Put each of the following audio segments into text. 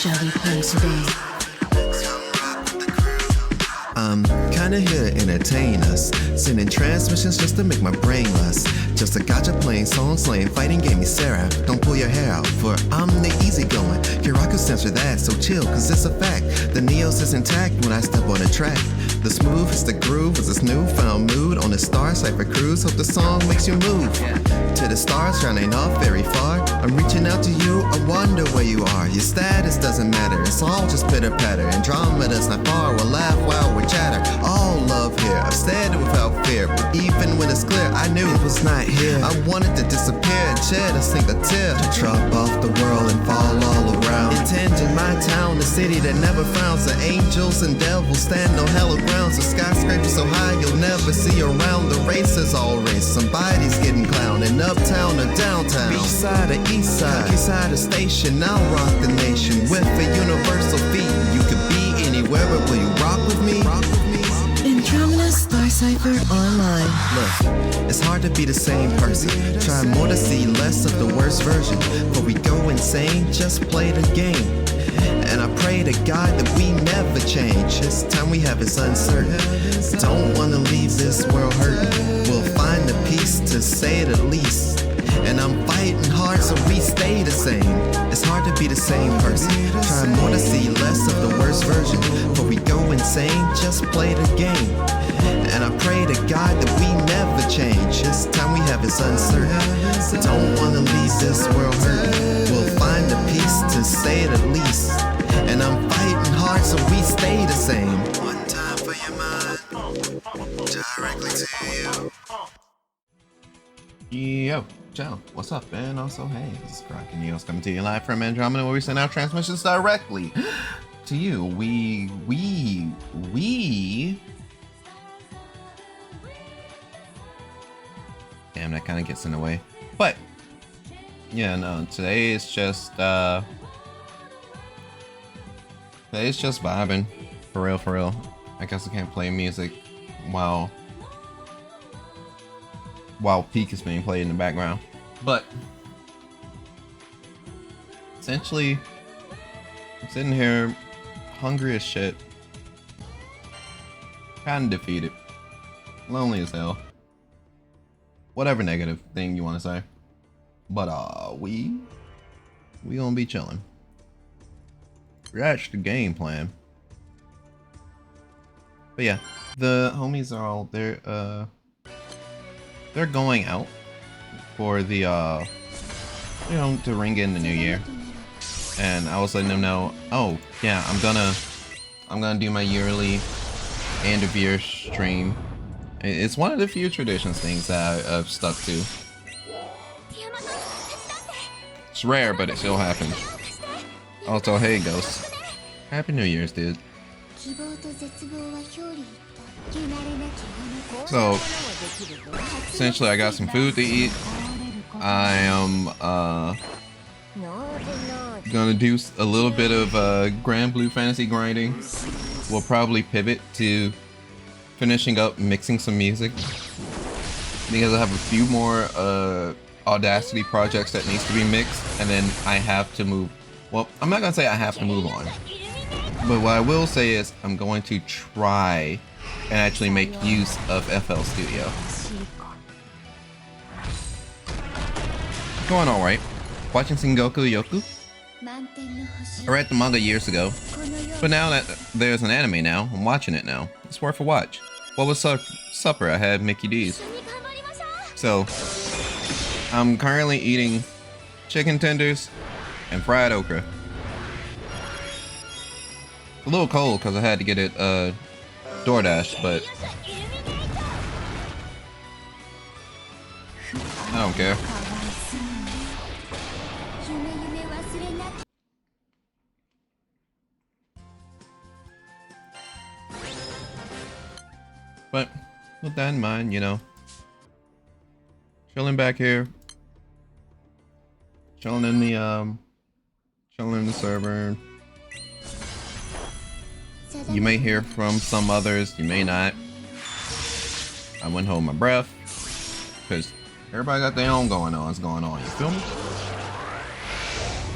shall we play today? I'm kinda here to entertain us, sending transmissions just to make my brain lust. Just a gotcha playing, song slaying, fighting game, me Sarah. Don't pull your hair out, for I'm the easygoing. Kiraku censor that, so chill, cause it's a fact. The Neos is intact when I step on the track. The smooth is the groove, is this newfound mood on the Star Cipher cruise. Hope the song makes you move to the stars, shining off very far. I'm reaching out to you, I wonder where you are. Your status doesn't matter, it's all just pitter patter. Andromeda's not far, we'll laugh while we chatter. All love here, I've said it without fear, but even when it's clear, I knew it was not here. I wanted to disappear and shed a single tear, to drop off the world and fall all city that never frowns. The angels and devils stand on hallowed grounds. The skyscraper so high you'll never see around. The race is all race. Somebody's getting clowned in uptown or downtown. Beach side or east side, east side of station. I'll rock the nation with a universal feat. You could be anywhere, but will you rock with me? Rock with me. Andromeda Star Cipher Online. Look, it's hard to be the same person. Try more to see less of the worst version. Before we go insane, just play the game. And I pray to God that we never change. This time we have is uncertain. Don't wanna leave this world hurting. We'll find a peace to say the least. And I'm fighting hard so we stay the same. It's hard to be the same person. Try more to see less of the worst version. Before we go insane, just play the game. And I pray to God that we never change. This time we have is uncertain. Don't wanna leave this world hurting. We'll find a peace to say the least. And I'm fighting hard so we stay the same. One time for your mind, directly to you. Yo, Joe, what's up, man? Also, hey, this is Croc and Neos coming to you live from Andromeda, where we send out transmissions directly to you. We. Damn, that kind of gets in the way. But, yeah, no, today is just, today's just vibing. For real, for real. I guess I can't play music while Peak is being played in the background. But essentially, I'm sitting here hungry as shit, kind of defeated, lonely as hell, whatever negative thing you want to say. But we gonna be chilling. That's the game plan. But yeah, the homies are all they're going out for the you know, to ring in the new year. And I was letting them know, oh yeah, I'm gonna do my yearly end of year stream. It's one of the few traditions things that I've stuck to. It's rare, but it still happens. Also, hey Ghost, Happy New Year's, dude. So essentially I got some food to eat. I am gonna do a little bit of Granblue fantasy grinding. We'll probably pivot to finishing up mixing some music, because I have a few more Audacity projects that needs to be mixed, and then I have to move. Well, I'm not gonna say I have to move on, but what I will say is I'm going to try and actually make use of FL Studio. Going alright. Watching Sengoku Yoku. I read the manga years ago, but now that there's an anime now, I'm watching it now. It's worth a watch. What was supper? I had Mickey D's. So, I'm currently eating chicken tenders and fried okra. A little cold because I had to get it DoorDash, but I don't care. But with that in mind, you know, chilling back here, chilling in the server. You may hear from some others, you may not. I went hold my breath, because everybody got their own going on, you feel me?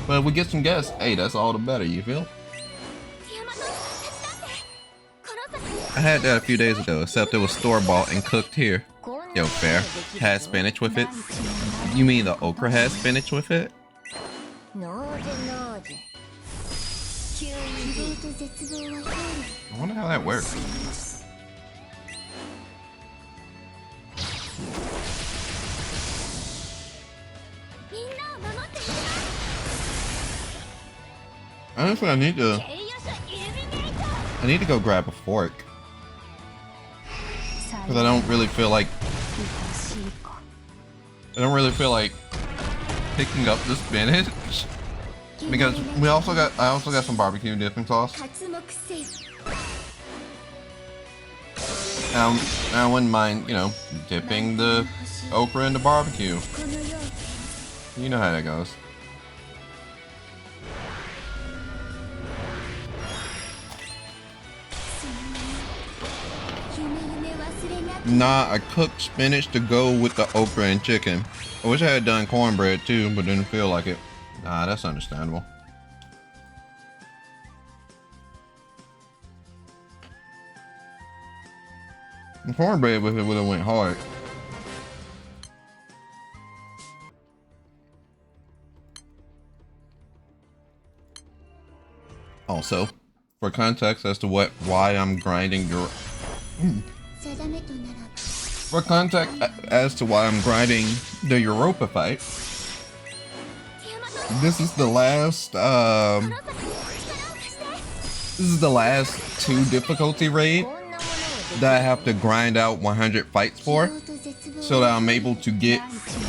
But if we get some guests, hey, that's all the better, you feel? I had that a few days ago, except it was store-bought and cooked here. Yo, fair. Had spinach with it. You mean the okra had spinach with it? I wonder how that works. Honestly, I need to go grab a fork. Because I don't really feel like picking up the spinach. Because I also got some barbecue dipping sauce. I wouldn't mind, you know, dipping the okra in the barbecue. You know how that goes. Nah, I cooked spinach to go with the okra and chicken. I wish I had done cornbread too, but didn't feel like it. Nah, that's understandable. The cornbread with it would have went hard. Also, for context as to why I'm grinding your For context as to why I'm grinding the Europa fight, this is the last two difficulty raid that I have to grind out 100 fights for, so that I'm able to get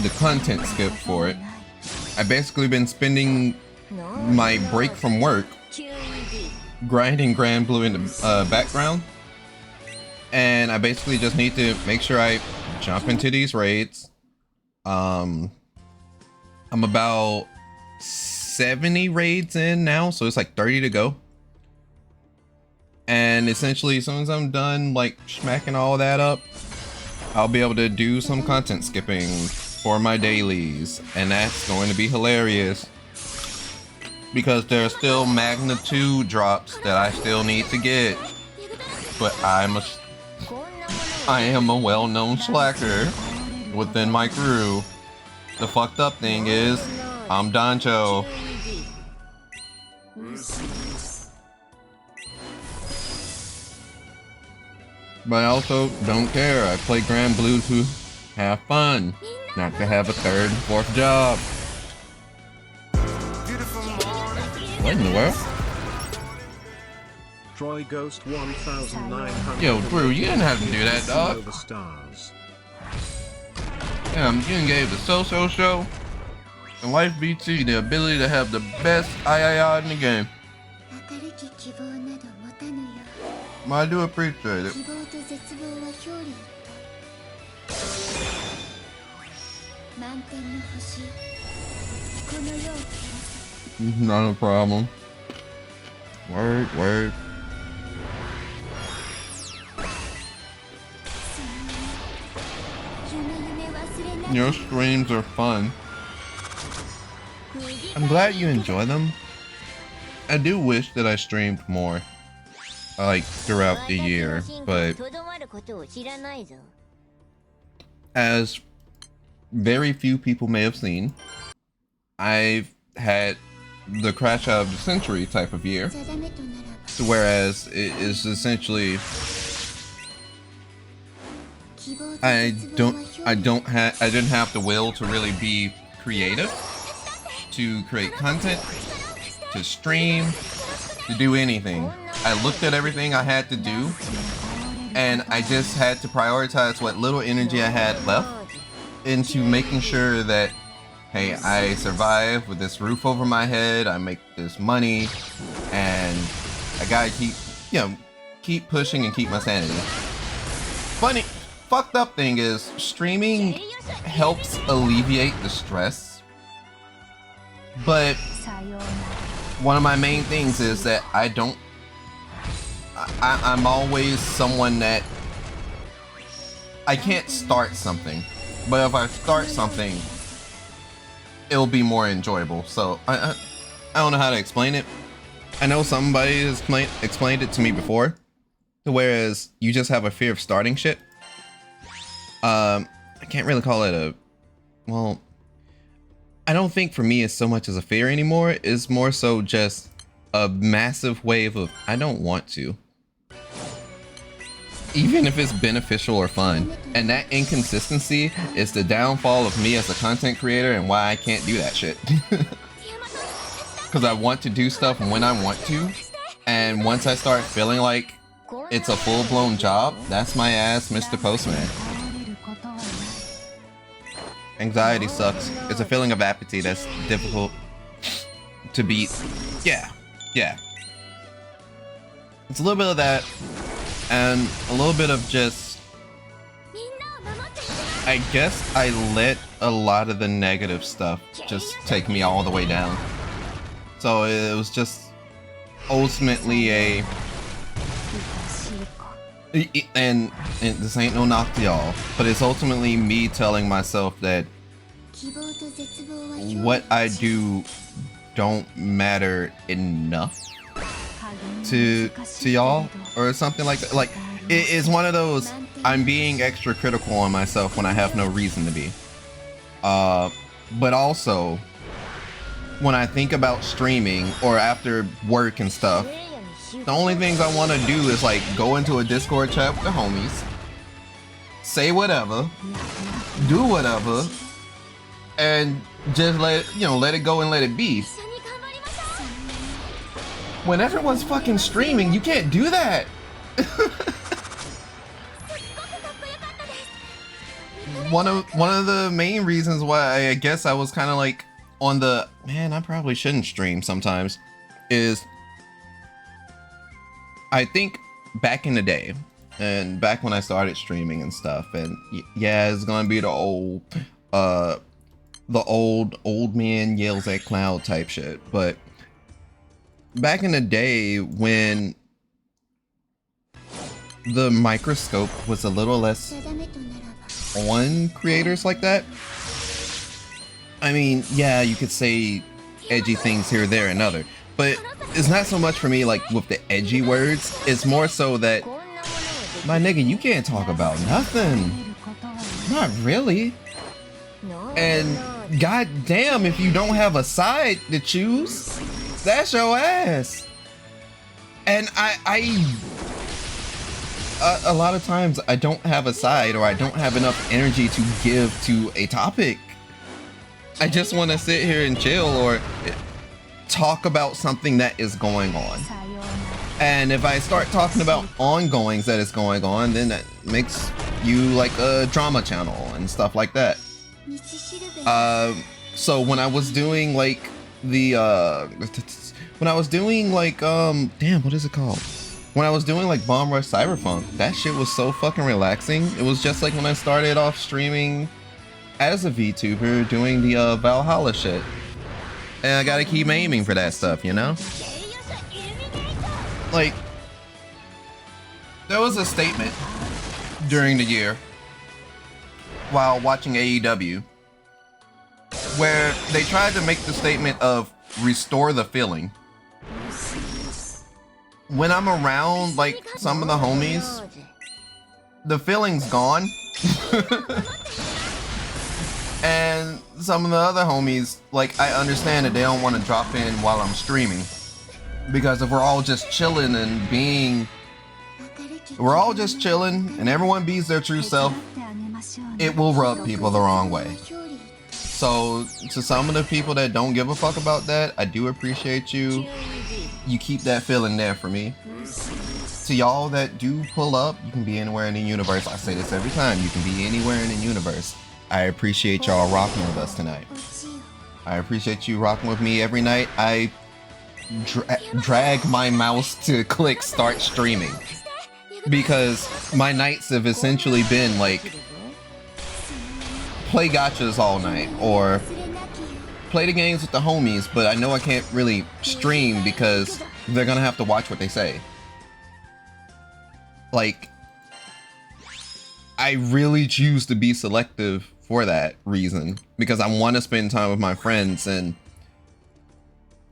the content skip for it. I've basically been spending my break from work grinding Granblue in the background, and I basically just need to make sure I jump into these raids. I'm about 70 raids in now, so it's like 30 to go. And essentially, as soon as I'm done like smacking all that up, I'll be able to do some content skipping for my dailies, and that's going to be hilarious because there are still magnitude drops that I still need to get. But I am a well-known slacker within my crew. The fucked up thing is, I'm Dancho. But I also don't care. I play Granblue to have fun, not to have a third and fourth job. What in the world? Troy Ghost 1900. Yo, Drew, you didn't have to do that, dog. Damn, you done gave the So-So Show and Life BT the ability to have the best III in the game. I do appreciate it. Not a problem. Word. Your streams are fun. I'm glad you enjoy them. I do wish that I streamed more, like throughout the year, but as very few people may have seen, I've had the crash out of the century type of year, whereas it is essentially I didn't have the will to really be creative, to create content, to stream, to do anything. I looked at everything I had to do, and I just had to prioritize what little energy I had left into making sure that, hey, I survive with this roof over my head, I make this money, and I gotta keep pushing and keep my sanity. Fucked up thing is, streaming helps alleviate the stress, but one of my main things is that I'm always someone that I can't start something, but if I start something, it'll be more enjoyable. So I don't know how to explain it. I know somebody has explained it to me before, whereas you just have a fear of starting shit. I can't really call it well, I don't think for me it's so much as a fear anymore. It's more so just a massive wave of I don't want to, even if it's beneficial or fun. And that inconsistency is the downfall of me as a content creator and why I can't do that shit. Because I want to do stuff when I want to, and once I start feeling like it's a full-blown job, that's my ass, Mr. Postman. Anxiety sucks. It's a feeling of apathy that's difficult to beat. Yeah, yeah. It's a little bit of that, and a little bit of just, I guess I let a lot of the negative stuff just take me all the way down. So it was just ultimately and this ain't no knock to y'all, but it's ultimately me telling myself that what I do don't matter enough to y'all or something like that. Like, it is one of those, I'm being extra critical on myself when I have no reason to be. But also, when I think about streaming or after work and stuff, the only things I want to do is like go into a Discord chat with the homies, say whatever, do whatever, and just let it go and let it be. When everyone's fucking streaming, you can't do that. One of the main reasons why I guess I was kind of like on the, man, I probably shouldn't stream sometimes, is I think back in the day, and back when I started streaming and stuff, and yeah, it's gonna be the old man yells at cloud type shit, but back in the day when the microscope was a little less on creators like that, I mean, yeah, you could say edgy things here, there, and other, but it's not so much for me like with the edgy words. It's more so that, my nigga, you can't talk about nothing. Not really. And goddamn, if you don't have a side to choose, that's your ass. And a lot of times I don't have a side, or I don't have enough energy to give to a topic. I just want to sit here and chill or talk about something that is going on. And if I start talking about ongoings that is going on, then that makes you like a drama channel and stuff like that. So when I was doing like the damn, what is it called? When I was doing like Bomb Rush Cyberpunk, that shit was so fucking relaxing. It was just like when I started off streaming as a VTuber doing the Valhalla shit. And I gotta keep aiming for that stuff, you know? Like, there was a statement during the year while watching AEW where they tried to make the statement of restore the feeling. When I'm around like some of the homies, the feeling's gone. And some of the other homies, like, I understand that they don't want to drop in while I'm streaming, because if we're all just chilling and and everyone bees their true self, it will rub people the wrong way. So to some of the people that don't give a fuck about that, I do appreciate you. You keep that feeling there for me. To y'all that do pull up, you can be anywhere in the universe. I say this every time, you can be anywhere in the universe. I appreciate y'all rocking with us tonight. I appreciate you rocking with me every night. I drag my mouse to click start streaming, because my nights have essentially been like play gachas all night or play the games with the homies, but I know I can't really stream because they're gonna have to watch what they say. Like, I really choose to be selective for that reason, because I want to spend time with my friends, and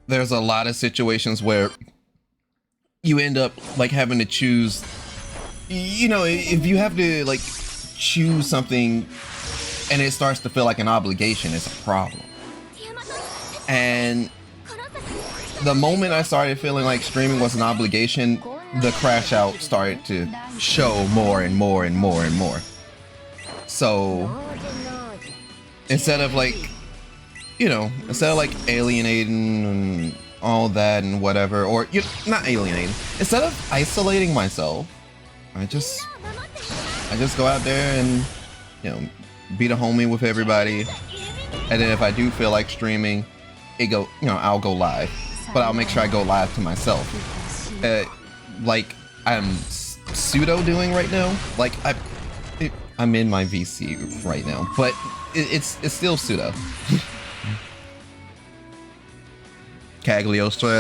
there's a lot of situations where you end up like having to choose, you know, if you have to like choose something and it starts to feel like an obligation, it's a problem. And the moment I started feeling like streaming was an obligation, the crash out started to show more and more and more and more. So instead of like, you know, instead of like alienating and all that and whatever, or not alienating, instead of isolating myself, I just go out there and, you know, be the homie with everybody. And then if I do feel like streaming, I'll go live, but I'll make sure I go live to myself, like I'm pseudo doing right now. Like I'm in my VC right now, but it's still pseudo. Cagliostro,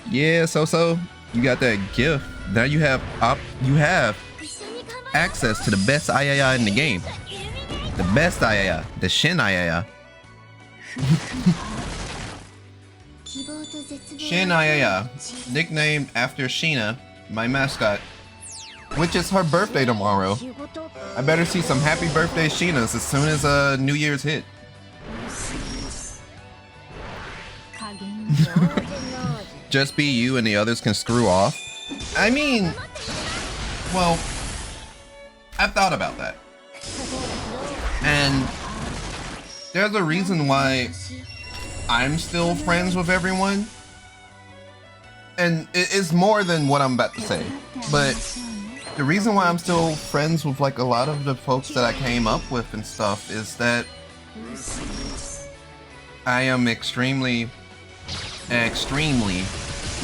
yeah, so you got that gift. Now you have access to the best Ayaya in the game. The best Ayaya, the Shin Ayaya. Shin Ayaya, nicknamed after Sheena, my mascot, which is her birthday tomorrow. I better see some happy birthday Sheenas as soon as New Year's hit. Just be you and the others can screw off. I mean, well, I've thought about that. And there's a reason why I'm still friends with everyone. And it's more than what I'm about to say. But the reason why I'm still friends with like a lot of the folks that I came up with and stuff is that I am extremely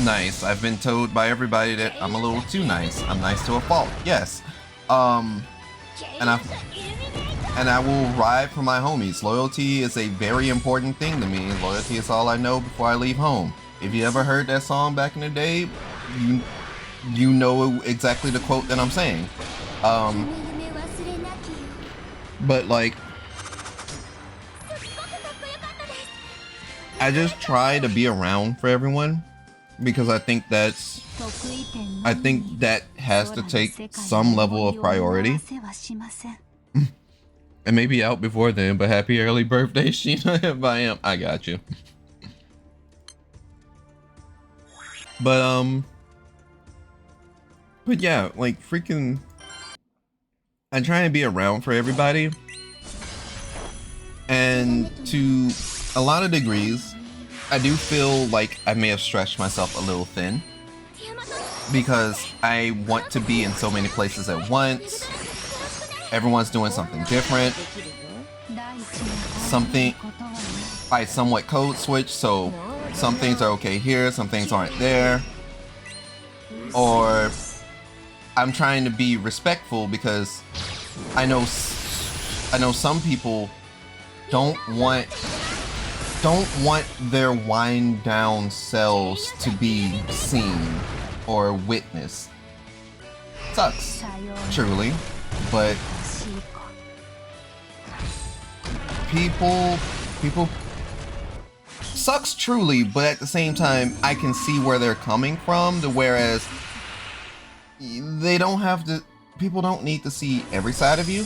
nice. I've been told by everybody that I'm a little too nice. I'm nice to a fault. Yes. And I will ride for my homies. Loyalty is a very important thing to me. Loyalty is all I know before I leave home. If you ever heard that song back in the day, you know exactly the quote that I'm saying. But like, I just try to be around for everyone because I think that has to take some level of priority. And maybe out before then, but happy early birthday, Sheena, if I am. I got you. But yeah, like freaking, I'm trying to be around for everybody. And to a lot of degrees, I do feel like I may have stretched myself a little thin because I want to be in so many places at once. Everyone's doing something different. I somewhat code switch, so some things are okay here, some things aren't there. Or I'm trying to be respectful because I know some people don't want their wind down selves to be seen or witnessed. Sucks, truly, but people sucks truly, but at the same time I can see where they're coming from, whereas people don't need to see every side of you,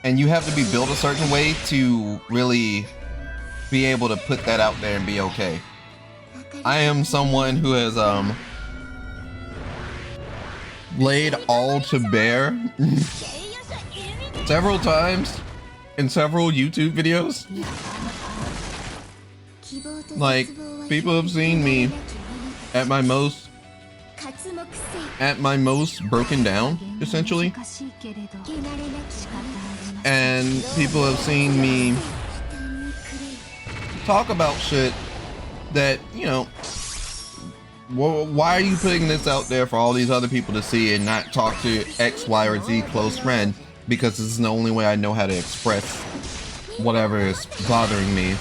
and you have to be built a certain way to really be able to put that out there and be okay. I am someone who has laid all to bear several times in several YouTube videos. Like, people have seen me at my most broken down, essentially. And people have seen me talk about shit that, you know, why are you putting this out there for all these other people to see and not talk to X, Y, or Z close friend? Because this is the only way I know how to express whatever is bothering me,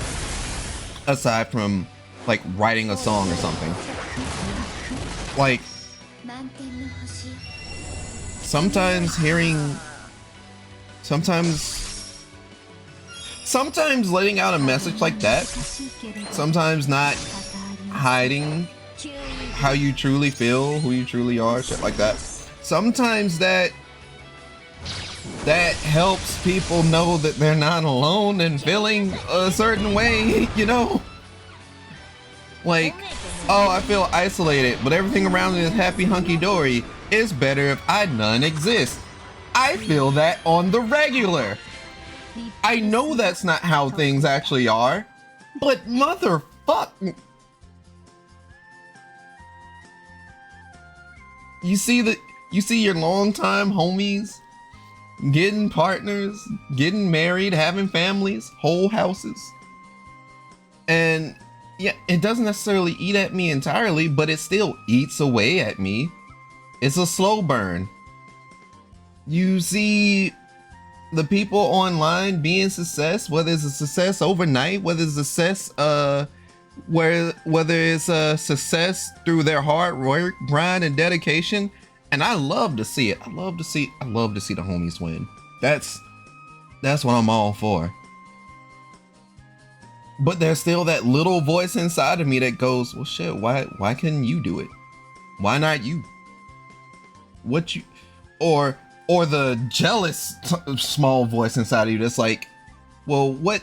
aside from like writing a song or something. Like, sometimes letting out a message like that, sometimes not hiding how you truly feel, who you truly are, shit like that. Sometimes that helps people know that they're not alone and feeling a certain way, you know? Like, oh, I feel isolated, but everything around me is happy hunky-dory. It's better if I none exist. I feel that on the regular. I know that's not how things actually are, but motherfuck. You see your longtime homies getting partners, getting married, having families, whole houses. And yeah, it doesn't necessarily eat at me entirely, but it still eats away at me. It's a slow burn. You see the people online being success, whether it's a success overnight, whether it's a success whether it's a success through their hard work, grind, and dedication. And I love to see it. I love to see the homies win. That's what I'm all for. But there's still that little voice inside of me that goes, well shit, why couldn't you do it? Why not you? What you, or the jealous small voice inside of you that's like, well, what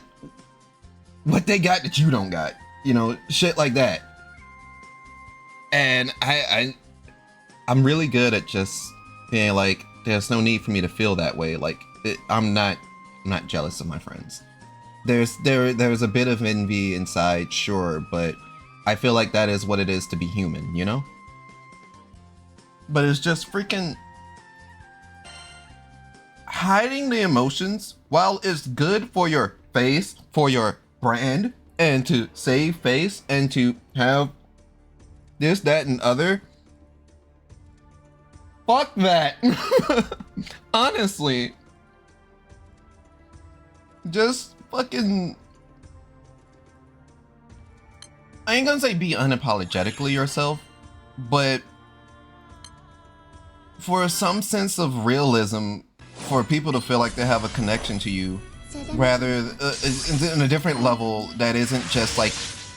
they got that you don't got? You know, shit like that. And I'm really good at just being like, there's no need for me to feel that way. Like, I'm not jealous of my friends. There's a bit of envy inside, sure, but I feel like that is what it is to be human, you know? But it's just freaking hiding the emotions. While it's good for your face, for your brand, and to save face, and to have this, that, and other. Fuck that. Honestly. Just fucking... I ain't gonna say be unapologetically yourself, but for some sense of realism, for people to feel like they have a connection to you, rather in a different level that isn't just like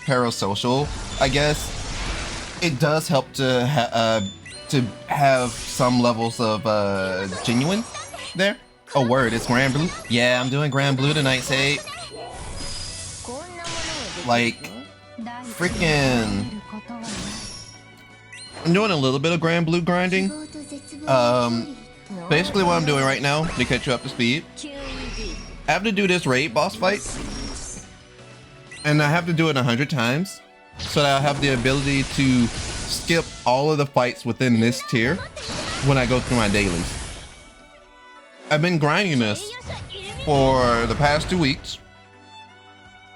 parasocial, I guess, it does help to have some levels of genuine there. Oh word, it's Granblue. Yeah, I'm doing Granblue tonight, say. Like, freaking... I'm doing a little bit of Granblue grinding. Basically what I'm doing right now, to catch you up to speed, I have to do this raid boss fight. And I have to do it 100 times, so that I'll have the ability to skip all of the fights within this tier when I go through my dailies. I've been grinding this for the past 2 weeks,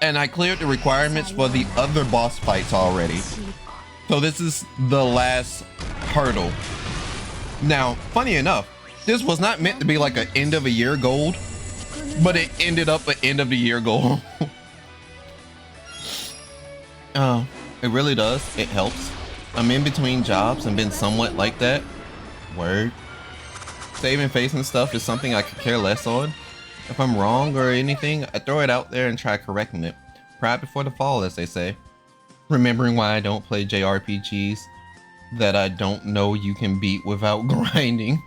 and I cleared the requirements for the other boss fights already. So this is the last hurdle. Now, funny enough, this was not meant to be like an end of a year gold, but it ended up an end of the year goal. It really does. It helps. I'm in between jobs and been somewhat like that. Word. Saving face and stuff is something I could care less on. If I'm wrong or anything, I throw it out there and try correcting it. Pride before the fall, as they say. Remembering why I don't play JRPGs that I don't know you can beat without grinding.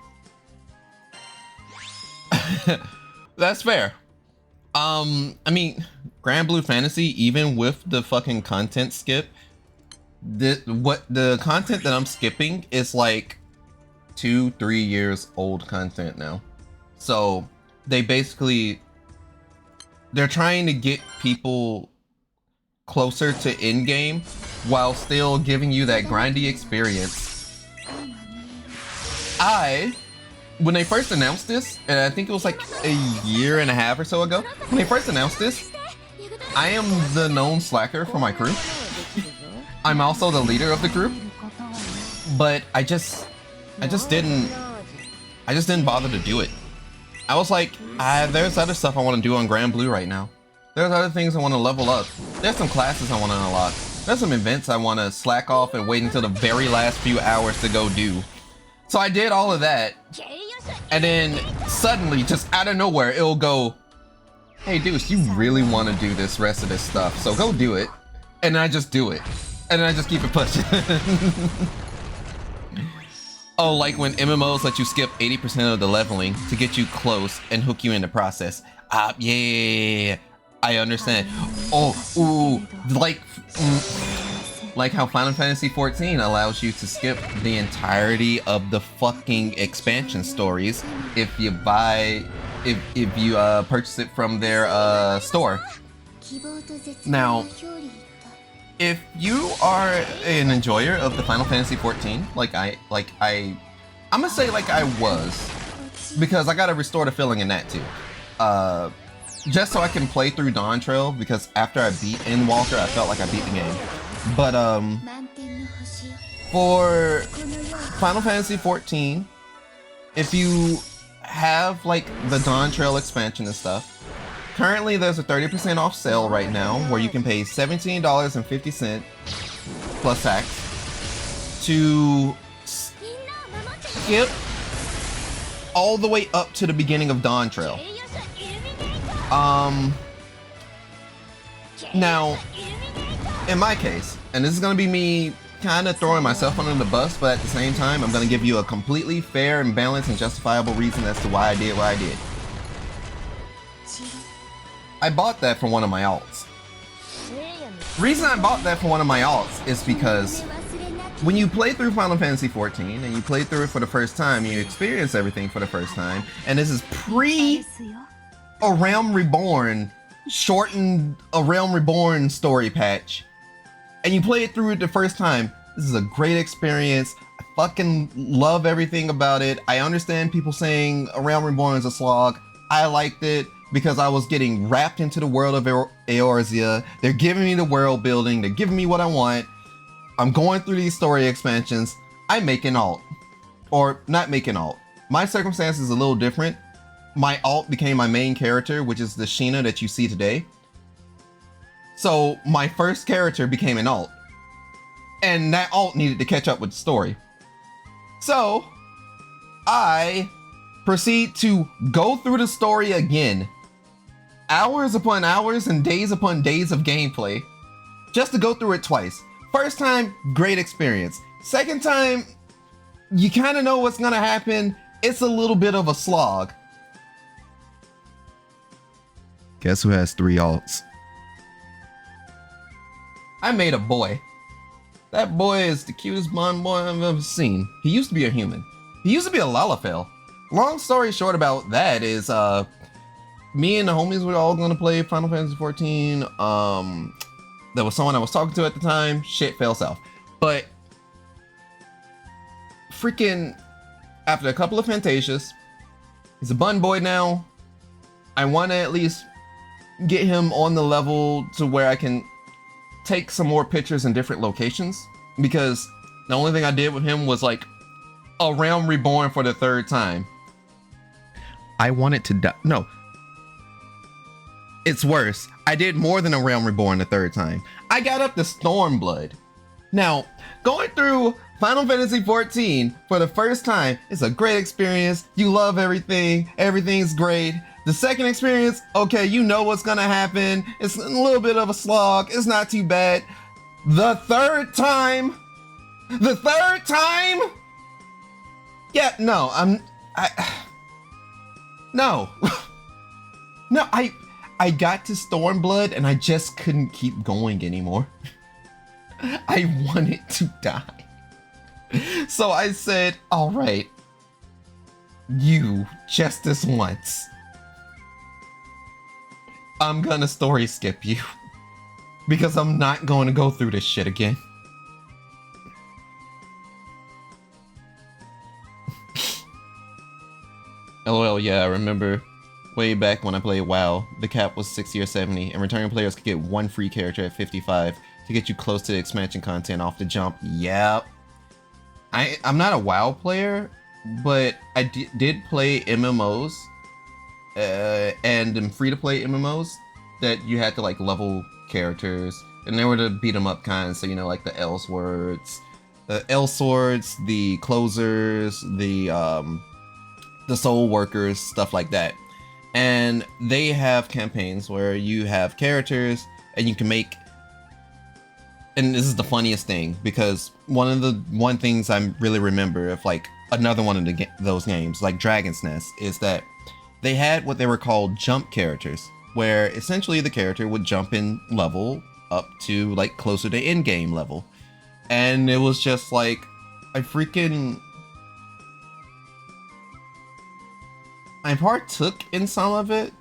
That's fair. I mean, Granblue Fantasy, even with the fucking content skip, the content that I'm skipping is like 2-3 years old content now. So they're trying to get people closer to in game while still giving you that grindy experience. When they first announced this, and I think it was like a year and a half or so ago, when they first announced this, I am the known slacker for my crew. I'm also the leader of the group, but I just didn't bother to do it. I was like, there's other stuff I want to do on Granblue right now. There's other things I want to level up. There's some classes I want to unlock. There's some events I want to slack off and wait until the very last few hours to go do. So I did all of that, and then suddenly, just out of nowhere, it'll go, hey Deuce, you really want to do this rest of this stuff, so go do it. And I just do it. And then I just keep it pushing. Oh, like when MMOs let you skip 80% of the leveling to get you close and hook you in the process. Yeah, I understand. Oh, ooh, like how Final Fantasy XIV allows you to skip the entirety of the fucking expansion stories if you purchase it from their store. Now, if you are an enjoyer of the Final Fantasy XIV, I'm gonna say like I was, because I gotta restore the feeling in that too. Just so I can play through Dawn Trail, because after I beat Endwalker, I felt like I beat the game. But for Final Fantasy XIV, if you have like the Dawn Trail expansion and stuff, currently there's a 30% off sale right now where you can pay $17.50 plus tax to skip all the way up to the beginning of Dawn Trail. Now, in my case, and this is gonna be me kind of throwing myself under the bus, but at the same time, I'm gonna give you a completely fair and balanced and justifiable reason as to why I did what I did. I bought that for one of my alts. The reason I bought that for one of my alts is because when you play through Final Fantasy XIV and you play through it for the first time, you experience everything for the first time, and this is pre A Realm Reborn, shortened A Realm Reborn story patch, and you play it through it the first time. This is a great experience. I fucking love everything about it. I understand people saying A Realm Reborn is a slog. I liked it because I was getting wrapped into the world of Eorzea. They're giving me the world building. They're giving me what I want. I'm going through these story expansions. I make an alt. Or not make an alt. My circumstance is a little different. My alt became my main character, which is the Sheena that you see today. So my first character became an alt. And that alt needed to catch up with the story. So I proceed to go through the story again. Hours upon hours and days upon days of gameplay. Just to go through it twice. First time, great experience. Second time, you kind of know what's gonna happen. It's a little bit of a slog. Guess who has 3 alts? I made a boy. That boy is the cutest blonde boy I've ever seen. He used to be a human. He used to be a Lalafell. Long story short about that is, me and the homies were all gonna play Final Fantasy XIV. There was someone I was talking to at the time. Shit fell south. But freaking after a couple of Fantasias, he's a bun boy now. I want to at least get him on the level to where I can take some more pictures in different locations, because the only thing I did with him was like A Realm Reborn for the 3rd time. I wanted to die. No. It's worse. I did more than A Realm Reborn the 3rd time. I got up to Stormblood. Now, going through Final Fantasy XIV for the first time is a great experience. You love everything. Everything's great. The second experience, okay, you know what's gonna happen. It's a little bit of a slog. It's not too bad. The third time? Yeah, no, no. No, I got to Stormblood and I just couldn't keep going anymore. I wanted to die. So I said, all right, you, just this once, I'm gonna story skip you because I'm not going to go through this shit again. LOL, yeah, I remember way back when I played WoW, the cap was 60 or 70, and returning players could get 1 free character at 55 to get you close to the expansion content off the jump. Yep. I'm not a WoW player, but I did play MMOs, and them free-to-play MMOs that you had to like level characters, and they were the beat 'em up kind, so you know, like the Elswords, the Closers, the Soul Workers, stuff like that. And they have campaigns where you have characters and you can make, and this is the funniest thing, because one things I really remember of like another one of those games, like Dragon's Nest, is that they had what they were called jump characters, where essentially the character would jump in level up to like closer to end game level. And it was just like, I partook in some of it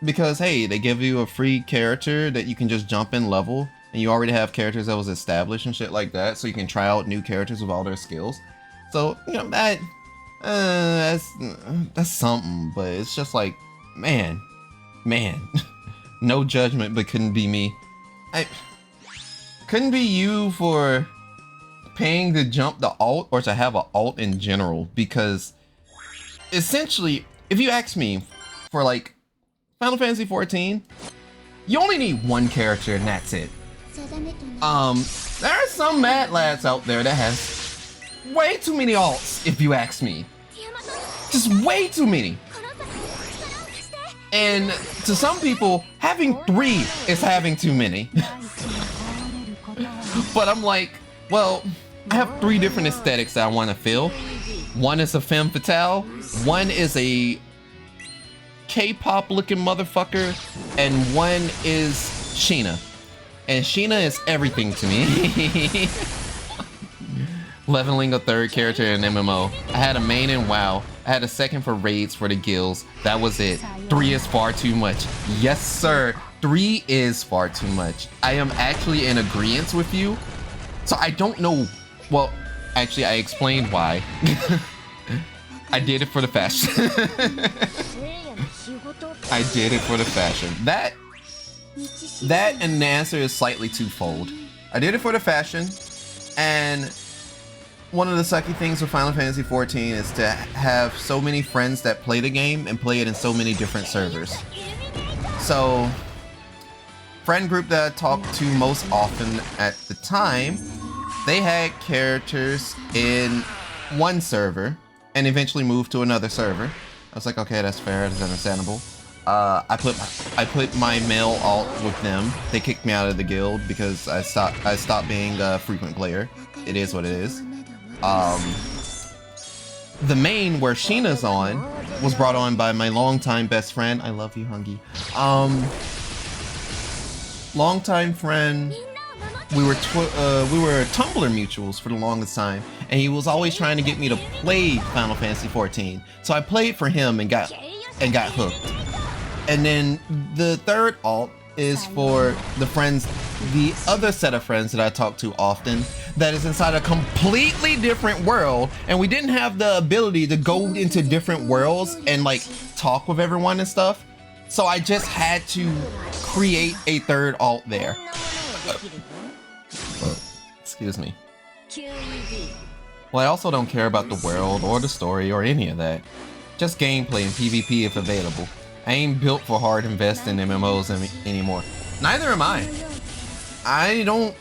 because, hey, they give you a free character that you can just jump in level, and you already have characters that was established and shit like that, so you can try out new characters with all their skills. So, you know, that that's something, but it's just like, man, no judgment, but couldn't be me. I couldn't be you for paying to jump the alt or to have an alt in general, because essentially, if you ask me, for like Final Fantasy 14, you only need one character and that's it. There are some mad lads out there that has way too many alts, if you ask me. Just way too many. And to some people, having 3 is having too many. But I'm like, well, I have 3 different aesthetics that I want to feel. One is a femme fatale, one is a K-pop looking motherfucker, and one is Sheena. And Sheena is everything to me. Leveling a 3rd character in MMO. I had a main in WoW. I had a 2nd for raids for the guilds. That was it. 3 is far too much. Yes, sir. 3 is far too much. I am actually in agreement with you. So I don't know. Well, actually, I explained why. I did it for the fashion. I did it for the fashion. That and the answer is slightly twofold. I did it for the fashion, and one of the sucky things with Final Fantasy 14 is to have so many friends that play the game and play it in so many different servers. So, friend group that I talked to most often at the time, they had characters in one server and eventually moved to another server. I was like, okay, that's fair, that's understandable. I put my male alt with them. They kicked me out of the guild because I stopped being a frequent player. It is what it is. The main where Sheena's on was brought on by my longtime best friend. I love you, Hungy. Longtime friend. We were Tumblr mutuals for the longest time, and he was always trying to get me to play Final Fantasy 14. So I played for him and got hooked. And then the 3rd alt is for the other set of friends that I talk to often, that is inside a completely different world, and we didn't have the ability to go into different worlds and like talk with everyone and stuff. So I just had to create a 3rd alt there. Excuse me. Well, I also don't care about the world or the story or any of that. Just gameplay and PvP if available. I ain't built for hard invest in MMOs anymore. Neither am I. I don't,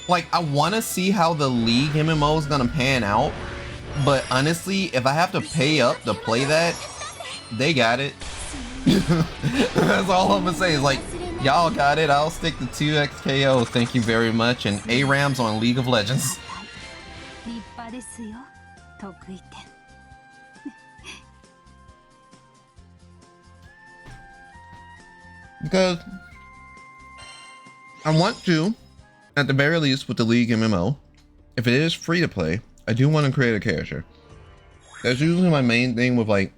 like, I want to see how the League MMO is gonna pan out, but honestly, if I have to pay up to play that, they got it. That's all I'm gonna say is like, y'all got it, I'll stick to 2x KO, thank you very much, and ARAMs on League of Legends. Because I want to, at the very least with the League MMO, if it is free to play, I do want to create a character. That's usually my main thing with like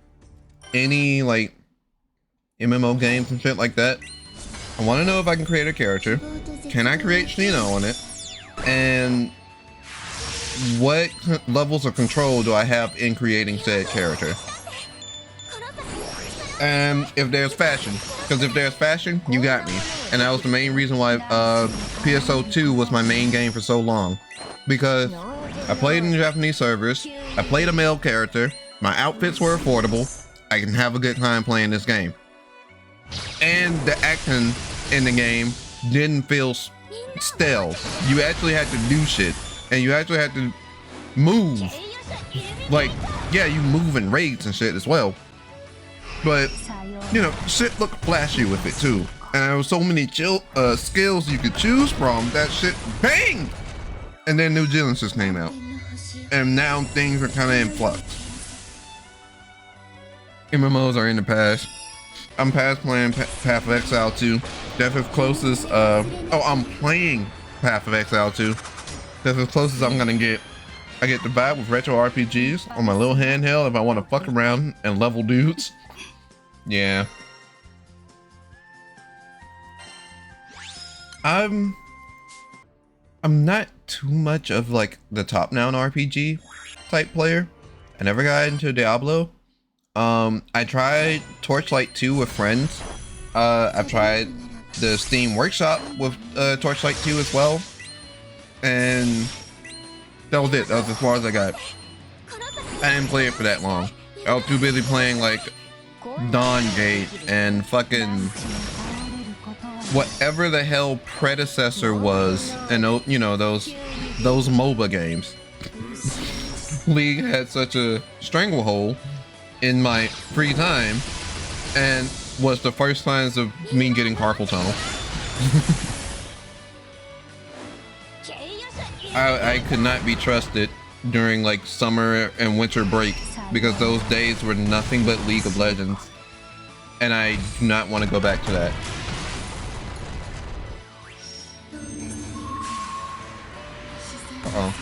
any like MMO games and shit like that. I want to know if I can create a character. Can I create Sheena on it? And what levels of control do I have in creating said character? And if there's fashion, because if there's fashion, you got me. And that was the main reason why PSO2 was my main game for so long. Because I played in Japanese servers, I played a male character, my outfits were affordable, I can have a good time playing this game. And the action in the game didn't feel stale. You actually had to do shit, and you actually had to move. Like, yeah, you move in raids and shit as well. But, you know, shit looked flashy with it too. And there was so many skills you could choose from, that shit bang! And then New Genesis came out. And now things are kind of in flux. MMOs are in the past. I'm past playing Path of Exile 2. That's as close as, I'm playing Path of Exile 2. That's as close as I'm gonna get. I get the vibe with retro RPGs on my little handheld if I want to fuck around and level dudes. Yeah. I'm not too much of like the top-down RPG type player. I never got into Diablo. I tried Torchlight 2 with friends. I've tried the Steam Workshop with Torchlight 2 as well. And that was it. That was as far as I got. I didn't play it for that long. I was too busy playing like Dawn Gate and fucking whatever the hell predecessor was, and you know, those MOBA games. League had such a stranglehold in my free time, and was the first signs of me getting carpal tunnel. I could not be trusted during like summer and winter break because those days were nothing but League of Legends, and I do not want to go back to that. Uh-oh.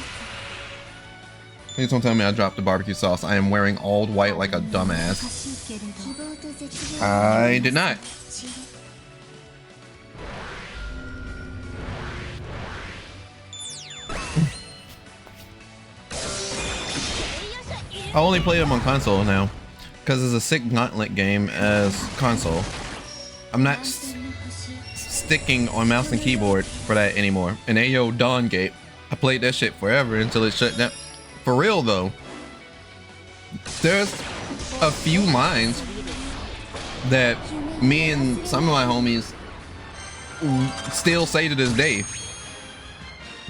Please don't tell me I dropped the barbecue sauce. I am wearing all white like a dumbass. I did not. I only play them on console now because it's a sick gauntlet game as console. I'm not sticking on mouse and keyboard for that anymore. And Ayo Dawn Gate, I played that shit forever until it shut down. For real though, there's a few lines that me and some of my homies still say to this day.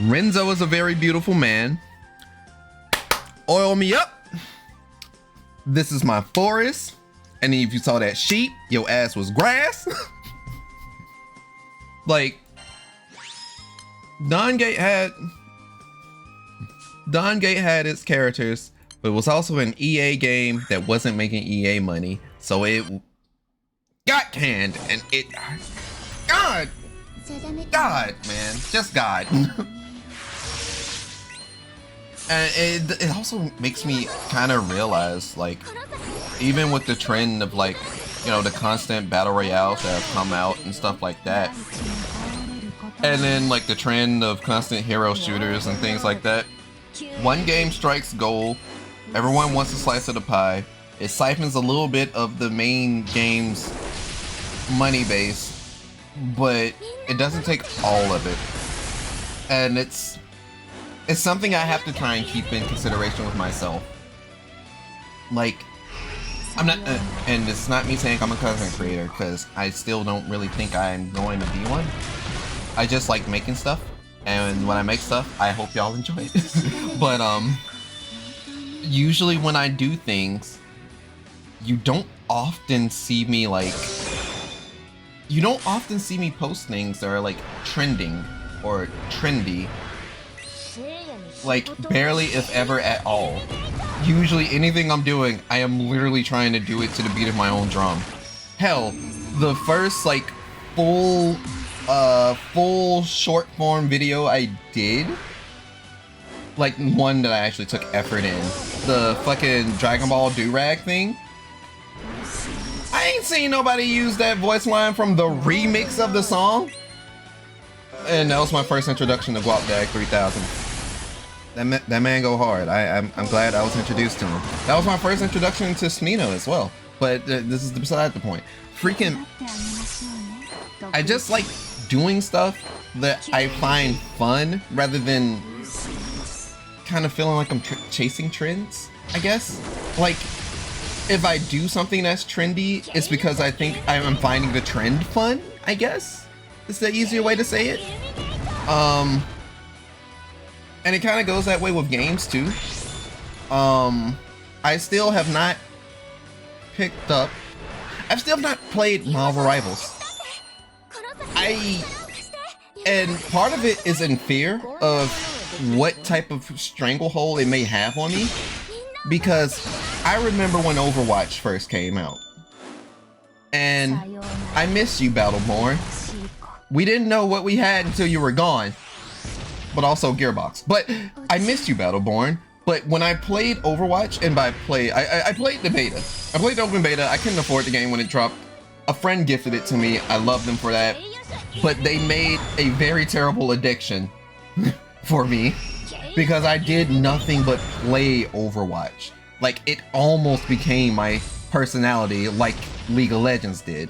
Renzo is a very beautiful man. Oil me up. This is my forest. And if you saw that sheep, your ass was grass. Like, Dawn Gate had its characters, but it was also an EA game that wasn't making EA money. So it got canned, and it, God, man, just God. And it also makes me kind of realize, like, even with the trend of, like, you know, the constant battle royales that have come out and stuff like that, and then like the trend of constant hero shooters and things like that, one game strikes gold, everyone wants a slice of the pie, it siphons a little bit of the main game's money base, but it doesn't take all of it. And it's something I have to try and keep in consideration with myself. Like, I'm not, and it's not me saying I'm a content creator, because I still don't really think I'm going to be one. I just like making stuff, and when I make stuff, I hope y'all enjoy it. But usually when I do things, you don't often see me post things that are like trending or trendy. Like, barely if ever at all. Usually anything I'm doing, I am literally trying to do it to the beat of my own drum. Hell, the first like full short form video I did, like one that I actually took effort in, the fucking Dragon Ball do-rag thing, I ain't seen nobody use that voice line from the remix of the song. And that was my first introduction to Guapdag 3000. That man go hard. I'm glad I was introduced to him. That was my first introduction to Smino as well. But this is beside the point. Freaking, I just like doing stuff that I find fun rather than kind of feeling like I'm chasing trends, I guess. Like, if I do something that's trendy, it's because I think I'm finding the trend fun, I guess. Is the easier way to say it. And it kind of goes that way with games too. I still have not picked up, I've still not played Marvel Rivals. And part of it is in fear of what type of stranglehold it may have on me. Because I remember when Overwatch first came out. And I miss you, Battleborn. We didn't know what we had until you were gone. But also Gearbox. But I missed you, Battleborn. But when I played Overwatch, and by play, I played the beta. I played the open beta. I couldn't afford the game when it dropped. A friend gifted it to me. I love them for that. But they made a very terrible addiction for me. Because I did nothing but play Overwatch. Like, it almost became my personality like League of Legends did.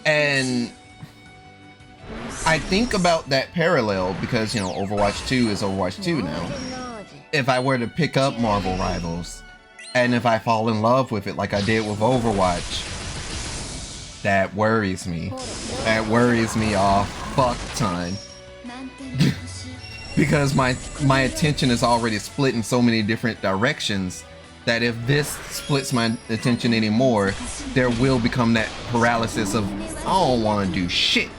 And I think about that parallel because, you know, Overwatch 2 is Overwatch 2 now. If I were to pick up Marvel Rivals, and if I fall in love with it like I did with Overwatch, that worries me. That worries me a fuck ton. Because my attention is already split in so many different directions that if this splits my attention anymore, there will become that paralysis of, I don't want to do shit.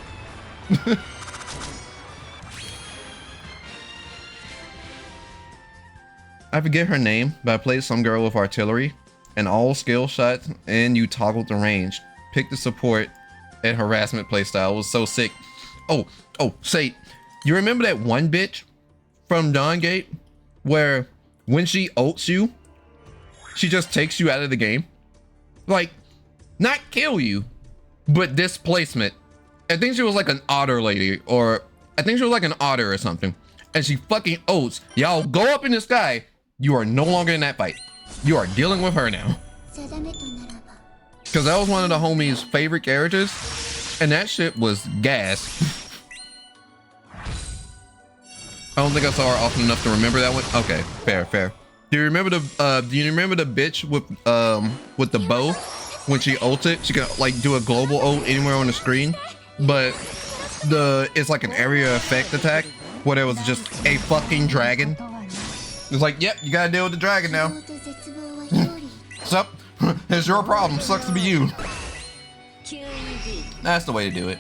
I forget her name, but I played some girl with artillery and all skill shots, and you toggled the range. Pick the support and harassment playstyle. It was so sick. Oh, say, you remember that one bitch from Dawn Gate where when she ults you, she just takes you out of the game? Like, not kill you, but displacement. I think she was like an otter lady, or I think she was like an otter or something. And she fucking ults. Y'all go up in the sky. You are no longer in that fight. You are dealing with her now. Because that was one of the homies' favorite characters. And that shit was gas. I don't think I saw her often enough to remember that one. Okay, fair. Do you remember the bitch with the bow? When she ulted, she can like do a global ult anywhere on the screen, but it's like an area effect attack where there was just a fucking dragon. It's like, yep, you gotta deal with the dragon now. Sup? It's your problem. Sucks to be you. That's the way to do it.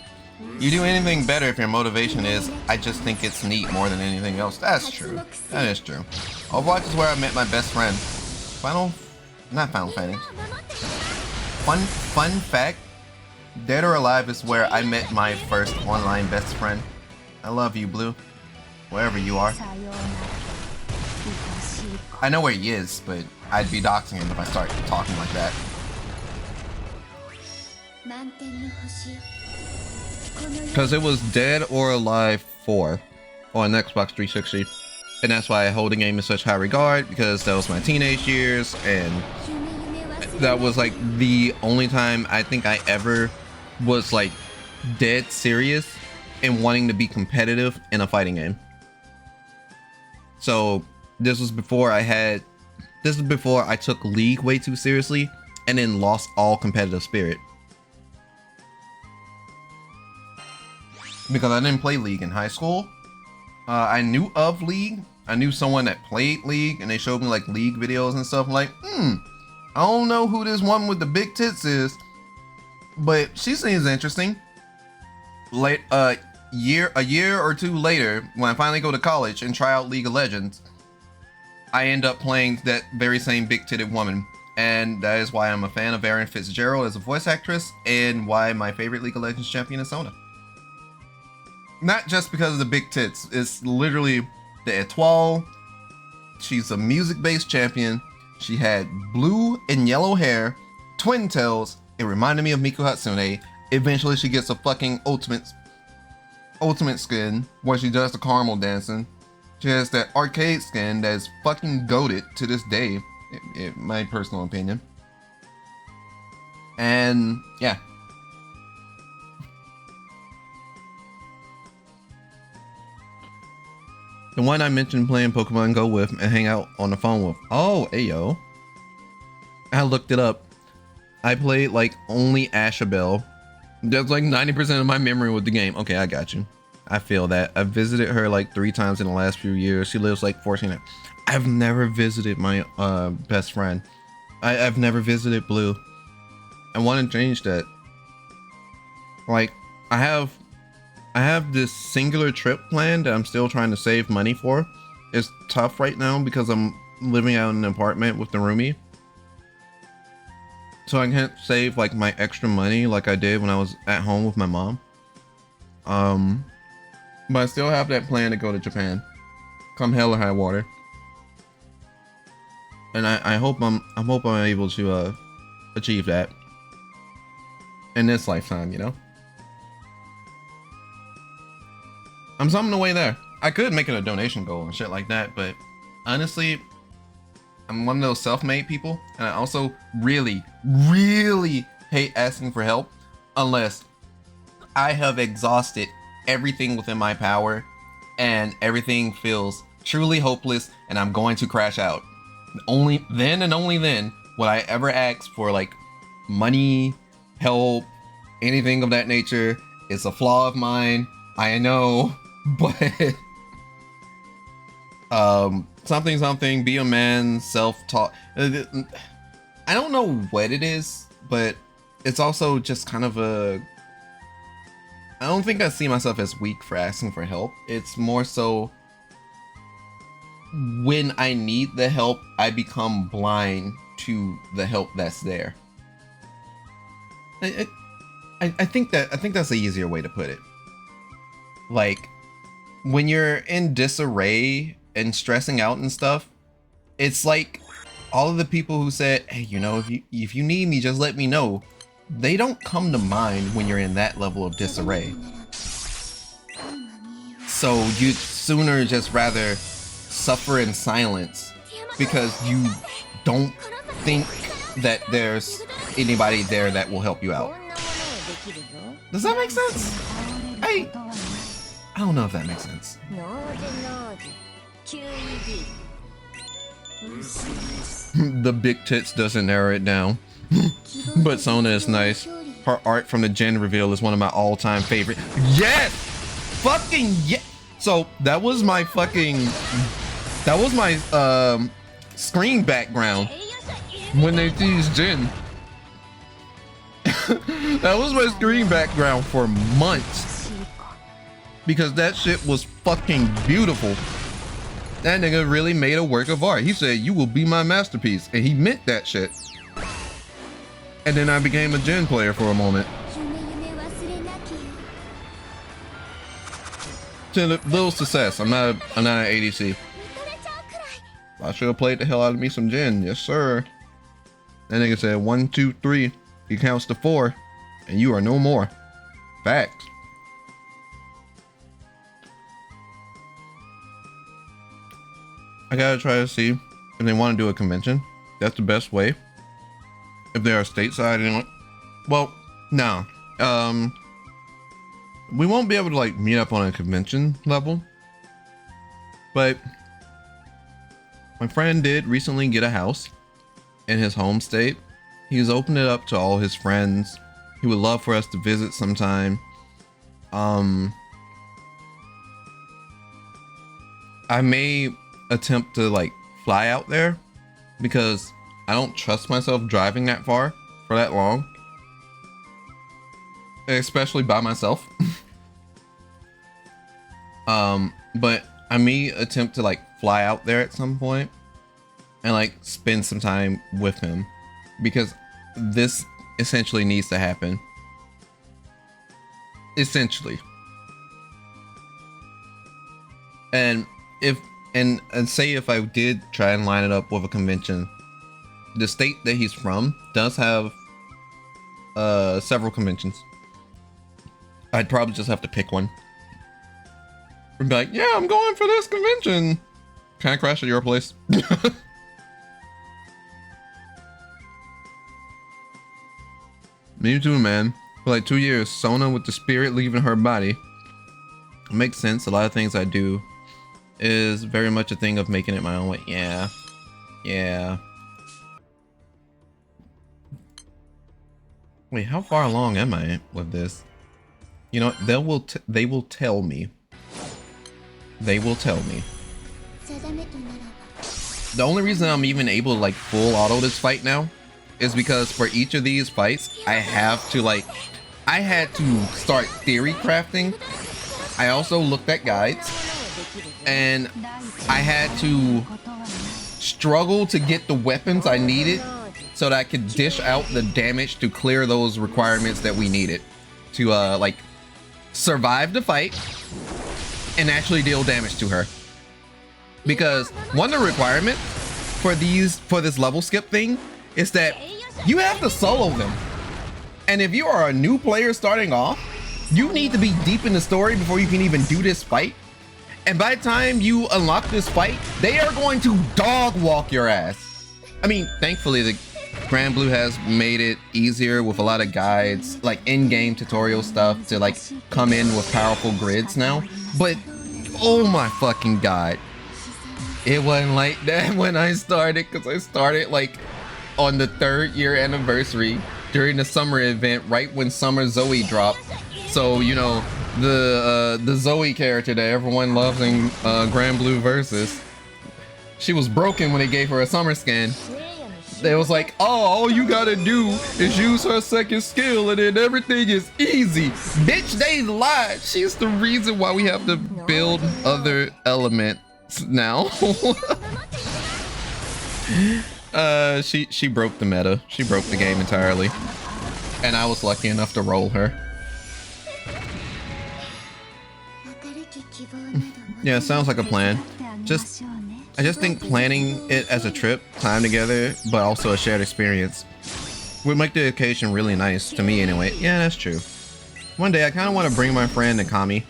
You do anything better if your motivation is, I just think it's neat more than anything else. That's true. That is true. Overwatch is where I met my best friend. Final Fantasy. Fun fact, Dead or Alive is where I met my first online best friend. I love you, Blue. Wherever you are. I know where he is, but I'd be doxing him if I start talking like that. Because it was Dead or Alive 4 on Xbox 360. And that's why I hold the game in such high regard, because that was my teenage years, and that was like the only time I think I ever was like dead serious in wanting to be competitive in a fighting game. So this was before I took League way too seriously and then lost all competitive spirit. Because I didn't play League in high school. I knew of League. I knew someone that played League, and they showed me like League videos and stuff. I'm like, I don't know who this one with the big tits is, but she seems interesting. A year or two later, when I finally go to college and try out League of Legends, I end up playing that very same big-titted woman, and that is why I'm a fan of Erin Fitzgerald as a voice actress, and why my favorite League of Legends champion is Sona. Not just because of the big tits, it's literally the étoile. She's a music-based champion. She had blue and yellow hair, twin tails. It reminded me of Miku Hatsune. Eventually she gets a fucking ultimate skin where she does the caramel dancing. She has that arcade skin that is fucking goated to this day, in my personal opinion. And yeah. The one I mentioned playing Pokemon Go with and hang out on the phone with. Oh, ayo. I looked it up. I played like only Ashabelle. That's like 90% of my memory with the game. Okay, I got you. I feel that. I visited her like 3 times in the last few years. She lives like 14. I've never visited my best friend. I've never visited Blue. I want to change that. Like, I have this singular trip planned that I'm still trying to save money for. It's tough right now because I'm living out in an apartment with the roomie. So I can't save like my extra money like I did when I was at home with my mom. But I still have that plan to go to Japan, come hell or high water. And I hope I'm able to achieve that in this lifetime, you know. I'm something the way there. I could make it a donation goal and shit like that, but honestly, I'm one of those self-made people, and I also really, really hate asking for help unless I have exhausted everything within my power and everything feels truly hopeless and I'm going to crash out. Only then and only then would I ever ask for like money, help, anything of that nature. It's a flaw of mine, I know, but something, be a man, self-taught. I don't know what it is, but it's also just kind of a, I don't think I see myself as weak for asking for help. It's more so when I need the help, I become blind to the help that's there. I think that's the easier way to put it. Like when you're in disarray and stressing out and stuff, it's like all of the people who said, hey, you know, if you need me, just let me know. They don't come to mind when you're in that level of disarray. So you'd sooner just rather suffer in silence because you don't think that there's anybody there that will help you out. Does that make sense? I don't know if that makes sense. The big tits doesn't narrow it down. But Sona is nice. Her art from the Gen reveal is one of my all-time favorite. Yes! Fucking yes! So that was my screen background when they teased Gen. That was my screen background for months. Because that shit was fucking beautiful. That nigga really made a work of art. He said, you will be my masterpiece. And he meant that shit. And then I became a Gen player for a moment. To a little success. I'm not an ADC. I should have played the hell out of me some Gen. Yes, sir. That nigga said 1, 2, 3. He counts to 4. And you are no more. Facts. I gotta try to see if they want to do a convention. That's the best way. If they are stateside, anyway. Well, no. We won't be able to like meet up on a convention level. But my friend did recently get a house in his home state. He's opened it up to all his friends. He would love for us to visit sometime. I may attempt to like fly out there because I don't trust myself driving that far for that long, especially by myself. But I may attempt to like fly out there at some point and like spend some time with him because this essentially needs to happen. Essentially. And say if I did try and line it up with a convention, the state that he's from does have several conventions. I'd probably just have to pick one. I'd be like, yeah, I'm going for this convention. Can I crash at your place? Me too, man. For like 2 years, Sona with the spirit leaving her body. It makes sense. A lot of things I do is very much a thing of making it my own way. Yeah. Yeah. Wait, how far along am I with this? You know, they will tell me. They will tell me. The only reason I'm even able to like full auto this fight now is because for each of these fights, I had to start theory crafting. I also looked at guides and I had to struggle to get the weapons I needed so that I could dish out the damage to clear those requirements that we needed to like survive the fight and actually deal damage to her. Because one of the requirements for this level skip thing is that you have to solo them. And if you are a new player starting off, you need to be deep in the story before you can even do this fight. And by the time you unlock this fight, they are going to dog walk your ass. I mean, thankfully, the Granblue has made it easier with a lot of guides, like in-game tutorial stuff to like come in with powerful grids now. But oh my fucking god, it wasn't like that when I started, because I started like on the 3rd year anniversary during the summer event, right when Summer Zoe dropped. So you know, the Zoe character that everyone loves in Granblue Versus, she was broken when they gave her a summer skin. They was like, oh, all you gotta do is use her second skill and then everything is easy. Bitch, they lied. She's the reason why we have to build other elements now. She broke the meta. She broke the game entirely. And I was lucky enough to roll her. Yeah, sounds like a plan. I just think planning it as a trip, time together, but also a shared experience would make the occasion really nice, to me anyway. Yeah, that's true. One day I kind of want to bring my friend Nakami.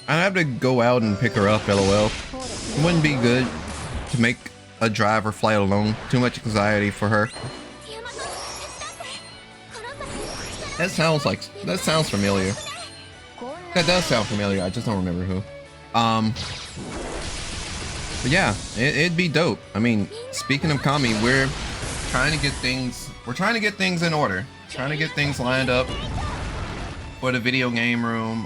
I'd have to go out and pick her up, lol. It wouldn't be good to make a drive or flight alone. Too much anxiety for her. That sounds familiar. That does sound familiar, I just don't remember who. But yeah, it'd be dope. I mean, speaking of Kami, we're trying to get things in order. Trying to get things lined up for the video game room.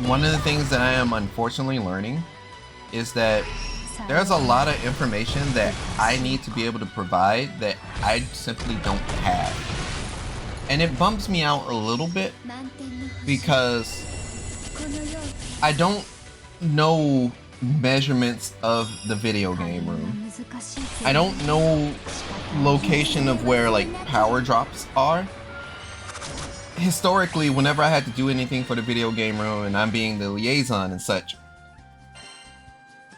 One of the things that I am unfortunately learning is that there's a lot of information that I need to be able to provide that I simply don't have. And it bumps me out a little bit because I don't know measurements of the video game room. I don't know location of where like power drops are. Historically, whenever I had to do anything for the video game room and I'm being the liaison and such,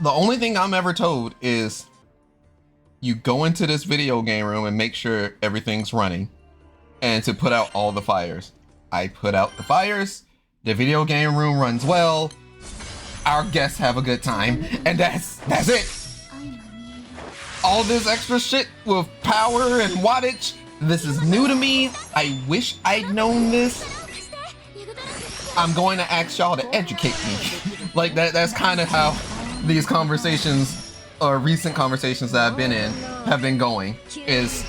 the only thing I'm ever told is you go into this video game room and make sure everything's running and to put out all the fires. I put out the fires, the video game room runs well, our guests have a good time, and that's it. All this extra shit with power and wattage, this is new to me. I wish I'd known this. I'm going to ask y'all to educate me. Like that's kind of how these conversations, or recent conversations that I've been in, have been going. Is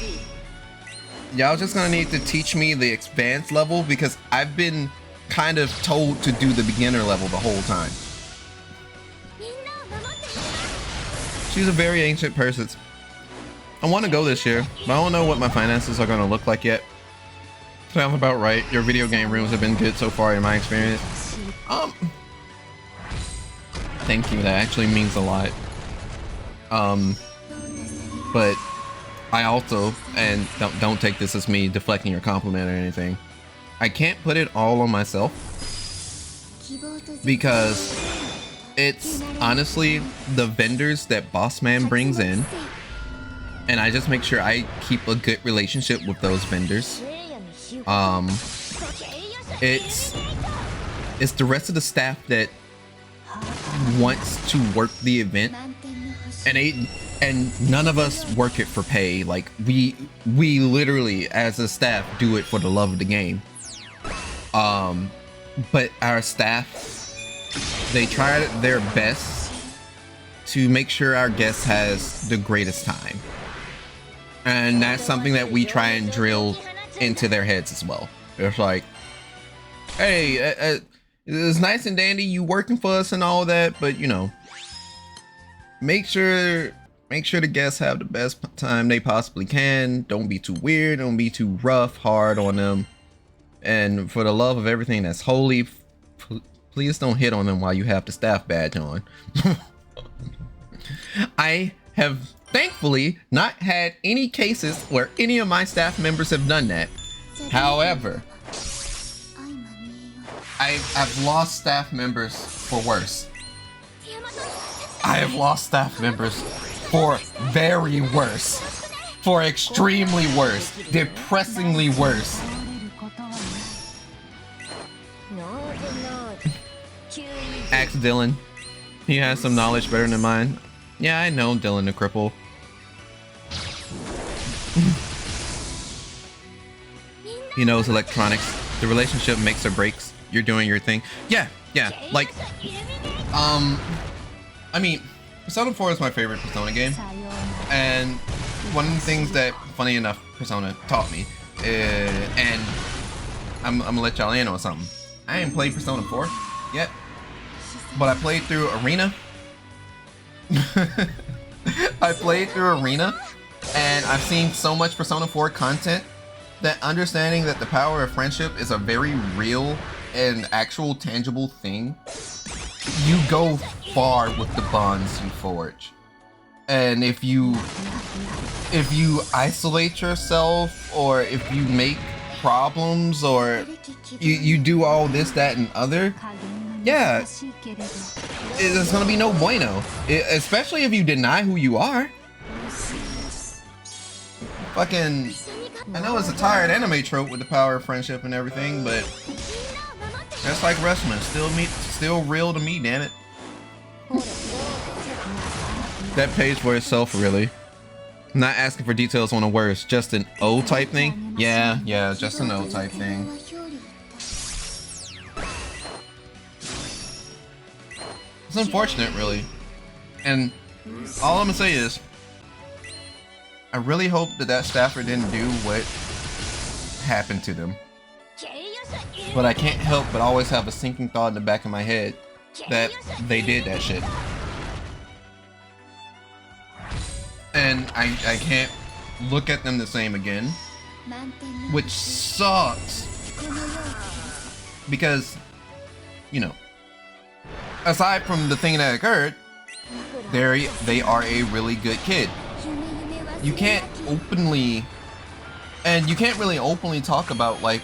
y'all just gonna need to teach me the advanced level, because I've been kind of told to do the beginner level the whole time. She's a very ancient person. I want to go this year, but I don't know what my finances are going to look like yet. Sounds about right. Your video game rooms have been good so far in my experience. Thank you. That actually means a lot. But I also, and don't take this as me deflecting your compliment or anything, I can't put it all on myself because it's honestly the vendors that Boss Man brings in, and I just make sure I keep a good relationship with those vendors. It's the rest of the staff that wants to work the event, and none of us work it for pay. Like we literally as a staff do it for the love of the game. But our staff, they try their best to make sure our guest has the greatest time. And that's something that we try and drill into their heads as well. It's like, hey, it's nice and dandy you working for us and all that, but you know, make sure the guests have the best time they possibly can. Don't be too weird, don't be too rough, hard on them. And for the love of everything that's holy, please don't hit on them while you have the staff badge on. I have thankfully not had any cases where any of my staff members have done that. However, I've lost staff members for worse. I have lost staff members for very worse. For extremely worse. Depressingly worse. Ask Dylan. He has some knowledge better than mine. Yeah, I know Dylan the cripple. He knows electronics. The relationship makes or breaks. You're doing your thing. Yeah, like, I mean, Persona 4 is my favorite Persona game. And one of the things that, funny enough, Persona taught me, and I'm gonna let y'all in on something. I ain't played Persona 4 yet, but I played through Arena. I played through Arena, and I've seen so much Persona 4 content that understanding that the power of friendship is a very real and actual tangible thing, you go far with the bonds you forge. And if you isolate yourself, or if you make problems, or you do all this, that, and other, yeah, it's gonna be no bueno. Especially if you deny who you are. Fucking, I know it's a tired anime trope with the power of friendship and everything, but that's like wrestling. Still real to me, damn it. That pays for itself, really. Not asking for details on the words, just an O type thing? Yeah, just an O type thing. It's unfortunate, really. And all I'm gonna say is, I really hope that staffer didn't do what happened to them. But I can't help but always have a sinking thought in the back of my head that they did that shit. And I can't look at them the same again, which sucks. Because, you know, aside from the thing that occurred, they are a really good kid. You can't openly, and you can't really openly talk about, like,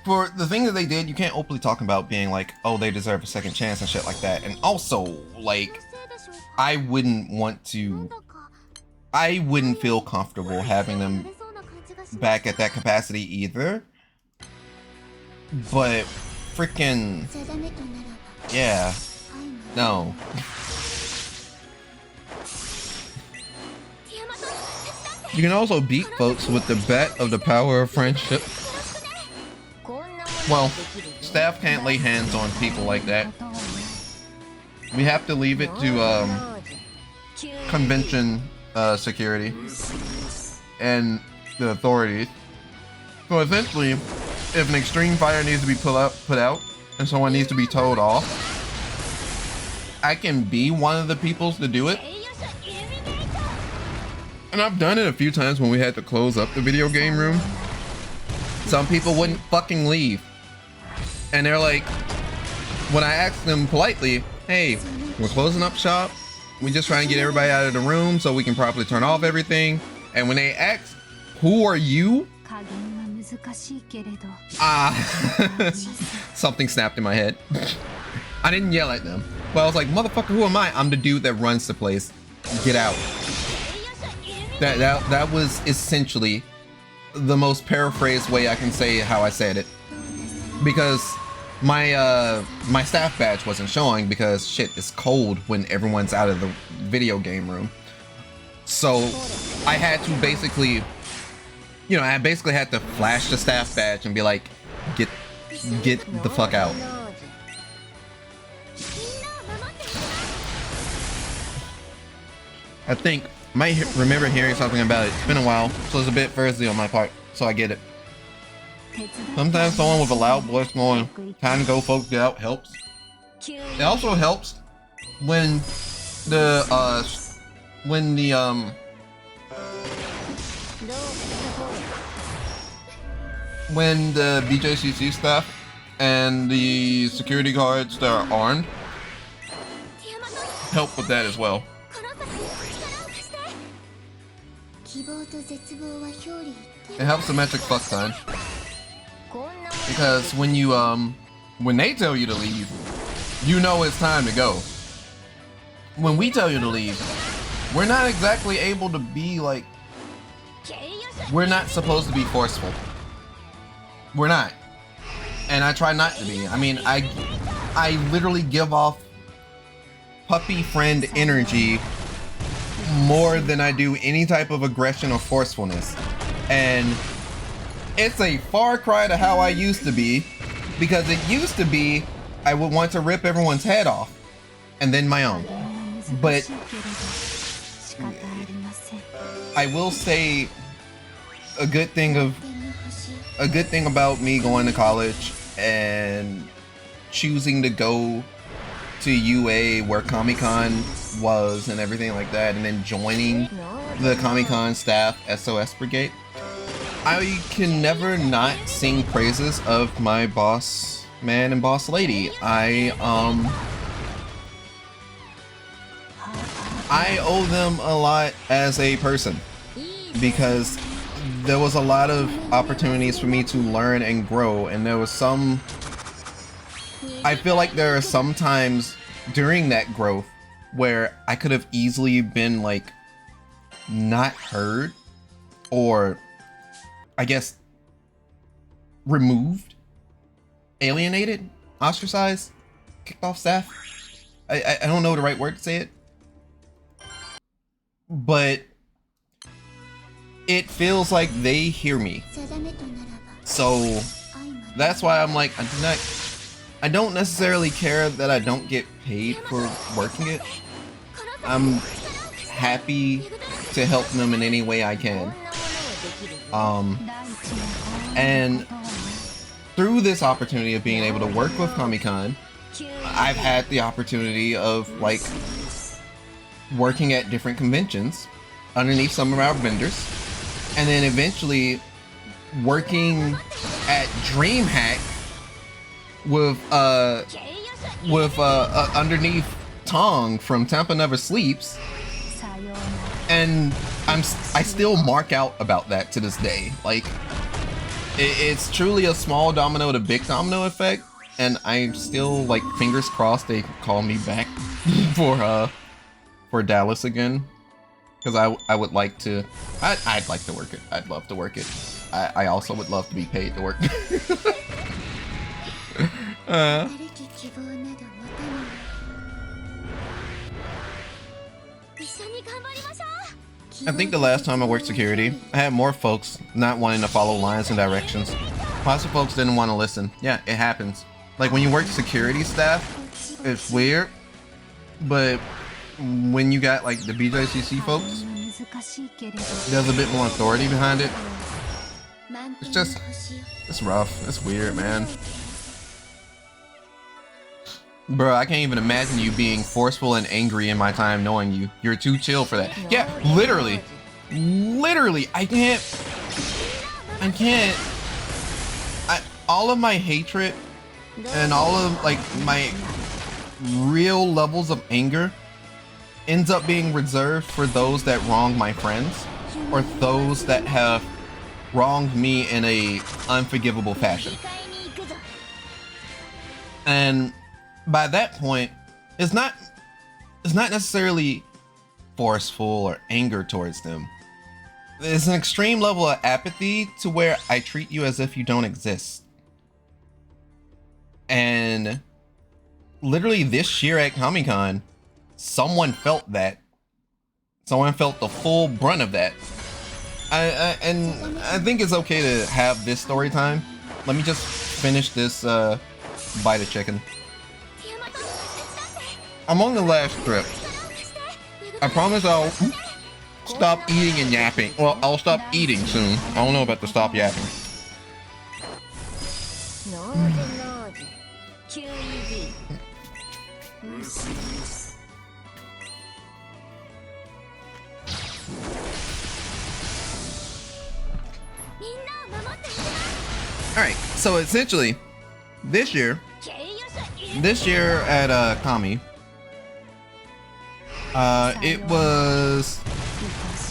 for the thing that they did, you can't openly talk about being like, oh, they deserve a second chance and shit like that. And also, like, I wouldn't feel comfortable having them back at that capacity either. But freaking, yeah, no. You can also beat folks with the bet of the power of friendship. Well, staff can't lay hands on people like that. We have to leave it to convention security and the authorities. So essentially, if an extreme fighter needs to be put out and someone needs to be told off, I can be one of the peoples to do it. And I've done it a few times when we had to close up the video game room. Some people wouldn't fucking leave. And they're like, when I asked them politely, hey, we're closing up shop. We just trying to get everybody out of the room so we can properly turn off everything. And when they ask, who are you? Something snapped in my head. I didn't yell at them. But I was like, motherfucker, who am I? I'm the dude that runs the place. Get out. That was essentially the most paraphrased way I can say how I said it. Because my staff badge wasn't showing because shit, it's cold when everyone's out of the video game room. So I had to basically, you know, I basically had to flash the staff badge and be like, get the fuck out. I think might remember hearing something about it. It's been a while, so it's a bit fuzzy on my part, so I get it. Sometimes someone with a loud voice going, time to go, folks, get out, helps. It also helps when the BJCC staff and the security guards that are armed help with that as well. It helps the metric fuck time. Because when you when they tell you to leave, you know it's time to go. When we tell you to leave, we're not exactly able to be like, we're not supposed to be forceful. We're not. And I try not to be. I mean, I literally give off puppy friend energy more than I do any type of aggression or forcefulness. And it's a far cry to how I used to be, because it used to be I would want to rip everyone's head off and then my own. But I will say a good thing about me going to college and choosing to go to UA where Comic-Con was and everything like that, and then joining the Comic-Con staff SOS Brigade. I can never not sing praises of my boss man and boss lady. I owe them a lot as a person, because there was a lot of opportunities for me to learn and grow, and there was some, I feel like there are some times during that growth where I could have easily been like not heard, or I guess removed, alienated, ostracized, kicked off staff. I don't know the right word to say it, but it feels like they hear me. So that's why I'm like, I don't necessarily care that I don't get paid for working it. I'm happy to help them in any way I can. And through this opportunity of being able to work with Comic-Con, I've had the opportunity of like working at different conventions underneath some of our vendors, and then eventually working at DreamHack with underneath Tong from Tampa Never Sleeps, and I still mark out about that to this day. Like it's truly a small domino to big domino effect, and I'm still like fingers crossed they call me back for Dallas again, because I would like to. I'd like to work it. I'd love to work it. I also would love to be paid to work. I think the last time I worked security, I had more folks not wanting to follow lines and directions. Lots of folks didn't want to listen. Yeah, it happens. Like when you work security staff, it's weird, but when you got like the BJCC folks, there's a bit more authority behind it. It's rough. It's weird, man. Bro, I can't even imagine you being forceful and angry in my time knowing you. You're too chill for that. Yeah, literally. Literally, I can't. All of my hatred and all of like my real levels of anger ends up being reserved for those that wrong my friends, or those that have wronged me in a unforgivable fashion. And by that point, it's not necessarily forceful or anger towards them. There's an extreme level of apathy to where I treat you as if you don't exist. And literally this year at Comic-Con, someone felt that. Someone felt the full brunt of that. And I think it's okay to have this story time. Let me just finish this bite of chicken. I'm on the last trip. I promise I'll stop eating and yapping. Well, I'll stop eating soon. I don't know about the stop yapping. Alright, so essentially, this year at Kami, it was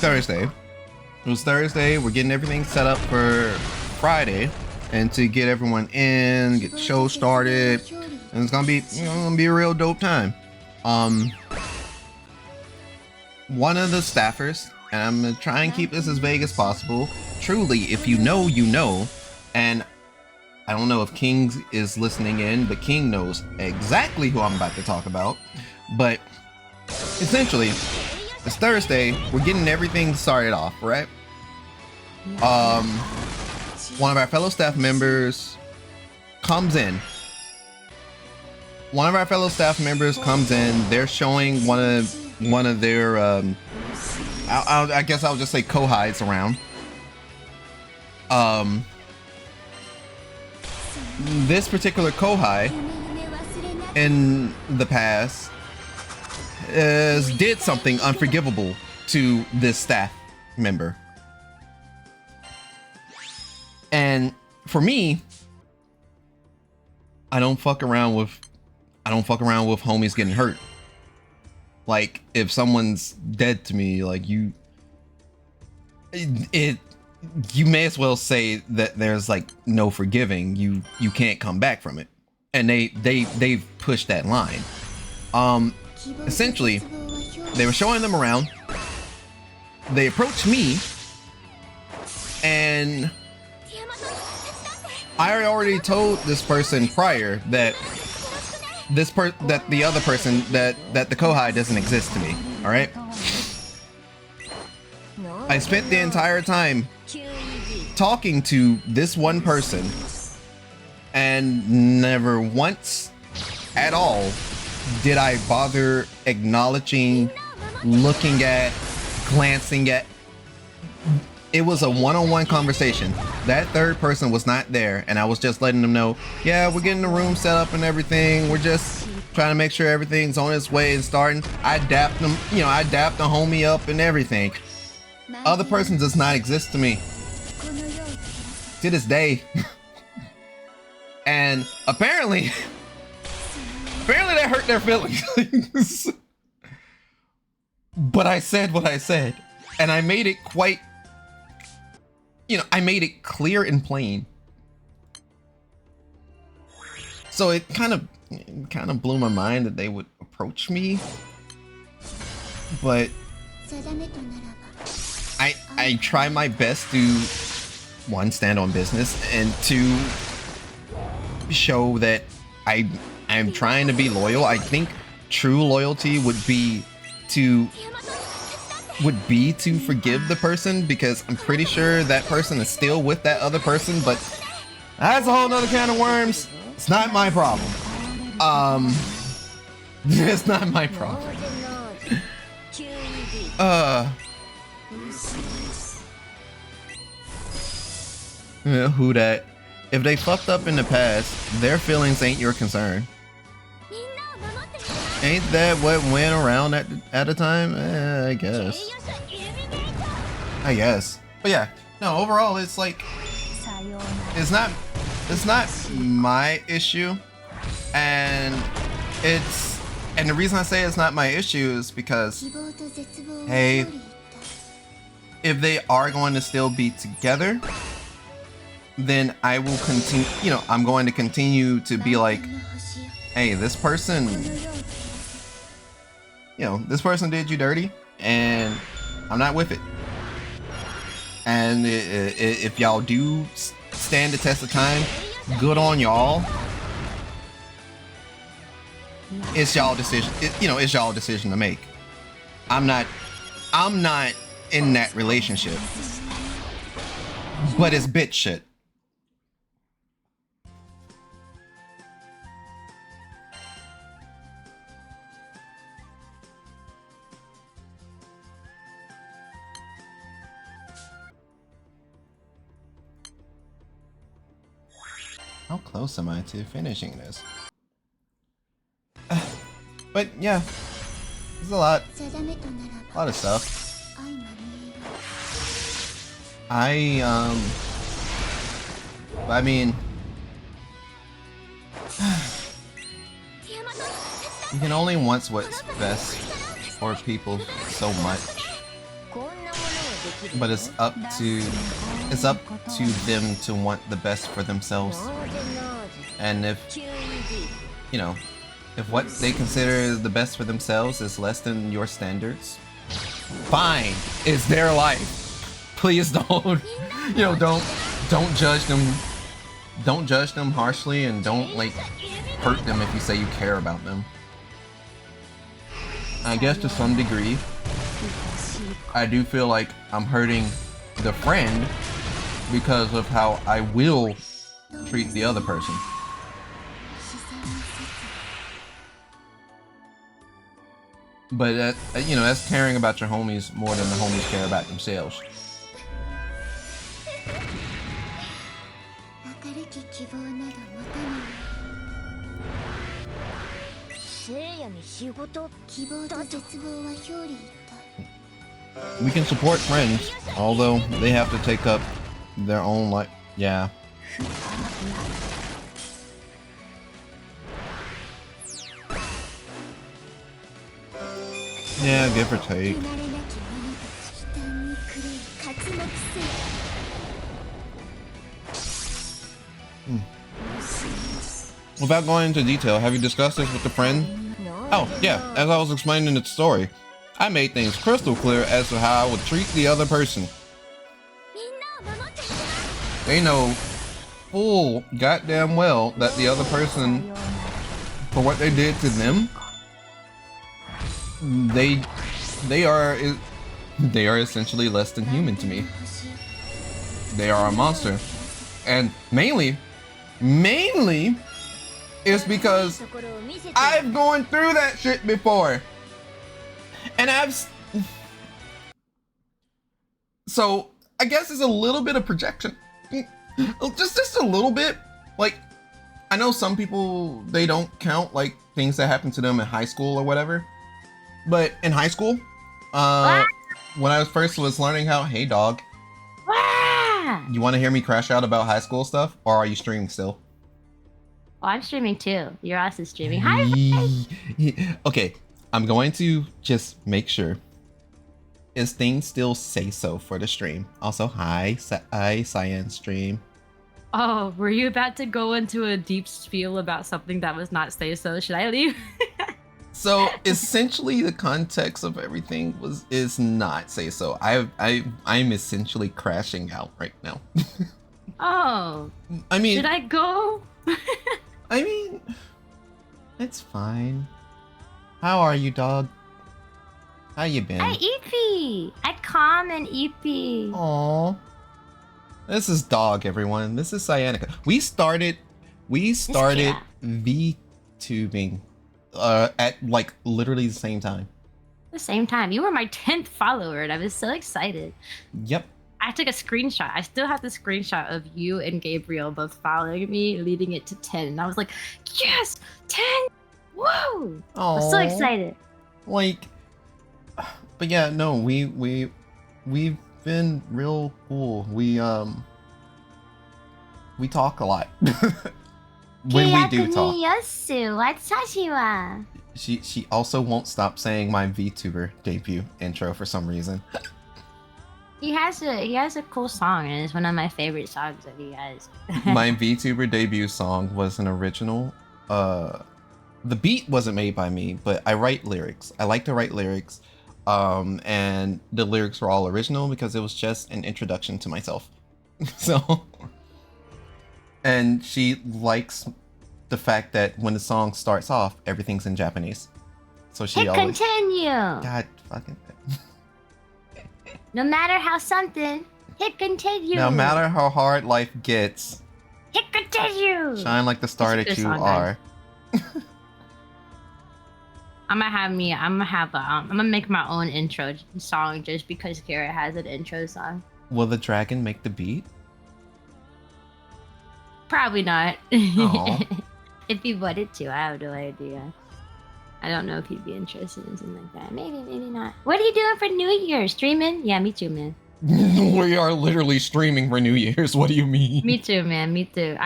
Thursday. It was Thursday. We're getting everything set up for Friday, and to get everyone in, get the show started, and it's gonna be a real dope time. One of the staffers, and I'm gonna try and keep this as vague as possible. Truly, if you know, you know, and I don't know if King is listening in, but King knows exactly who I'm about to talk about. But essentially, it's Thursday. We're getting everything started off, right? One of our fellow staff members comes in. They're showing one of their I guess I'll just say co-hides around. This particular co-hide in the past did something unforgivable to this staff member. And for me, I don't fuck around with homies getting hurt. Like, if someone's dead to me, like, you may as well say that there's like no forgiving. You can't come back from it. And they've pushed that line. Essentially, they were showing them around. They approached me, and I already told this person prior that the other person that the Kohai doesn't exist to me. All right. I spent the entire time talking to this one person, and never once at all did I bother acknowledging, looking at, glancing at. It was a one-on-one conversation. That third person was not there, and I was just letting them know, yeah, we're getting the room set up and everything. We're just trying to make sure everything's on its way and starting. I dapped them, I dapped the homie up and everything. Other person does not exist to me to this day. And apparently that hurt their feelings. But I said what I said, and I made it quite, I made it clear and plain. So it kind of blew my mind that they would approach me. But I try my best to, one, stand on business, and two, show that I'm trying to be loyal. I think true loyalty would be to forgive the person, because I'm pretty sure that person is still with that other person, but that's a whole nother can of worms. It's not my problem. It's not my problem. Who that? If they fucked up in the past, their feelings ain't your concern. Ain't that what went around at a time? I guess. But yeah, no, overall it's like, it's not my issue. And the reason I say it's not my issue is because, hey, if they are going to still be together, then I will continue, I'm going to continue to be like, hey, this person did you dirty, and I'm not with it. And if y'all do stand the test of time, good on y'all. It's y'all decision. It's y'all decision to make. I'm not in that relationship, but it's bitch shit. How close am I to finishing this? But yeah, there's a lot of stuff. I mean, you can only want what's best for people so much, but it's up to them to want the best for themselves. And if if what they consider the best for themselves is less than your standards, fine, it's their life. Please don't judge them don't judge them harshly and don't like hurt them if you say you care about them. I guess to some degree, I do feel like I'm hurting the friend because of how I will treat the other person. But that, you know, that's caring about your homies more than the homies care about themselves. We can support friends, although they have to take up their own life. Yeah. Yeah, give or take. Without going into detail, have you discussed this with the friend? Oh, yeah, as I was explaining the story, I made things crystal clear as to how I would treat the other person. They know full goddamn well that the other person, for what they did to them, they are essentially less than human to me. They are a monster. And mainly is because I've gone through that shit before. And so I guess it's a little bit of projection. Just a little bit. Like, I know some people, they don't count like things that happened to them in high school or whatever. But in high school, when I first was learning how, hey dog, you want to hear me crash out about high school stuff, or are you streaming still? Oh, I'm streaming too. You're also streaming. Hi. Okay, I'm going to just make sure. Is things still say so for the stream? Also, hi, Cyan stream. Oh, were you about to go into a deep spiel about something that was not say so? Should I leave? So essentially, the context of everything is not say so. I'm essentially crashing out right now. Oh. I mean, should I go? I mean, it's fine. How are you, dog? How you been? Hi, Eepy. I calm and Eepy. Aww. This is Dog, everyone. This is Cyanica. We started VTubing at like literally the same time. The same time. You were my 10th follower and I was so excited. Yep. I took a screenshot. I still have the screenshot of you and Gabriel both following me, leading it to 10. And I was like, yes, 10! Woo! Aww. I was so excited. Like, but yeah, no, we've been real cool. We talk a lot. When we do talk. She also won't stop saying my VTuber debut intro for some reason. He has a cool song and it's one of my favorite songs that he has. My VTuber debut song was an original. The beat wasn't made by me, but I write lyrics. I like to write lyrics. And the lyrics were all original because it was just an introduction to myself. So, and she likes the fact that when the song starts off, everything's in Japanese. So she always continue. God fucking. No matter how something, hit continue. No matter how hard life gets, hit continue. Shine like the star that you are. I'm gonna make my own intro song just because Kara has an intro song. Will the dragon make the beat? Probably not. If he wanted to, I have no idea. I don't know if he'd be interested in something like that. Maybe, maybe not. What are you doing for New Year? Streaming? Yeah, me too, man. We are literally streaming for New Year's. What do you mean? Me too, man. Me too.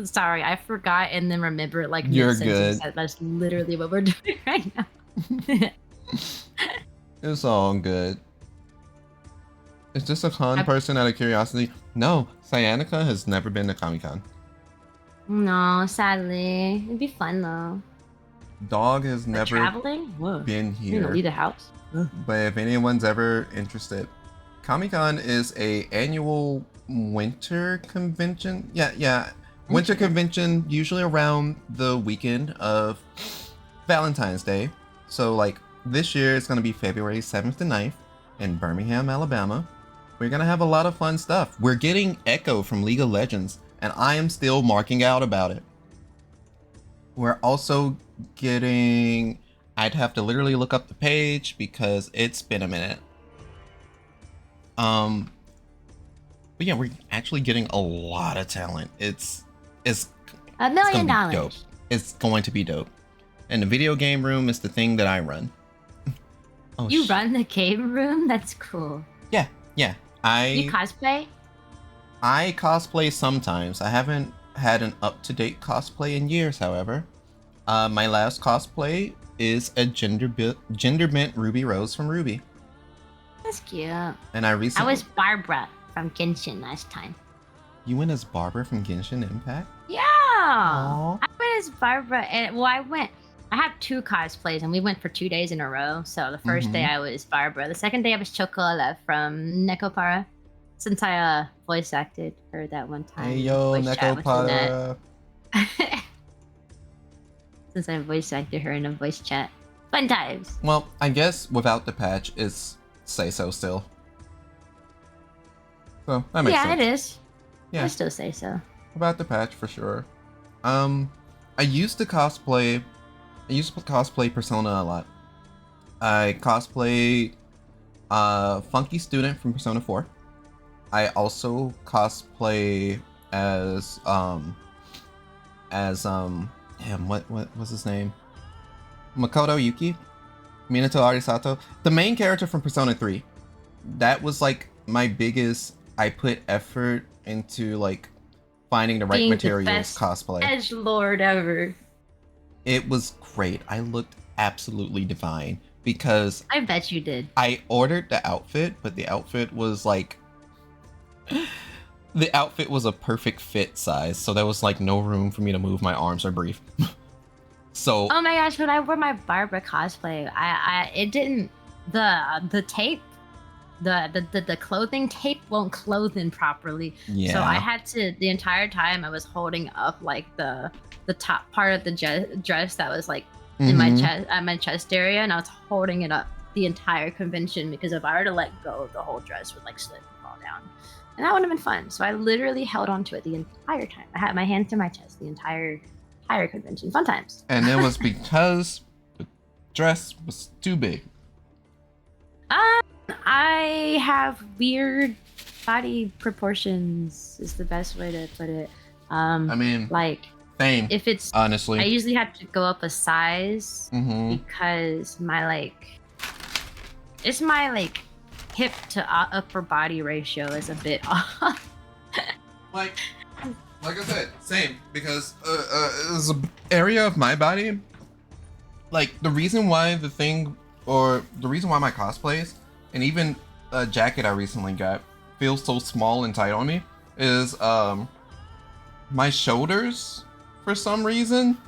Sorry, I forgot and then remembered like you're good. That's literally what we're doing right now. It's all good. Is this a con person out of curiosity? No, Cyanica has never been to Comic-Con. No, sadly. It'd be fun though. Dog has never traveling? Whoa. been You're gonna here. leave the house. But if anyone's ever interested, Comic-Con is a annual winter convention. Yeah. Winter convention, usually around the weekend of Valentine's Day. So like this year it's gonna be February 7th to 9th in Birmingham, Alabama. We're gonna have a lot of fun stuff. We're getting Echo from League of Legends, and I am still marking out about it. We're also getting, I'd have to literally look up the page because it's been a minute. But yeah, we're actually getting a lot of talent. It's $1 million. dope. It's going to be dope. And the video game room is the thing that I run. Oh, You run the game room? That's cool. Yeah. You cosplay? I cosplay sometimes. I haven't had an up-to-date cosplay in years, however. My last cosplay is a gender bent Ruby Rose from Ruby. That's cute. And I recently... I was Barbara from Genshin last time. You went as Barbara from Genshin Impact? Yeah! Aww. I went as Barbara, and I had 2 cosplays, and we went for 2 days in a row. So the first day I was Barbara. The second day I was Chocola from Nekopara. Since I voice acted her that one time. Hey yo, Nekopara. Since I voice acted her in a voice chat. Fun times. Well, I guess without the patch, it's say so still. So that makes sense. Yeah, it is. Yeah. I still say so. About the patch for sure. I used to cosplay Persona a lot. I cosplayed Funky Student from Persona 4. I also cosplay as damn, what was his name? Makoto Yuki? Minato Arisato. The main character from Persona 3. That was like my biggest, I put effort into like finding the right Being materials the best cosplay. edgelord ever. It was great. I looked absolutely divine because I bet you did. I ordered the outfit, but the outfit was like the outfit was a perfect fit size, so there was like no room for me to move my arms or breathe. So Oh my gosh, when I wore my Barbara cosplay, it didn't the tape the clothing tape won't clothe in properly. yeah. So I had to, the entire time I was holding up like the top part of the dress that was like in my chest area, and I was holding it up the entire convention because if I were to let go, the whole dress would like slip and fall down. And that would have been fun. So I literally held on to it the entire time. I had my hands to my chest the entire convention. Fun times. And it was because the dress was too big. I have weird body proportions is the best way to put it. I mean, like same. if it's Honestly, I usually have to go up a size because my it's my hip to upper body ratio is a bit off. like I said, same, because it's an area of my body. Like the reason why my cosplays and even a jacket I recently got feels so small and tight on me is my shoulders for some reason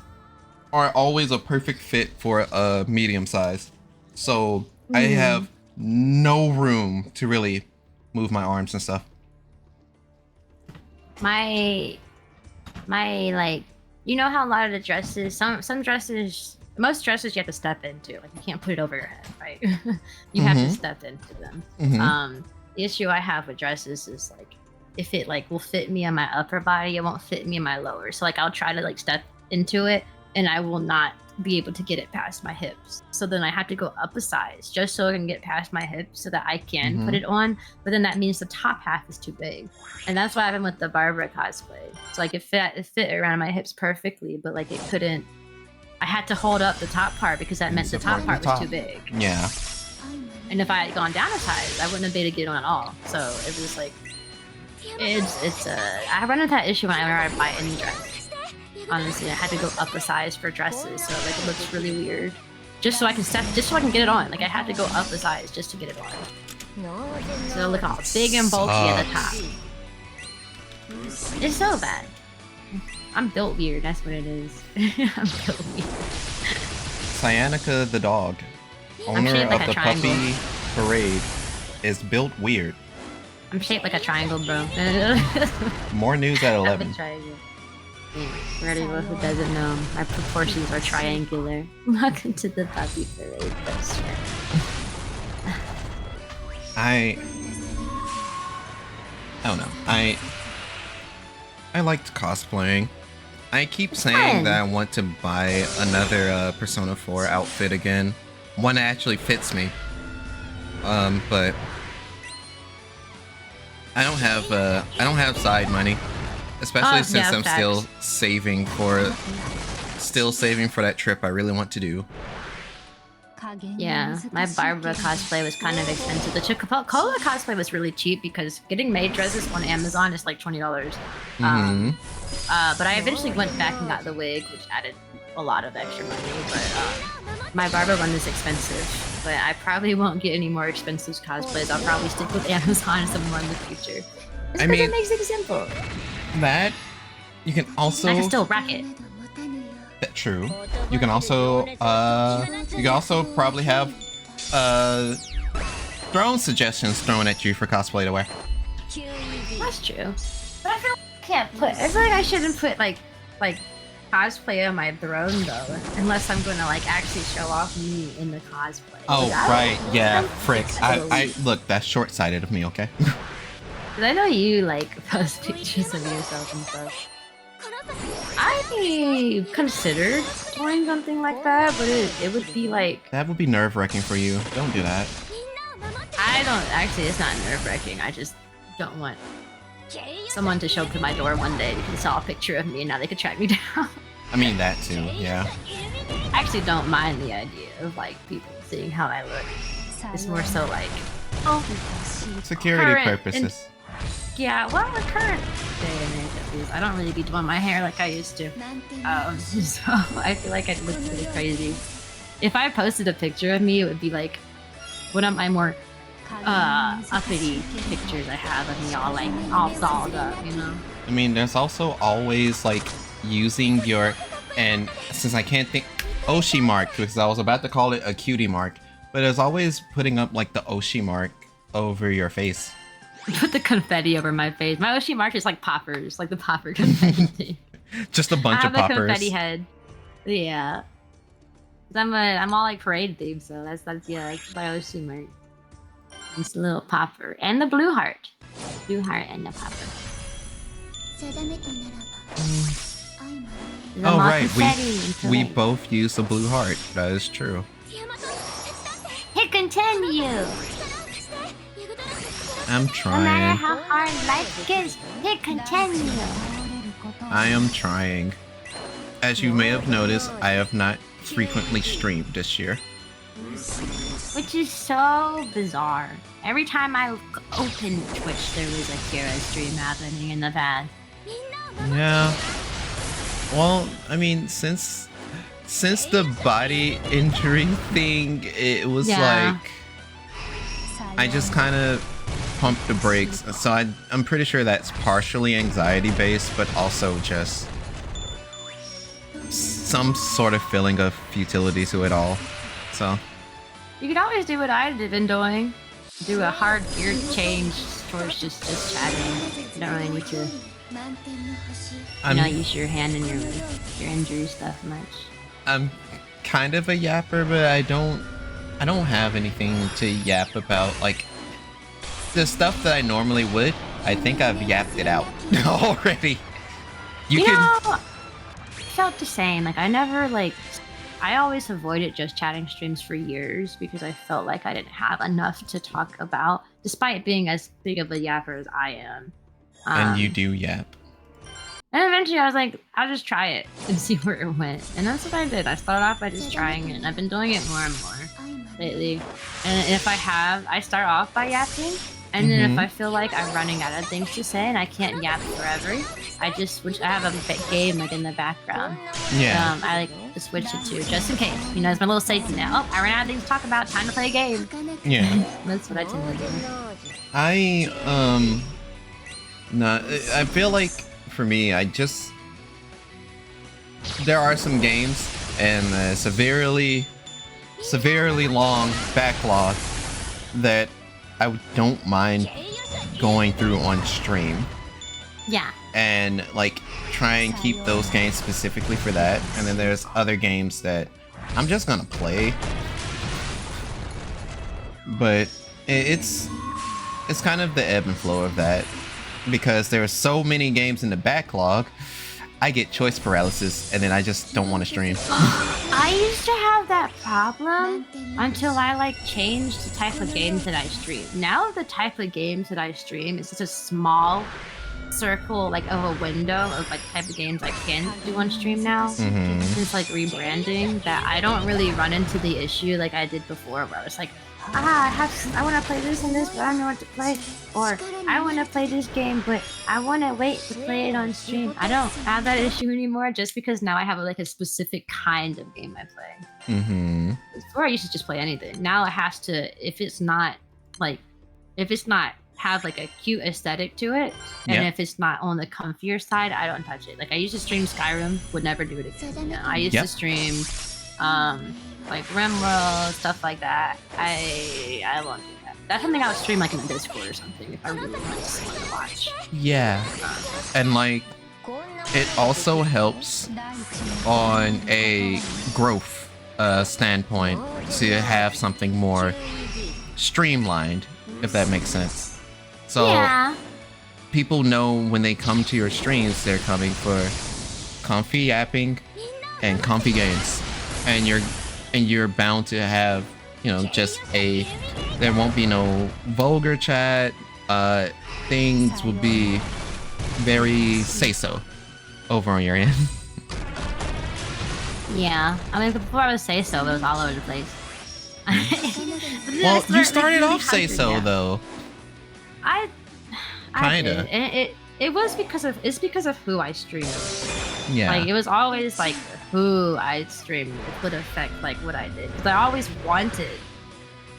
are always a perfect fit for a medium size. So I have no room to really move my arms and stuff. My you know how a lot of the dresses, most dresses you have to step into, like you can't put it over your head, right? You have to step into them. The issue I have with dresses is if it will fit me on my upper body, it won't fit me in my lower. So I'll try to step into it and I will not be able to get it past my hips. So then I have to go up a size just so I can get past my hips so that I can put it on. But then that means the top half is too big. And that's what happened with the Barbara cosplay. So it fit around my hips perfectly, but it couldn't. I had to hold up the top part because that meant the top part was too big. Yeah. And if I had gone down a size, I wouldn't have been able to get it on at all. So it was I run into that issue whenever I buy any dress. Honestly, I had to go up a size for dresses, so it looks really weird. Just so I can get it on. I had to go up a size just to get it on. So it'll look all big and bulky at the top. It's so bad. I'm built weird, that's what it is. I'm built weird. Cyanica the dog, owner of the Puppy Parade, is built weird. I'm shaped like a triangle, bro. More news at I'm a 11. triangle. Yeah, for anyone who doesn't know, my proportions are triangular. Welcome to the puppy parade, best friend. I don't know. I liked cosplaying. I keep saying fun. that I want to buy another Persona 4 outfit again. One that actually fits me. But I don't have side money, especially since yeah, I'm facts. still saving for that trip I really want to do. Yeah, my Barbara cosplay was kind of expensive. The Coca-Cola cosplay was really cheap because getting maid dresses on Amazon is like $20. But I eventually went back and got the wig, which added a lot of extra money. But my Barbara one is expensive. But I probably won't get any more expensive cosplays. I'll probably stick with Amazon some more in the future. Just I mean, it makes it simple. That you can also. I can still rock it. True. You can also probably have drone suggestions thrown at you for cosplay to wear. That's true. But I feel like I can't put. I feel like I shouldn't put like cosplay on my throne though, unless I'm going to like actually show off me in the cosplay. Oh right, yeah, frick. I I look, that's short-sighted of me. Okay. Cause I know you like post pictures of yourself and stuff. I considered doing something like that, but it would be like... That would be nerve-wracking for you. Don't do that. I don't... Actually, it's not nerve-wracking. I just don't want someone to show up to my door one day because they saw a picture of me and now they could track me down. I mean, that too, yeah. I actually don't mind the idea of like people seeing how I look. It's more so like... Oh, Security purposes. Yeah, well, the current day and age, at least, I don't really be doing my hair like I used to. So I feel like I'd look pretty crazy. If I posted a picture of me, it would be like one of my more uppity pictures I have of me all dolled up, you know? I mean, there's also always like using your, and since I can't think, Oshi mark, because I was about to call it a cutie mark, but there's always putting up like the Oshi mark over your face. Put the confetti over my face. My Oshi mark is like poppers, like the popper confetti. Just a bunch of I have poppers. a confetti head. Yeah. I'm all like parade themed, so that's yeah, like my Oshi mark. It's a little popper and the blue heart and the popper. Oh right, we both use the blue heart. That is true. Hit continue. I'm No matter trying. how hard life gets, hit continue. I am trying. As you may have noticed, I have not frequently streamed this year. Which is so bizarre. Every time I open Twitch, there was a Kira stream happening in the past. Yeah. Well, I mean, since the body injury thing, it was Yeah. like I just kind of pumped the brakes. So I'm pretty sure that's partially anxiety based, but also just some sort of feeling of futility to it all. So You could always do what I've been doing. Do a hard gear change towards just chatting. You don't really need to use your hand and your injury stuff much. I'm kind of a yapper, but I don't have anything to yap about. Like the stuff that I normally would, I think I've yapped it out already. You can. know, I felt the same. Like I always avoided just chatting streams for years because I felt like I didn't have enough to talk about, despite being as big of a yapper as I am. And you do yap. And eventually I was like, I'll just try it and see where it went. And that's what I did. I started off by just trying it, and I've been doing it more and more lately. And if I start off by yapping, and then if I feel like I'm running out of things to say and I can't yap forever, I have a game like in the background. Yeah. I like to switch it to just in case. You know, it's my little safety net. Oh, I ran out of things to talk about. Time to play a game. Yeah. That's what I tend to do. I feel like for me, there are some games and a severely long backlog that I don't mind going through on stream. Yeah. And like try and keep those games specifically for that. And then there's other games that I'm just gonna play. But it's kind of the ebb and flow of that, because there are so many games in the backlog. I get choice paralysis, and then I just don't want to stream. I used to have that problem until I like changed the type of games that I stream. Now the type of games that I stream is just a small circle like of a window of like type of games I can do on stream now. Since like rebranding, that I don't really run into the issue like I did before, where I was like, I want to play this and this, but I don't know what to play. Or I want to play this game, but I want to wait to play it on stream. I don't have that issue anymore, just because now I have like a specific kind of game I play. Before I used to just play anything. Now it has to, if it's not have like a cute aesthetic to it, and if it's not on the comfier side, I don't touch it. Like I used to stream Skyrim, would never do it again. No, I used to stream like RimWorld, stuff like that. I won't do that. That's something I would stream like in a Discord or something if I really wanted someone to watch. Yeah. And like it also helps on a growth standpoint to have something more streamlined, if that makes sense. So people know when they come to your streams, they're coming for comfy yapping and comfy games, and you're bound to have, you know, just there won't be no vulgar chat. Things will be very say-so over on your end. Yeah, I mean, before I was say-so, it was all over the place. Well, you started off say-so though. Kinda. And it was because of who I streamed. Yeah. Like it was always like who I streamed would affect like what I did. Because I always wanted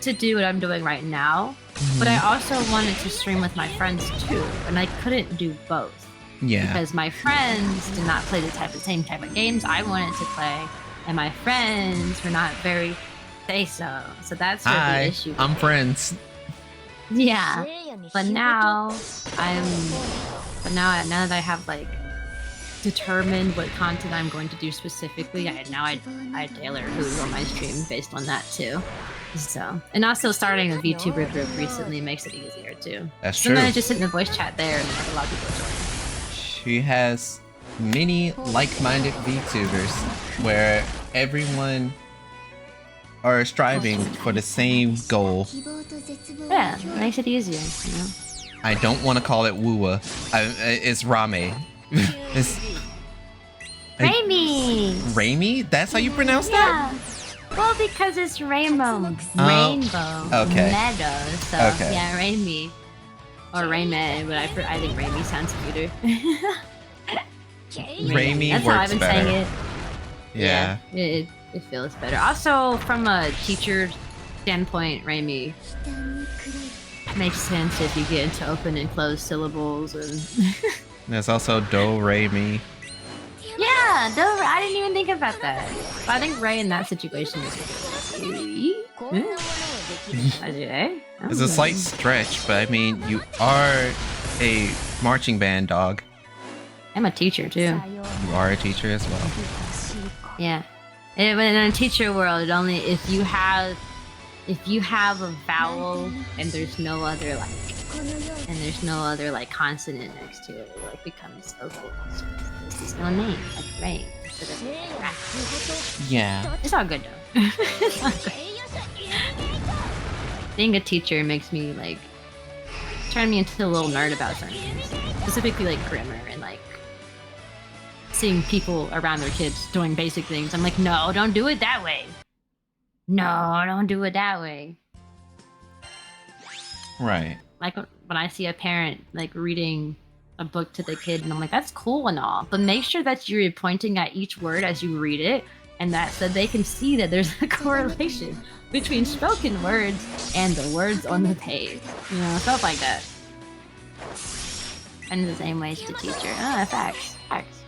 to do what I'm doing right now, but I also wanted to stream with my friends too, and I couldn't do both. Yeah. Because my friends did not play the same type of games I wanted to play, and my friends were not very say-so. So that's where the issue. I'm friends. Yeah, but now now that I have like determined what content I'm going to do specifically, I tailor who's on my stream based on that too. So, and also starting a VTuber group recently makes it easier too. That's true. Sometimes I just sit in the voice chat there and have a lot of people join. She has many like-minded VTubers where everyone are striving for the same goal. Yeah, it makes it easier, you know? I don't want to call it Woowa. It's Rame. Raimi! Raimi? That's how you pronounce that? Yeah. Well, because it's rainbow. Okay. Meadow. So, okay. Yeah, Raimi. Or Rayman, but I think Raimi sounds cuter. Raimi That's works how I've been better. saying it. Yeah. It feels better. Also, from a teacher standpoint, Raimi makes sense if you get into open and closed syllables. And There's also Do Re Mi. yeah, I didn't even think about that. But I think Ray in that situation is It's a slight stretch, but I mean, you are a marching band dog. I'm a teacher too. You are a teacher as well. Yeah. In a teacher world, it only if you have a vowel and there's no other like consonant next to it, it like becomes vocal. So this is no name, like Ray instead of like Rat. Yeah. It's all good though. It's all good. Being a teacher makes me like turn me into a little nerd about certain things, specifically like grammar and like seeing people around their kids doing basic things. I'm like, no, don't do it that way. No, don't do it that way. Right. Like when I see a parent like reading a book to the kid, and I'm like, that's cool and all, but make sure that you're pointing at each word as you read it, and that so they can see that there's a correlation between spoken words and the words on the page. You know, stuff like that. And in the same way as the teacher. Facts.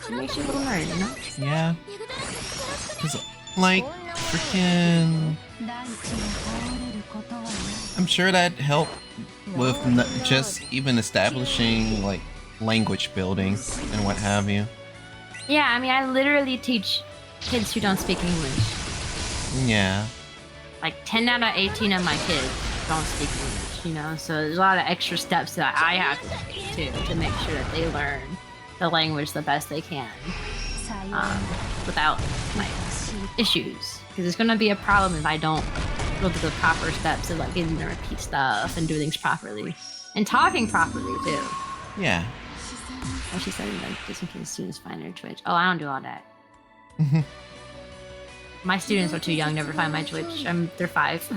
It makes you a little nerd, you know? Yeah. Because Like, freaking... I'm sure that helped with just even establishing, like, language building and what have you. Yeah, I mean, I literally teach kids who don't speak English. Yeah. Like 10 out of 18 of my kids don't speak English, you know? So there's a lot of extra steps that I have to take too to make sure that they learn the language the best they can without like issues. Because it's gonna be a problem if I don't go through the proper steps of like getting to repeat stuff and do things properly and talking properly too. Yeah. Oh, she said like just in case students find their Twitch. Oh, I don't do all that. My students are too young to ever find my Twitch. They're 5.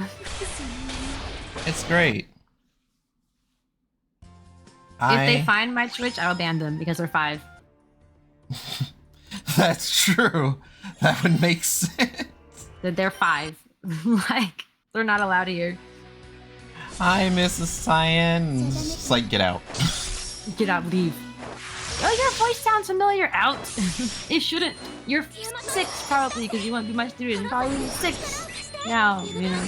It's great. If they find my Twitch, I'll ban them because they're 5. That's true. That would make sense. They're 5. Like, they're not allowed here. Hi, Mrs. Cyan. It's like, get out. Get out, leave. Oh, your voice sounds familiar. Out. It shouldn't. You're 6 probably because you want to be my student. You're probably 6 now, you know.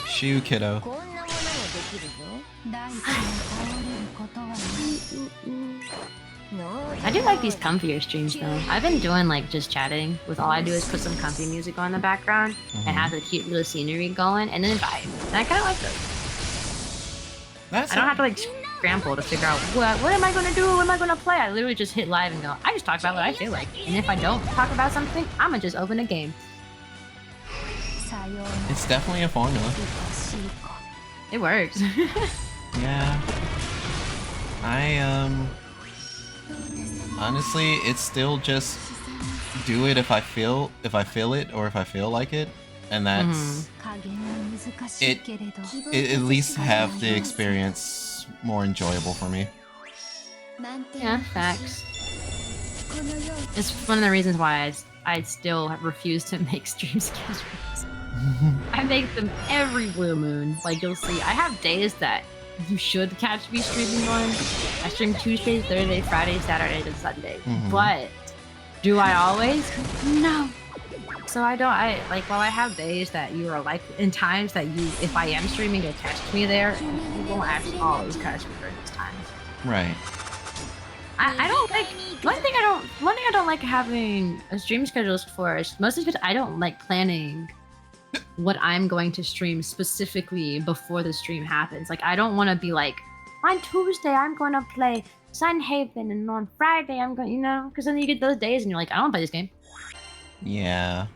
Shoo, kiddo. I do like these comfier streams though. I've been doing like just chatting with all I do is put some comfy music on in the background and have the cute little scenery going and then vibe. And I kind of like those. I don't have to like scramble to figure out what am I going to do, what am I going to play. I literally just hit live and go, I just talk about what I feel like. And if I don't talk about something, I'm going to just open a game. It's definitely a formula. It works. Yeah. Honestly, it's still just do it if I feel it or if I feel like it, and that's it at least have the experience more enjoyable for me. Yeah, facts. It's one of the reasons why I still refuse to make stream schedules. I make them every blue moon. Like you'll see, I have days that you should catch me streaming on. I stream Tuesdays, Thursdays, Fridays, Saturdays, and Sundays. But do I always? No. So I don't. While I have days that you are like in times that you, if I am streaming, you'll catch me there. You won't actually always catch me during those times. Right. I don't like one thing I don't like having a stream schedule for is mostly because I don't like planning what I'm going to stream specifically before the stream happens. Like I don't want to be like on Tuesday I'm going to play Sunhaven and on Friday I'm going, you know, because then you get those days and you're like, I don't want to play this game. Yeah.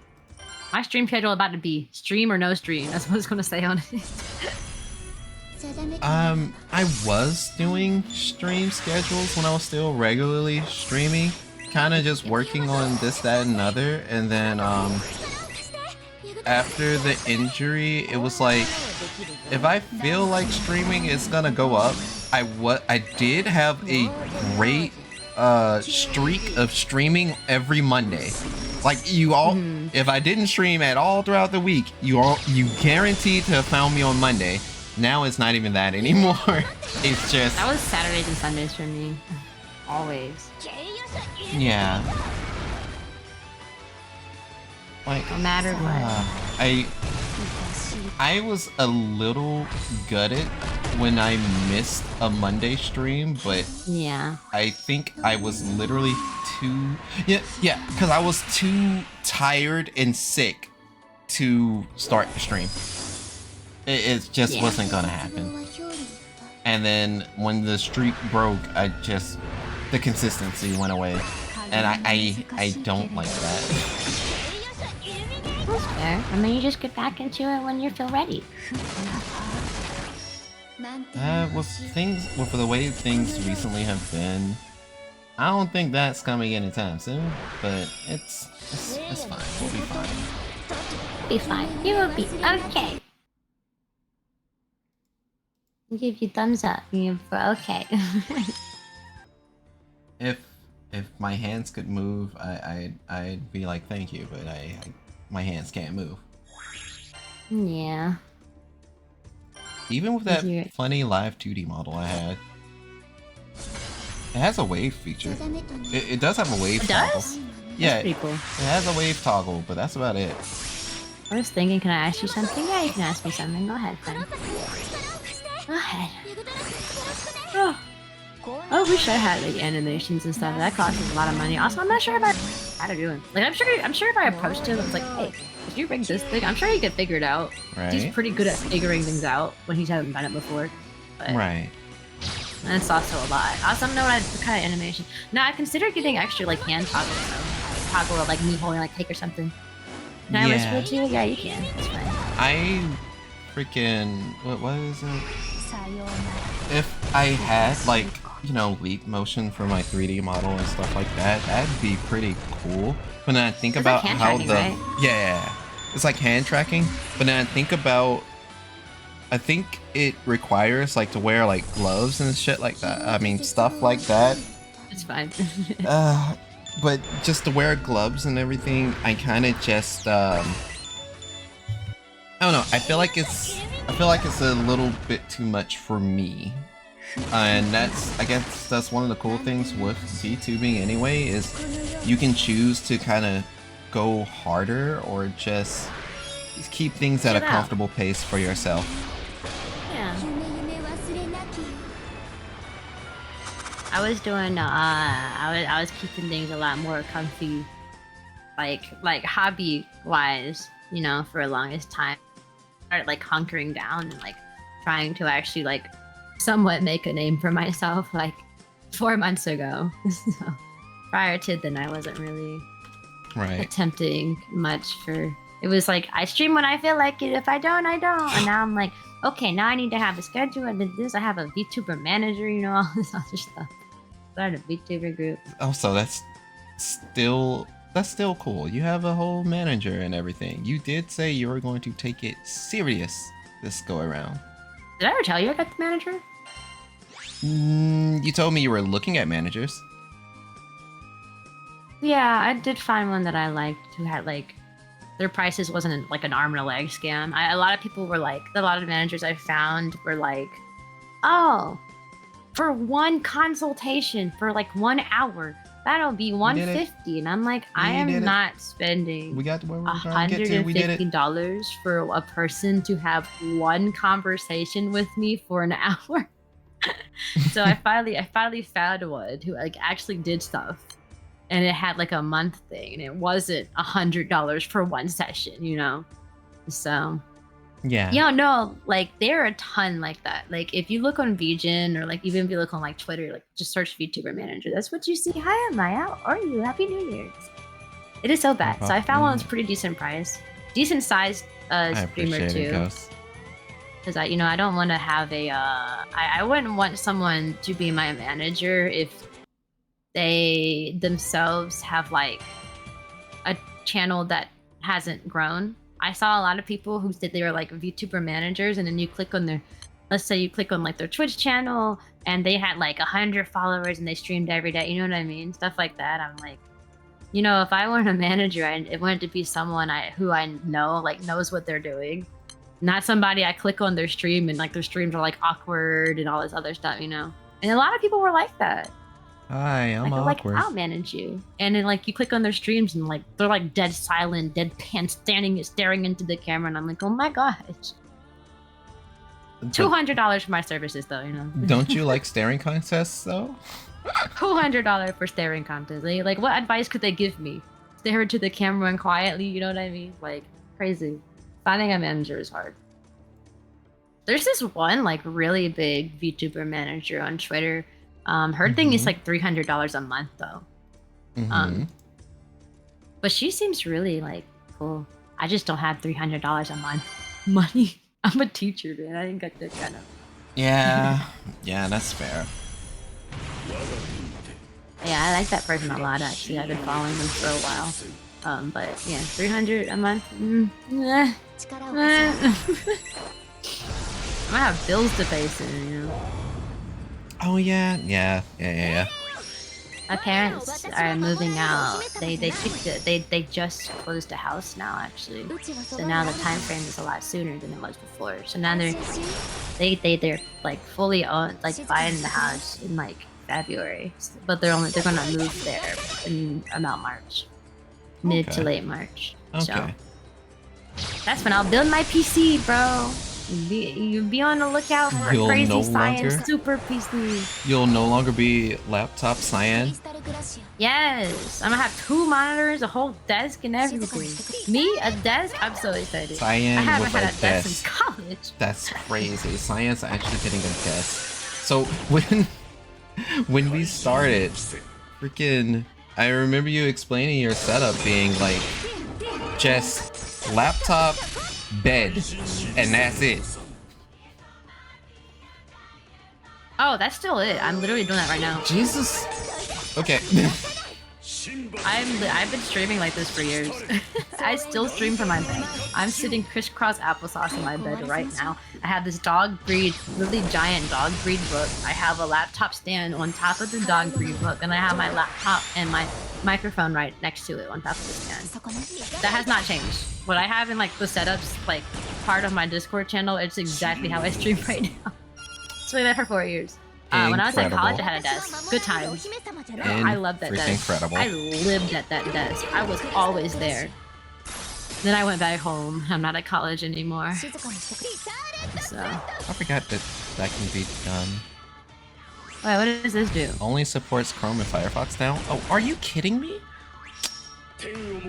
My stream schedule about to be stream or no stream. That's what it's going to say on it. I was doing stream schedules when I was still regularly streaming, kind of just working on this, that, and other, and then after the injury, it was like, if I feel like streaming, it's gonna go up. I did have a great streak of streaming every Monday. Like you all, if I didn't stream at all throughout the week, you guaranteed to have found me on Monday. Now it's not even that anymore. It's just that was Saturdays and Sundays for me, always. Yeah. Like No matter what. I was a little gutted when I missed a Monday stream, but yeah, I think I was literally because I was too tired and sick to start the stream. It just wasn't gonna happen. And then when the streak broke, the consistency went away, and I don't like that. That's fair. I mean, you just get back into it when you feel ready. For the way things recently have been, I don't think that's coming anytime soon. But it's fine. We'll be fine. Be fine. You will be okay. I'll give you thumbs up. You're okay. If my hands could move, I'd be like thank you, but my hands can't move. Yeah. Even with that funny live 2D model I had, it has a wave feature. It does have a wave. It does? Yeah, pretty cool. it has a wave toggle, but that's about it. I was thinking, can I ask you something? Yeah, you can ask me something. Go ahead, friend. Go ahead. Oh. I wish I had like animations and stuff. That costs a lot of money. Also, I'm not sure about how to do it. Like, I'm sure if I approached him, it's like, hey, if you rig this thing, I'm sure he could figure it out. Right. He's pretty good at figuring things out when he hasn't done it before. But, Right. And it's also a lot. Also, I don't know what kind of animation. Now, I considered getting extra like hand toggles though. Toggle like me holding like cake or something. Can I whisper it to you? Yeah, you can. That's fine. I freaking what is it? If I had like, you know, leap motion for my 3D model and stuff like that, that'd be pretty cool. But then I think It's about like hand how tracking, the right? yeah, it's like hand tracking. But then I think about, I think it requires like to wear like gloves and shit like that. I mean stuff like that. It's fine. But just to wear gloves and everything, I kind of just I don't know. I feel like it's a little bit too much for me. And I guess that's one of the cool things with VTubing anyway, is you can choose to kind of go harder or just keep things at a comfortable pace for yourself. Yeah. I was doing I was keeping things a lot more comfy, like hobby wise, you know, for the longest time. Started like hunkering down and like trying to actually like somewhat make a name for myself like 4 months ago. So prior to then I wasn't really attempting much for it. Was like I stream when I feel like it. If I don't, I don't. And now I'm like, okay, now I need to have a schedule. I did this. I have a VTuber manager, you know, all this other stuff. Started a VTuber group. Oh, so that's still cool. You have a whole manager and everything. You did say you were going to take it serious this go around. Did I ever tell you I got the manager? You told me you were looking at managers. Yeah, I did find one that I liked who had like their prices wasn't like an arm and a leg scam. A lot of people were like, a lot of managers I found were like, oh, for one consultation for like 1 hour, that'll be $150, and I'm like, I am not spending we got to where we're trying to get to. We did it. $150 for a person to have one conversation with me for an hour. So I finally found one who like actually did stuff, and it had like a month thing, and it wasn't $100 for one session, you know. So yeah, no, like there are a ton like that. Like if you look on VGen or like even if you look on like Twitter, like just search VTuber manager, that's what you see. Hi, am I out? Are you? Happy New Year's. It is so bad. So I found one that's pretty decent price, decent sized streamer too. Because I don't want to have a I wouldn't want someone to be my manager if they themselves have like a channel that hasn't grown. I saw a lot of people who said they were like VTuber managers, and then you click on their, let's say you click on like their Twitch channel and they had like 100 followers and they streamed every day. You know what I mean? Stuff like that. I'm like, you know, if I weren't a manager, I wanted to be someone who I know, like knows what they're doing. Not somebody I click on their stream and like their streams are like awkward and all this other stuff, you know? And a lot of people were like that. Hi, I'm like, awkward. Like, I'll manage you. And then like you click on their streams and like they're like dead silent, deadpan, staring into the camera, and I'm like, oh my gosh. $200 for my services though, you know. Don't you like staring contests though? $200 for staring contests. Like what advice could they give me? Stare into the camera and quietly, you know what I mean? Like crazy. Finding a manager is hard. There's this one like really big VTuber manager on Twitter. Her thing is like $300 a month though. But she seems really like cool. I just don't have $300 a month money. I'm a teacher, man. I ain't got that kind of. Yeah, that's fair. Yeah, I like that person a lot actually. I've been following them for a while. But yeah, $300 a month. I have bills to pay soon, you know. Oh yeah. My parents are moving out. They just closed a house now actually. So now the time frame is a lot sooner than it was before. So now they're like fully owned, like buying the house in like February. But they're gonna move there in about March. mid to Okay. late March. Okay. So that's when I'll build my PC, bro. You be on the lookout for You'll crazy no science longer- super PC. You'll no longer be laptop cyan. Yes, I'm gonna have 2 monitors, a whole desk, and everything. Me, a desk? I'm so excited. Cyan I haven't with had a a desk desk. since college. That's crazy. Science actually getting a desk. So when we started, freaking, I remember you explaining your setup being like just laptop, bed, and that's it. Oh, that's still it. I'm literally doing that right now. Jesus. Okay. I've been streaming like this for years. I still stream from my bed. I'm sitting crisscross applesauce in my bed right now. I have this dog breed, really giant dog breed book. I have a laptop stand on top of the dog breed book, and I have my laptop and my microphone right next to it on top of the stand. That has not changed. What I have in like the setups, like part of my Discord channel, it's exactly how I stream right now. It's been there for 4 years. When I was at college, I had a desk. Good times. I loved that desk. Incredible. I lived at that desk. I was always there. Then I went back home. I'm not at college anymore. So. I forgot that that can be done. Wait, what does this do? Only supports Chrome and Firefox now? Oh, are you kidding me?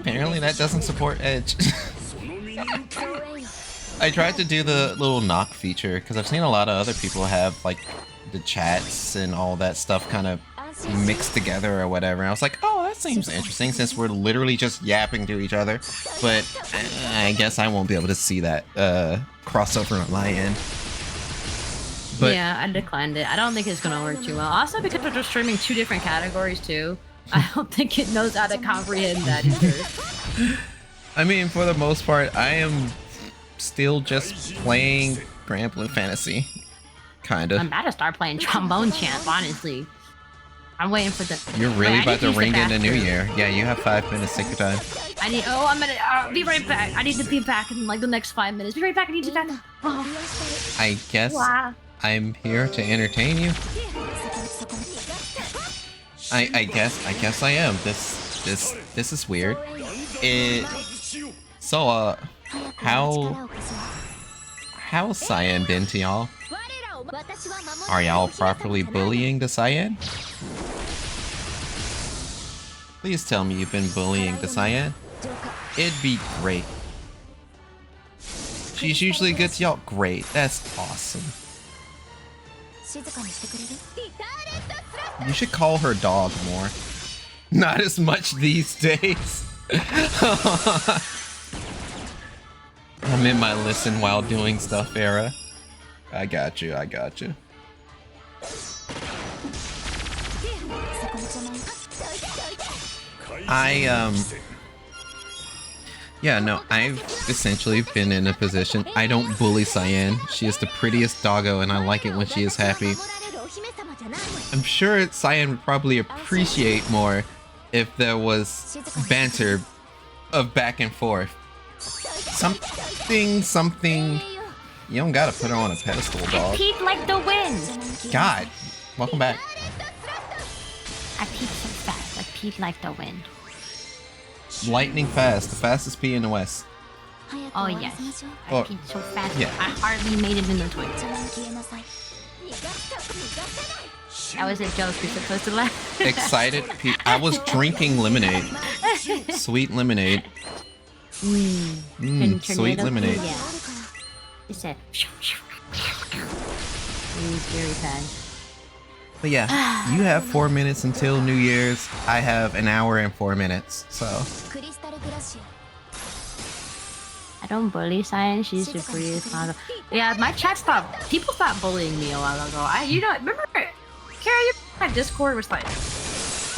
Apparently that doesn't support Edge. I tried to do the little knock feature because I've seen a lot of other people have like the chats and all that stuff kind of mixed together or whatever. I was like, oh, that seems interesting since we're literally just yapping to each other. But I guess I won't be able to see that crossover on my end. But yeah, I declined it. I don't think it's gonna work too well. Also, because we're just streaming 2 different categories too, I don't think it knows how to comprehend that either. I mean, for the most part, I am still just playing Granblue Fantasy. Kinda. I'm about to start playing Trombone Champ, honestly. I'm waiting for the... You're really Wait, I about need to ring in the new bathroom. year. Yeah, you have 5 minutes. Take your time. I need... Oh, I'm gonna... be right back. I need to be back in like the next 5 minutes. Be right back. I need to back. Oh, I guess wow. I'm here to entertain you. I guess I am. This is weird. So how's Cyan been to y'all? Are y'all properly bullying the Cyan? Please tell me you've been bullying the Cyan. It'd be great. She's usually good to y'all. Great. That's awesome. You should call her dog more. Not as much these days. I'm in my listen while doing stuff era. I got you. Yeah, no, I've essentially been in a position. I don't bully Cyan. She is the prettiest doggo, and I like it when she is happy. I'm sure Cyan would probably appreciate more if there was banter of back and forth. Something. You don't gotta put her on a pedestal, dog. Peep like the wind. God, welcome back. I peep so fast. I peep like the wind. Lightning fast, the fastest pea in the west. Oh yes. I Oh, peep so fast. yeah. I hardly made it in the Twitter. That was a joke. You're supposed to laugh. Excited pea. I was drinking lemonade. Sweet lemonade. Sweet lemonade. Yeah. It said. It was very fast. But yeah, you have 4 minutes until New Year's. I have an hour and 4 minutes, so. I don't bully Cyan. She's the prettiest model. Yeah, my chat stopped. People stopped bullying me a while ago. Remember, Carrie, my Discord was like.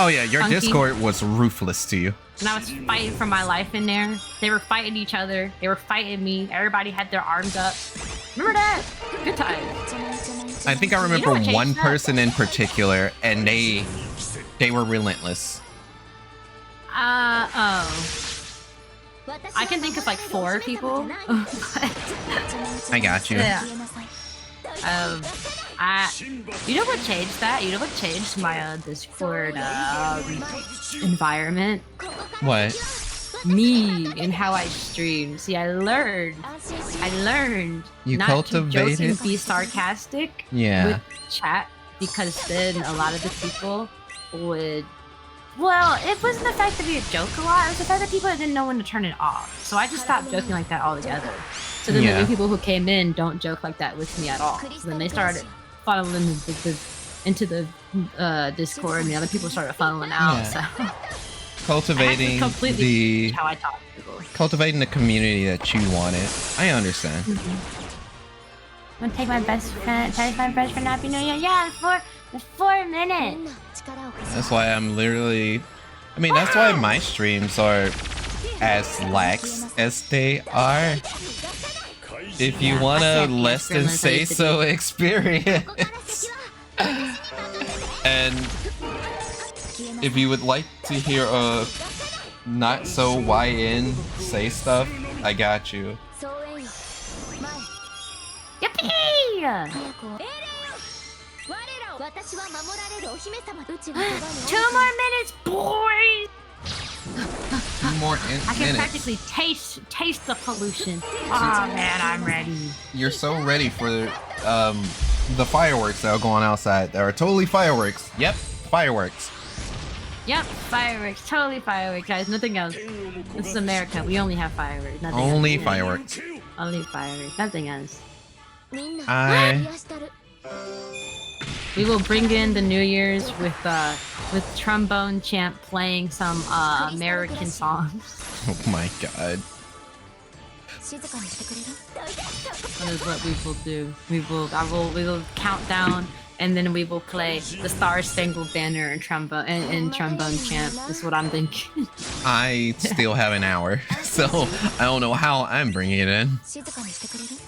Oh yeah, your Funky. Discord was ruthless to you. And I was fighting for my life in there. They were fighting each other. They were fighting me. Everybody had their arms up. Remember that? Good times. I think I remember what changed one that? person in particular, and they were relentless. I can think of like 4 people. I got you. Yeah. You know what changed that? You know what changed my Discord environment? What? me and how I stream. See, I learned You not to joke cultivated? and be sarcastic Yeah. with chat, because then a lot of the people would. Well, it wasn't the fact that we would joke a lot. It was the fact that people didn't know when to turn it off. So I just stopped joking like that altogether. So then Yeah. the new people who came in don't joke like that with me at all. So then they started funneling into the Discord, and the other people started funneling out. Yeah. So Cultivating completely the change how I talk to people. cultivating the community that you wanted. I understand. I'm gonna take my best friend. Take my best friend. Happy New Year. Yeah, for 4 minutes. That's why I'm literally. I mean, that's why my streams are as lax as they are. If you Yeah, want I a can't less answer than unless I say used to so do- experience. And if you would like to hear a not so YN say stuff, I got you. Yippee! 2 more minutes, boys. 2 more I can minutes. practically taste the pollution. Oh man, I'm ready. You're so ready for the fireworks that are going outside. That are totally fireworks. Yep, fireworks. Yep, fireworks. Totally fireworks, guys. Nothing else. This is America. We only have fireworks. Nothing Only else. fireworks. Only fireworks. Nothing else. We will bring in the New Year's with trombone champ playing some American songs. Oh my god. That is what we will do. We will count down, and then we will play the Star Spangled Banner and trombone champ. Is what I'm thinking. I still have an hour, so I don't know how I'm bringing it in.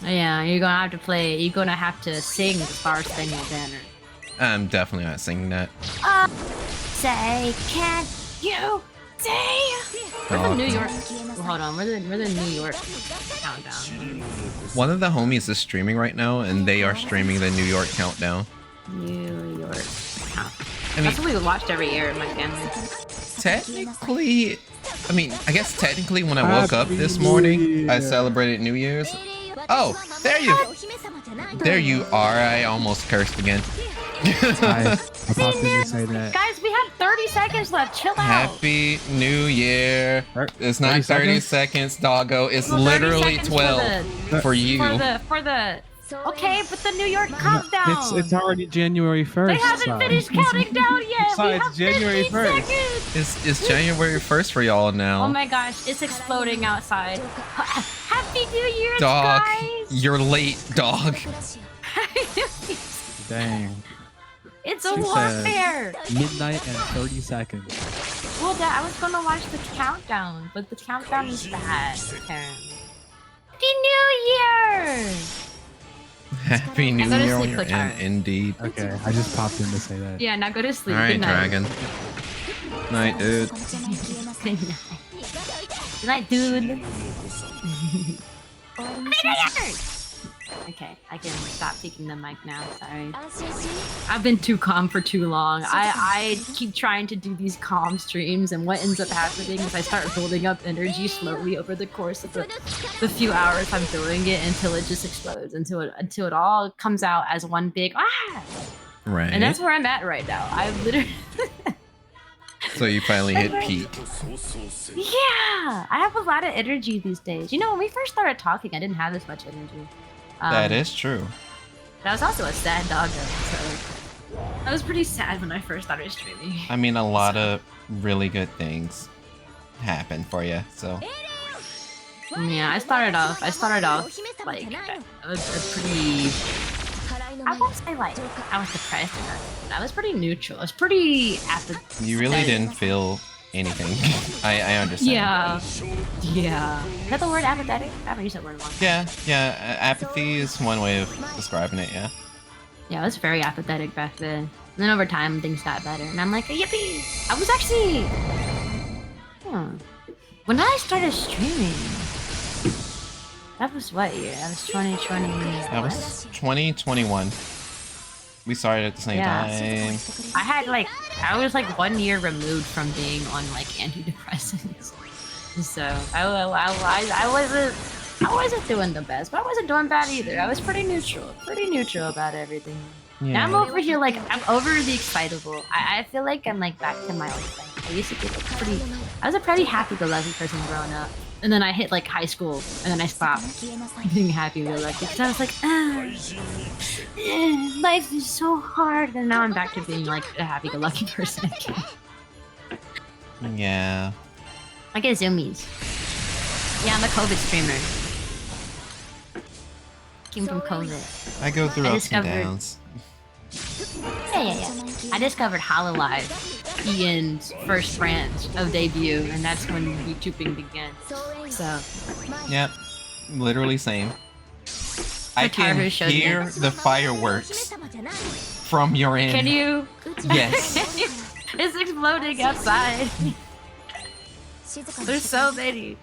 Yeah, you're gonna have to play. You're gonna have to sing the Star Spangled Banner. I'm definitely not singing that. Say, can you say? We're the New York. Well, hold on, we're the New York countdown. One of the homies is streaming right now, and they are streaming the New York countdown. New York. I mean, That's what we watched every year in my family. technically, I guess technically when I woke up this morning, I celebrated New Year's. Oh, there you are. I almost cursed again. I popped in to say that. Guys, we have 30 seconds left. Chill out. Happy New Year. It's not 30 30 seconds, doggo. It's Well, 30 literally seconds 12 for you. For the. Okay, but the New York countdown. It's already January 1st. They haven't finished counting down yet. We Besides, have January 15 1st. seconds. It's January 1st for y'all now. Oh my gosh, it's exploding outside. Happy New Year, Dog, guys. you're late, dog. Dang. It's a She warfare. Midnight and 30 seconds. Well, Dad, I was gonna watch the countdown, but the countdown is bad, apparently. Happy New Year! Happy New Go to Year sleep, when you're in, Picard. indeed. Okay, I just popped in to say that. Yeah, now go to sleep. Alright, Good night. Dragon. Night, dude. Good night. Good night, dude. Happy New Year! Okay, I can stop taking the mic now. Sorry. I've been too calm for too long. I keep trying to do these calm streams, and what ends up happening is I start building up energy slowly over the course of the few hours I'm doing it until it just explodes, until it all comes out as one big ah. Right. And that's where I'm at right now. I literally. So you finally hit peak. Yeah, I have a lot of energy these days. You know, when we first started talking, I didn't have this much energy. That is true. That was also a sad doggo, so I was pretty sad when I first started streaming. I mean, a lot of really good things happen for you, so. Yeah, I started off like a pretty. I won't say like I was depressed or nothing. I was pretty neutral. I was pretty apathetic. You really didn't feel anything. I understand. Yeah. Is that the word apathetic? I haven't used that word in a long time. Yeah. Apathy is one way of describing it, yeah. Yeah, I was very apathetic back then. And then over time, things got better. And I'm like, yippee! I was actually... When I started streaming... That was what year? That was 2020... That was 2021. We started at the same time. I was like 1 year removed from being on like antidepressants. So I wasn't doing the best, but I wasn't doing bad either. I was pretty neutral about everything. Now I'm over here like I'm over the excitable. I feel like I'm like back to my old self. I used to be like I was a pretty happy-go-lucky person growing up, and then I hit like high school, and then I stopped being happy-go-lucky because I was like, life is so hard, and now I'm back to being like a happy-go-lucky person again. Yeah. I get zoomies. Yeah, I'm a COVID streamer. Came from COVID. I go through I ups and discovered- downs. Yeah. I discovered Hololive, Ian's first branch of debut, and that's when YouTubing began. So, Yep. Literally same. I can Wataru showed me. hear the fireworks from your end. can you? Yes. It's exploding outside. There's so many.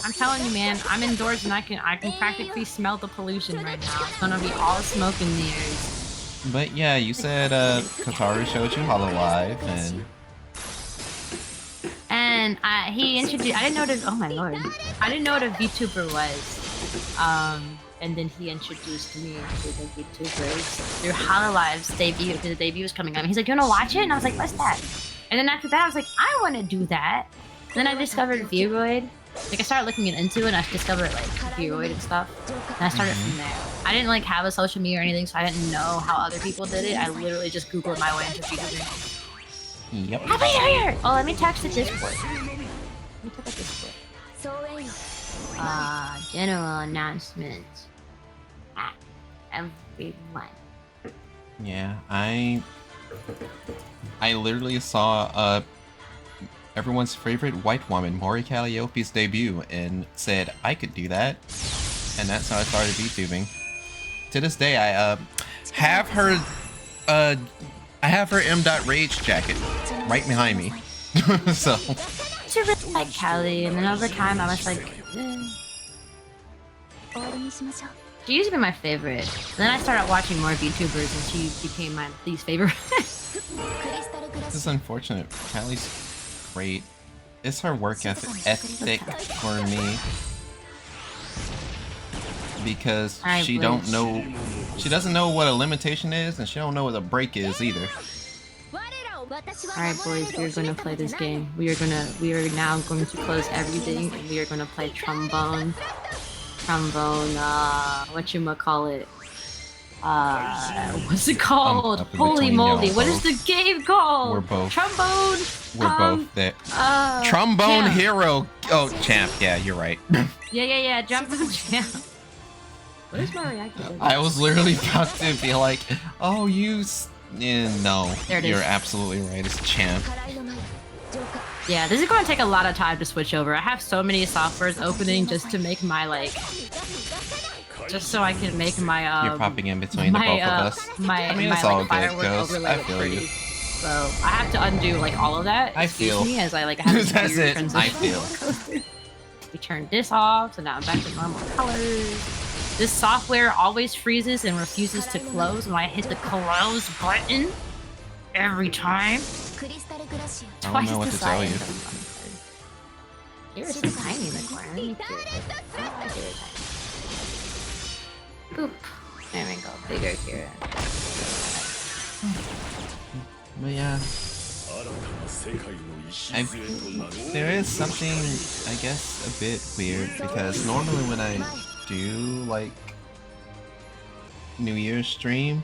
I'm telling you, man. I'm indoors and I can practically smell the pollution right now. It's gonna be all smoke in the air. But yeah, you said Kataru showed you Hololive, and he introduced. I didn't know what. Oh my lord! I didn't know what a VTuber was. And then he introduced me to the VTubers through Hololive's debut, because the debut was coming up. He's like, "You wanna watch it?" And I was like, "What's that?" And then after that, I was like, "I want to do that." And then I discovered Vroid. Like I started looking into it, and I discovered like Vroid and stuff. And I started from there. I didn't like have a social media or anything, so I didn't know how other people did it. I literally just Googled my way into VTubing. yep. Happy New Year! Oh, let me text the Discord. Let me check the Discord. General announcement. Everyone. Yeah, I literally saw everyone's favorite white woman, Mori Calliope's debut, and said I could do that, and that's how I started VTubing. To this day, I have her M.Rage jacket right behind me. So She really liked Callie, and then over time I was like, she used to be my favorite. And then I started watching more VTubers, and she became my least favorite. this is unfortunate. Callie's great. It's her work ethic for me, because she doesn't know what a limitation is, and she don't know what a break is either. Alright boys, we are gonna play this game. We are now going to close everything, and we are gonna play trombone, whatchamacallit. What's it called? up in Holy between moly, y'all what is the game called? We're both. Trombone! We're both there. Trombone champ. Hero! Oh, champ, yeah, you're right. Yeah, Trombone champ. What is my reaction? I was literally about to be like, oh, no. There it is. You're absolutely right, it's champ. Yeah, this is going to take a lot of time to switch over. I have so many softwares opening just to make my, just so I can make my, You're popping in between the both of us. I mean, it's all good, firework Ghost. overlay I look feel pretty. you. So, I have to undo, all of that. I Excuse feel. me, as I, have a That's weird it, transition. I feel. We turned this off, so now I'm back to normal colors. This software always freezes and refuses to close when I hit the close button. Every time. I don't know what to tell you. You're so tiny in the corner. Let me cute. Oop. There we go. Bigger here. But yeah. There is something, I guess, a bit weird, because normally when I do, New Year's stream,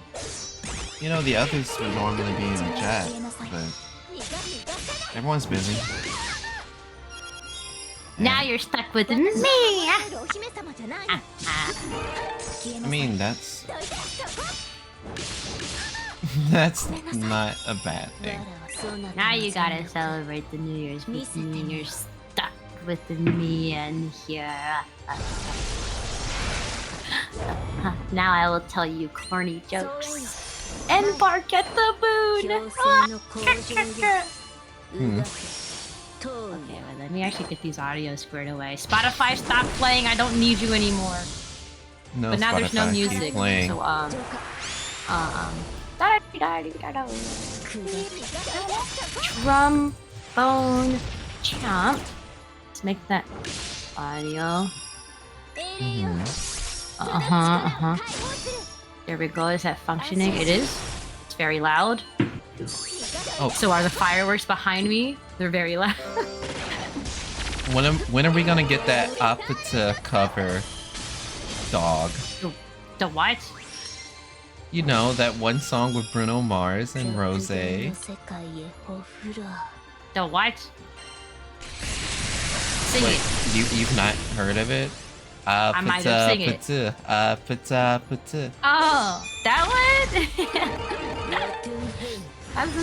the others would normally be in the chat, but everyone's busy. Now you're stuck with me! I mean, that's not a bad thing. Now you gotta celebrate the New Year's with me, and you're stuck with me and here. Now I will tell you corny jokes and bark at the moon. Okay, well, let me actually get these audio squared away. Spotify, stop playing. I don't need you anymore. No, But now there's no Spotify, keep music, playing. so trombone Chomp. Let's make that audio. There we go. Is that functioning? It is. It's very loud. Oh. So are the fireworks behind me? They're very loud. When are we gonna get that Apata cover dog? The what? You know, that one song with Bruno Mars and Rose. The what? Sing Wait, it. you've not heard of it? I might have sing it. Apata. Oh, that one?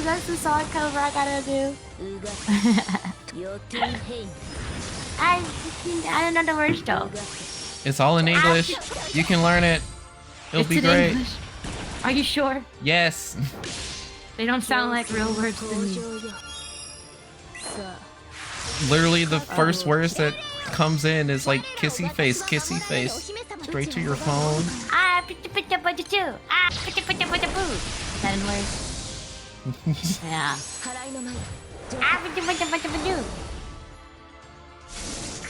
that's the song cover I gotta do. I don't know the words though. It's all in English. You can learn it. It'll It's be in great. English. Are you sure? Yes. They don't sound like real words to me. Literally the first words that comes in is like kissy face. Straight to your phone. Ah, pita-pita-pita-poo. Ah, pita-pita-pita-poo. Is that in words? Yeah. Ah, pita-pita-pita-poo.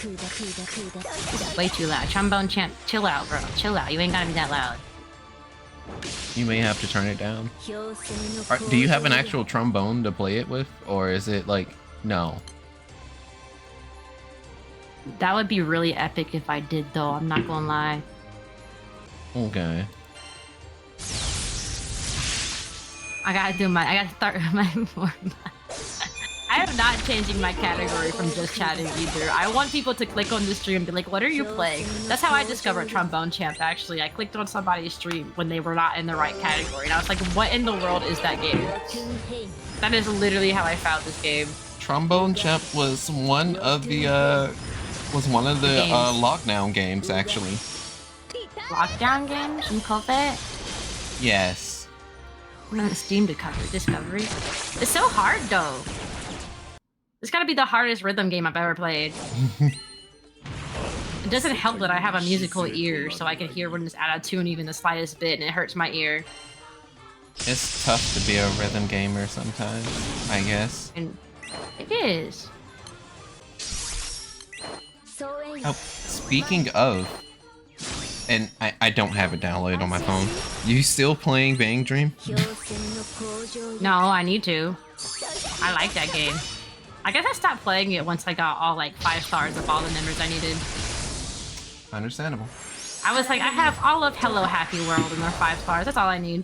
It's way too loud. Trombone champ, chill out, bro. Chill out. You ain't gotta be that loud. You may have to turn it down. Do you have an actual trombone to play it with? Or is it like, no? That would be really epic if I did, though. I'm not gonna lie. Okay. I gotta start my I am not changing my category from just chatting either. I want people to click on the stream and be like, what are you playing? That's how I discovered Trombone Champ, actually. I clicked on somebody's stream when they were not in the right category. And I was like, what in the world is that game? That is literally how I found this game. Trombone Champ was one of the lockdown games, actually. Lockdown games in COVID? Yes. I'm on Steam Discovery. It's so hard, though. It's gotta be the hardest rhythm game I've ever played. It doesn't help that I have a musical ear, so I can hear when it's out of tune even the slightest bit, and it hurts my ear. It's tough to be a rhythm gamer sometimes, I guess. And it is. Oh, speaking of, and I don't have it downloaded on my phone. You still playing Bang Dream? No, I need to. I like that game. I guess I stopped playing it once I got all like 5 stars of all the members I needed. Understandable. I was like, I have all of Hello Happy World and they're 5 stars. That's all I need.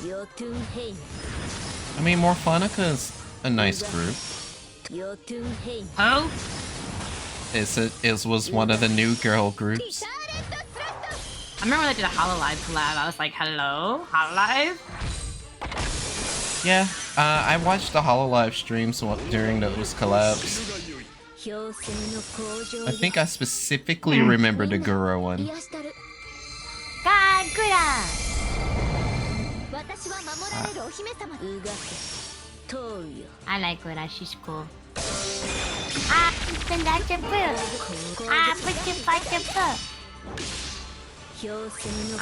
I mean, Morphonica a nice group. Oh? It was one of the new girl groups. I remember when they did a Hololive collab. I was like, hello? Hololive? Yeah, I watched the Hololive streams during those collabs. I think I specifically remember the Gura one. God, Gura! I like Gura, she's cool. Ah, I'm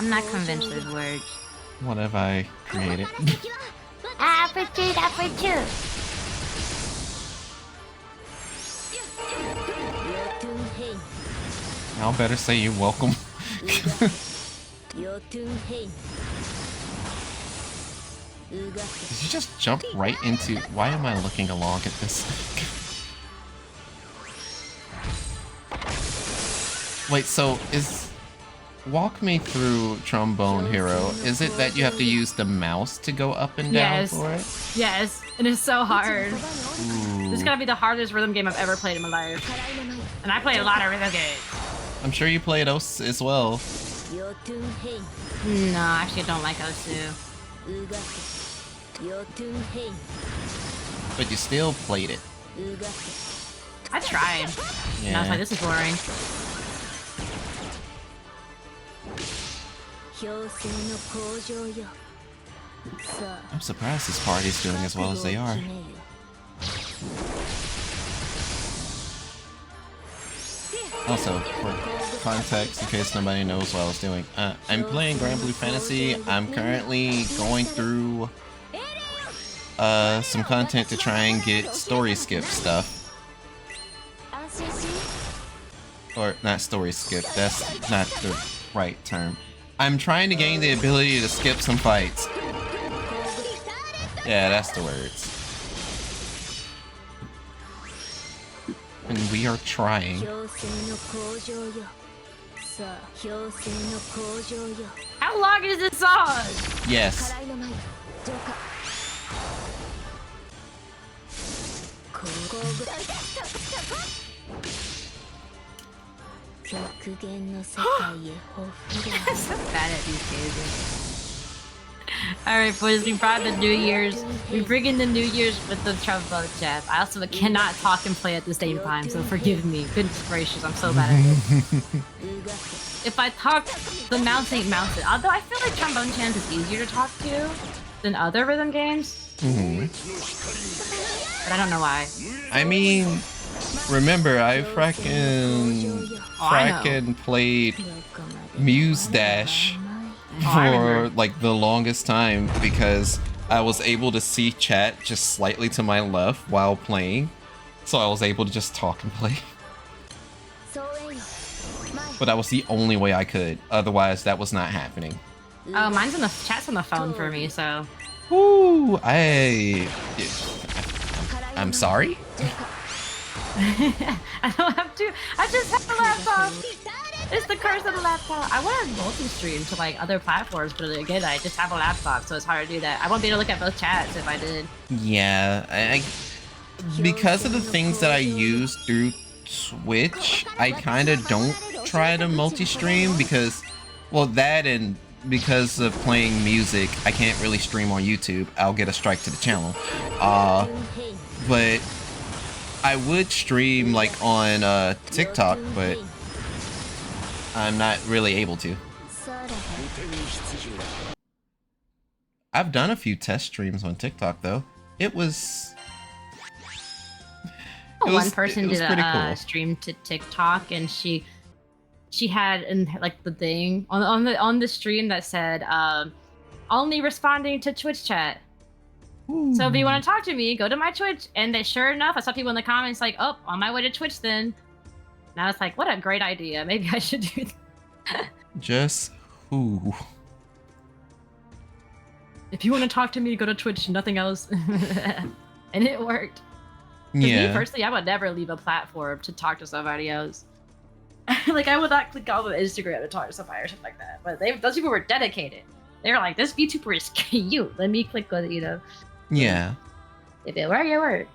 not convinced there's words. What have I created? I'll better say you're welcome. Did you just jump right into... Why am I looking along at this? Wait, so is... Walk me through Trombone Hero. Is it that you have to use the mouse to go up and down for it? Yes, it is so hard. Ooh. This is gonna be the hardest rhythm game I've ever played in my life. And I play a lot of rhythm games. I'm sure you played OS as well. No, actually I don't like Osu. But you still played it. I tried. Yeah. And I was like, this is boring. I'm surprised this party's doing as well as they are. Also, for context, in case nobody knows what I was doing, I'm playing Granblue Fantasy. I'm currently going through some content to try and get story skip stuff. or not story skip. That's not the right term. I'm trying to gain the ability to skip some fights. Yeah, that's the words. And we are trying. How long is this song? Yes. I'm so bad at these games. Alright, boys, we brought the New Year's. We bring in the New Year's with the trombone chat. I also cannot talk and play at the same time, so forgive me. Goodness gracious, I'm so bad at it. If I talk, the mouse ain't mounted. Although I feel like trombone chant is easier to talk to than other rhythm games. But I don't know why. I mean, remember, I fracking played Muse Dash for like the longest time because I was able to see chat just slightly to my left while playing, so I was able to just talk and play. But that was the only way I could. Otherwise, that was not happening. Oh, mine's in the chat's on the phone for me, so. Ooh, I'm sorry. I don't have to. I just have a laptop. It's the curse of the laptop. I want to multi-stream to like other platforms, but again, I just have a laptop, so it's hard to do that. I won't be able to look at both chats if I did. Yeah, because of the things that I use through Twitch, I kind of don't try to multi-stream because, well, that and because of playing music, I can't really stream on YouTube. I'll get a strike to the channel. But I would stream like on TikTok, but I'm not really able to. I've done a few test streams on TikTok though. It was one person did pretty a cool. stream to TikTok, and she had in like the thing on the stream that said only responding to Twitch chat. Ooh. So if you want to talk to me, go to my Twitch. And then sure enough, I saw people in the comments like, oh, on my way to Twitch then. And I was like, what a great idea. Maybe I should do that. Just who? If you want to talk to me, go to Twitch, nothing else. And it worked. Yeah. Me personally, I would never leave a platform to talk to somebody else. Like, I would not click off of Instagram to talk to somebody or something like that. But those people were dedicated. They were like, this VTuber is cute. Let me click on it, you know. Yeah. If it worked, it worked.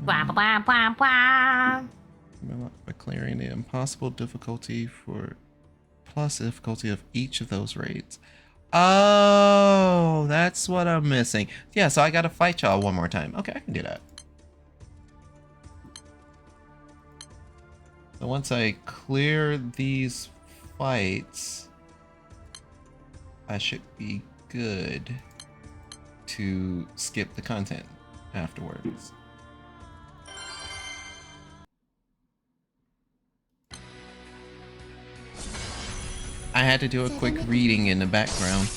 Blah, blah, blah, blah. By clearing the impossible difficulty for plus difficulty of each of those raids. Oh, that's what I'm missing. Yeah, so I gotta fight y'all one more time. Okay, I can do that. So once I clear these fights, I should be good to skip the content afterwards. I had to do a quick reading in the background.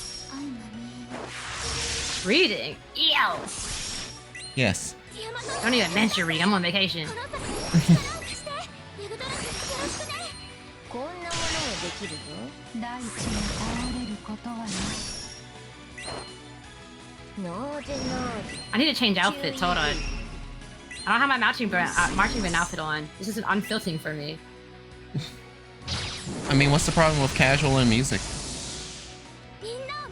Reading? Ew! Yes. Don't even mention reading. I'm on vacation. I need to change outfits. Hold on. I don't have my marching band outfit on. This is unfiltering for me. I mean, what's the problem with casual and music?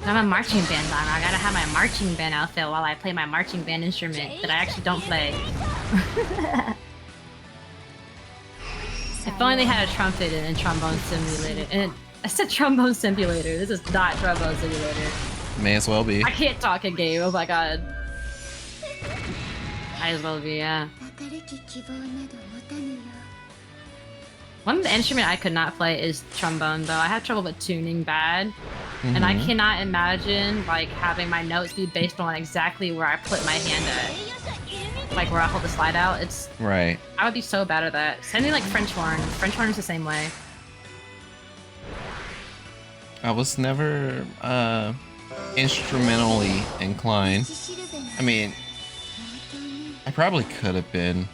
I'm a marching band on. I gotta have my marching band outfit while I play my marching band instrument that I actually don't play. If only they had a trumpet and a trombone simulator. And I said trombone simulator. This is not trombone simulator. May as well be. I can't talk in game. Oh my god. Might as well be, yeah. One instrument I could not play is trombone, though. I have trouble with tuning bad. And I cannot imagine, like, having my notes be based on exactly where I put my hand at. Like, where I hold the slide out. It's... Right. I would be so bad at that. Send me, like, French horn. French horn is the same way. I was never, instrumentally inclined. I mean, I probably could have been.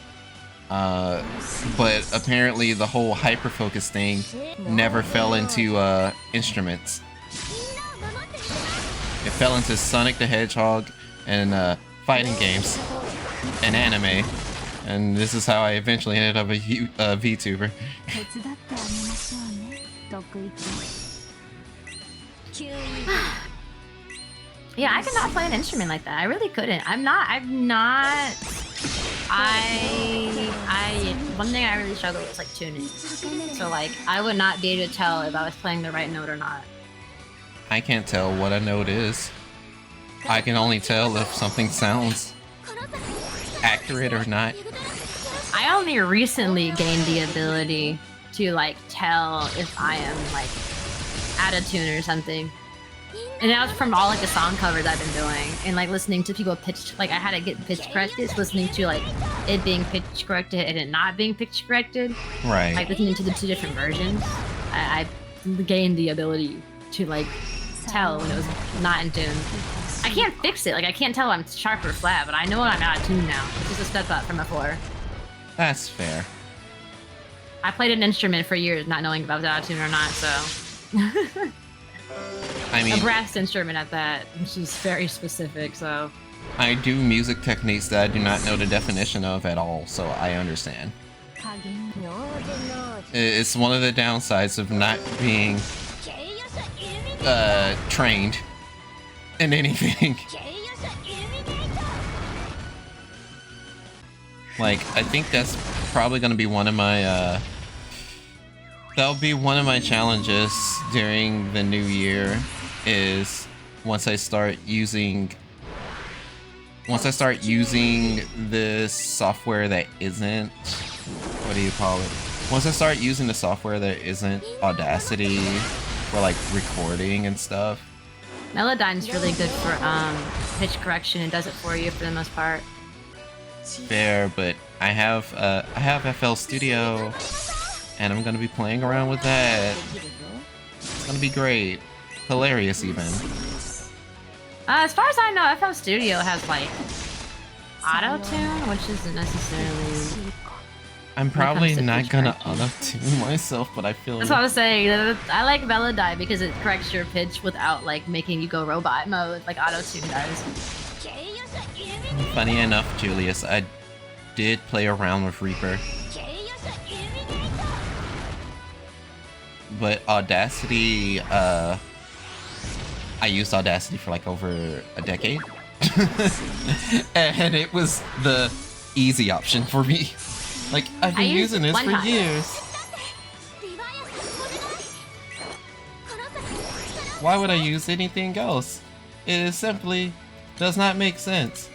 But apparently the whole hyper-focus thing never fell into instruments. It fell into Sonic the Hedgehog and fighting games and anime. And this is how I eventually ended up a VTuber. Yeah, I could not play an instrument like that. I really couldn't. One thing I really struggle with is like tuning. So like, I would not be able to tell if I was playing the right note or not. I can't tell what a note is. I can only tell if something sounds accurate or not. I only recently gained the ability to like tell if I am like out of tune or something. And that was from all like the song covers I've been doing and like listening to people pitch, like I had to get pitch corrected, listening to like it being pitch corrected and it not being pitch corrected. Right. Like listening to the two different versions, I gained the ability to like tell when it was not in tune. I can't fix it, like I can't tell if I'm sharp or flat, but I know I'm out of tune now, which is a step up from before. That's fair. I played an instrument for years not knowing if I was out of tune or not, so. I mean, a brass instrument at that, which is very specific, so. I do music techniques that I do not know the definition of at all, so I understand. It's one of the downsides of not being trained in anything. Like, I think that's probably gonna be one of my, that'll be one of my challenges during the new year, is once I start using this software that isn't, what do you call it? Once I start using the software that isn't Audacity for like recording and stuff. Melodyne's really good for pitch correction and does it for you for the most part. Fair, but I have FL Studio, and I'm gonna be playing around with that. It's gonna be great, hilarious even. As far as I know, FL Studio has like auto-tune, which isn't necessarily. I'm probably not gonna auto-tune myself, but I feel. That's what I was saying. I like Melodyne because it corrects your pitch without like making you go robot mode, like auto-tune does. Funny enough, Julius, I did play around with Reaper. But Audacity, I used Audacity for like over a decade. And it was the easy option for me. Like, I've been using this for years. Why would I use anything else? It simply does not make sense.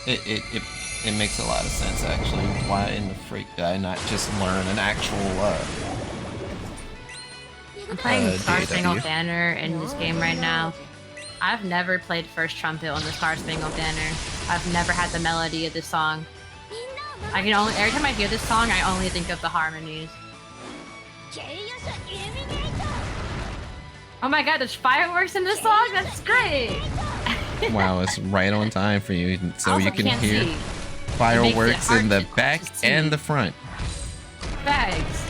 It makes a lot of sense, actually. Why in the freak did I not just learn an actual, I'm playing Star Spangled Banner in this game right now. I've never played First Trumpet on the Star Spangled Banner. I've never had the melody of this song. Every time I hear this song, I only think of the harmonies. Oh my god, there's fireworks in this song? That's great! Wow, it's right on time for you, so Also you can can't hear see. fireworks in the hard to back see. and the front. Bags.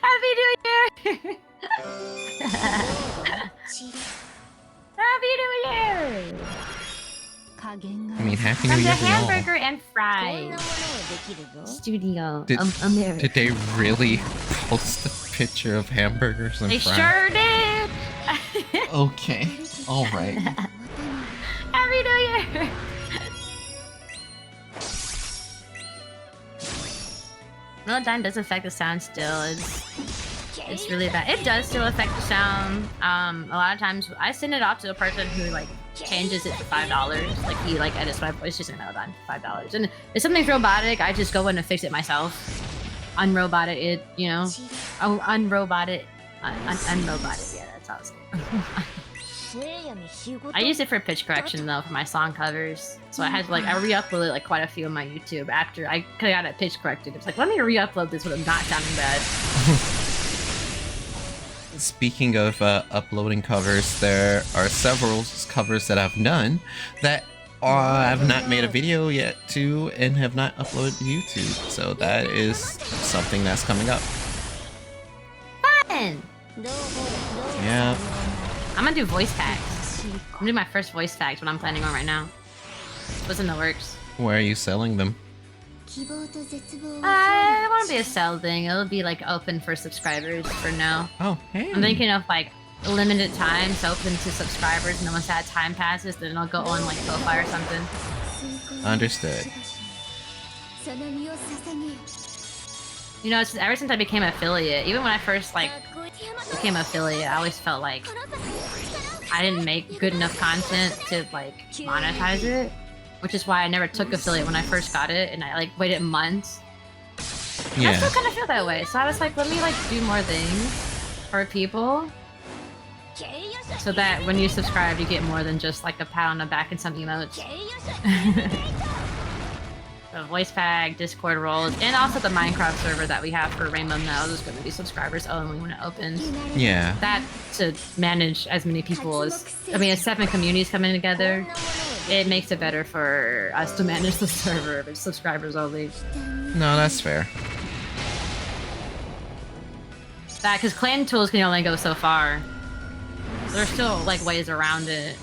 Happy New Year! Happy New Year! I mean, Happy New From the Year to y'all. hamburger and fries studio, America. Did they really post a picture of hamburgers and They fries? sure did! Okay, alright. Happy New Year! Melodyne does affect the sound still. It's really bad. It does still affect the sound. A lot of times I send it off to a person who like changes it for $5. Like he like edits my voice using Melodyne for $5. And if something's robotic, I just go in and fix it myself. Unrobot it, you know. Unrobot it. Unrobot it. Yeah, that's how it's I use it for pitch correction though for my song covers. So I had to I re-uploaded like quite a few on my YouTube after I got it pitch corrected. It's like, let me re-upload this with it not sounding bad. speaking of uploading covers, there are several covers that I've done that I've not made a video yet to and have not uploaded to YouTube. So that is something that's coming up. Fun! Yeah. I'm gonna do voice packs. I'm gonna do my first voice packs, what I'm planning on right now. What's in the works? Where are you selling them? I want to be a sell thing. It'll be like open for subscribers for now. Oh, hey. I'm thinking of like limited times open to subscribers, and then once that time passes, then I'll go on like Ko-Fi or something. Understood. You know, it's ever since I became affiliate, even when I first like became affiliate, I always felt like I didn't make good enough content to like monetize it, which is why I never took affiliate when I first got it, and I like waited months. Yeah. I still kind of feel that way, so I was like, let me like do more things for people, so that when you subscribe, you get more than just like a pat on the back and some emotes. The voice pack, Discord roles, and also the Minecraft server that we have for Rainbow Mellows is going to be subscribers only when it opens. Yeah. That to manage as many people as, I mean, as 7 communities coming together, it makes it better for us to manage the server if it's subscribers only. No, that's fair. That, because clan tools can only go so far. There's still like ways around it.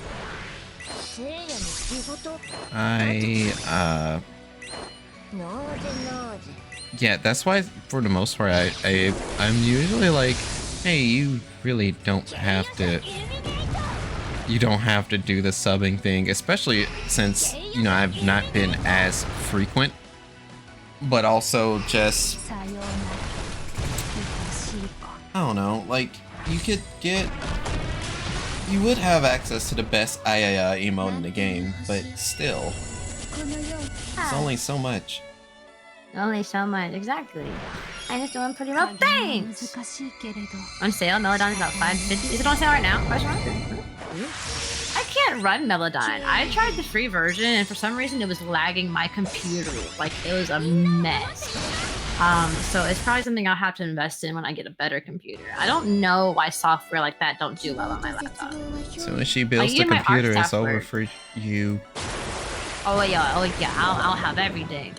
Yeah, that's why for the most part I'm usually like, hey, you really don't have to do the subbing thing, especially since, you know, I've not been as frequent, but also just, I don't know, like, you would have access to the best emote in the game, but still, it's only so much. Only so much, exactly. I'm just doing pretty well. Thanks! On sale, Melodon is about $5.50. Is it on sale right now? Question mark? I can't run Melodon. I tried the free version, and for some reason it was lagging my computer. Like, it was a mess. So it's probably something I'll have to invest in when I get a better computer. I don't know why software like that don't do well on my laptop. So when she builds Like, the even my computer, art it's stuff over works. for you. Oh yeah, I'll have everything.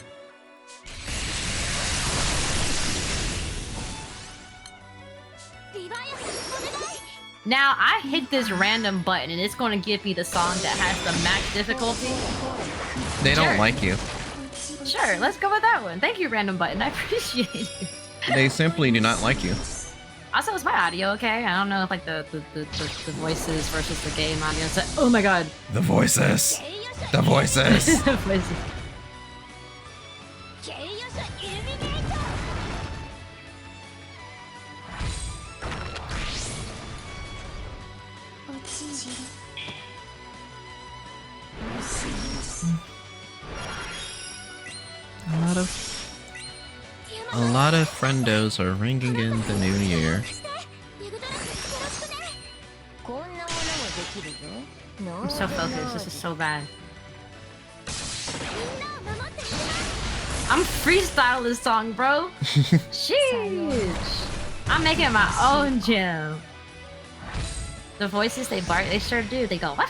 Now I hit this random button and it's going to give me the song that has the max difficulty. They don't Sure. like you. Sure, let's go with that one. Thank you, random button. I appreciate it. They simply do not like you. Also, is my audio okay? I don't know if like the voices versus the game audio. So, oh my god. The voices. The voices. The voices. A lot of friendos are ringing in the new year. I'm so focused. This is so bad. I'm freestyling this song, bro. Sheesh. I'm making my own jam. The voices they bark, they sure do. They go, what?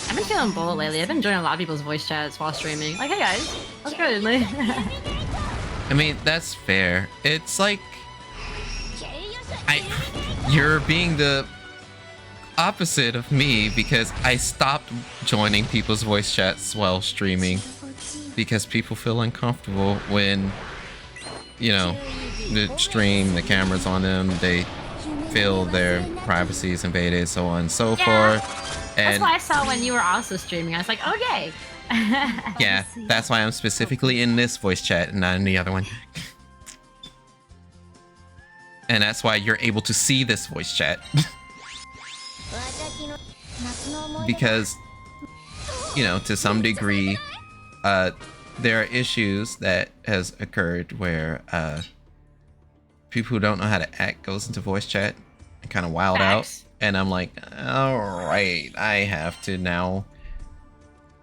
I've been feeling bold lately. I've been joining a lot of people's voice chats while streaming. Like, hey guys, what's good? Like, I mean, that's fair. It's like, you're being the opposite of me because I stopped joining people's voice chats while streaming because people feel uncomfortable when, you know, the stream, the camera's on them, they feel their privacy is invaded, so on and so forth. that's And what I saw when you were also streaming. I was like, oh yay. yeah, that's why I'm specifically in this voice chat and not in the other one. And that's why you're able to see this voice chat. Because, you know, to some degree, there are issues that has occurred where people who don't know how to act goes into voice chat and kind of wild Facts. out. And I'm like, all right, I have to now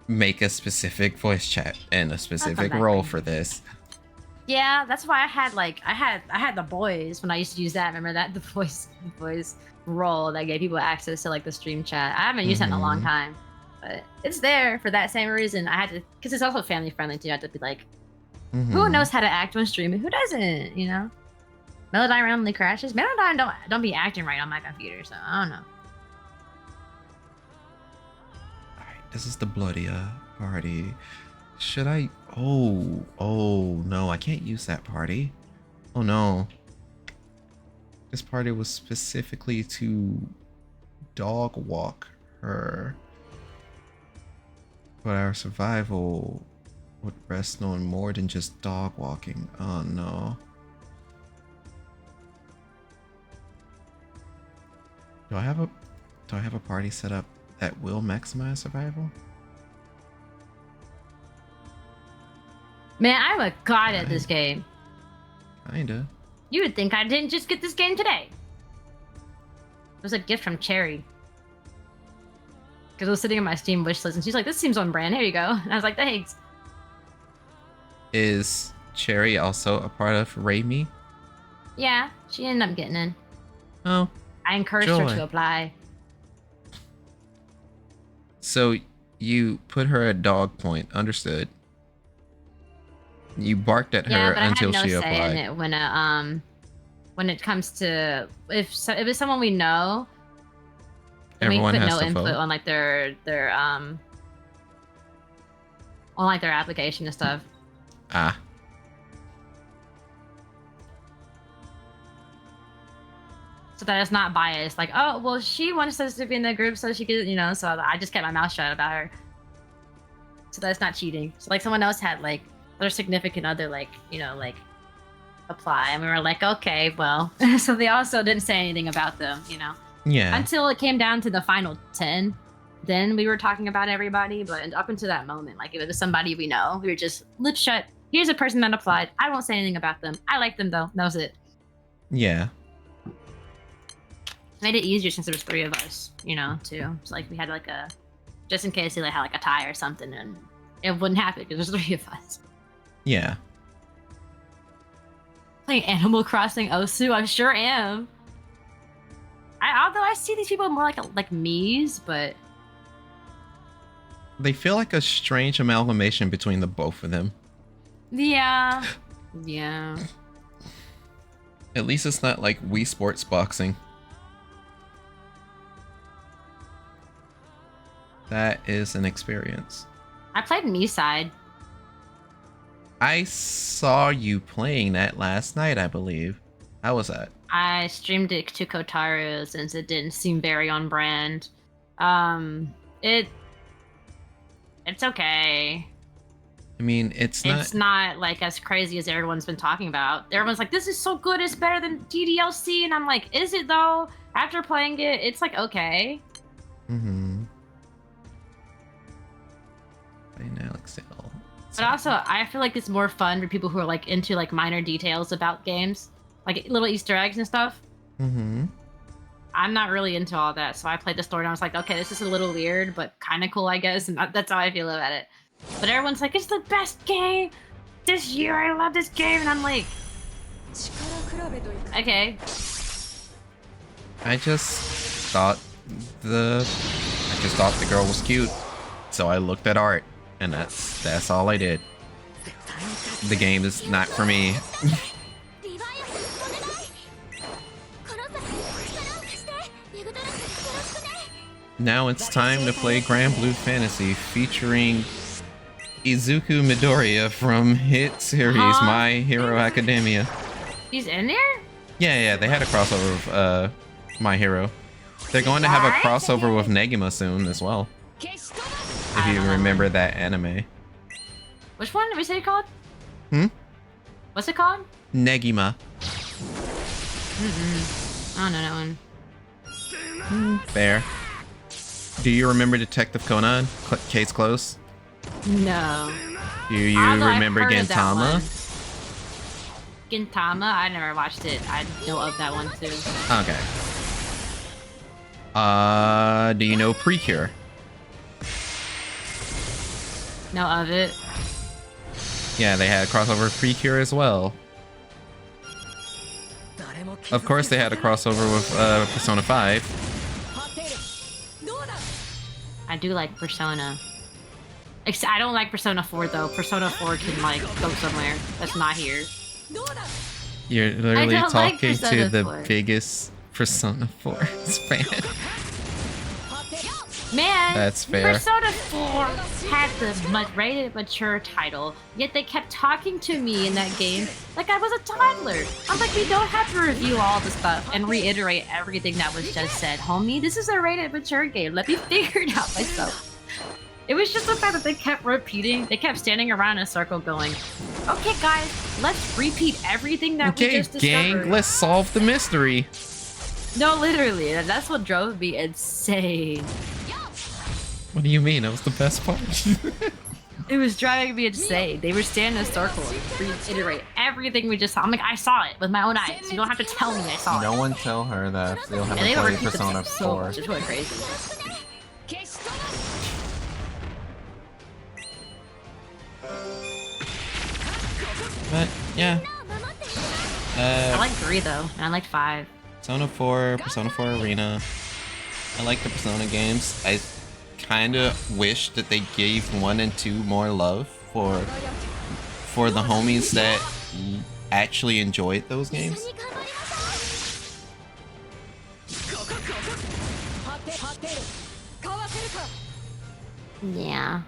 make a specific voice chat and a specific back role then. for this. Yeah, that's why I had the boys when I used to use that. Remember that the voice role that gave people access to like the stream chat. I haven't used that in a long time, but it's there for that same reason. I had to, because it's also family friendly too. I had to be like, who knows how to act when streaming? Who doesn't? You know, Melodyne randomly crashes. Melodyne don't be acting right on my computer, so I don't know. All right, this is the bloody party. Should I? Oh no, I can't use that party. Oh no. This party was specifically to dog walk her. But our survival would rest on more than just dog walking. Oh no. Do I have a party set up that will maximize survival? Man, I'm a god at this game. Kinda. You would think I didn't just get this game today. It was a gift from Cherry. Because I was sitting on my Steam wish list and she's like, this seems on brand. Here you go. And I was like, thanks. Is Cherry also a part of Raimi? Yeah, she ended up getting in. Oh. I encouraged her Joy. to apply. So you put her at dog point. Understood. You barked at Yeah, her but I until had no she say applied. in it when it comes to if it's someone we know, then Everyone we put has no to input vote. on like their on like their application and stuff. Ah. So that it's not biased. Like, oh well, she wants us to be in the group so she could, you know. So I just kept my mouth shut about her. So that's not cheating. So like someone else had like their significant other like, you know, like apply, and we were like, okay, well. So they also didn't say anything about them, you know. Yeah. Until it came down to the final 10, then we were talking about everybody. But up until that moment, like if it was somebody we know, we were just lips shut. Here's a person that applied. I won't say anything about them. I like them though. That was it. Yeah. Made it easier since there was 3 of us, you know, too. So like we had like a, just in case they had like a tie or something, and it wouldn't happen because there's 3 of us. Yeah. Playing Animal Crossing Osu, I sure am. Although I see these people more like me's, but They feel like a strange amalgamation between the both of them. yeah. At least it's not like Wii Sports Boxing. That is an experience. I played me side. I saw you playing that last night, I believe. How was that? I streamed it to Kotaru since it didn't seem very on brand. It's okay. I mean, it's not like as crazy as everyone's been talking about. Everyone's like, this is so good, it's better than DDLC, and I'm like, is it though? After playing it, it's like okay. Mm-hmm. Alex L. But also, I feel like it's more fun for people who are like into like minor details about games, like little Easter eggs and stuff. Mm-hmm. I'm not really into all that, so I played the story and I was like, okay, this is a little weird, but kind of cool, I guess, and that's how I feel about it. But everyone's like, it's the best game this year. I love this game, and I'm like, okay. I just thought the girl was cute, so I looked at art, and that's all I did. The game is not for me. Now it's time to play Granblue Fantasy featuring Izuku Midoriya from hit series My Hero Academia. He's in there? Yeah, they had a crossover of My Hero. They're going to have a crossover with Negima soon as well. If you remember that anime. Which one did we say it called? What's it called? Negima. I don't know that one. Fair. Do you remember Detective Conan? Case Close? No. Do you Although I've remember heard of that Gintama? one. Gintama? I never watched it. I know of that one too. Okay. Do you know Precure? No of it. Yeah, they had a crossover with Precure as well. Of course, they had a crossover with Persona 5. I do like Persona. I don't like Persona 4 though. Persona 4 can like go somewhere that's not here. You're literally don't like talking to Persona the 4. biggest Persona 4 fan. Man, That's fair. Persona 4 had the rated mature title, yet they kept talking to me in that game like I was a toddler. I'm like, we don't have to review all the stuff and reiterate everything that was just said, homie. This is a rated mature game. Let me figure it out myself. It was just the fact that they kept repeating. They kept standing around in a circle going, okay, guys, let's repeat everything that we Okay, just discovered. gang, let's solve the mystery. No, literally. That's what drove me insane. What do you mean? That was the best part. It was driving me insane. They were standing in a circle and reiterate everything we just saw. I'm like, I saw it with my own eyes. You don't have to tell me I saw it. No one tell her that they don't have And to they play repeat Persona themselves so 4. much. It's really crazy. But yeah. I like 3 though, and I like 5. Persona 4, Persona 4 Arena. I like the Persona games. I kind of wish that they gave 1 and 2 more love for the homies that actually enjoyed those games. Yeah.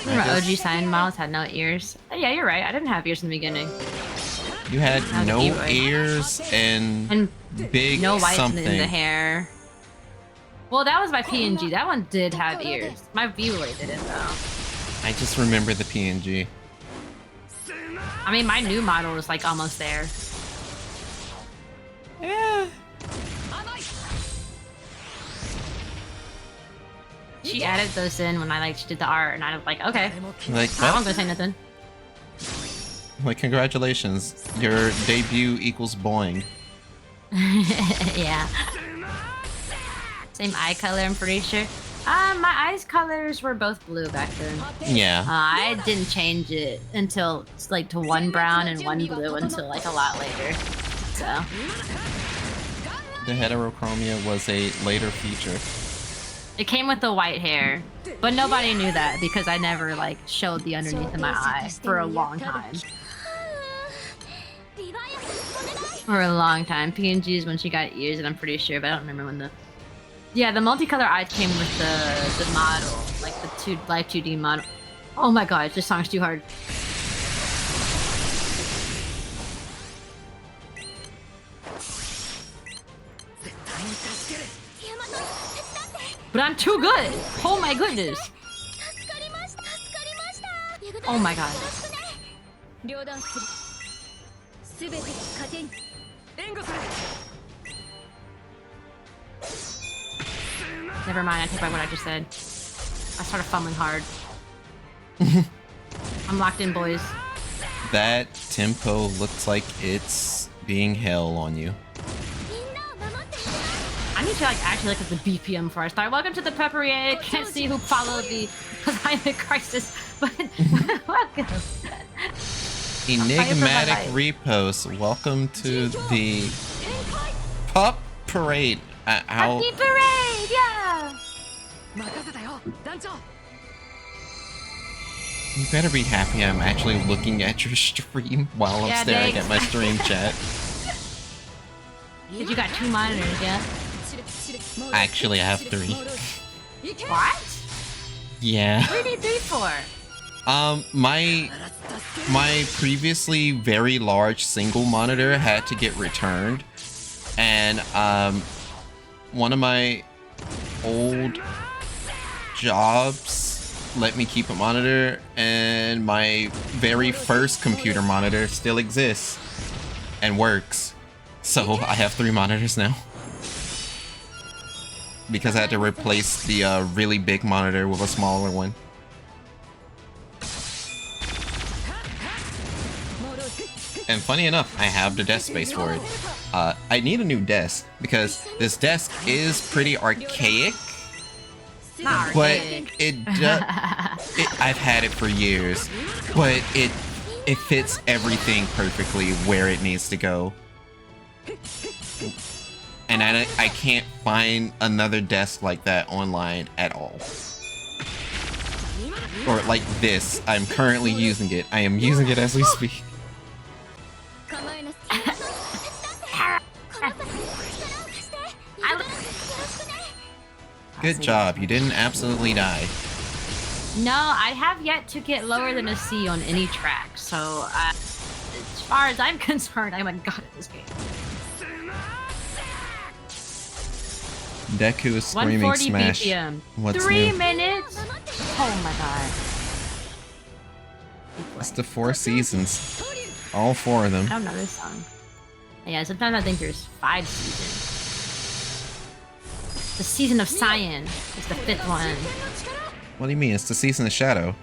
Remember OG sign models had no ears? Oh, yeah, you're right. I didn't have ears in the beginning. You had That was no E-Roy. ears and And big no white something. in the hair. Well, that was my PNG. That one did have ears. My V-Roy didn't though. I just remember the PNG. I mean, my new model is like almost there. Yeah. She added those in when she did the art, and I was like, okay, Like, I well, wasn't gonna say nothing. like, congratulations. Your debut equals Boing. Yeah. Same eye color, I'm pretty sure. My eyes colors were both blue back then. Yeah. I didn't change it until like to 1 brown and 1 blue until like a lot later. So The heterochromia was a later feature. it came with the white hair, but nobody knew that because I never like showed the underneath of my eye for a long time. For a long time. PNG is when she got ears, and I'm pretty sure, but I don't remember when the. Yeah, the multicolor eyes came with the model, like the live 2D model. Oh my god, this song's too hard. But I'm too good! Oh my goodness! Oh my god. Never mind, I take back what I just said. I started fumbling hard. I'm locked in, boys. That tempo looks like it's being hell on you. I need to actually look at the BPM before I start. Welcome to the Peppery. I can't see who followed me because I'm in crisis, but welcome. Enigmatic repost. Welcome to the Pup Parade. How Happy parade, yeah. you better be happy I'm actually looking at your stream while I'm Yeah, staring thanks. at my stream chat. Cause you got 2 monitors, yeah. Actually, I have 3. What? Yeah. What do you need 3 for? My previously very large single monitor had to get returned, and one of my old jobs let me keep a monitor, and my very first computer monitor still exists and works. So I have 3 monitors now. Because I had to replace the really big monitor with a smaller one. And funny enough, I have the desk space for it. I need a new desk because this desk is pretty archaic Not but archaic. I've had it for years, but it fits everything perfectly where it needs to go. And I can't find another desk like that online at all. Or like this. I'm currently using it. I am using it as we speak. Good job. You didn't absolutely die. No, I have yet to get lower than a C on any track. So, as far as I'm concerned, I'm a god at this game. Deku is screaming 140 smash. BPM. What's 3 new? minutes? Oh my god. It's the 4 seasons. All 4 of them. I don't know this song. Yeah, sometimes I think there's 5 seasons. The season of Cyan is the 5th one. What do you mean? It's the season of Shadow.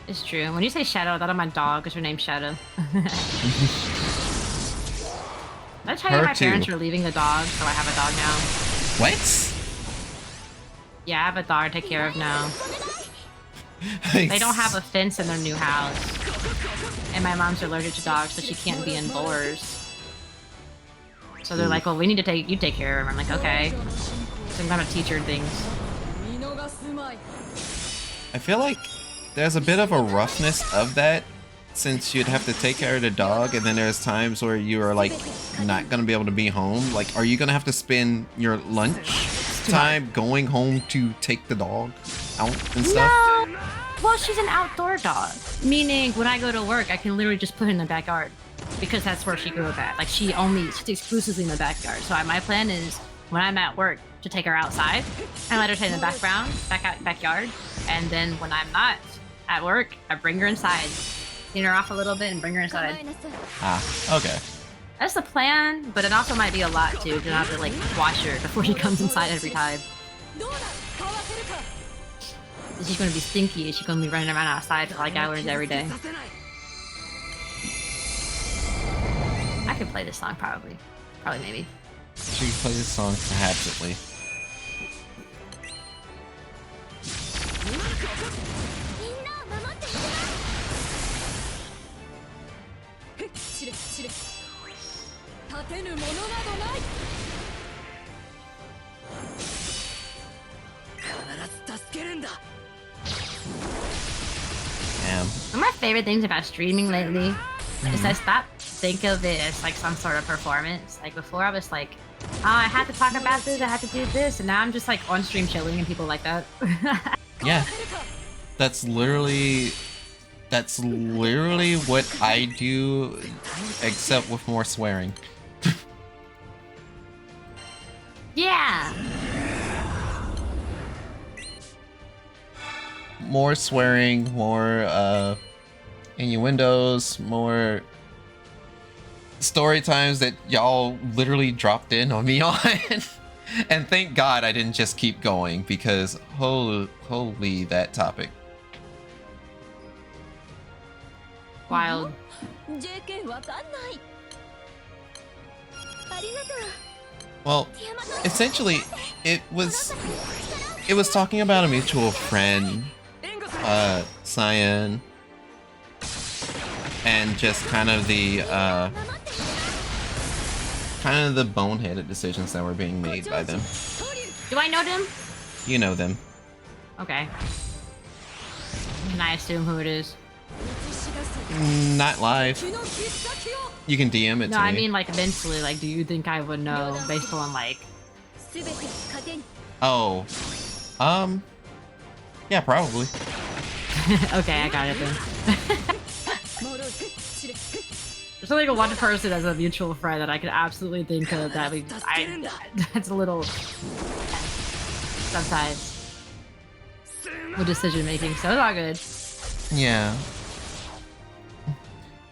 It's true. When you say Shadow, I thought of my dog because her name's Shadow. Did I tell you Her my parents too. were leaving the dog, so I have a dog now? What? Yeah, I have a dog to take care of now. They don't have a fence in their new house. And my mom's allergic to dogs, so she can't be indoors. So they're like, well, we need to you take care of her. I'm like, okay. So I'm gonna teach her things. I feel like there's a bit of a roughness of that, since you'd have to take care of the dog, and then there's times where you are like not gonna be able to be home. Like, are you gonna have to spend your lunch time going home to take the dog out and stuff? No! Well, she's an outdoor dog. Meaning, when I go to work, I can literally just put her in the backyard. Because that's where she grew up at. Like, she's exclusively in the backyard. So my plan is, when I'm at work, to take her outside and let her stay in the backyard. And then when I'm not at work, I bring her inside. Clean her off a little bit and bring her inside. Ah, okay. That's the plan, but it also might be a lot too, to not have to like wash her before she comes inside every time. She's gonna be stinky, she's gonna be running around outside like hours every day. I could play this song probably. Probably maybe. She can play this song happily. Damn. One of my favorite things about streaming lately is I stopped think of it as like some sort of performance. Like before I was like, oh, I have to talk about this, I have to do this, and now I'm just like on stream chilling and people like that. Yeah. That's literally what I do, except with more swearing. Yeah! More swearing, more innuendos, more story times that y'all literally dropped in on me on. And thank God I didn't just keep going, because holy that topic. Wild. Well, essentially, it was talking about a mutual friend, Cyan, and just kind of the boneheaded decisions that were being made by them. Do I know them? You know them. Okay. Can I assume who it is? Not live. You can DM it No, to I me. mean like mentally, like do you think I would know based on like... Oh. Yeah, probably. Okay, I got it then. There's only like one person as a mutual friend that I could absolutely think of that that's a little... sometimes. With decision making, so it's all good. Yeah.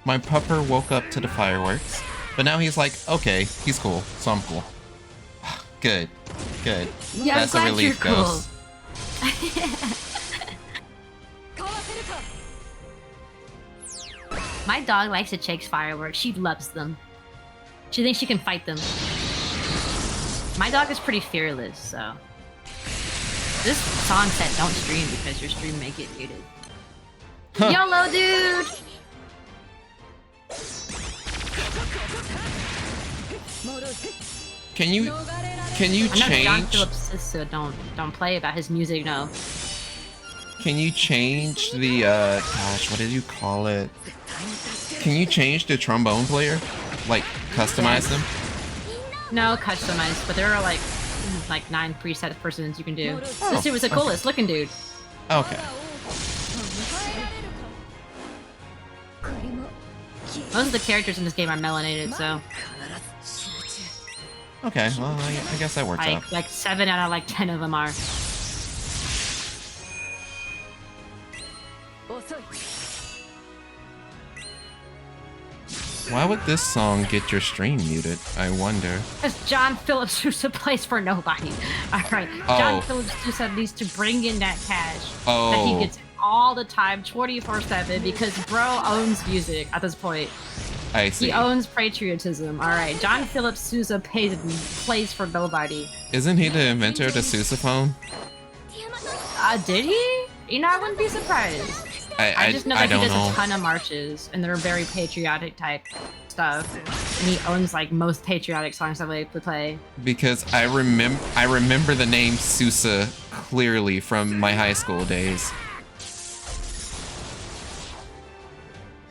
My pupper woke up to the fireworks, but now he's like, okay, he's cool, so I'm cool. Good. Good. Yeah, That's I'm a glad relief, you're cool. Ghost. My dog likes to chase fireworks. She loves them. She thinks she can fight them. My dog is pretty fearless, so this song said don't stream because your stream may get muted. YOLO, dude! Can you I know John change? Phillips says so don't play about his music, no. Can you change the gosh, what did you call it? Can you change the trombone player? Like customize them? No, customized, but there are like 9 preset persons you can do. Oh, This dude was the okay. coolest looking dude. Okay. Most of the characters in this game are melanated, so Okay, well I guess that works out. like 7 out of like 10 of them are. Why would this song get your stream muted? I wonder. Because John Phillips Sousa plays for nobody. Alright, Oh. John Phillips Sousa needs to bring in that cash that Oh. he gets all the time, 24/7, because bro owns music at this point. I see. He owns patriotism. Alright, John Phillips Sousa plays for nobody. Isn't he the inventor of the sousaphone? Did he? You know, I wouldn't be surprised. I just know that he don't does know. a ton of marches, and they're very patriotic type stuff. And he owns like most patriotic songs that we play. Because I remember the name Sousa clearly from my high school days.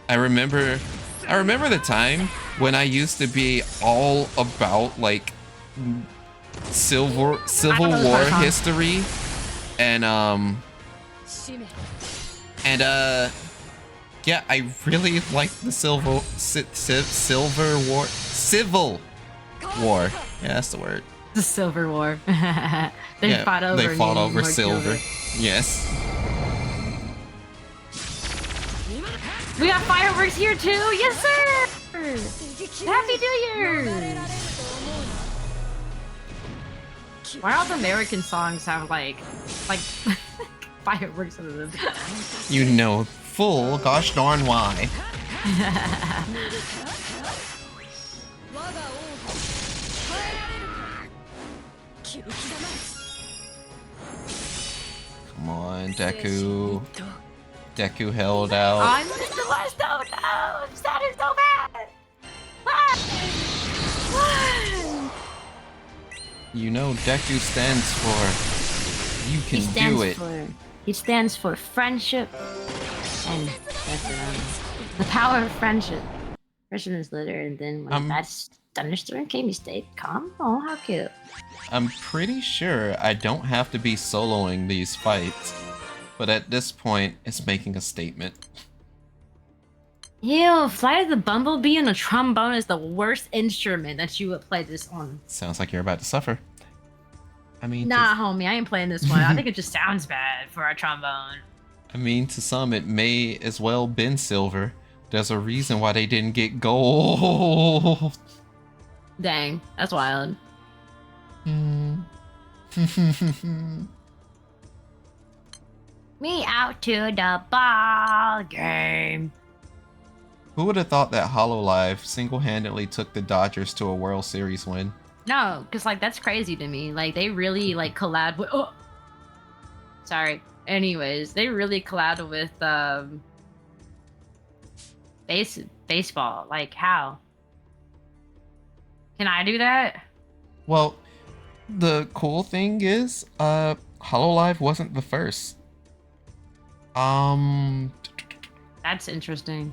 I remember the time when I used to be all about like Civil War history and yeah, I really liked the Civil War. Yeah, that's the word. The Silver War. They fought over. They fought me, over Mark silver. Silver. Yes. We got fireworks here too. Yes, sir. Happy New Year's. Why all the American songs have like fireworks in them? You know, full gosh darn why. Come on, Deku. Deku held out. I'm Mr. West. Oh no, that is so bad. Why? Why? You know, Deku stands for you can do it. He stands for friendship, and that's it. The power of friendship. Friendship is litter, and then when that's thunderstorm came, he stayed calm. Oh, how cute. I'm pretty sure I don't have to be soloing these fights, but at this point, it's making a statement. Ew, Flight of the Bumblebee and a trombone is the worst instrument that you would play this on. Sounds like you're about to suffer. I mean, Nah, homie, I ain't playing this one. I think it just sounds bad for a trombone. I mean, to some, it may as well been silver. There's a reason why they didn't get gold. Dang, that's wild. Me out to the ball game. Who would have thought that HoloLive single-handedly took the Dodgers to a World Series win? No, because like that's crazy to me. Like they really like collab with. Oh, sorry. Anyways, they really collabed with baseball. Like how? Can I do that? Well, the cool thing is, HoloLive wasn't the first. That's interesting.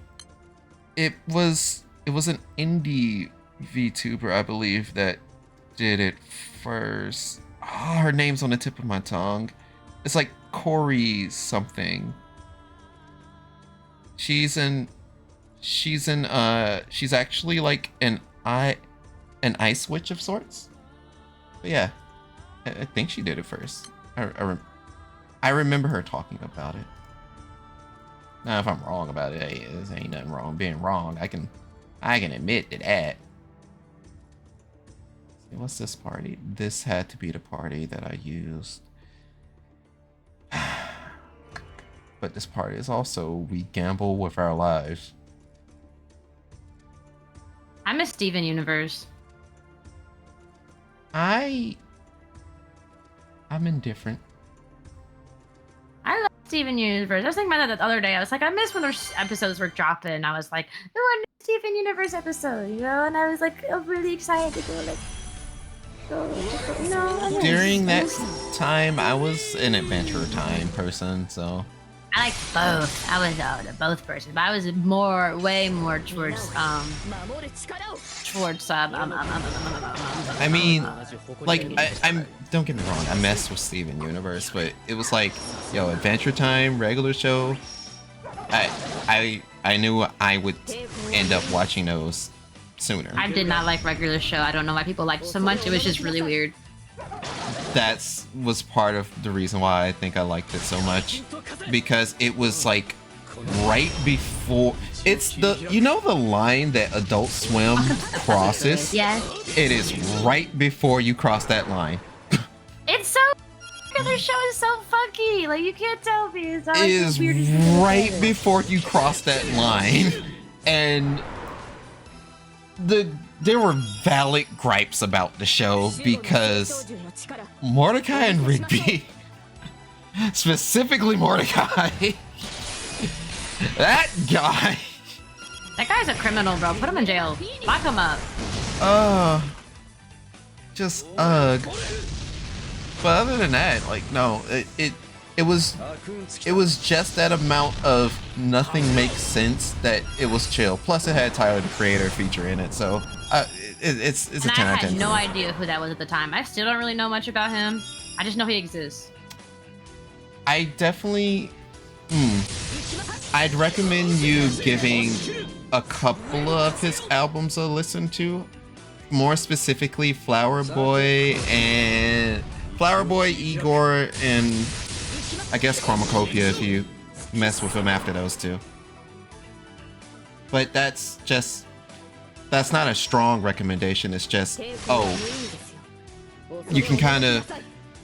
It was an indie VTuber, I believe, that did it first. Oh, her name's on the tip of my tongue. It's like Corey something. She's actually like an ice witch of sorts. But yeah, I think she did it first. I remember her talking about it. Now, if I'm wrong about it, hey, this ain't nothing wrong being wrong. I can admit to that. See, what's this party? This had to be the party that I used. But this party is also we gamble with our lives. I'm a Steven Universe. I'm indifferent. I love Steven Universe. I was thinking about that the other day. I was like, I miss when those episodes were dropping. I was like, oh, a new Steven Universe episode, you know? And I was like, I'm really excited to go, like, you know. During that time, I was an Adventure Time person, so. I like both. I was a both person, but I was way more towards I mean, like, I'm don't get me wrong, I messed with Steven Universe, but it was like, yo, Adventure Time, regular show. I knew I would end up watching those sooner. I did not like regular show. I don't know why people liked it so much. It was just really weird. That was part of the reason why I think I liked it so much, because it was like right before it's the the line that Adult Swim crosses. Yes. It is right before you cross that line. It's so. Their show is so funky. Like you can't tell me. It's It is right before you cross that line, and there were valid gripes about the show because Mordecai and Rigby, specifically Mordecai, that guy. That guy's a criminal, bro. Put him in jail. Lock him up. Just ugh. But other than that, like no, it was just that amount of nothing makes sense that it was chill. Plus, it had Tyler the Creator feature in it, so it's a 10 out of 10. I had no idea who that was at the time. I still don't really know much about him. I just know he exists. I definitely, I'd recommend you giving a couple of his albums a listen to. More specifically, Flower Boy, Igor, and I guess Chromacopia if you mess with him after those two. But that's not a strong recommendation. It's just, you can kind of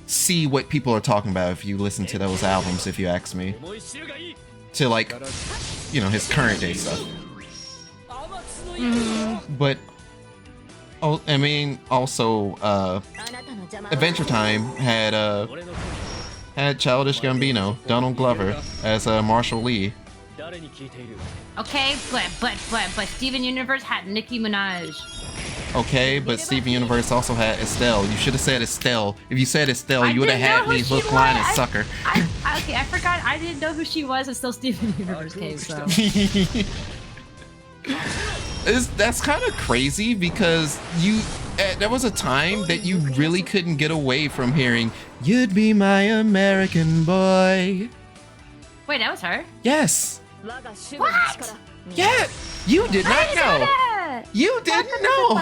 see what people are talking about if you listen to those albums, if you ask me. To like, his current day stuff. But, I mean, also, Adventure Time had Childish Gambino, Donald Glover as Marshall Lee. Okay, but Steven Universe had Nicki Minaj. Okay, but Steven Universe also had Estelle. You should have said Estelle. If you said Estelle, you would have had me hook, line, and sucker. Okay, I forgot. I didn't know who she was until Steven Universe came, so. That's kind of crazy because there was a time that you really couldn't get away from hearing "You'd Be My American Boy." Wait, that was her? Yes. What? Yeah, you did not know. That. You didn't know.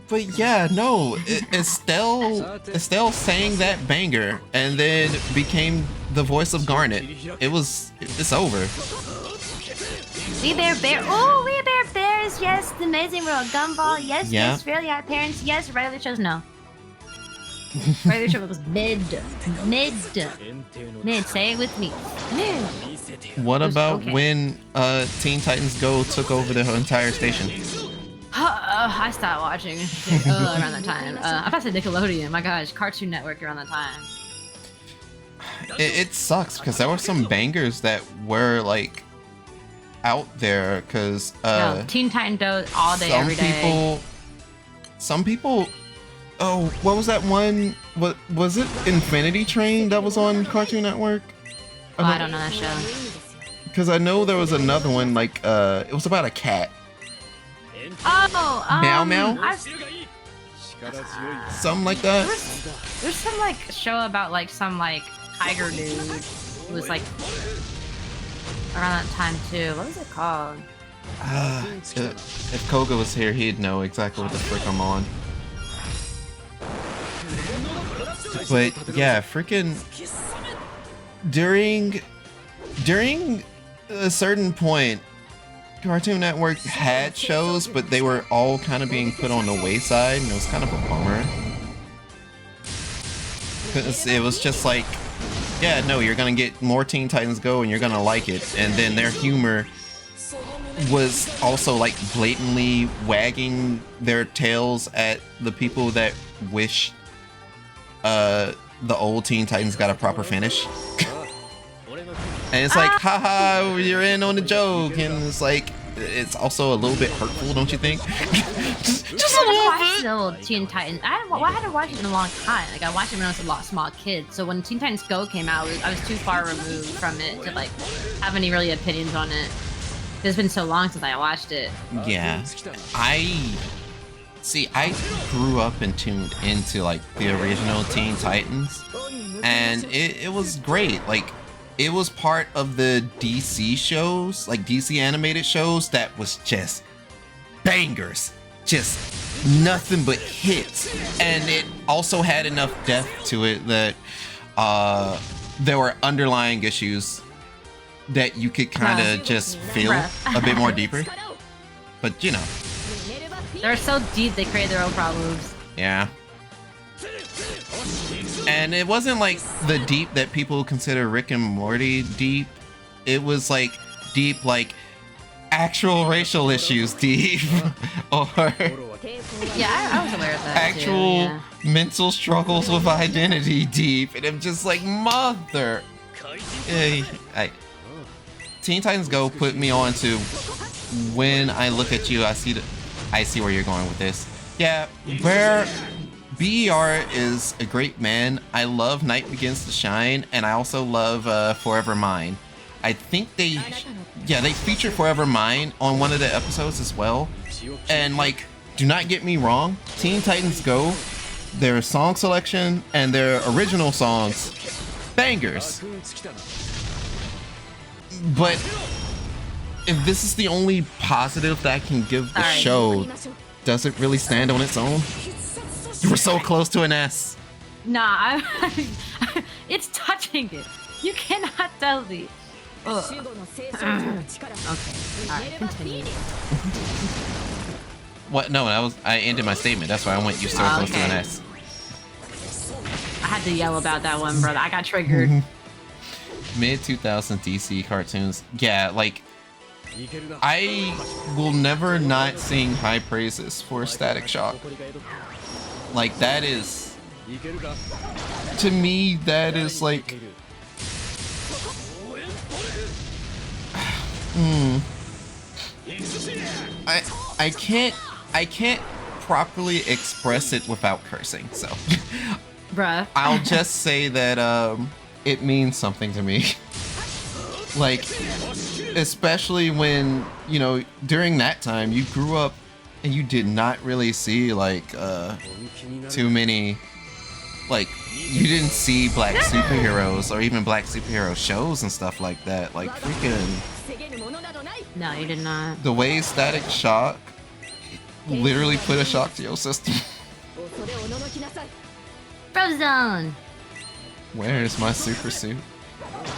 But yeah, no, Estelle sang that banger and then became the voice of Garnet. It's over. We Bear Bear. Oh, We Bear Bears. Yes, The Amazing World. Gumball. Yes, yeah. Yes. Really Odd Parents. Yes, regular shows. No. Regular show was mid. Say it with me. Mid. What about when Teen Titans Go took over the entire station? I stopped watching around that time. I thought I said Nickelodeon. My gosh, Cartoon Network around that time. It sucks because there were some bangers that were like out there because no, Teen Titans Go all day, every day. Some people. Oh, what was that one? What was it? Infinity Train that was on Cartoon Network? Oh, I don't know that show. Because I know there was another one like it was about a cat. Oh, Meow Meow? Something like that. There's some like show about like some like tiger dude who was like around that time too. What was it called? If Koga was here, he'd know exactly what the frick I'm on. But yeah, freaking during a certain point, Cartoon Network had shows, but they were all kind of being put on the wayside, and it was kind of a bummer. Because it was just like, yeah, no, you're gonna get more Teen Titans Go and you're gonna like it. And then their humor was also like blatantly wagging their tails at the people that wish the old Teen Titans got a proper finish. And it's like, haha, you're in on the joke. And it's like, it's also a little bit hurtful, don't you think? just a little bit. The old Teen Titans. I hadn't watched it in a long time. Like, I watched it when I was a small kid. So when Teen Titans Go came out, I was too far removed from it to like have any really opinions on it. It's been so long since I watched it. Yeah. I grew up and tuned into like the original Teen Titans, and it was great. Like, it was part of the DC shows, like DC animated shows, that was just bangers, just nothing but hits. And it also had enough depth to it that there were underlying issues that you could kind of just feel a bit more deeper. But you know, they're so deep they create their own problems. yeah. And it wasn't like the deep that people consider Rick and Morty deep. It was like deep, like actual racial issues deep, or Yeah, I was aware of that. actual too, yeah. mental struggles with identity deep. And I'm just like, mother. Teen Titans Go put me on to, when I look at you, I see where you're going with this. Yeah, where BER is a great man. I love Night Begins to Shine, and I also love Forever Mine. I think they feature Forever Mine on one of the episodes as well. And like, do not get me wrong, Teen Titans Go, their song selection and their original songs, bangers. But if this is the only positive that I can give the show, does it really stand on its own? You were so close to an S. Nah, it's touching it. You cannot tell me. Ugh. Okay, alright, continue. What? No, I ended my statement. That's why I went, you so close to an S. I had to yell about that one, brother. I got triggered. Mid-2000 DC cartoons. Yeah, like, I will never not sing high praises for Static Shock. Like, that is, to me, that is like, I can't properly express it without cursing, so Bruh. I'll just say that it means something to me. Like, especially when, you know, during that time you grew up and you did not really see like too many, like, you didn't see black superheroes or even black superhero shows and stuff like that. Like, freaking, No, you did not. the way Static Shock literally put a shock to your system. Frozone! Where's my super suit?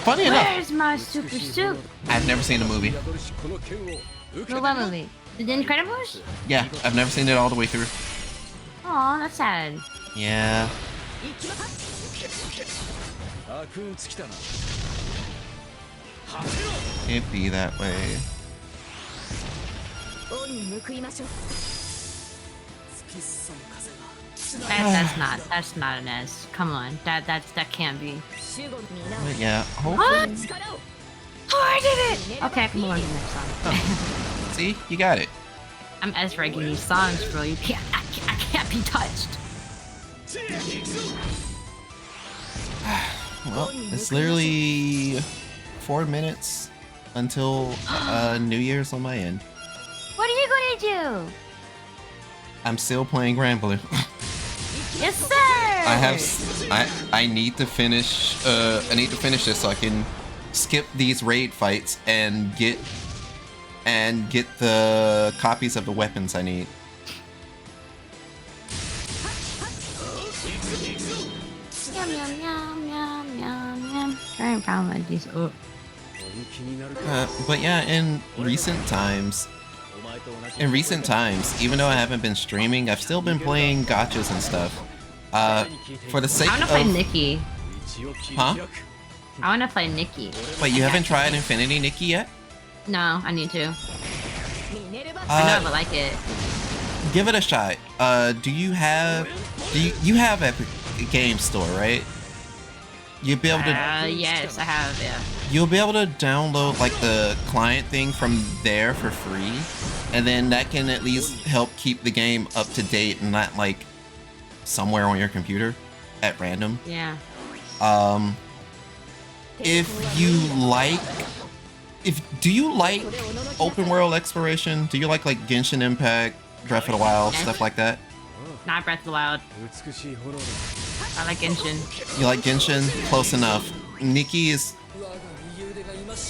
Funny enough, Where's my super suit? I've never seen the movie. What movie? The Incredibles? Yeah, I've never seen it all the way through. Aw, that's sad. Yeah. It be that way. That's not an S. Come on, that can't be. But yeah, hopefully. Oh, I did it! Okay, I can move on to the next song. Oh. See, you got it. I'm S-ranking these songs, bro. I can't be touched. Well, it's literally 4 minutes until New Year's on my end. What are you gonna do? I'm still playing Granblue. Yes, sir! I need to finish this so I can skip these raid fights and get the copies of the weapons I need. Yum yum yum yum yum yum. Trying to pound my these up. But yeah, in recent times, even though I haven't been streaming, I've still been playing gachas and stuff. For the sake I wanna of... play Nikki. Huh? I want to play Nikki. Wait, you haven't tried Infinity Nikki yet? No, I need to. I know I would like it. Give it a shot. Do you have Epic Game Store, right? You'll be able to. Yes, I have. Yeah. You'll be able to download like the client thing from there for free, and then that can at least help keep the game up to date and not like somewhere on your computer at random. Yeah. If you like, do you like open world exploration? Do you like Genshin Impact, Breath of the Wild, stuff like that? Not Breath of the Wild. I like Genshin. You like Genshin? Close enough. Nikki is,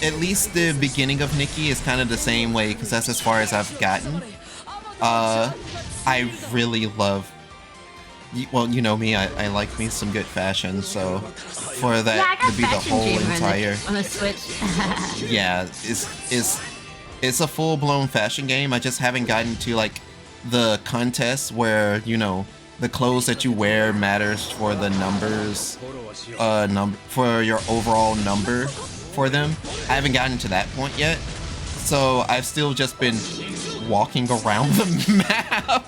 at least the beginning of Nikki is kind of the same way, because that's as far as I've gotten. I really love, well, you know me, I like me some good fashion, so for that to be the whole entire on the Switch. yeah, it's a full-blown fashion game. I just haven't gotten to like the contests where, you know, the clothes that you wear matters for the numbers, for your overall number for them. I haven't gotten to that point yet, so I've still just been walking around the map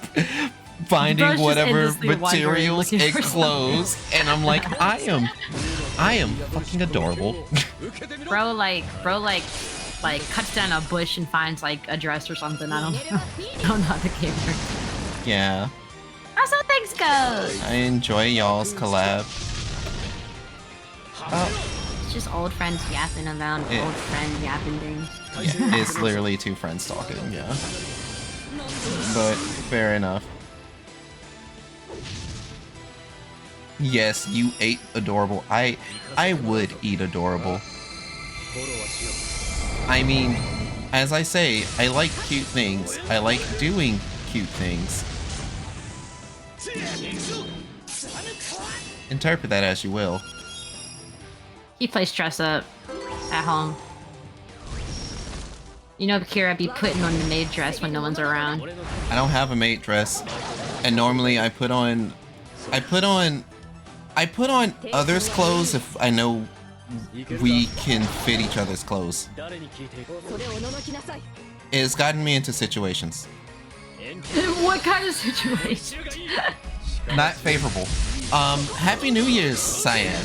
finding whatever materials and clothes, and I'm like, I am fucking adorable. Bro cuts down a bush and finds like a dress or something. I don't know. I don't know how the game works. Yeah. That's how things go. I enjoy y'all's collab. It's just old friends yapping about old friend yapping things. Yeah, it's literally two friends talking, yeah. But fair enough. Yes, you ate adorable. I would eat adorable. I mean, as I say, I like cute things. I like doing cute things. Interpret that as you will. He plays dress up at home. You know, Kira be putting on the maid dress when no one's around. I don't have a maid dress, and normally I put on others' clothes if I know we can fit each other's clothes. It's gotten me into situations. What kind of situation? Not favorable. Happy New Year's, Cyan.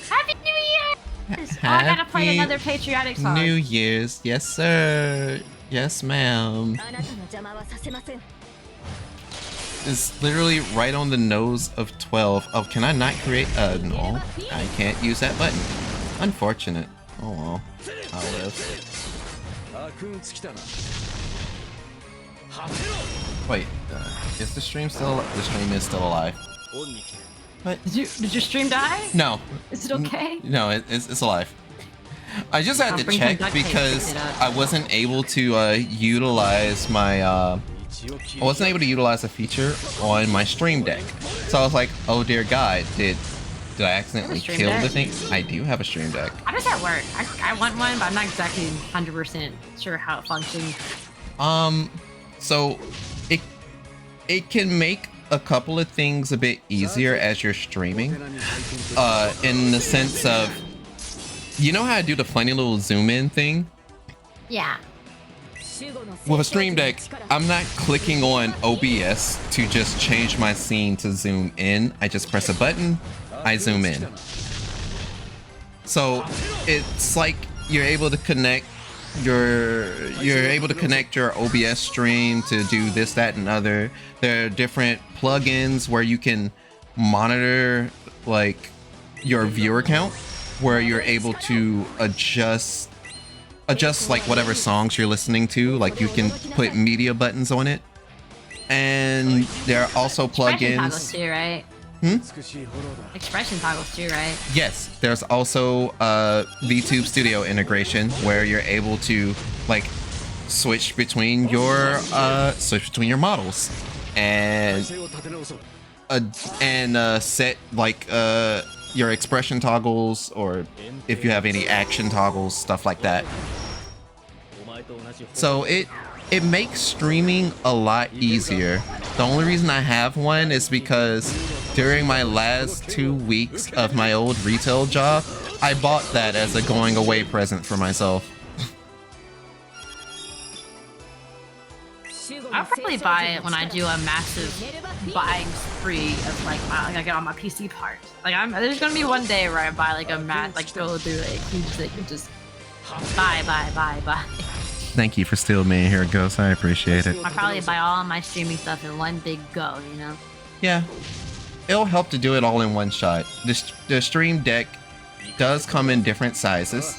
Happy New Year! Oh, I gotta play another patriotic song. New Year's, yes sir. Yes ma'am. It's literally right on the nose of 12. Oh, can I not create no, I can't use that button. Unfortunate. Oh well. I'll live. Wait, is the stream still? The stream is still alive. What? Did your stream die? No. Is it okay? No, it's alive. I just had to check because I wasn't able to utilize my I wasn't able to utilize a feature on my stream deck. So I was like, oh dear God, did I accidentally kill the thing? I do have a stream deck. How does that work? I want one, but I'm not exactly 100% sure how it functions. So it can make a couple of things a bit easier as you're streaming. In the sense of, you know how I do the funny little zoom in thing? Yeah. With a stream deck, I'm not clicking on OBS to just change my scene to zoom in. I just press a button, I zoom in. So it's like you're able to connect your OBS stream to do this, that, and other. There are different plugins where you can monitor like your viewer count, where you're able to adjust like whatever songs you're listening to. Like you can put media buttons on it, and there are also plugins. Expression toggles too, right? Expression toggles too, right? Yes, there's also VTube Studio integration where you're able to like switch between your models and set like your expression toggles, or if you have any action toggles, stuff like that. So it makes streaming a lot easier. The only reason I have one is because during my last 2 weeks of my old retail job, I bought that as a going away present for myself. I'll probably buy it when I do a massive buying spree of like I get all my PC parts. Like there's gonna be one day where I buy like go through a huge thing and just buy. Thank you for still being here, Ghost. I appreciate it. I'll probably buy all my streaming stuff in one big go, you know? Yeah. It'll help to do it all in one shot. The Stream Deck does come in different sizes.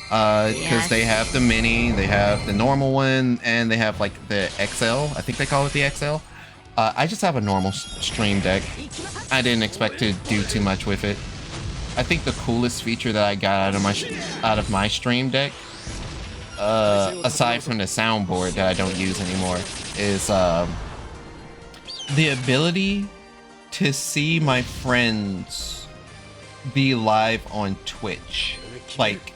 Because they have the mini, they have the normal one, and they have like the XL. I think they call it the XL. I just have a normal Stream Deck. I didn't expect to do too much with it. I think the coolest feature that I got out of my Stream Deck, aside from the soundboard that I don't use anymore, is the ability to see my friends be live on Twitch. Like,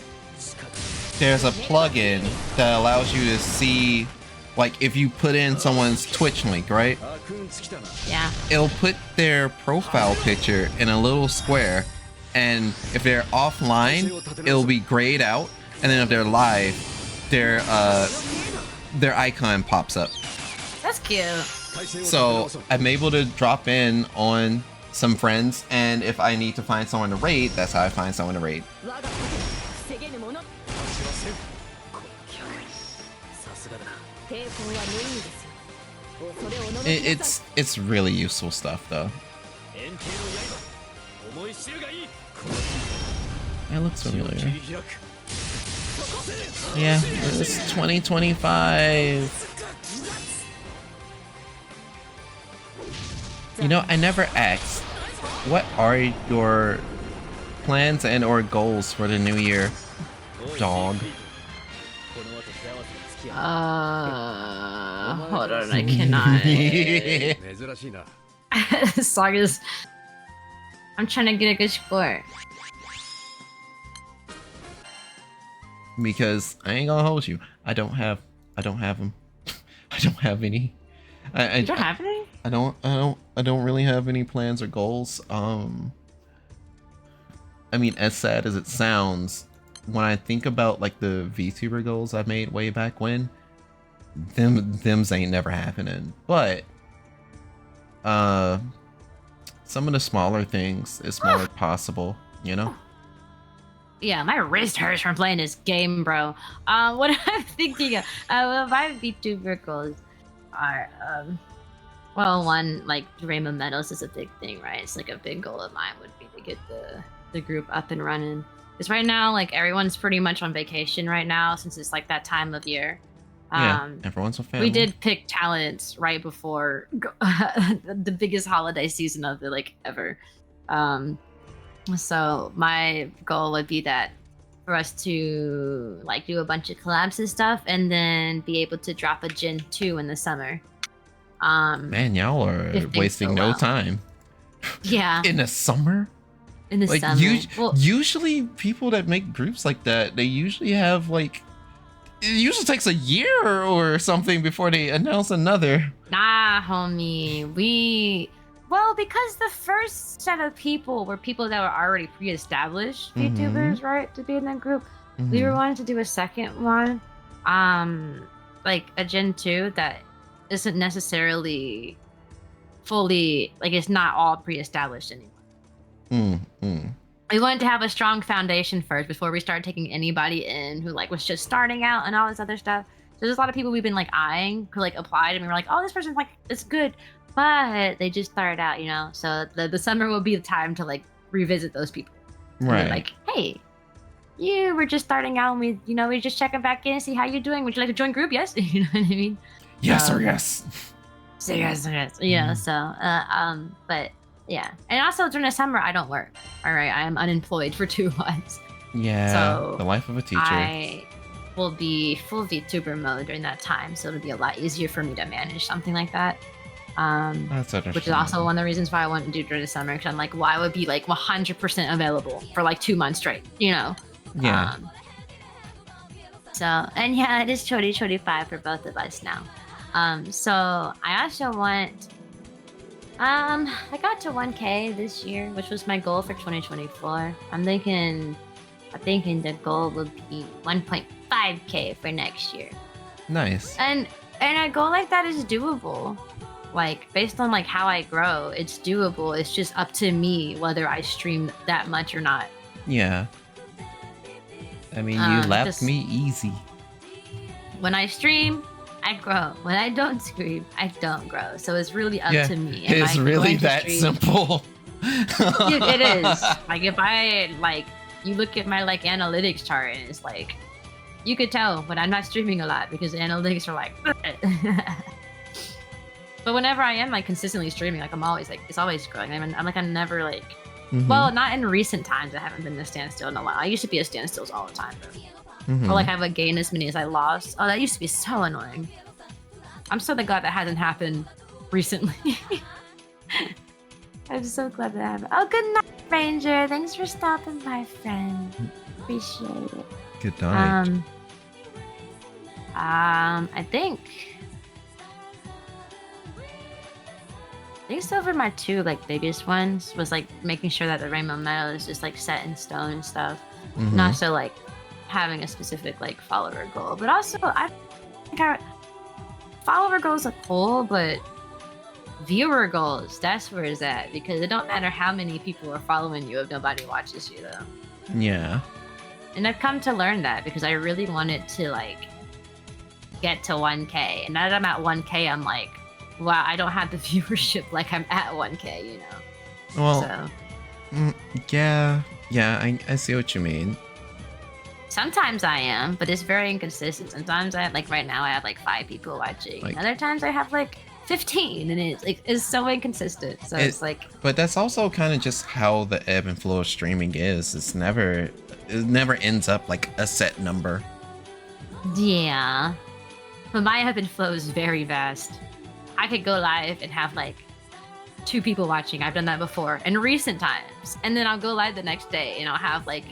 there's a plugin that allows you to see, like, if you put in someone's Twitch link, right? Yeah. It'll put their profile picture in a little square, and if they're offline, it'll be grayed out, and then if they're live, their icon pops up. That's cute. So I'm able to drop in on some friends, and if I need to find someone to raid, that's how I find someone to raid. It's really useful stuff, though. It looks familiar. Yeah, it's 2025. You know, I never asked, what are your plans and or goals for the new year, dog? Hold on, I cannot. This song is... I'm trying to get a good score. Because I ain't gonna hold you. I don't have them. I don't have any. You don't have any? I don't really have any plans or goals. I mean, as sad as it sounds, when I think about like the VTuber goals I made way back when, them's ain't never happening. But some of the smaller things is more possible, you know? Yeah, my wrist hurts from playing this game, bro. What I'm thinking of, my VTuber goals are, well, one, like, Rainbow Medals is a big thing, right? It's like a big goal of mine would be to get the group up and running. Because right now, like, everyone's pretty much on vacation right now since it's like that time of year. Yeah, everyone's a family. We did pick talents right before the biggest holiday season of it, like, ever. So my goal would be that for us to like do a bunch of collabs and stuff, and then be able to drop a Gen 2 in the summer. Man, y'all are wasting no time. Yeah. In the summer? In the like, summer. Usually people that make groups like that, they usually have like, it usually takes a year or something before they announce another. Nah, homie. Well, because the first set of people were people that were already pre-established VTubers, right, to be in that group. We were wanting to do a second one, like a Gen 2 that isn't necessarily fully, like, it's not all pre-established anymore. We wanted to have a strong foundation first before we started taking anybody in who like was just starting out and all this other stuff. So there's a lot of people we've been like eyeing who like applied, and we were like, oh, this person's like, it's good. But they just started out, you know? So the summer will be the time to, like, revisit those people. Right. Like, hey, you were just starting out, and we're just checking back in, see how you're doing. Would you like to join group? Yes. You know what I mean? Yes or yes. So yes. Yeah, so, but, yeah. And also, during the summer, I don't work. All right? I am unemployed for 2 months. Yeah, so the life of a teacher. I will be full VTuber mode during that time, so it'll be a lot easier for me to manage something like that. Which is also one of the reasons why I want to do during the summer, because I'm like, well, I would be like 100% available for like 2 months straight, you know? Yeah. So, and yeah, it is 2025 for both of us now. So I also want, I got to 1K this year, which was my goal for 2024. I'm thinking I'm thinking the goal would be 1.5K for next year. Nice. And a goal like that is doable. Like based on like how I grow, it's doable. It's just up to me whether I stream that much or not. Yeah. I mean, you left just- me easy. When I stream, I grow. When I don't stream, I don't grow. So it's really up Yeah, to me. Am it's I really going to that stream? simple. It is. Like if I like you look at my like analytics chart and it's like you could tell when I'm not streaming a lot because the analytics are like but whenever I am like consistently streaming, like I'm always like it's always growing. I'm never like Mhm. well, not in recent times. I haven't been in a standstill in a while. I used to be a standstills all the time though. Mhm. Or like have a gain as many as I lost. Oh, that used to be so annoying. I'm so glad that hasn't happened recently. I'm so glad that happened. Oh, good night, Ranger. Thanks for stopping by, friend. Appreciate it. Good night. I think those were my two like biggest ones. Was like making sure that the rainbow medal is just like set in stone and stuff. Mhm. Not so like having a specific like follower goal, but also I think follower goals are cool, but viewer goals, that's where it's at, because it don't matter how many people are following you if nobody watches you though. Yeah. And I've come to learn that because I really wanted to like get to 1K, and now that I'm at 1K I'm like, wow, I don't have the viewership like I'm at 1K, you know. Well, So yeah, I see what you mean. sometimes I am, but it's very inconsistent. Sometimes I like right now I have like 5 people watching. Like- Other times I have like 15, and it's so inconsistent. So it's like But that's also kind of just how the ebb and flow of streaming is. It never ends up like a set number. yeah. But my ebb and flow is very vast. I could go live and have like 2 people watching. I've done that before in recent times. And then I'll go live the next day and I'll have like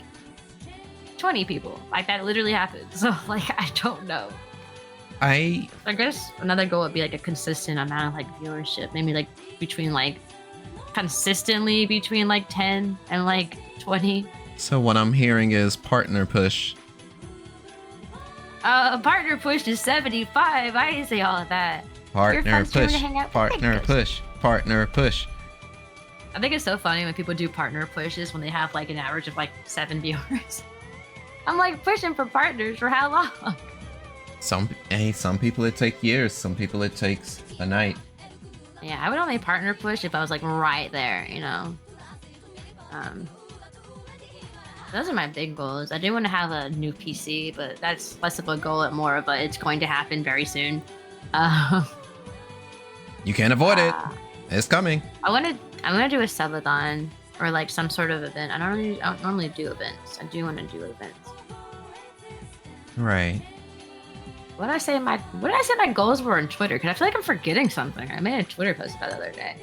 20 people. Like that literally happens. So like I don't know. I guess another goal would be like a consistent amount of like viewership. Maybe like consistently between like 10 and like 20. So what I'm hearing is partner push. Partner push to 75. I didn't say all of that. Partner friends trying to push. hang out with Partner Vegas. push. Partner push. I think it's so funny when people do partner pushes when they have like an average of like 7 viewers. I'm like pushing for partners for how long? Some people it take years. Some people it takes a night. Yeah, I would only partner push if I was like right there, you know. Those are my big goals. I do want to have a new PC, but that's less of a goal and more of a it's going to happen very soon. You can't avoid it. It's coming. I want to do a subathon or like some sort of event. I don't normally do events. I do want to do events. Right. What did I say my goals were on Twitter? Because I feel like I'm forgetting something. I made a Twitter post about the other day.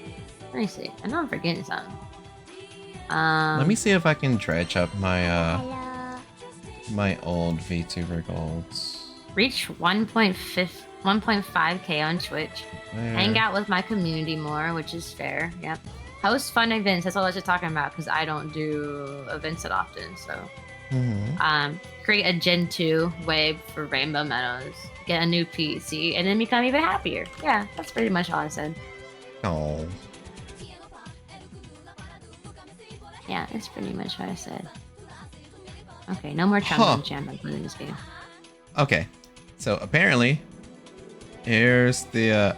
Let me see. I know I'm forgetting something. Let me see if I can dredge up my my old VTuber goals. Reach 1.5K on Twitch. Where? Hang out with my community more, which is fair. Yep. Host fun events. That's all I was just talking about because I don't do events that often. So, create a Gen 2 wave for Rainbow Meadows. Get a new PC, and then become even happier. Yeah, that's pretty much all I said. Oh. Yeah, that's pretty much what I said. Okay, no more trombone jam. I'm playing this game. Okay. So apparently, here's the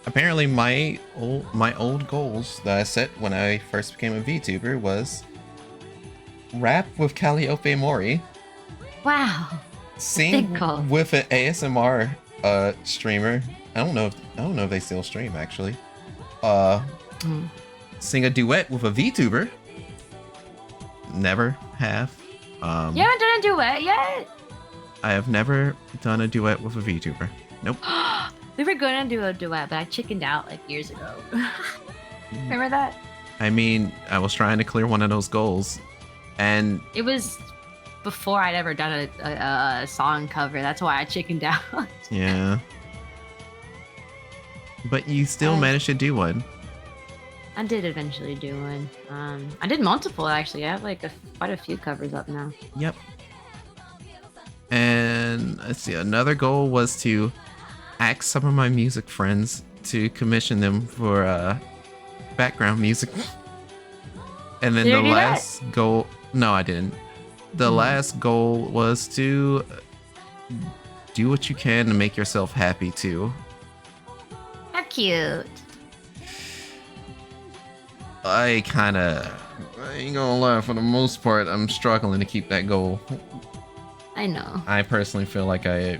apparently my old goals that I set when I first became a VTuber was rap with Calliope Mori, Wow. sing Big goal. with an ASMR streamer. I don't know if they still stream actually. Sing a duet with a VTuber. Never have. You haven't done a duet yet? I have never done a duet with a VTuber. Nope. We were going to do a duet, but I chickened out like years ago. Remember that? I mean, I was trying to clear one of those goals, and It was before I'd ever done a song cover. That's why I chickened out. yeah. But you still managed to do one. I did eventually do one. I did multiple actually. I have like quite a few covers up now. Yep. And let's see, another goal was to ask some of my music friends to commission them for background music. And then Did the you do that? last goal, no, I didn't. The last goal was to do what you can to make yourself happy too. How cute. I ain't gonna lie, for the most part, I'm struggling to keep that goal. I know. I personally feel like I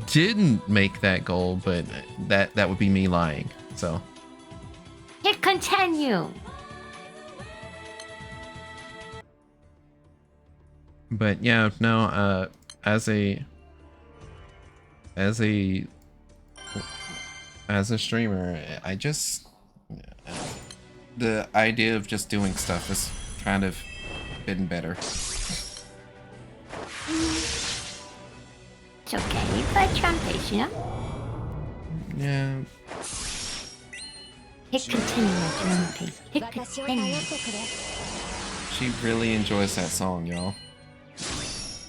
didn't make that goal, but that would be me lying. So Hit continue. but yeah, no, as a streamer, I just the idea of just doing stuff has kind of been better. It's okay. You play trumpets, you know? Yeah. Hit continue at your own pace. Hit continue. She really enjoys that song, y'all.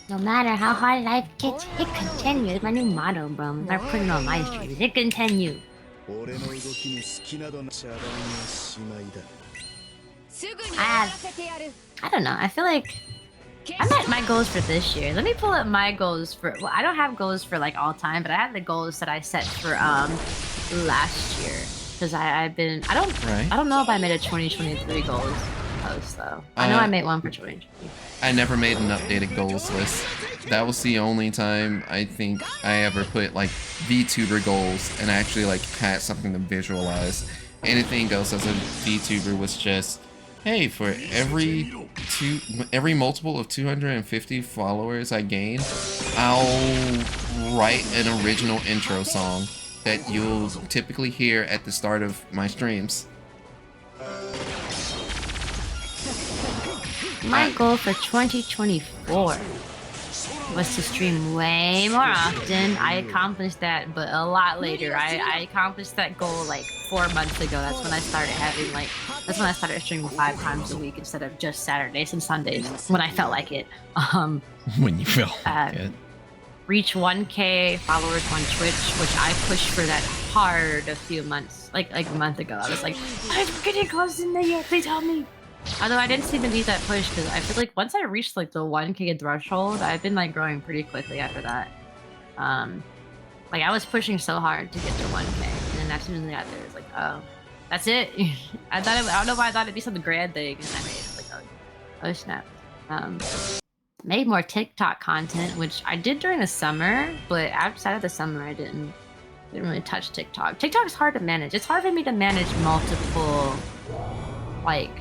No matter how hard life gets, hit continue. It's my new motto, bro. I'm gonna put it on my streams. Hit continue. I don't know. I feel like I met my goals for this year. Let me pull up my goals for. Well, I don't have goals for like all time, but I have the goals that I set for last year because I've been. I don't know if I made a 2023 goals post though. I know I made one for 2020. I never made an updated goals list. That was the only time I think I ever put like VTuber goals and actually like had something to visualize. Anything else as a VTuber was just, hey, for every multiple of 250 followers I gain, I'll write an original intro song that you'll typically hear at the start of my streams. My goal for 2024 was to stream way more often. I accomplished that, but a lot later. I accomplished that goal like 4 months ago. That's when I started streaming 5 times a week instead of just Saturdays and Sundays when I felt like it. When you feel like it. Reach 1K followers on Twitch, which I pushed for that hard a few months, like a month ago. I was like, I'm getting close in the year, please help me. Although I didn't seem to beat that push because I feel like once I reached like the 1K threshold, I've been like growing pretty quickly after that. Like I was pushing so hard to get to 1K, and then as soon as I got there, it's like, oh, that's it. I don't know why I thought it'd be some grand thing, and I made it like, oh snap. Made more TikTok content, which I did during the summer, but outside of the summer, I didn't really touch TikTok. TikTok is hard to manage. It's hard for me to manage multiple, like.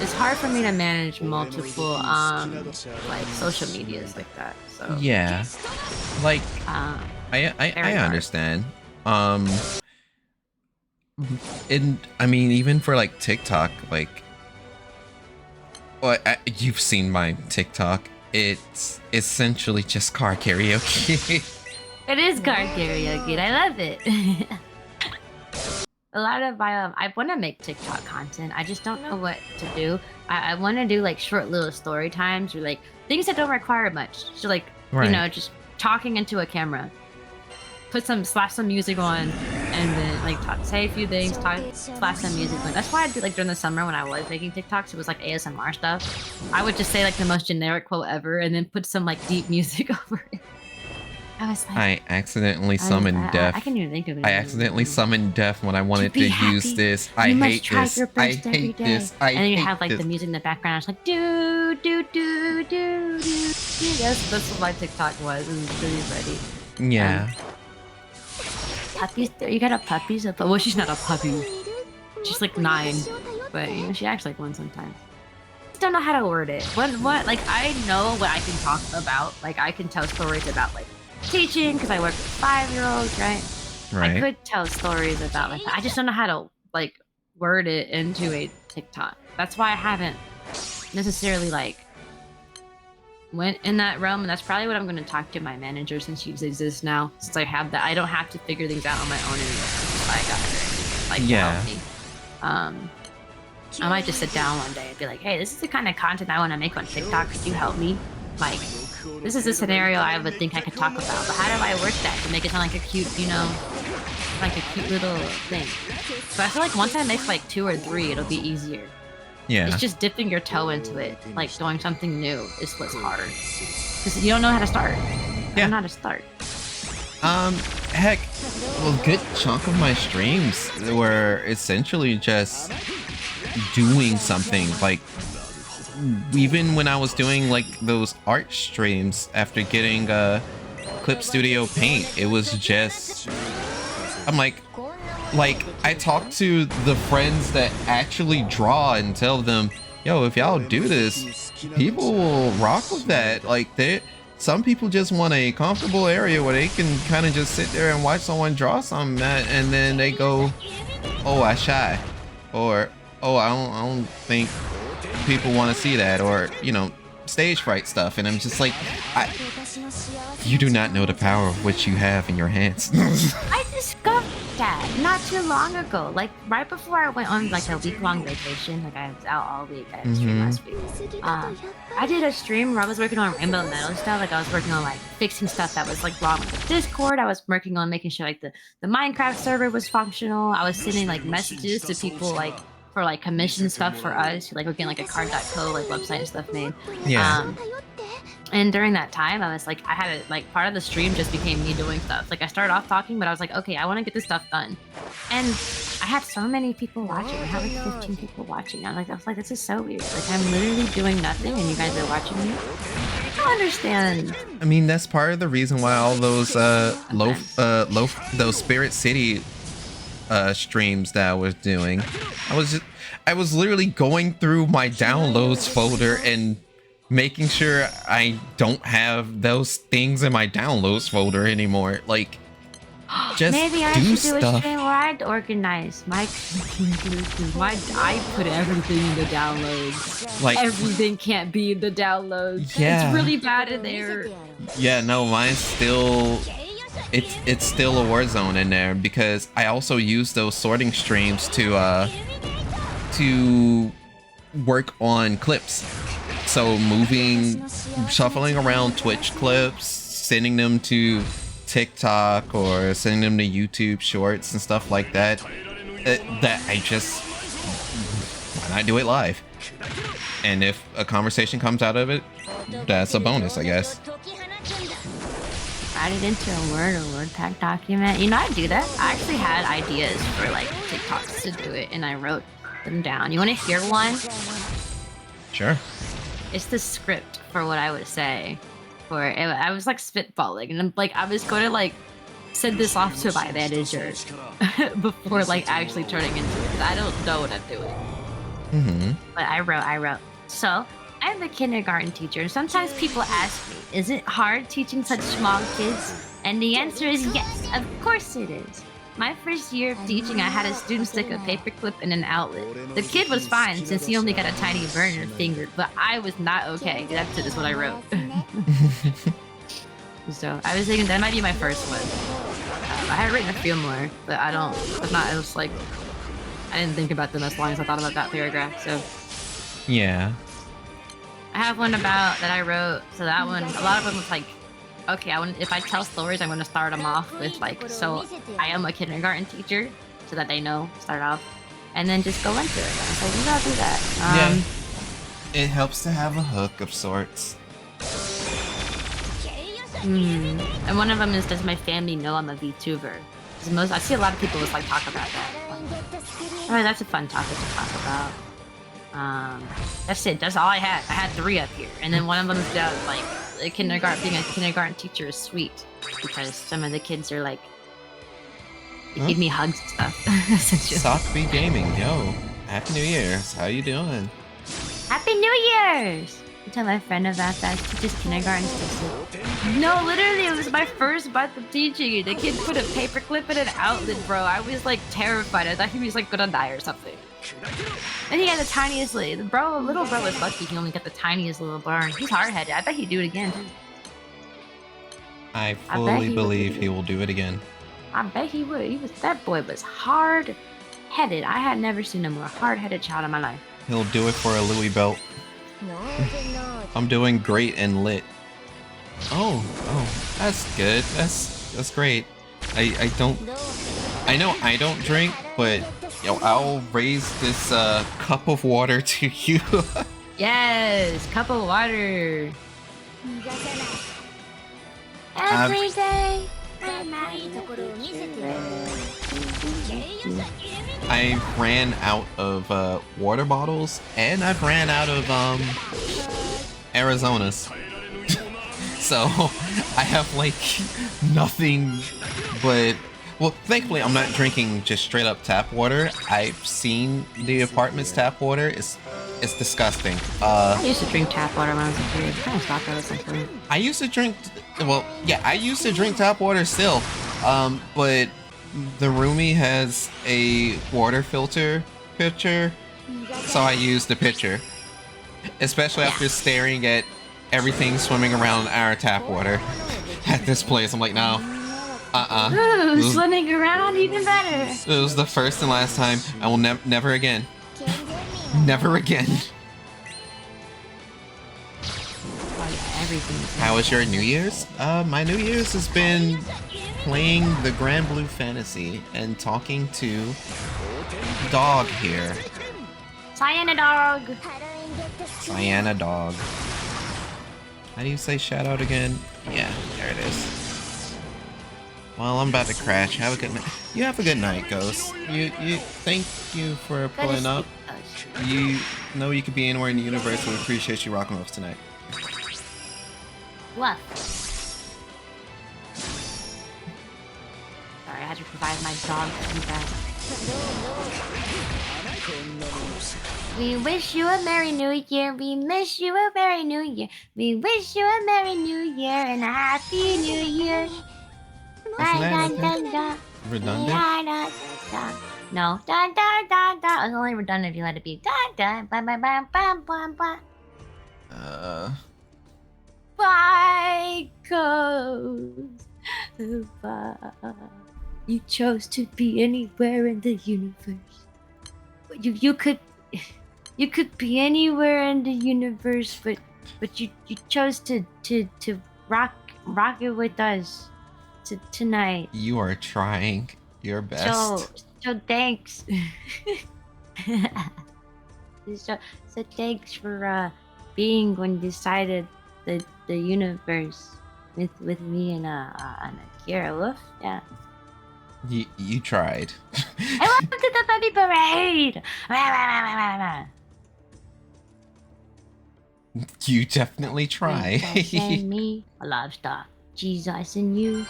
It's hard for me to manage multiple like social medias like that. So yeah, like I understand. I mean, even for like TikTok, like, well, you've seen my TikTok. It's essentially just car karaoke. It is car karaoke, and I love it. A lot of I want to make TikTok content. I just don't know what to do. I want to do like short little story times or like things that don't require much. So like you know, just talking into a camera. Slash some music on, and then like say a few things. Slash some music on. That's why I did like during the summer when I was making TikToks. It was like ASMR stuff. I would just say like the most generic quote ever, and then put some like deep music over it. I was like, I accidentally summoned Death. I can even think of it. I accidentally summoned Death when I wanted to use this. I hate this. I hate this. And then you have like the music in the background. It's like do do do do do. That's what my TikTok was. It was really funny. Yeah. Puppies. You got a puppy? Well, she's not a puppy. She's like 9, but you know she acts like one sometimes. I don't know how to word it. What? Like I know what I can talk about. Like I can tell stories about like teaching because I work with 5-year-olds, right? I could tell stories about like that. I just don't know how to like word it into a TikTok. That's why I haven't necessarily like went in that realm, and that's probably what I'm going to talk to my manager since she exists now. Since I have that, I don't have to figure things out on my own anymore. That's why I got her. Like, yeah. help me. I might just sit down one day and be like, hey, this is the kind of content I want to make on TikTok. Could you help me? Like, this is a scenario I would think I could talk about, but how do I work that to make it sound like a cute, you know, like a cute little thing? So I feel like once I make like 2 or 3, it'll be easier. Yeah. It's just dipping your toe into it, like doing something new is what's hard. Because you don't know how to start. I don't know how to start. Heck, well, a good chunk of my streams were essentially just doing something. Like, even when I was doing like those art streams after getting Clip Studio Paint, it was just, I'm like I talk to the friends that actually draw and tell them, yo, if y'all do this, people will rock with that. Like, some people just want a comfortable area where they can kind of just sit there and watch someone draw something and then they go, oh, I shy, or oh, I don't think people want to see that, or, you know, stage fright stuff. And I'm just like, you do not know the power of what you have in your hands. I discovered that not too long ago, like right before I went on like a week-long vacation. Like I was out all week. I had a stream last week. I did a stream where I was working on Rainbow Metal stuff. Like I was working on like fixing stuff that was like wrong with the Discord. I was working on making sure like the Minecraft server was functional. I was sending like messages to people like for like commission stuff for us. Like we're getting like a card.co like website and stuff made. Yeah. And during that time, I was like, I had it like part of the stream just became me doing stuff. Like I started off talking, but I was like, okay, I want to get this stuff done. And I have so many people watching. I have like 15 people watching. I was like, this is so weird. Like I'm literally doing nothing, and you guys are watching me. I don't understand. I mean, that's part of the reason why all those those Spirit City streams that I was doing, I was literally going through my downloads folder and making sure I don't have those things in my downloads folder anymore. Like, just maybe I do should do a stuff. stream where I'd organize my why I put everything in the downloads. Like, Everything can't be in the downloads. Yeah. It's really bad in there. yeah, no, mine's still, it's still a war zone in there, because I also use those sorting streams to work on clips. So shuffling around Twitch clips, sending them to TikTok or sending them to YouTube Shorts and stuff like that. That I just, why not do it live? And if a conversation comes out of it, that's a bonus, I guess. Write it into a word pack document. You know, I do that. I actually had ideas for like TikToks to do it, and I wrote them down. You want to hear one? Sure. It's the script for what I would say. For it. I was like spitballing, and I'm like, I was going to like send this off to my manager before like actually turning into it, because I don't know what I'm doing. But I wrote. So I'm a kindergarten teacher, and sometimes people ask me, is it hard teaching such small kids? And the answer is yes, of course it is. My first year of teaching, I had a student stick a paperclip in an outlet. The kid was fine since he only got a tiny burn in his finger, but I was not okay. That's it, is what I wrote. So I was thinking that might be my first one. I had written a few more, but it was like, I didn't think about them as long as I thought about that paragraph, so. Yeah. I have one about that I wrote, so that one, a lot of them was like, okay, if I tell stories, I'm going to start them off with like, so I am a kindergarten teacher, so that they know, start off, and then just go into it. And I was like, you gotta do that. Yeah. It helps to have a hook of sorts. And one of them is, does my family know I'm a VTuber? I see a lot of people just like talk about that. Alright, that's a fun topic to talk about. That's it. That's all I had. I had 3 up here, and then one of them is about like being a kindergarten teacher is sweet, because some of the kids are like, they give me hugs and stuff. Sockby Gaming, yo, Happy New Year's. How you doing? Happy New Year's! I tell my friend about that. She teaches kindergarten stuff. No, literally, it was my first month of teaching. The kid put a paperclip in an outlet, bro. I was like terrified. I thought he was like gonna die or something. And he had the tiniest little bro was lucky he only got the tiniest little burn. He's hard-headed. I bet he'd do it again too. I fully believe he will do it again. I bet he would. That boy was hard hard-headed. I had never seen a more hard-headed child in my life. He'll do it for a Louis belt. I'm doing great and lit. Oh, that's good. That's great. I know I don't drink, but yo, I'll raise this cup of water to you. Yes, cup of water. Every day. I ran out of water bottles, and I've ran out of Arizonas. So I have like nothing but, well, thankfully I'm not drinking just straight up tap water. I've seen the apartment's tap water. It's disgusting. I used to drink tap water when I was a kid. I kind of stopped that at some point. I used to drink, well, yeah, I used to drink tap water still, but the roomie has a water filter pitcher, so I use the pitcher, especially after staring at everything swimming around our tap water at this place. I'm like, no, Ooh, swimming around even better. It was the first and last time. I will never again. Never again. Oh yeah, everything's. How was your New Year's? My New Year's has been playing the Granblue Fantasy and talking to dog here. Cyanide dog. Cyanide dog. How do you say shout out again? Yeah, there it is. Well, I'm about to crash. Have a good night. You have a good night, Ghost. You thank you for pulling up. You know you could be anywhere in the universe. We appreciate you rocking with us tonight. What? Sorry, I had to provide my dog feedback. We wish you a Merry New Year. We miss you a Merry New Year. We wish you a Merry New Year and a Happy New Year. Redundant? No. It's only redundant if you let it be. Bye, Ghost. Bye. You chose to be anywhere in the universe. You could be anywhere in the universe, but you chose to rock it with us tonight. You are trying your best. So thanks. so thanks for being one decided the universe with me and Akira Wolf. Yeah. You tried. I welcome to the puppy parade. You definitely try. Jesus and me, a love stuff. Jesus and you.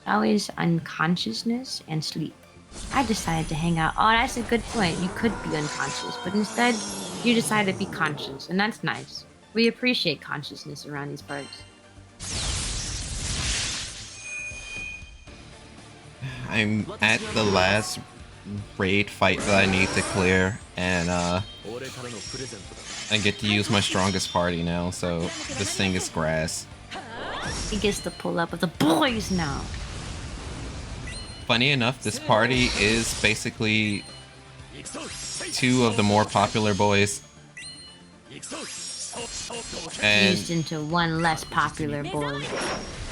Always unconsciousness and sleep. I decided to hang out. Oh, that's a good point. You could be unconscious, but instead you decided to be conscious, and that's nice. We appreciate consciousness around these parts. I'm at the last raid fight that I need to clear, and I get to use my strongest party now, so this thing is grass. He gets to pull up with the boys now. Funny enough, this party is basically two of the more popular boys. And used into one less popular boy.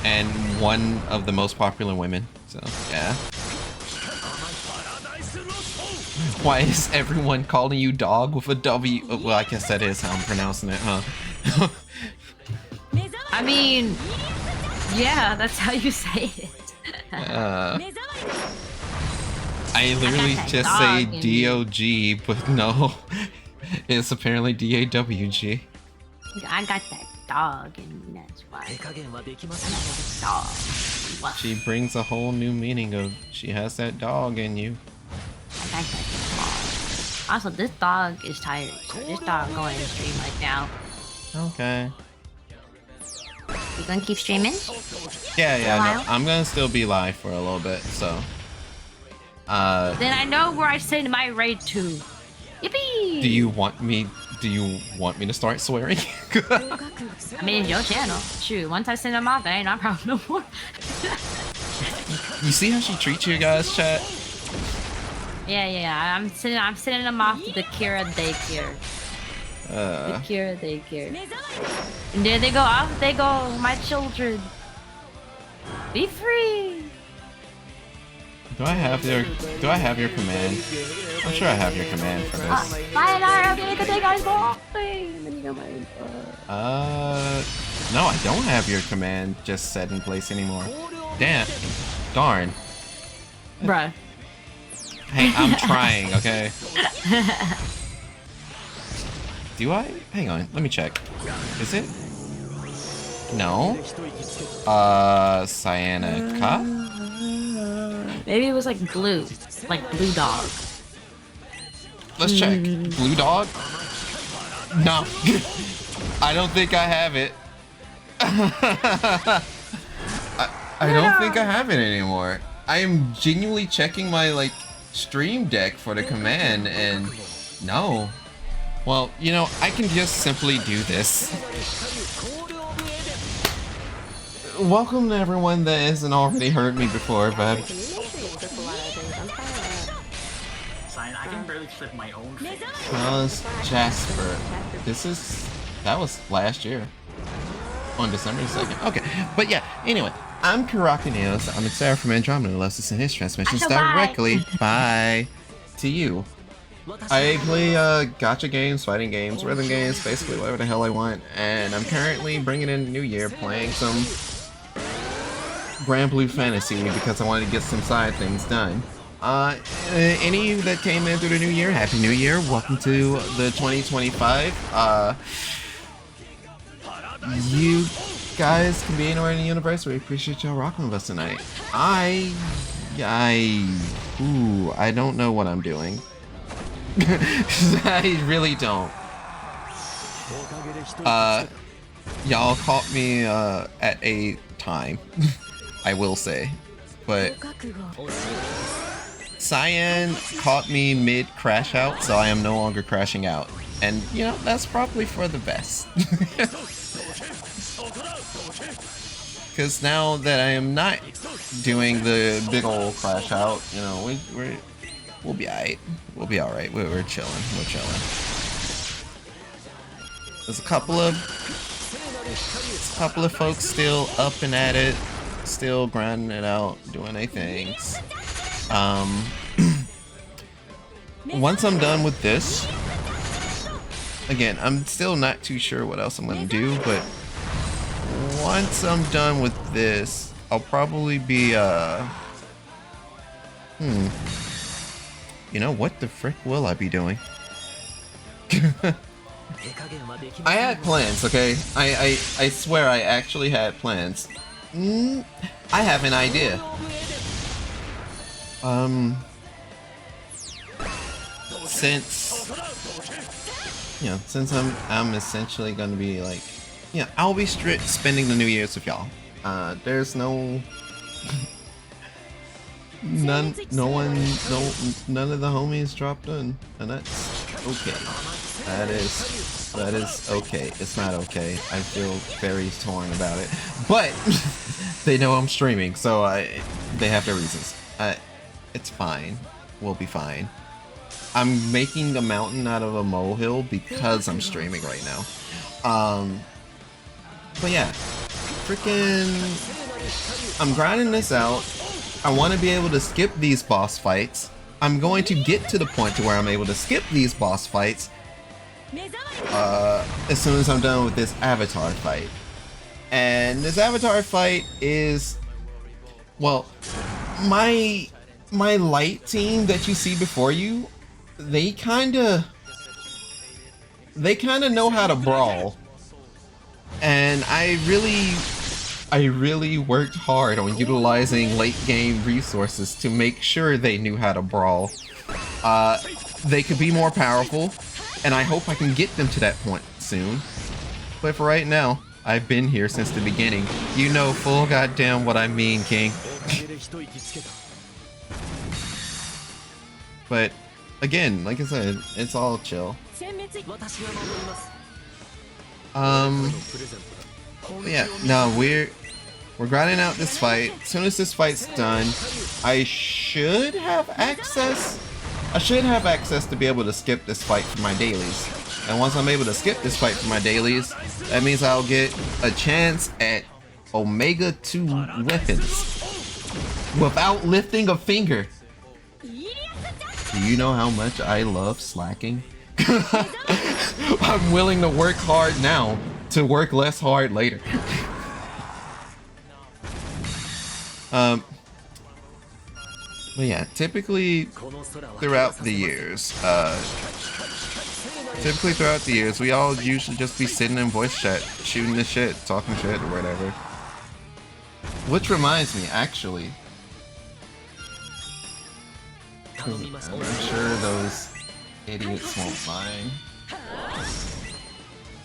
And one of the most popular women, so yeah. Why is everyone calling you dog with a W? Well, I guess that is how I'm pronouncing it, huh? I mean, yeah, that's how you say it. I literally just say D-O-G, but no. It's apparently D-A-W-G. I got that dog in me, that's why. I got that dog. She brings a whole new meaning of she has that dog in you. I got that dog. Also, this dog is tired, so this dog going to stream like now. Okay. You gonna keep streaming? Yeah, no, I'm gonna still be live for a little bit, so. Then I know where I send my raid to. Yippee! Do you want me to start swearing? I mean, it's your channel. Shoot, once I send them out, there ain't no problem no more. You see how she treats you guys, chat? Yeah. I'm sending them off to the Kira daycare. The Kira daycare. And there they go. Off they go, my children. Be free. Do I have your command? I'm sure I have your command for this. No, I don't have your command just set in place anymore. Damn. Darn. Bruh. Hey, I'm trying, okay? Do I? Hang on, let me check. Is it? No. Cyanica? Maybe it was like blue dog. Let's check. Blue dog? No. I don't think I have it. I don't think I have it anymore. I am genuinely checking my like stream deck for the command and no. Well, you know, I can just simply do this. Welcome to everyone that hasn't already heard me before, but I can barely flip my own face. How's Jasper? That was last year. On December 2nd. Okay, but yeah, anyway, I'm Karakineos. I'm Sarah from Andromeda and loves to send his transmissions directly by to you. I play gacha games, fighting games, rhythm games, basically whatever the hell I want, and I'm currently bringing in the new year playing some Granblue Fantasy because I wanted to get some side things done. Any that came in through the new year, Happy New Year. Welcome to the 2025. You guys can be anywhere in the universe. We appreciate y'all rocking with us tonight. I don't know what I'm doing. I really don't. Y'all caught me at a time, I will say, but Cyan caught me mid crash out, so I am no longer crashing out, and you know that's probably for the best. Because now that I am not doing the big old crash out, you know, we'll be alright. We'll be alright. We're chilling. We're chilling. There's a couple of folks still up and at it, still grinding it out, doing their things. Once I'm done with this, again, I'm still not too sure what else I'm gonna do, but once I'm done with this, I'll probably be, you know, what the frick will I be doing? I had plans, okay? I swear I actually had plans. I have an idea. Since I'm essentially gonna be like, yeah, I'll be spending the New Year's with y'all. There's none of the homies dropped in, and that's okay. That is okay. It's not okay. I feel very torn about it, but they know I'm streaming, so they have their reasons. It's fine. We'll be fine. I'm making a mountain out of a molehill because I'm streaming right now. But yeah, freaking, I'm grinding this out. I want to be able to skip these boss fights. I'm going to get to the point to where I'm able to skip these boss fights as soon as I'm done with this avatar fight. And this avatar fight is, well, my light team that you see before you, they kinda know how to brawl. And I really worked hard on utilizing late game resources to make sure they knew how to brawl. They could be more powerful, and I hope I can get them to that point soon. But for right now, I've been here since the beginning. You know full goddamn what I mean, King. But again, like I said, it's all chill. Yeah, no, We're grinding out this fight. As soon as this fight's done, I should have access. I should have access to be able to skip this fight for my dailies. And once I'm able to skip this fight for my dailies, that means I'll get a chance at Omega 2 weapons without lifting a finger. Do you know how much I love slacking? I'm willing to work hard now to work less hard later. But yeah, typically throughout the years, we all usually just be sitting in voice chat, shooting the shit, talking shit or whatever. Which reminds me, actually, I'm sure those idiots won't mind.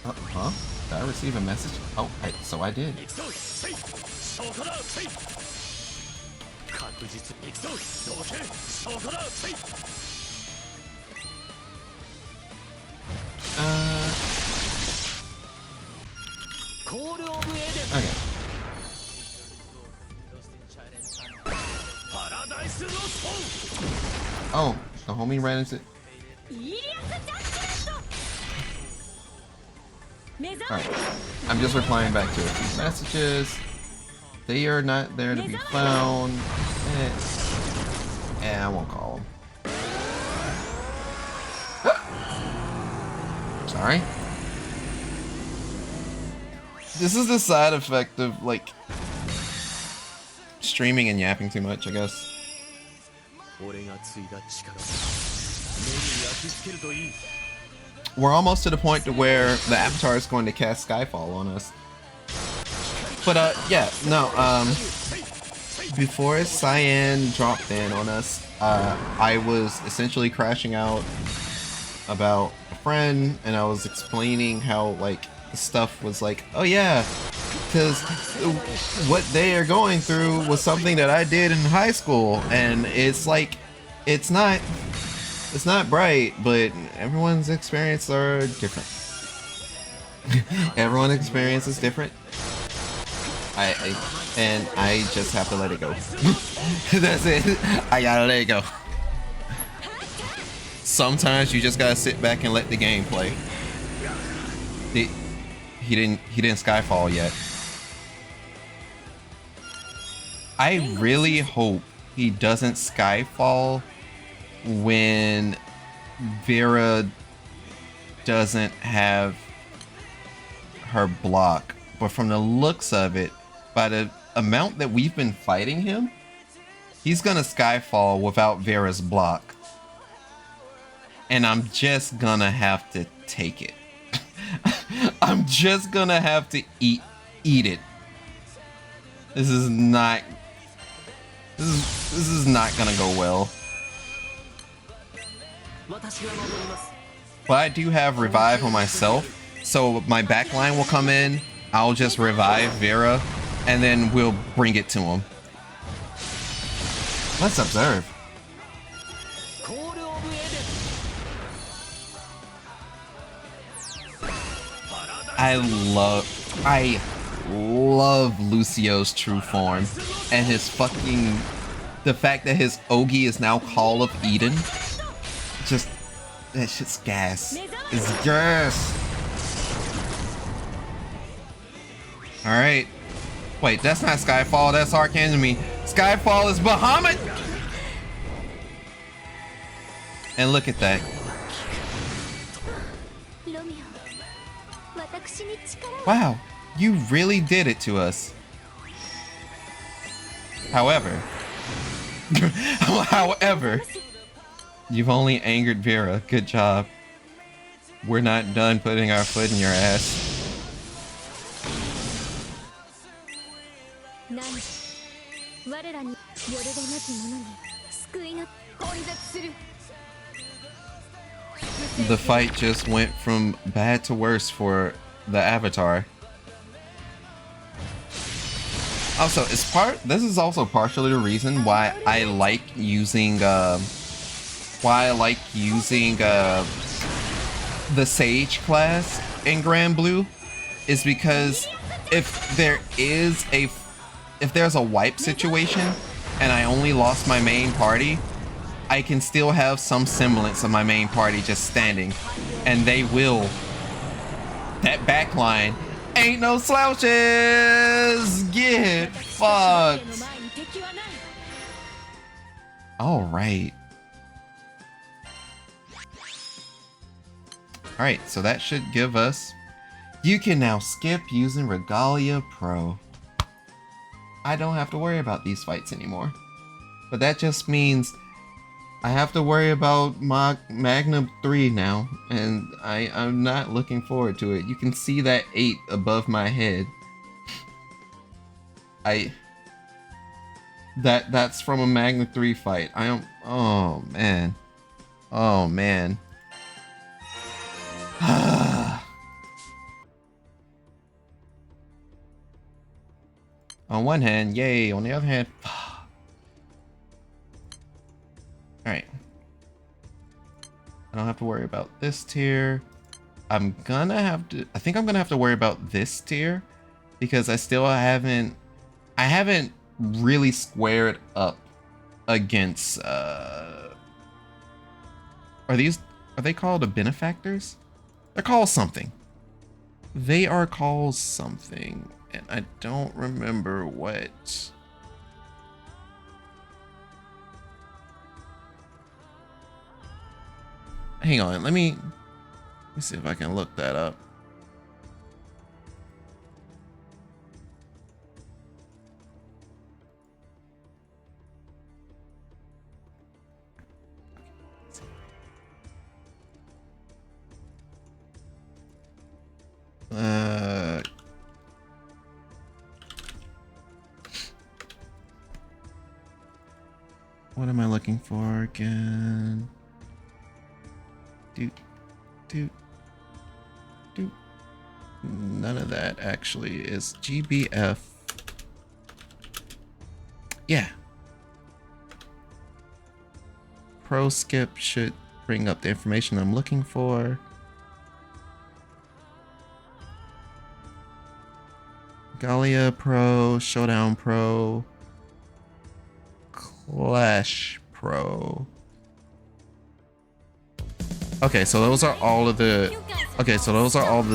Huh? Did I receive a message? Oh, so I did. Okay. Oh, the homie ran into... Alright, I'm just replying back to a few messages. They are not there to be found. I won't call them. Sorry. This is the side effect of, like, streaming and yapping too much, I guess. We're almost to the point to where the Avatar is going to cast Skyfall on us. But, yeah, no, before Cyan dropped in on us, I was essentially crashing out about a friend, and I was explaining how, like, stuff was like, oh yeah, because what they are going through was something that I did in high school, and it's like, it's not bright, but everyone's experience are different. Everyone's experience is different. And I just have to let it go. That's it. I gotta let it go. Sometimes you just gotta sit back and let the game play. He didn't Skyfall yet. I really hope he doesn't Skyfall when Vera doesn't have her block. But from the looks of it, by the amount that we've been fighting him, he's gonna Skyfall without Vera's block. And I'm just gonna have to take it. I'm just gonna have to eat it. This is not gonna go well. But I do have revive on myself, so my backline will come in, I'll just revive Vera, and then we'll bring it to him. Let's observe. I love Lucio's true form, and his fucking, the fact that his Ogi is now Call of Eden, just, that shit's gas. It's gas. Alright. Wait, that's not Skyfall, that's Arc Enemy. Skyfall is Bahamut! And look at that. Wow, you really did it to us. However, you've only angered Vera. Good job. We're not done putting our foot in your ass. The fight just went from bad to worse for the Avatar. Also, this is also partially the reason why I like using the Sage class in Granblue, is because if there is if there's a wipe situation and I only lost my main party, I can still have some semblance of my main party just standing, and they will. That backline ain't no slouches. Get fucked. All right. All right, so that should give us. You can now skip using Regalia Pro. I don't have to worry about these fights anymore. But that just means I have to worry about Magnum 3 now, and I'm not looking forward to it. You can see that 8 above my head. That's from a Magnum 3 fight. Oh man. Oh man. On one hand, yay. On the other hand, alright. I don't have to worry about this tier. I think I'm gonna have to worry about this tier because I haven't really squared up against are they called the benefactors? They're called something. They are called something, and I don't remember what. Hang on, let me see if I can look that up. What am I looking for again? Doot. None of that actually is GBF. Yeah. Pro skip should bring up the information I'm looking for. Galia Pro, Showdown Pro, Clash Pro. Okay, so those are all of the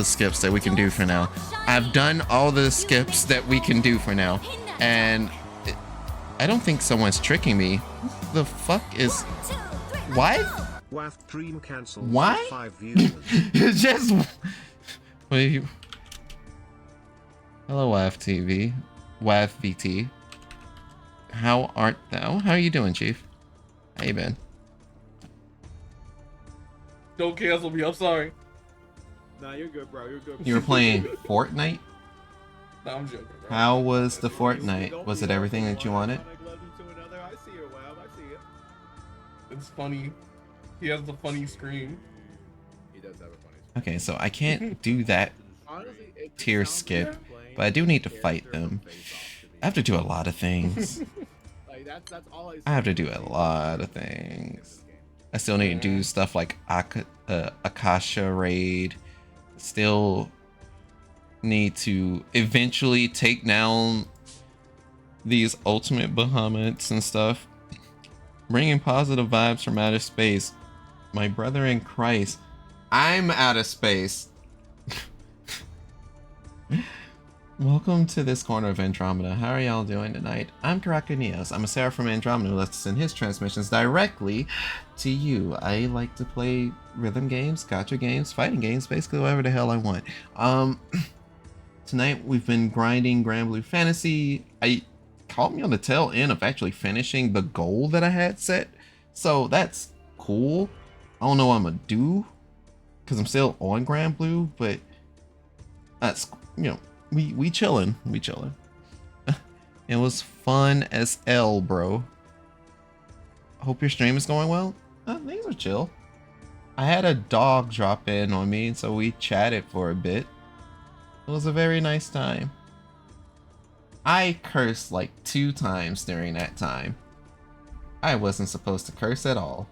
skips that we can do for now. I've done all the skips that we can do for now, and I don't think someone's tricking me. The fuck is why? WAF stream cancelled. Why? 5 viewers. It's just wait. Hello, WAF TV, WAF VT. How art thou? How are you doing, Chief? How you been? Don't cancel me, I'm sorry. Nah, you're good, bro. You're good. You were playing Fortnite? Nah, I'm joking, bro. How was the Fortnite? Was it everything that you wanted? I see it, Wow. I see it. It's funny. He has the funny scream. He does have a funny. Okay, so I can't do that Honestly, it tier sounds skip, like playing but I do need to character fight them. face off to me. I have to do a lot of things. Like that's all I have to do a lot of things. I still need to do stuff like Akasha Raid. Still need to eventually take down these ultimate Bahamut's and stuff. Bringing positive vibes from outer space. My brother in Christ. I'm out of space. Welcome to this corner of Andromeda. How are y'all doing tonight? I'm Karakunios. I'm a Sarah from Andromeda who lets us send his transmissions directly to you. I like to play rhythm games, gacha games, fighting games, basically whatever the hell I want. Tonight we've been grinding Granblue Fantasy. I caught me on the tail end of actually finishing the goal that I had set. So that's cool. I don't know what I'm gonna do because I'm still on Granblue, but that's, you know, we chilling. It was fun as hell, bro. Hope your stream is going well. Things are chill. I had a dog drop in on me, so we chatted for a bit. It was a very nice time. I cursed like 2 times during that time. I wasn't supposed to curse at all.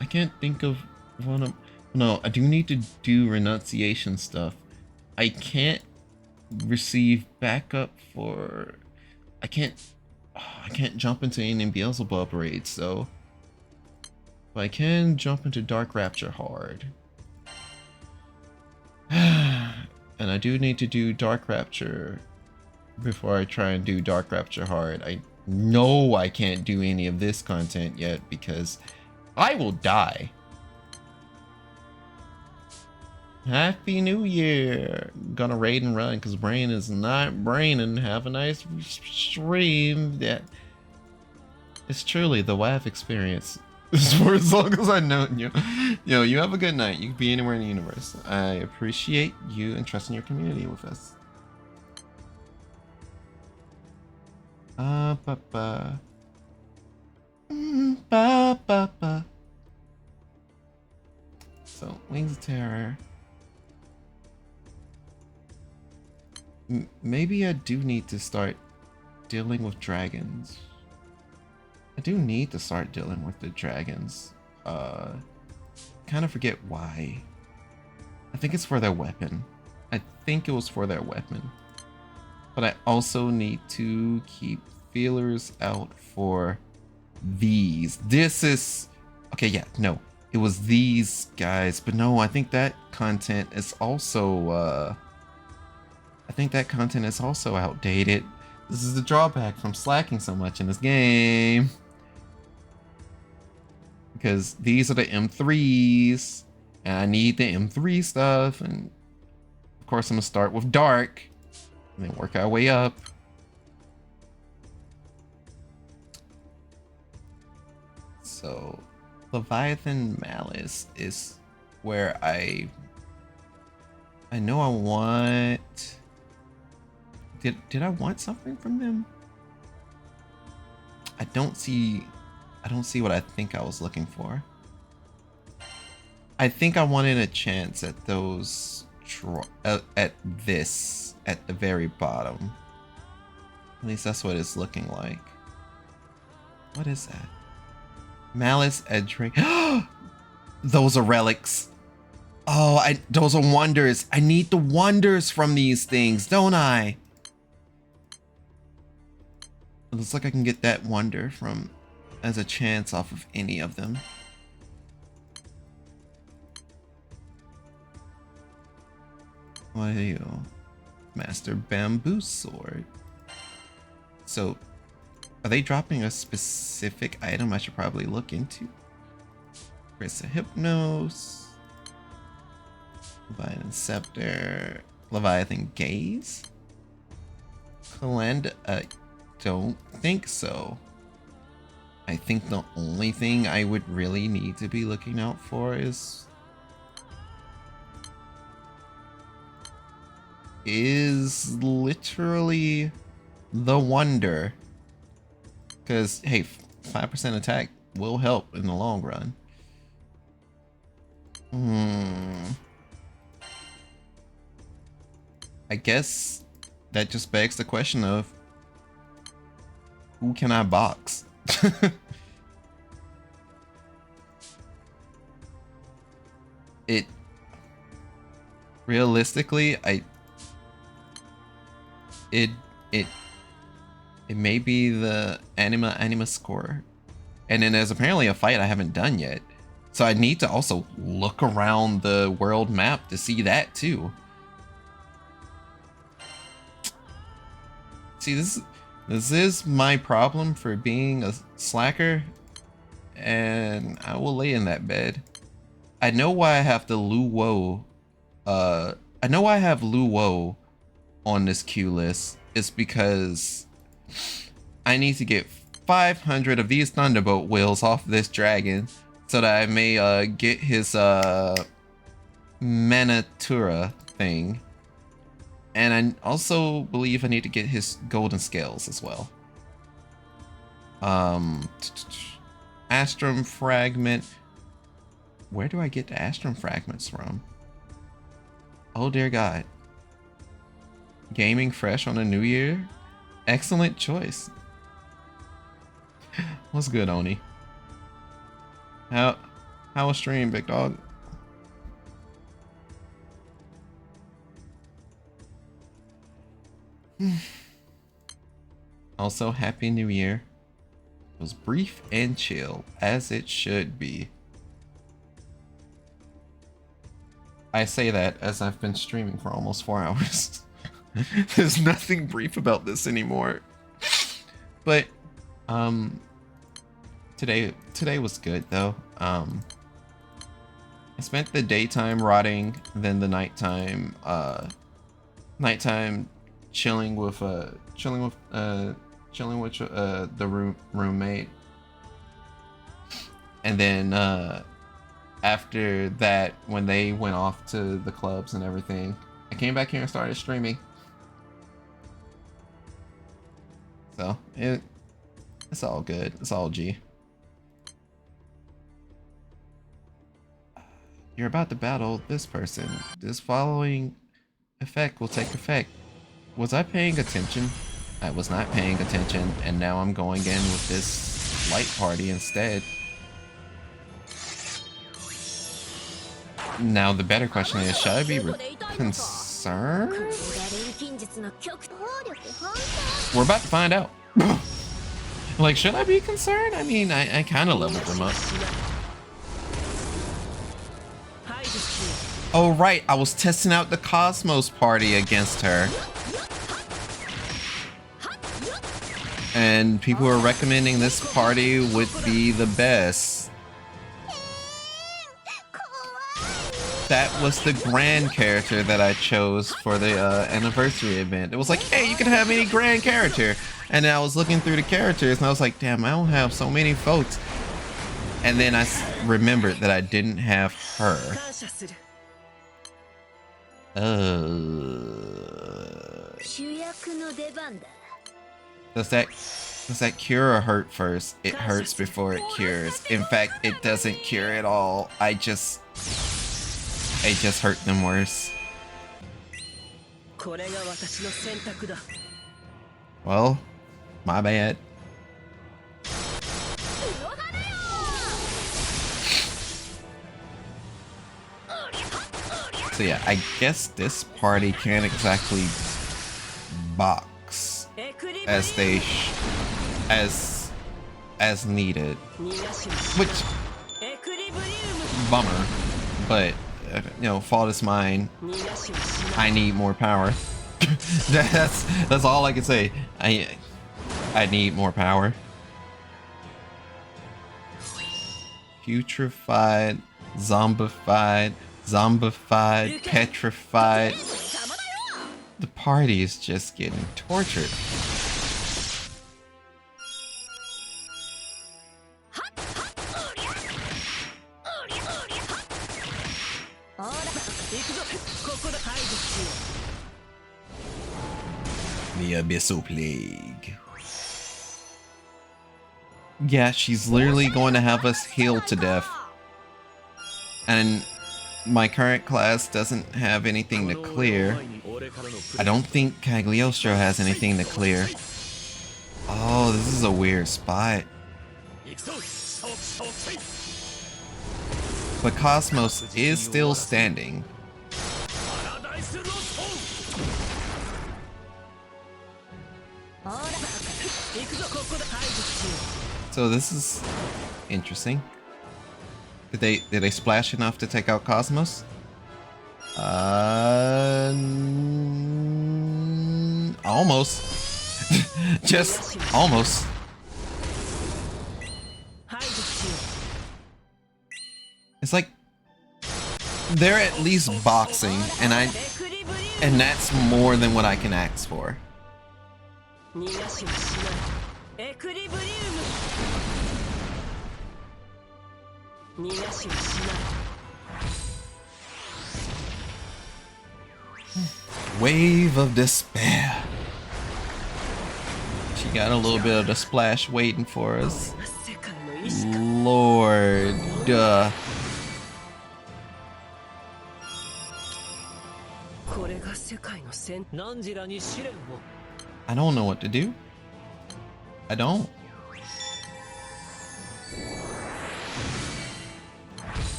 I can't think of wanna. No, I do need to do renunciation stuff. I can't receive backup for. I can't. I can't jump into any Beelzebub raids, so. But I can jump into Dark Rapture hard. And I do need to do Dark Rapture before I try and do Dark Rapture hard. I know I can't do any of this content yet because I will die. Happy New Year! Gonna raid and run because brain is not braining. Have a nice stream. Yeah. It's truly the WAF experience. For as long as I've known you. Yo, you have a good night. You can be anywhere in the universe. I appreciate you and trusting your community with us. Ba ba. Ba ba ba. So, Wings of Terror. Maybe I do need to start dealing with dragons. I do need to start dealing with the dragons. Kind of forget why. I think it's for their weapon. I think it was for their weapon. But I also need to keep feelers out for these. This is... Okay, yeah, no. It was these guys. But no, I think that content is also... I think that content is also outdated. This is the drawback from slacking so much in this game. Because these are the M3s. And I need the M3 stuff. And of course I'm going to start with Dark. And then work our way up. So Leviathan Malice is where I know I want... Did I want something from them? I don't see what I think I was looking for. I think I wanted a chance at those at this at the very bottom. At least that's what it's looking like. What is that? Malice Edge Ring. Those are relics. Oh, those are wonders. I need the wonders from these things, don't I? It looks like I can get that wonder from as a chance off of any of them. What are you? Master Bamboo Sword. So, are they dropping a specific item I should probably look into? Chris Hypnos. Leviathan Scepter. Leviathan Gaze. Calenda. Don't think so. I think the only thing I would really need to be looking out for is literally the wonder. Because, hey, 5% attack will help in the long run. I guess that just begs the question of who can I box? It realistically, it may be the anima score, and then there's apparently a fight I haven't done yet, so I need to also look around the world map to see that too. See, this is my problem for being a slacker, and I will lay in that bed. I know why I have the Luo. I know why I have Luo on this queue list. It's because I need to get 500 of these Thunderbolt wheels off this dragon so that I may get his Manatura thing. And I also believe I need to get his golden scales as well. Astrum fragment. Where do I get the Astrum fragments from? Oh dear God. Gaming fresh on a new year? Excellent choice. What's good, Oni? How was stream, big dog? Also, Happy New Year. It was brief and chill, as it should be. I say that as I've been streaming for almost 4 hours. There's nothing brief about this anymore. But, today was good though. I spent the daytime rotting, then the nighttime chilling with the roommate, and then after that, when they went off to the clubs and everything, I came back here and started streaming. So it's all good. It's all G. You're about to battle this person. This following effect will take effect. Was I paying attention? I was not paying attention, and now I'm going in with this light party instead. Now the better question is, should I be concerned? We're about to find out. Like, should I be concerned? I mean, I kind of leveled them up. Oh right, I was testing out the Cosmos party against her. And people were recommending this party would be the best. That was the grand character that I chose for the anniversary event. It was like, hey, you can have any grand character. And then I was looking through the characters and I was like, damn, I don't have so many votes. And then I remembered that I didn't have her. Does that cure or hurt first? It hurts before it cures. In fact, it doesn't cure at all. I just hurt them worse. Well, my bad. So yeah, I guess this party can't exactly box as they as needed, which bummer, but you know, fault is mine. I need more power. that's all I can say. I need more power. Putrefied, zombified, petrified. The party is just getting tortured. The Abyssal Plague. Yeah, she's literally going to have us healed to death. And my current class doesn't have anything to clear. I don't think Cagliostro has anything to clear. Oh, this is a weird spot. But Cosmos is still standing. So this is interesting. Did they splash enough to take out Cosmos? Almost. Just almost. It's like they're at least boxing, and that's more than what I can ask for. Wave of despair. She got a little bit of the splash waiting for us. Lord. I don't know what to do. I don't.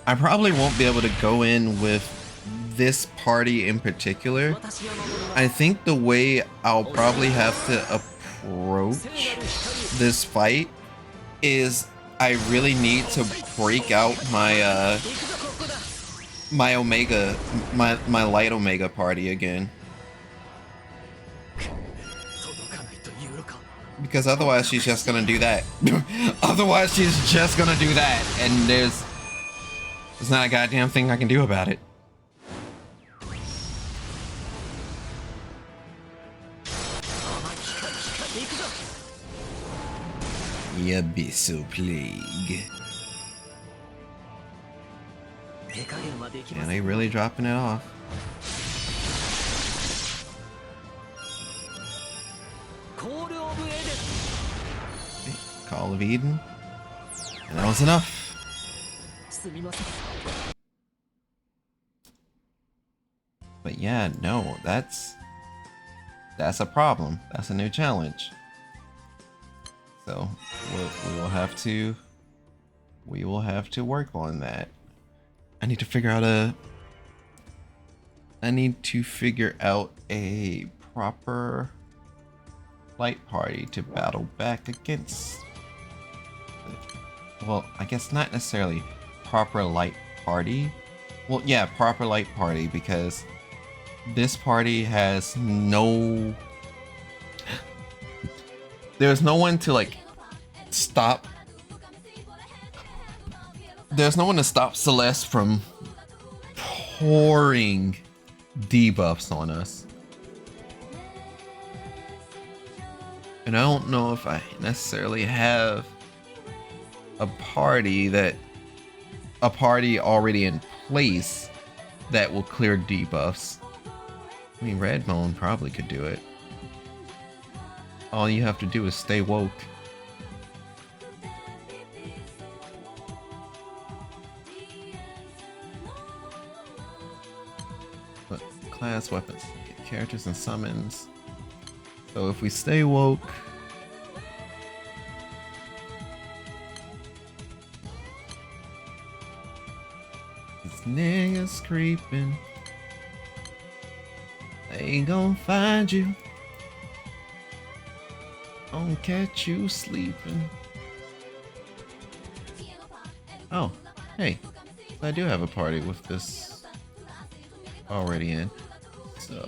I probably won't be able to go in with this party in particular, I think the way I'll probably have to approach this fight is I really need to break out my my Omega, my light Omega party again. Because otherwise she's just gonna do that. Otherwise she's just gonna do that, and there's not a goddamn thing I can do about it. Abyssal Plague. And they really dropping it off. Call of Eden. And that was enough. But yeah, no, that's a problem. That's a new challenge. So we will have to work on that. I need to figure out a proper light party to battle back against. Well, I guess not necessarily proper light party. Well, yeah, proper light party, because this party has no... There's no one to like stop. There's no one to stop Celeste from pouring debuffs on us. And I don't know if I necessarily have a party already in place that will clear debuffs. I mean, Redbone probably could do it. All you have to do is stay woke. But class weapons, characters and summons. So if we stay woke, these niggas creeping, they gon' find you. Don't catch you sleeping. Oh, hey, I do have a party with this already in. So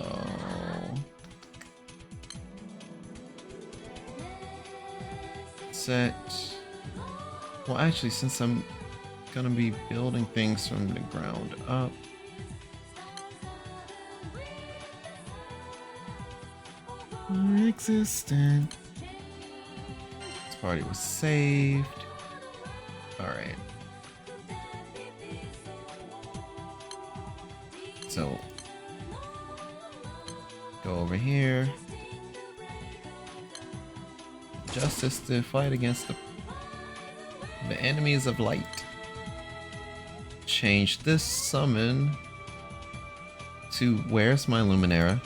set. Well, actually, since I'm gonna be building things from the ground up, existent. This party was saved. Alright. So go over here. Justice to fight against the enemies of light. Change this summon to where's my Luminera?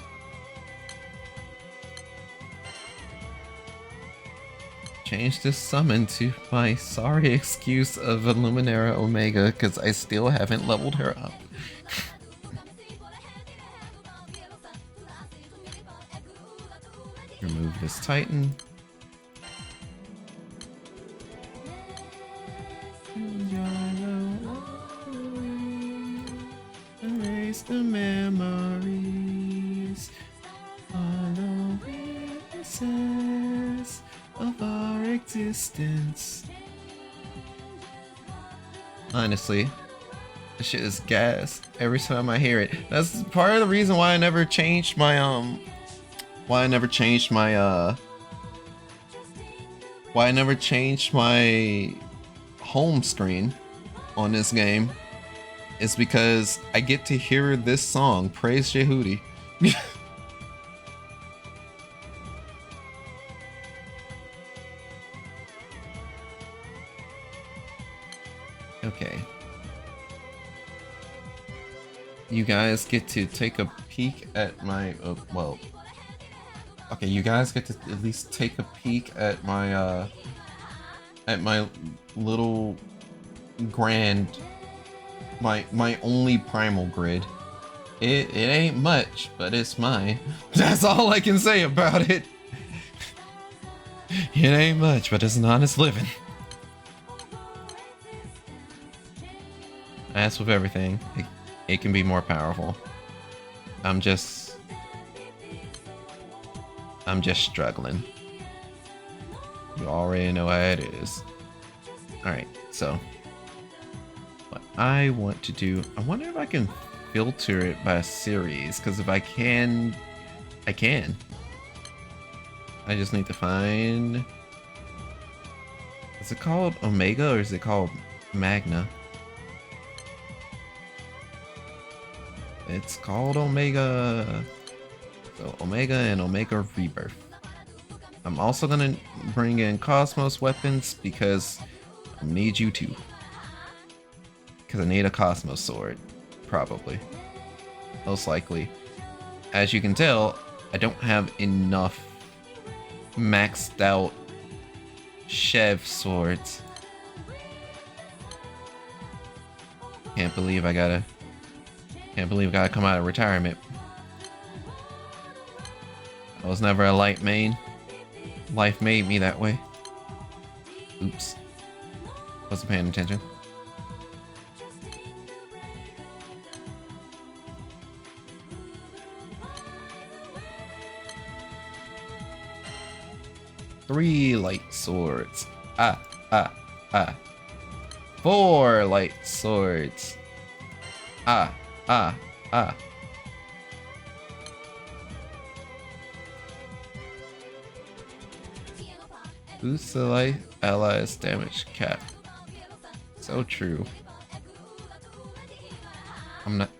Change this summon to my sorry excuse of a Luminera Omega because I still haven't leveled her up. Remove this Titan. Erase the memories. Follow witnesses of our existence. Honestly, this shit is gas every time I hear it. That's part of the reason why I never changed my home screen on this game. Is because I get to hear this song, Praise Jehudi. Okay. You guys get to take a peek at my, well, okay, you guys get to at least take a peek at my little grand, my only primal grid It ain't much, but it's mine. That's all I can say about it. It ain't much, but it's an honest living. As with everything, it can be more powerful. I'm just struggling. You already know how it is. Alright, so what I want to do, I wonder if I can filter it by series, because if I can, I can. I just need to find, is it called Omega or is it called Magna? It's called Omega. So Omega and Omega Rebirth. I'm also gonna bring in Cosmos weapons because I need you to. Because I need a Cosmos sword. Probably. Most likely. As you can tell, I don't have enough maxed out Chev swords. Can't believe I gotta come out of retirement. I was never a light main. Life made me that way. Oops. Wasn't paying attention. Three light swords. Ah. 4 light swords. Ah. Boost the light allies damage cap. So true. I'm not.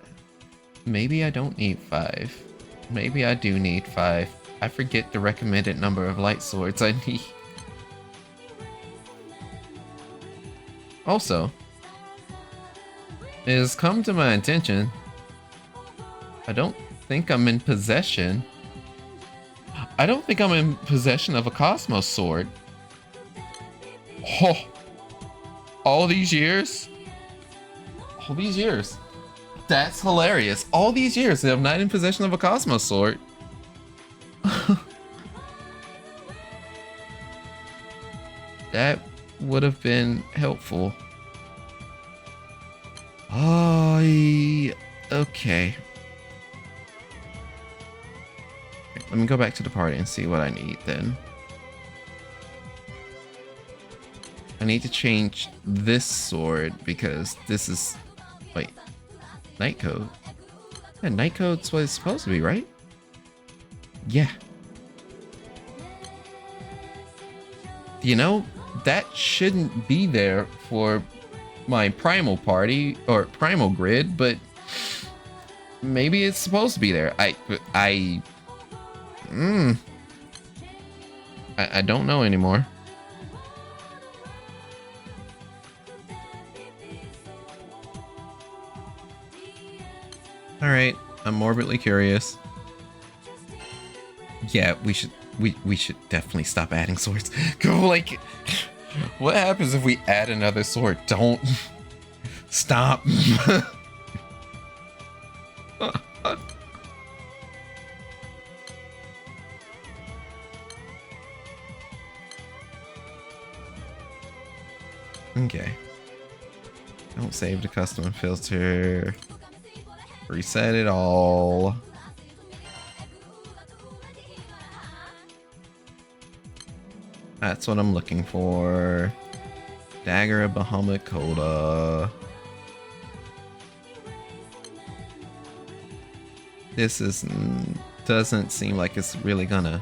Maybe I don't need 5. Maybe I do need 5. I forget the recommended number of light swords I need. Also, it has come to my attention, I don't think I'm in possession. I don't think I'm in possession of a Cosmos sword. Oh, all these years? All these years. That's hilarious. All these years I'm not in possession of a Cosmos sword. That would have been helpful. Okay. Let me go back to the party and see what I need then. I need to change this sword because this is... Wait. Night code? Yeah, night code's what it's supposed to be, right? Yeah. You know, that shouldn't be there for my primal party or primal grid, but maybe it's supposed to be there. I don't know anymore. All right, I'm morbidly curious. Yeah, we should definitely stop adding swords. Go, like, what happens if we add another sword? Don't stop. Okay. Don't save the custom filter. Reset it all. That's what I'm looking for. Dagger of Bahamut Coda. This doesn't seem like it's really gonna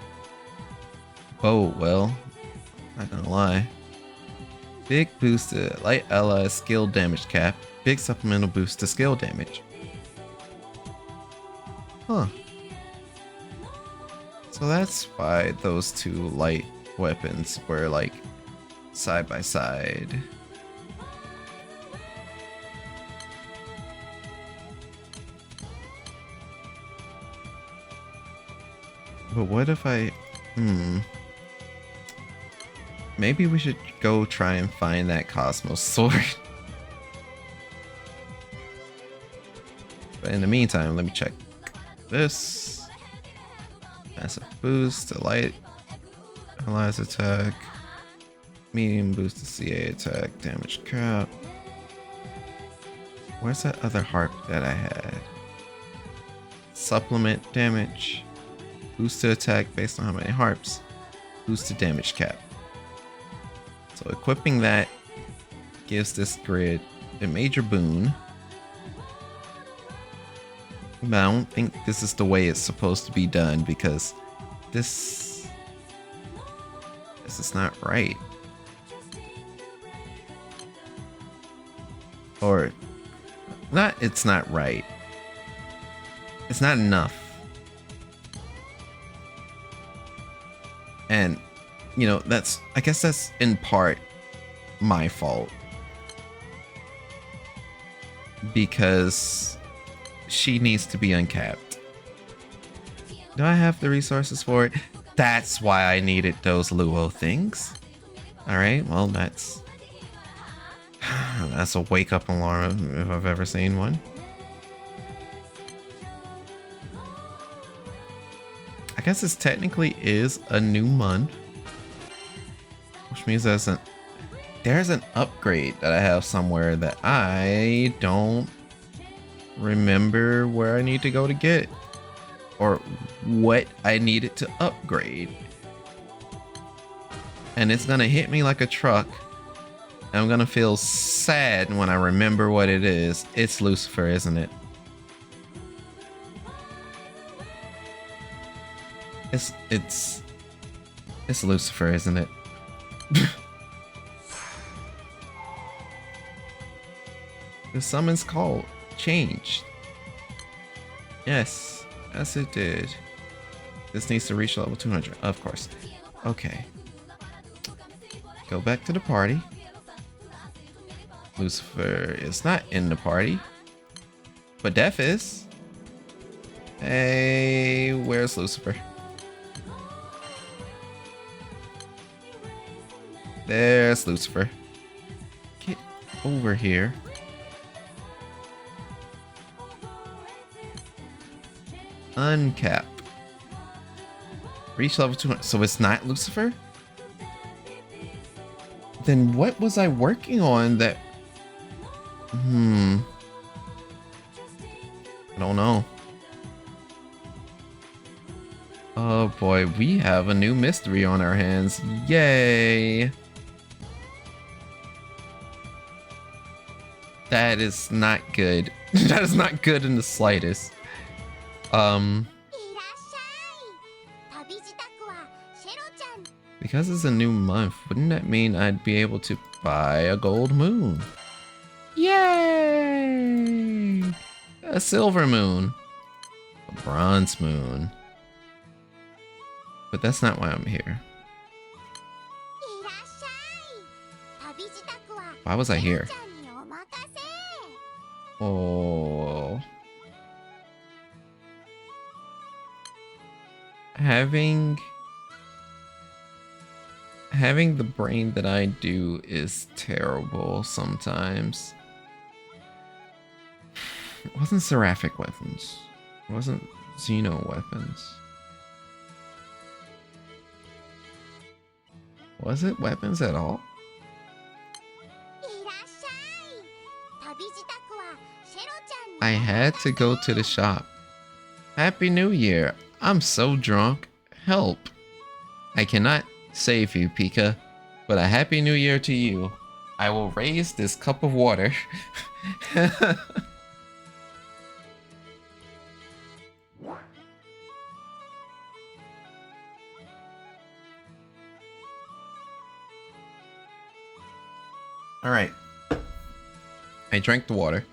bode well. Not gonna lie. Big boost to light ally skill damage cap. Big supplemental boost to skill damage. Huh. So that's why those two light weapons were like side by side. But what if I... Maybe we should go try and find that Cosmos sword. But in the meantime, let me check this. Massive boost to light. Allies attack. Medium boost to CA attack. Damage cap. Where's that other harp that I had? Supplement damage. Boost to attack based on how many harps. Boost to damage cap. So equipping that gives this grid a major boon. But I don't think this is the way it's supposed to be done because this is not right. Or not, it's not right. It's not enough. And you know, I guess that's in part my fault. Because she needs to be uncapped. Do I have the resources for it? That's why I needed those Luo things. Alright, well that's a wake-up alarm if I've ever seen one. I guess this technically is a new month. Which means there's an upgrade that I have somewhere that I don't remember where I need to go to get. Or what I needed to upgrade. And it's gonna hit me like a truck. And I'm gonna feel sad when I remember what it is. It's Lucifer, isn't it? It's Lucifer, isn't it? The summons call changed. Yes, it did. This needs to reach level 200, of course. Okay. Go back to the party. Lucifer is not in the party. But Def is. Hey, where's Lucifer? There's Lucifer. Get over here. Uncap. Reach level 200. So it's not Lucifer? Then what was I working on that... I don't know. Oh boy, we have a new mystery on our hands. Yay! That is not good. That is not good in the slightest. Because it's a new month, wouldn't that mean I'd be able to buy a gold moon? Yay! A silver moon. A bronze moon. But that's not why I'm here. Why was I here? Oh. Having the brain that I do is terrible sometimes. It wasn't seraphic weapons. It wasn't Xeno weapons. Was it weapons at all? I had to go to the shop. Happy New Year. I'm so drunk. Help. I cannot save you, Pika, but a Happy New Year to you. I will raise this cup of water. Alright. I drank the water.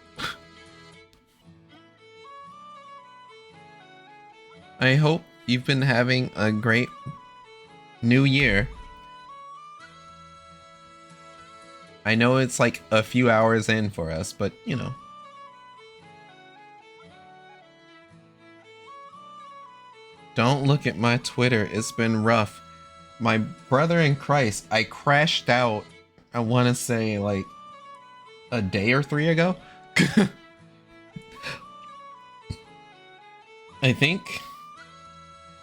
I hope you've been having a great new year. I know it's like a few hours in for us, but you know. Don't look at my Twitter. It's been rough. My brother in Christ, I crashed out, I want to say like a day or 3 ago. I think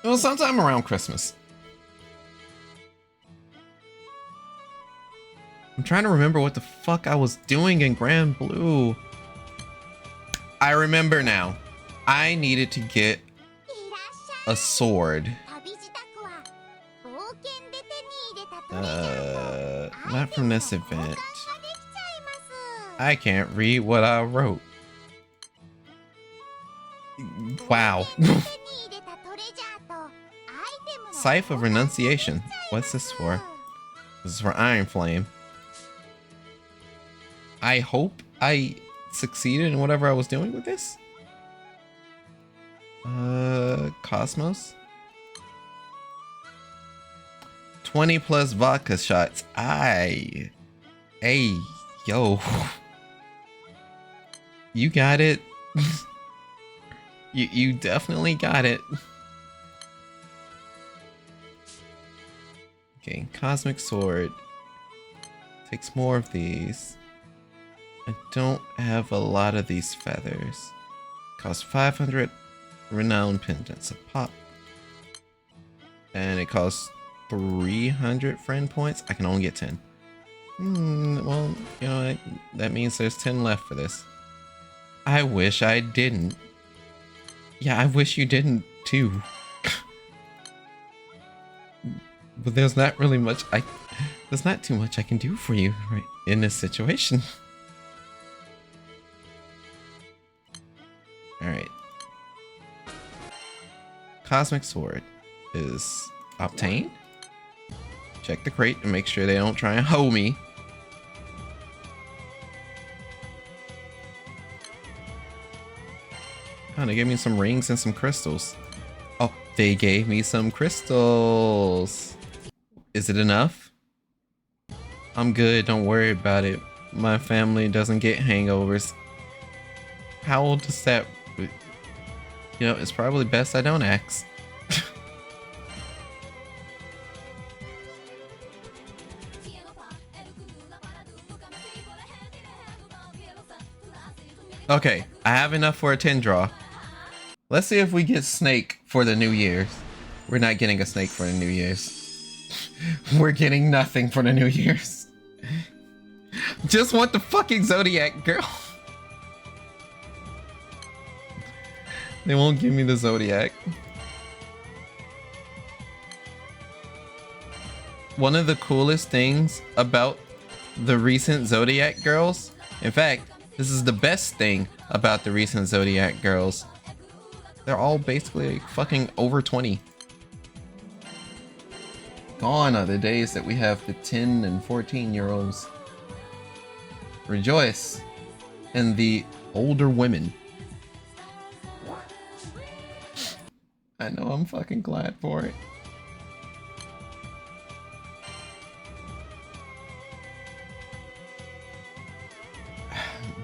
it was sometime around Christmas. I'm trying to remember what the fuck I was doing in Granblue. I remember now. I needed to get a sword. Not from this event. I can't read what I wrote. Wow. Scythe of Renunciation. What's this for? This is for Iron Flame. I hope I succeeded in whatever I was doing with this. Cosmos. 20 plus vodka shots. Hey, yo. You got it. You definitely got it. Okay, Cosmic Sword. Takes more of these. I don't have a lot of these feathers. Costs 500 renown pendants a pop. And it costs 300 friend points. I can only get 10. Well, you know, that means there's 10 left for this. I wish I didn't. Yeah, I wish you didn't too. But there's not really much there's not too much I can do for you right in this situation. Alright. Cosmic Sword is obtained. Check the crate to make sure they don't try and hoe me. Oh, they gave me some rings and some crystals. Oh, they gave me some crystals. Is it enough? I'm good, don't worry about it. My family doesn't get hangovers. How old is that? You know, it's probably best I don't ask. Okay, I have enough for a 10 draw. Let's see if we get Snake for the New Year's. We're not getting a Snake for the New Year's. We're getting nothing for the New Year's. Just want the fucking Zodiac girl. They won't give me the Zodiac. One of the coolest things about the recent Zodiac girls, in fact, this is the best thing about the recent Zodiac girls. They're all basically like fucking over 20. Gone are the days that we have the 10 and 14-year-olds. Rejoice in the older women. I know, I'm fucking glad for it.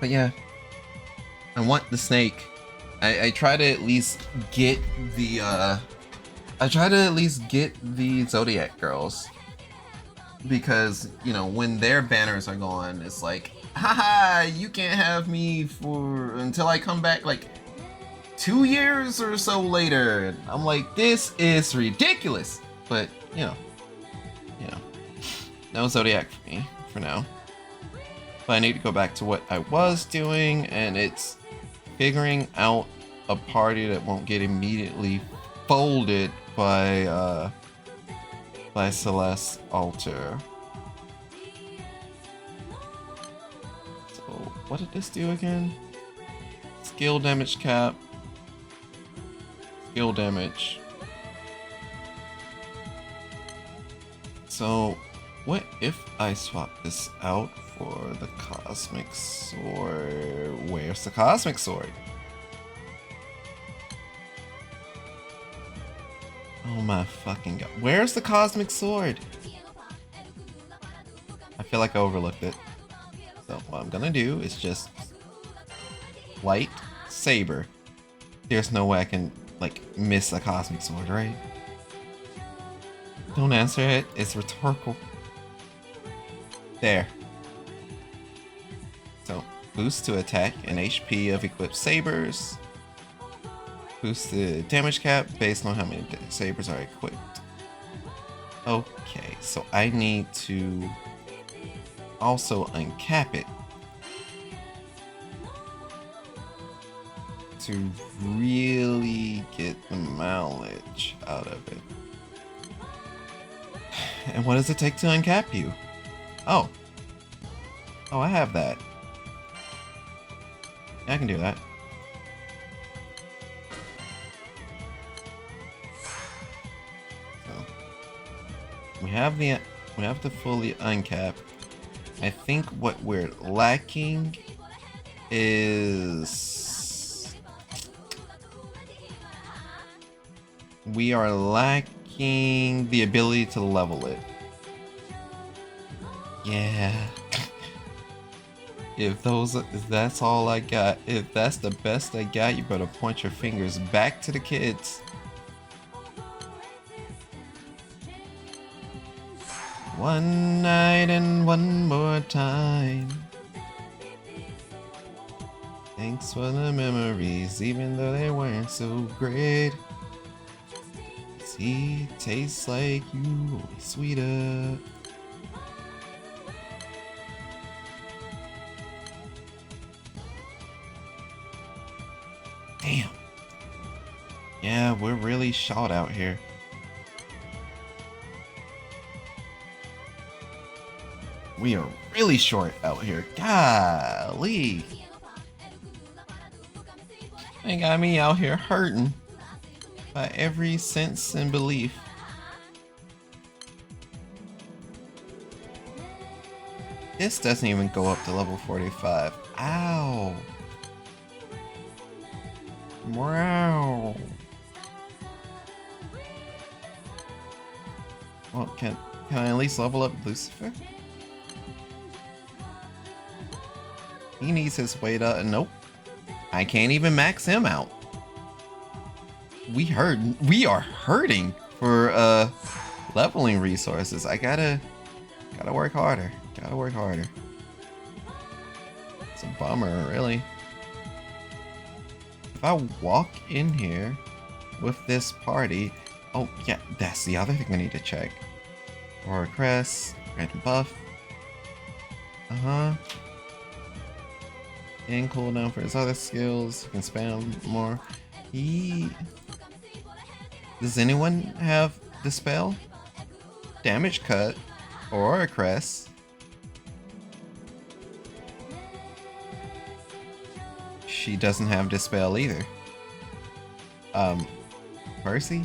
But yeah, I want the Snake. I try to at least get the Zodiac girls, because you know when their banners are gone, it's like, haha, you can't have me for until I come back like 2 years or so later. I'm like, this is ridiculous. But you know, no Zodiac for me for now. But I need to go back to what I was doing, and it's figuring out a party that won't get immediately folded by Celeste's altar. So what did this do again? Skill damage cap. Skill damage. So what if I swap this out for the Cosmic Sword? Where's the Cosmic Sword? Oh my fucking god. Where's the Cosmic Sword? I feel like I overlooked it. So what I'm gonna do is just light saber. There's no way I can like miss a Cosmic Sword, right? Don't answer it. It's rhetorical. There. So boost to attack and HP of equipped sabers. Boost the damage cap based on how many sabers are equipped. Okay, so I need to also uncap it to really get the mileage out of it. And what does it take to uncap you? Oh. Oh, I have that. Yeah, I can do that. So we have the fully uncap. I think what we're lacking is we are lacking the ability to level it. Yeah. If that's all I got, if that's the best I got, you better point your fingers back to the kids. One night and one more time. Thanks for the memories, even though they weren't so great. See, tastes like you, only sweeter. Damn. Yeah, we're really short out here. We are really short out here. Golly. They got me out here hurting by every sense and belief. This doesn't even go up to level 45. Ow. Wow. Well, can I at least level up Lucifer? He needs his weight up. Nope. I can't even max him out. We are hurting for leveling resources. I gotta work harder. Gotta work harder. It's a bummer, really. If I walk in here with this party, oh yeah, that's the other thing I need to check. Aurora Crest, random buff. And cooldown for his other skills. You can spam more. Does anyone have Dispel? Damage Cut? Aurora Crest? She doesn't have Dispel either. Percy?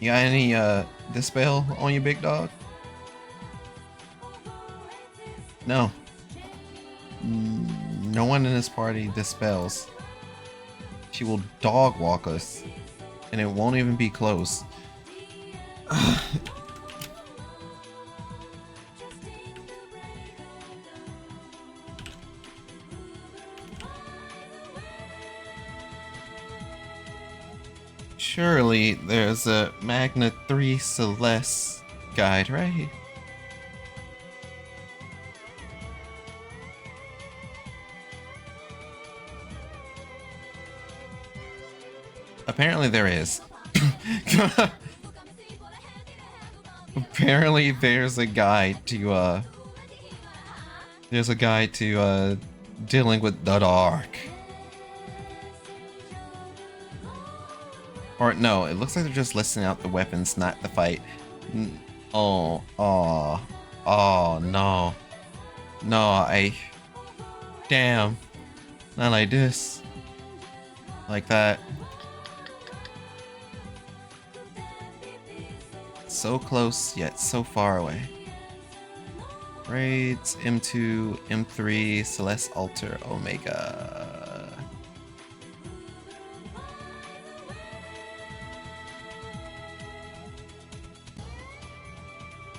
You got any Dispel on you, big dog? No. No one in this party dispels. She will dog walk us, and it won't even be close. Surely there's a Magna 3 Celeste guide, right? Apparently there is. Apparently there's a guide to dealing with the dark. Or no, it looks like they're just listing out the weapons, not the fight. Oh no. No, damn. Not like this. Like that. So close, yet so far away. Raids, M2, M3, Celeste, Alter, Omega.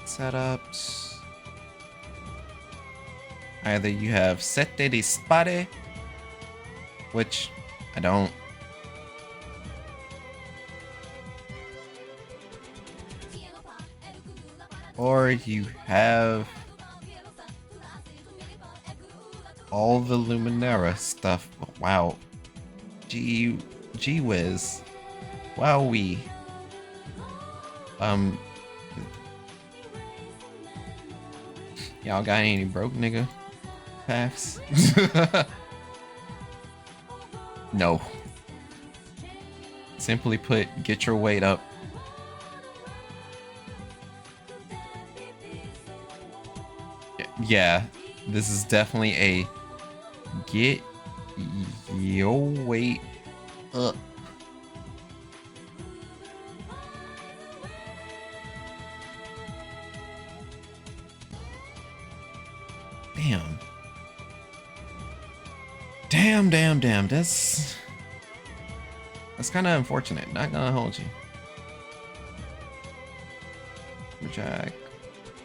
Setups. Either you have Sette di Spade, which I don't. Or you have all the Luminera stuff. Wow. Gee Gee whiz. Wowee. Y'all got any broke nigga paths? No. Simply put, get your weight up. Yeah, this is definitely a get your weight up. Damn. Damn. That's kind of unfortunate. Not gonna hold you. Jack,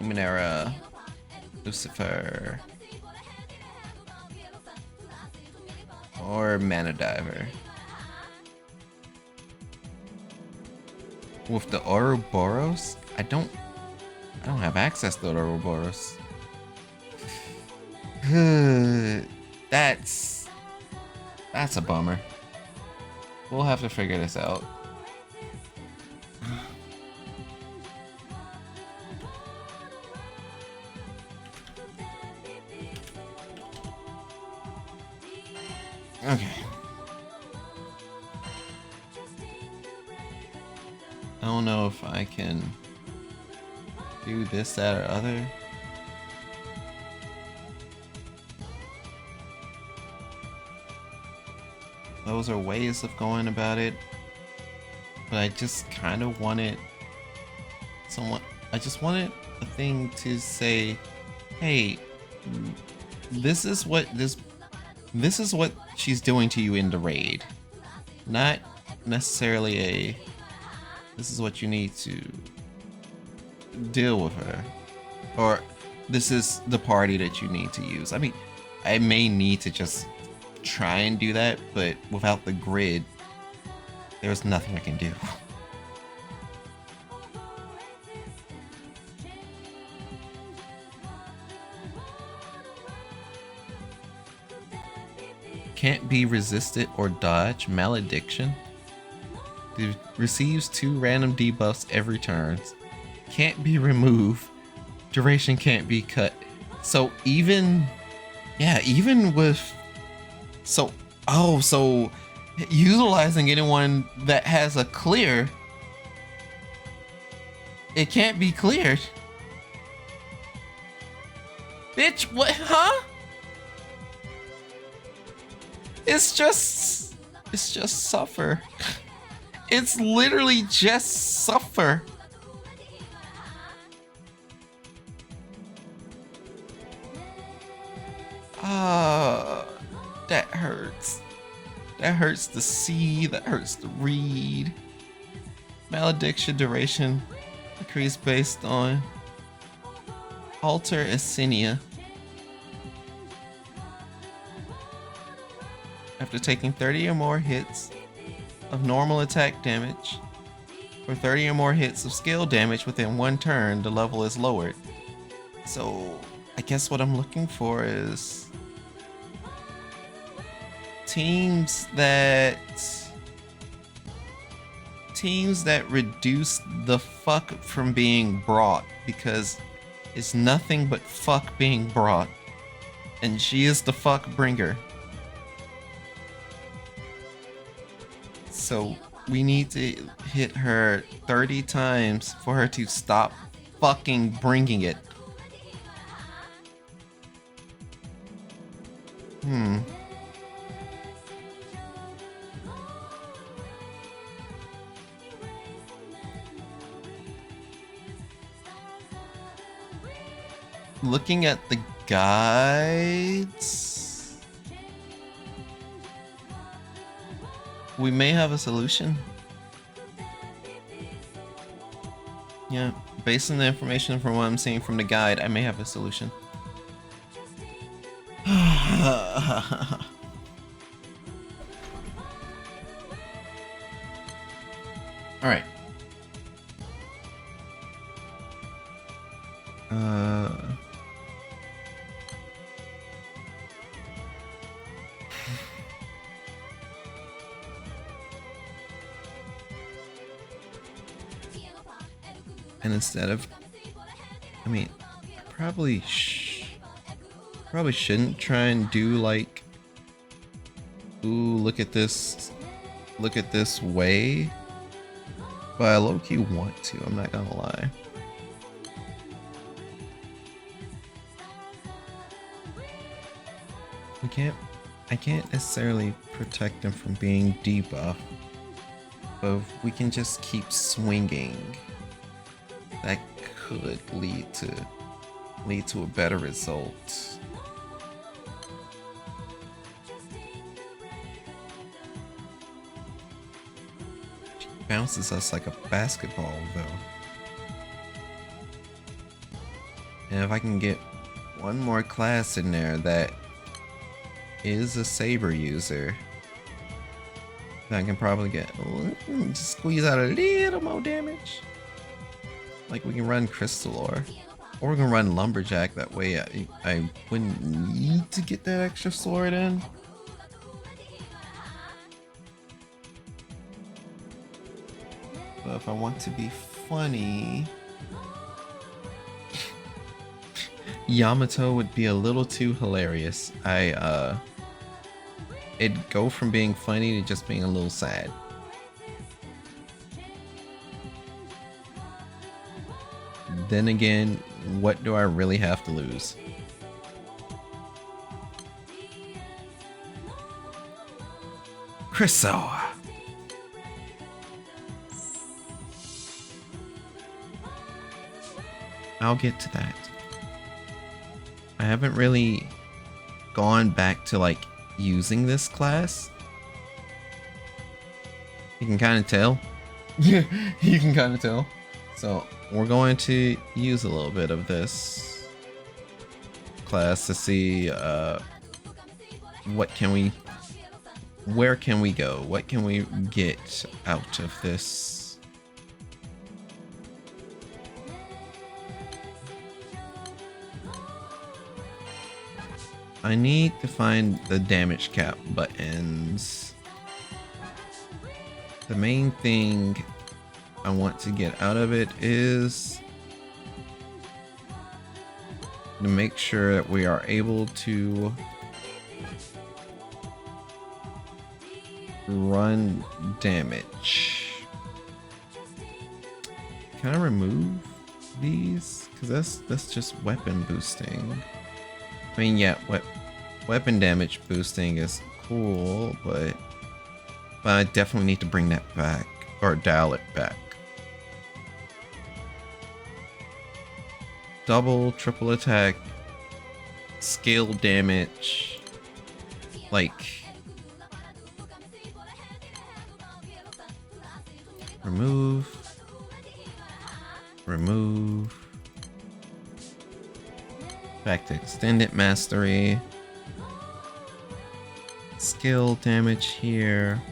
Luminera, Lucifer, or Mana Diver. With the Ouroboros, I don't have access to the Ouroboros. That's a bummer. We'll have to figure this out. Okay. I don't know if I can do this, that, or other. Those are ways of going about it. But I just kind of wanted I just wanted a thing to say, hey, this is what she's doing to you in the raid. Not necessarily a, this is what you need to deal with her. Or this is the party that you need to use. I mean, I may need to just try and do that, but without the grid, there's nothing I can do. Can't be resisted or dodged. Malediction. Receives 2 random debuffs every turn. Can't be removed. Duration can't be cut. So even with so utilizing anyone that has a clear, it can't be cleared. Bitch, what? Huh? It's just suffer. It's literally just suffer. That hurts. That hurts to see, that hurts to read. Malediction duration increased based on Alter Asenia. After taking 30 or more hits of normal attack damage, or 30 or more hits of skill damage within 1 turn, the level is lowered. So, I guess what I'm looking for is teams that reduce the fuck from being brought, because it's nothing but fuck being brought, and she is the fuck bringer. So we need to hit her 30 times for her to stop fucking bringing it. Looking at the guides, we may have a solution. Yeah, based on the information from what I'm seeing from the guide, I may have a solution. Alright. And instead of, I mean, probably shouldn't try and do like, ooh, look at this way. But I low-key want to, I'm not gonna lie. I can't necessarily protect him from being debuffed, but if we can just keep swinging, that could lead to a better result. She bounces us like a basketball, though. And if I can get one more class in there that is a saber user, then I can probably get just squeeze out a little more damage. Like we can run Crystal or we can run Lumberjack. That way I wouldn't need to get that extra sword in. But if I want to be funny, Yamato would be a little too hilarious. It'd go from being funny to just being a little sad. Then again, what do I really have to lose? Crystal. I'll get to that. I haven't really gone back to like using this class. You can kind of tell. Yeah, you can kind of tell. So we're going to use a little bit of this class to see where can we go? What can we get out of this? I need to find the damage cap buttons. The main thing I want to get out of it is to make sure that we are able to run damage. Can I remove these? Because that's just weapon boosting. I mean, yeah, weapon damage boosting is cool, but I definitely need to bring that back, or dial it back. Double, triple attack, scale damage, like remove. Back to extended mastery. Skill damage here.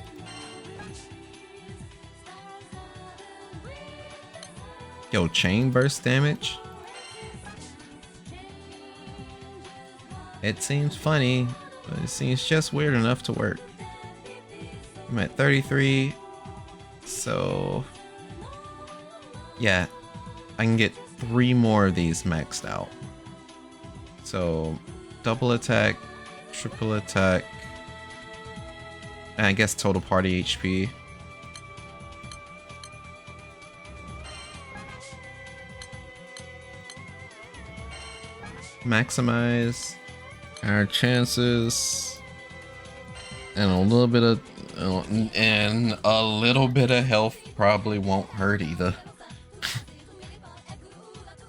Yo, chain burst damage. It seems funny, but it seems just weird enough to work. I'm at 33, so yeah, I can get 3 more of these maxed out. So double attack, triple attack, and I guess total party HP. Maximize our chances, and a little bit of health probably won't hurt either.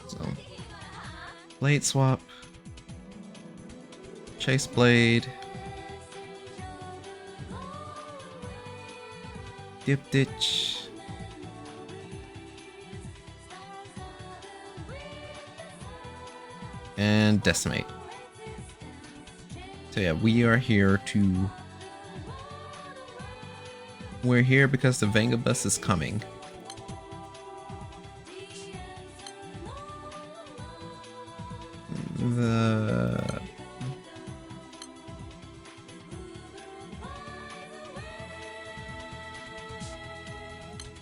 So blade swap. Chase blade. Dip ditch. And decimate. So yeah, we're here because the Vengabus is coming.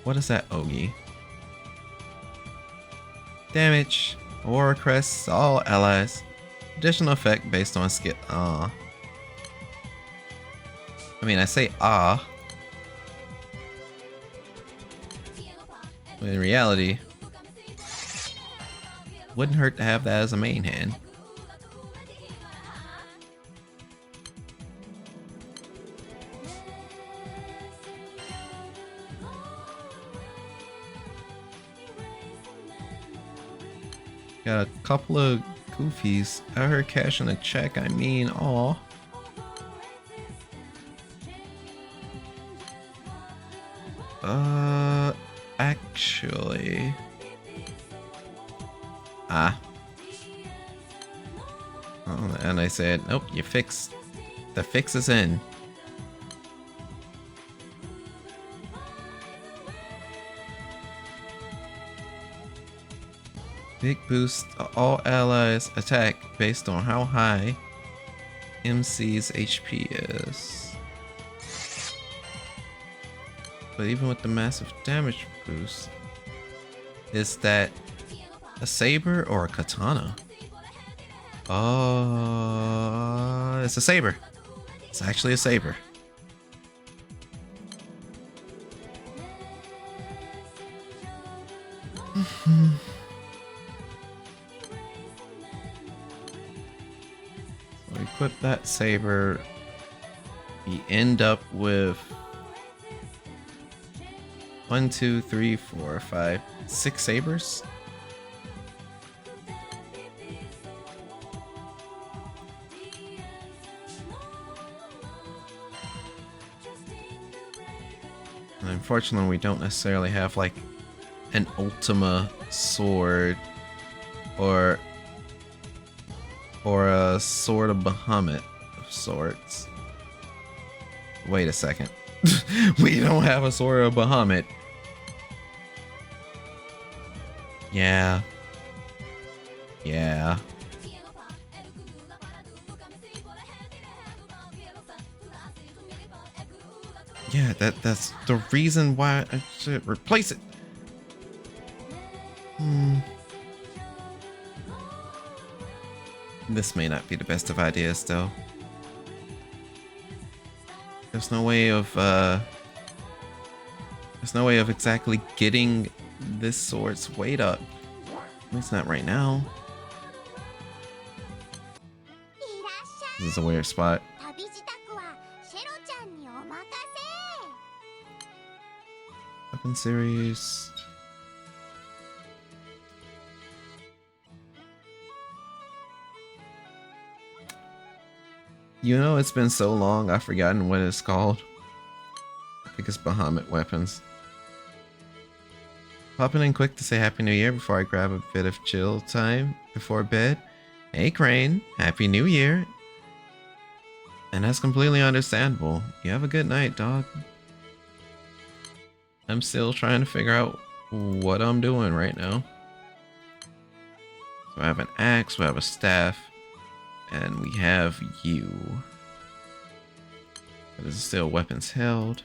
What is that, Ogi? Damage. Aura crests all allies. Additional effect based on skill. I mean, I say but in reality, wouldn't hurt to have that as a main hand. Got a couple of goofies. I heard cashing a check. I mean, aw. Actually. Oh, and I said, nope, you fixed. The fix is in. Big boost to all allies attack based on how high MC's HP is. But even with the massive damage boost, is that a saber or a katana? Oh, it's a saber. It's actually a saber. So equip that saber. We end up with 1, 2, 3, 4, 5, 6 sabers. And unfortunately, we don't necessarily have like an Ultima sword or a sword of Bahamut of sorts. Wait a second. We don't have a sword of Bahamut. Yeah. Yeah. Yeah, that's the reason why I should replace it. This may not be the best of ideas, though. There's no way of exactly getting this sword's weight up. At least not right now. This is a weird spot. Weapon series. You know, it's been so long, I've forgotten what it's called. I think it's Bahamut weapons. Popping in quick to say Happy New Year before I grab a bit of chill time before bed. Hey Crane, Happy New Year. And that's completely understandable. You have a good night, dog. I'm still trying to figure out what I'm doing right now. So I have an axe, we have a staff, and we have you. But this is still weapons held.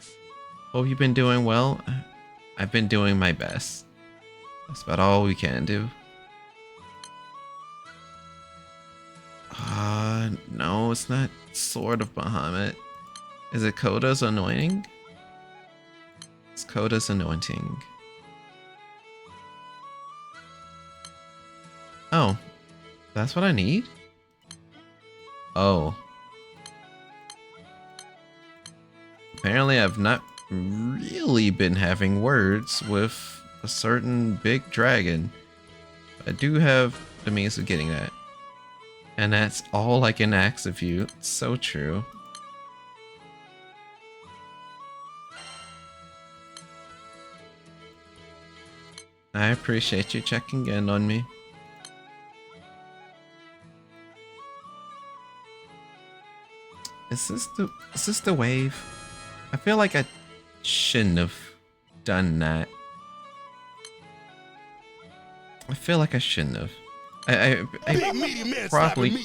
Hope you've been doing well. I've been doing my best. That's about all we can do. No, it's not Sword of Bahamut. Is it Koda's Anointing? It's Koda's Anointing. Oh, that's what I need? Oh. Apparently I've not really been having words with a certain big dragon. I do have the means of getting that. And that's all I can ask of you. It's so true. I appreciate you checking in on me. Is this the wave? I feel like I shouldn't have done that. I feel like I shouldn't have. I probably.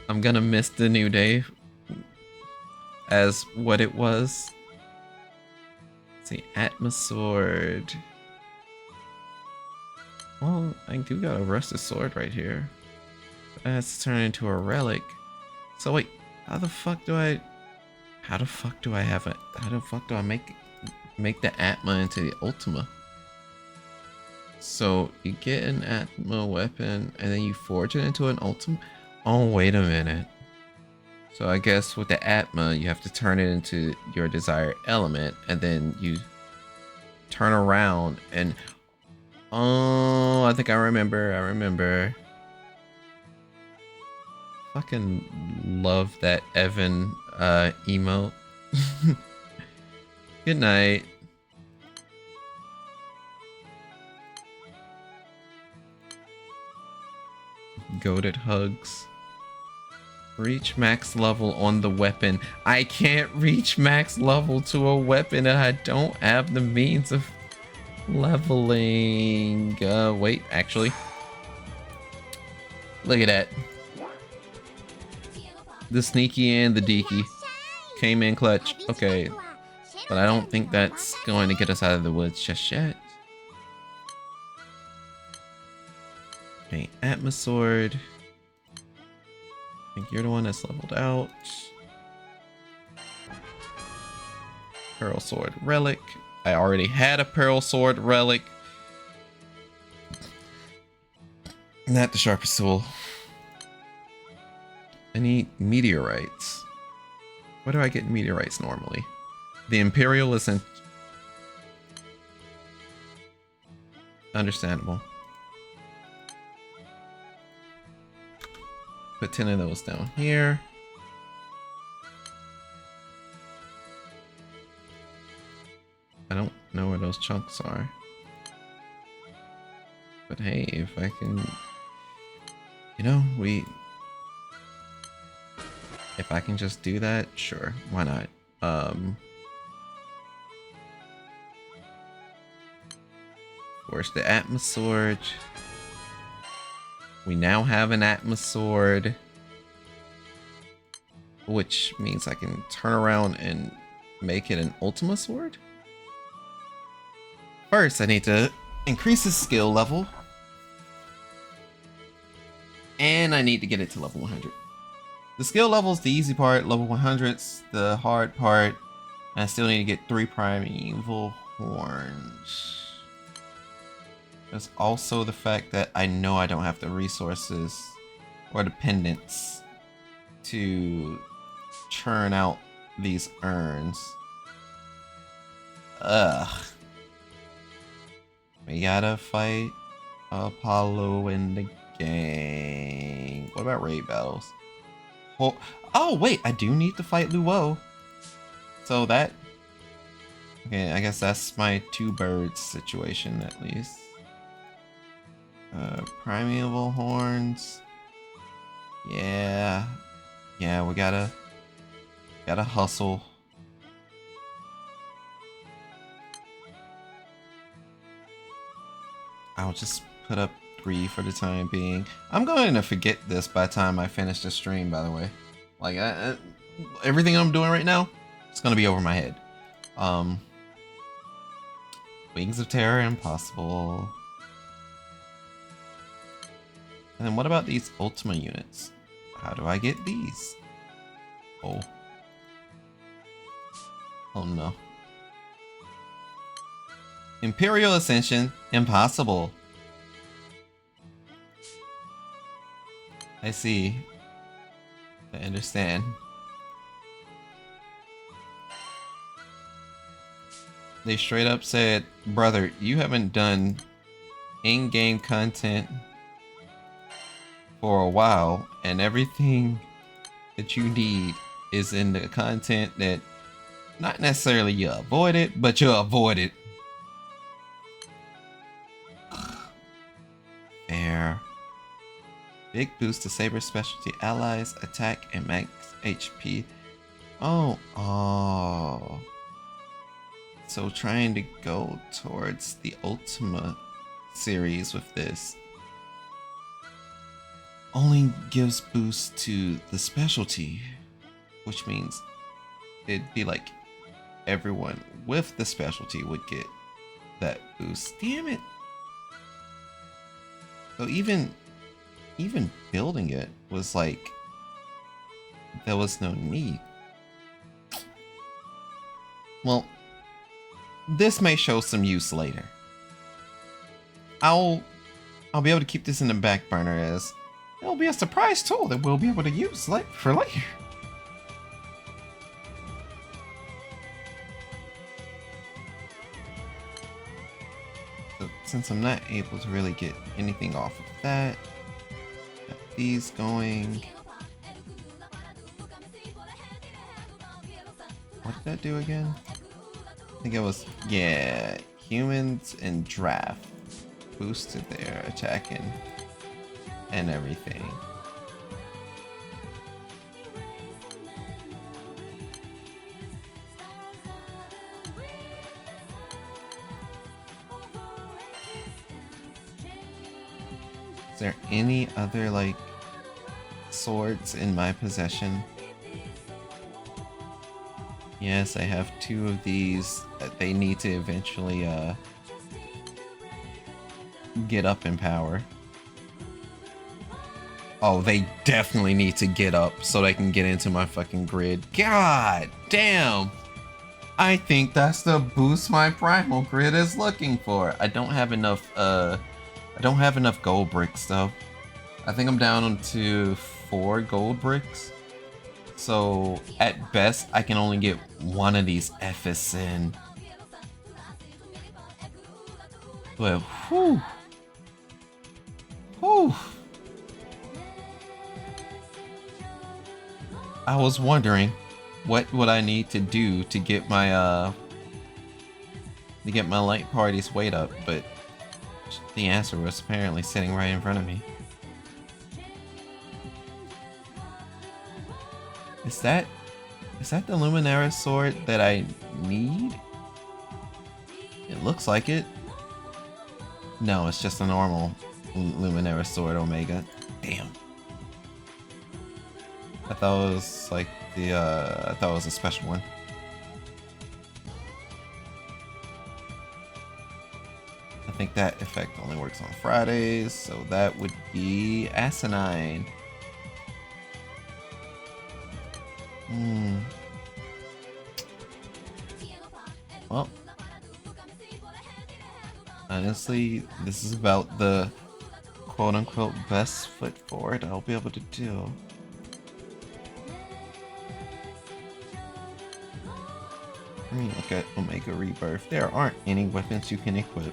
I'm gonna miss the new day as what it was. Let's see, Atmosword. Well, I do got a rusted sword right here. It has to turn into a relic. So wait, how the fuck do I make the Atma into the Ultima? So you get an Atma weapon and then you forge it into an Ultima? Oh, wait a minute. So I guess with the Atma, you have to turn it into your desired element, and then you turn around and... Oh, I think I remember. Fucking love that Evan emote. Good night. Goated hugs. Reach max level on the weapon. I can't reach max level to a weapon and I don't have the means of leveling. Wait, actually. Look at that. The sneaky and the deaky came in clutch. Okay, but I don't think that's going to get us out of the woods just yet. Okay, Atma Sword. I think you're the one that's leveled out. Pearl Sword Relic. I already had a Pearl Sword Relic. Not the sharpest tool. I need meteorites. Where do I get meteorites normally? The Imperial isn't... Understandable. Put 10 of those down here. I don't know where those chunks are. But hey, if I can... You know, if I can just do that, sure, why not? Forge the Atma Sword. We now have an Atma Sword, which means I can turn around and make it an Ultima Sword. First, I need to increase his skill level, and I need to get it to level 100. The skill level is the easy part, level 100's the hard part, and I still need to get 3 primeval horns. There's also the fact that I know I don't have the resources or the pendants to churn out these urns. Ugh. We gotta fight Apollo in the gang. What about raid battles? Oh wait, I do need to fight Luo. So that... Okay, I guess that's my 2 birds situation at least. Primeval horns. Yeah. Yeah, we gotta hustle. I'll just put up 3 for the time being. I'm going to forget this by the time I finish the stream, by the way. Like, everything I'm doing right now, it's gonna be over my head. Wings of Terror, impossible. And then what about these Ultima units? How do I get these? Oh. Oh no. Imperial Ascension, impossible. I see. I understand. They straight up said, brother, you haven't done in-game content for a while, and everything that you need is in the content that not necessarily you avoided, but you avoided. Fair. Big boost to Saber specialty allies, attack and max HP. Oh. So trying to go towards the Ultima series with this only gives boost to the specialty, which means it'd be like everyone with the specialty would get that boost. Damn it. So even building it was like there was no need. Well, this may show some use later. I'll be able to keep this in the back burner as it'll be a surprise tool that we'll be able to use for later. So since I'm not able to really get anything off of that, got these going. What did that do again? I think it was, yeah, humans and draft boosted their attacking and everything. Is there any other like swords in my possession? Yes, I have 2 of these that they need to eventually get up in power. Oh, they definitely need to get up so they can get into my fucking grid. God damn! I think that's the boost my primal grid is looking for. I don't have enough gold bricks though. I think I'm down to 4 gold bricks. So at best I can only get 1 of these Fs in. But whew. I was wondering what would I need to do to get my light party's weight up, but the answer was apparently sitting right in front of me. Is that the Luminaris sword that I need? It looks like it. No, it's just a normal Luminaris sword Omega. Damn. I thought it was like I thought it was a special one. I think that effect only works on Fridays, so that would be asinine. Well, honestly, this is about the quote-unquote best foot forward I'll be able to do. Let me look at Omega Rebirth. There aren't any weapons you can equip.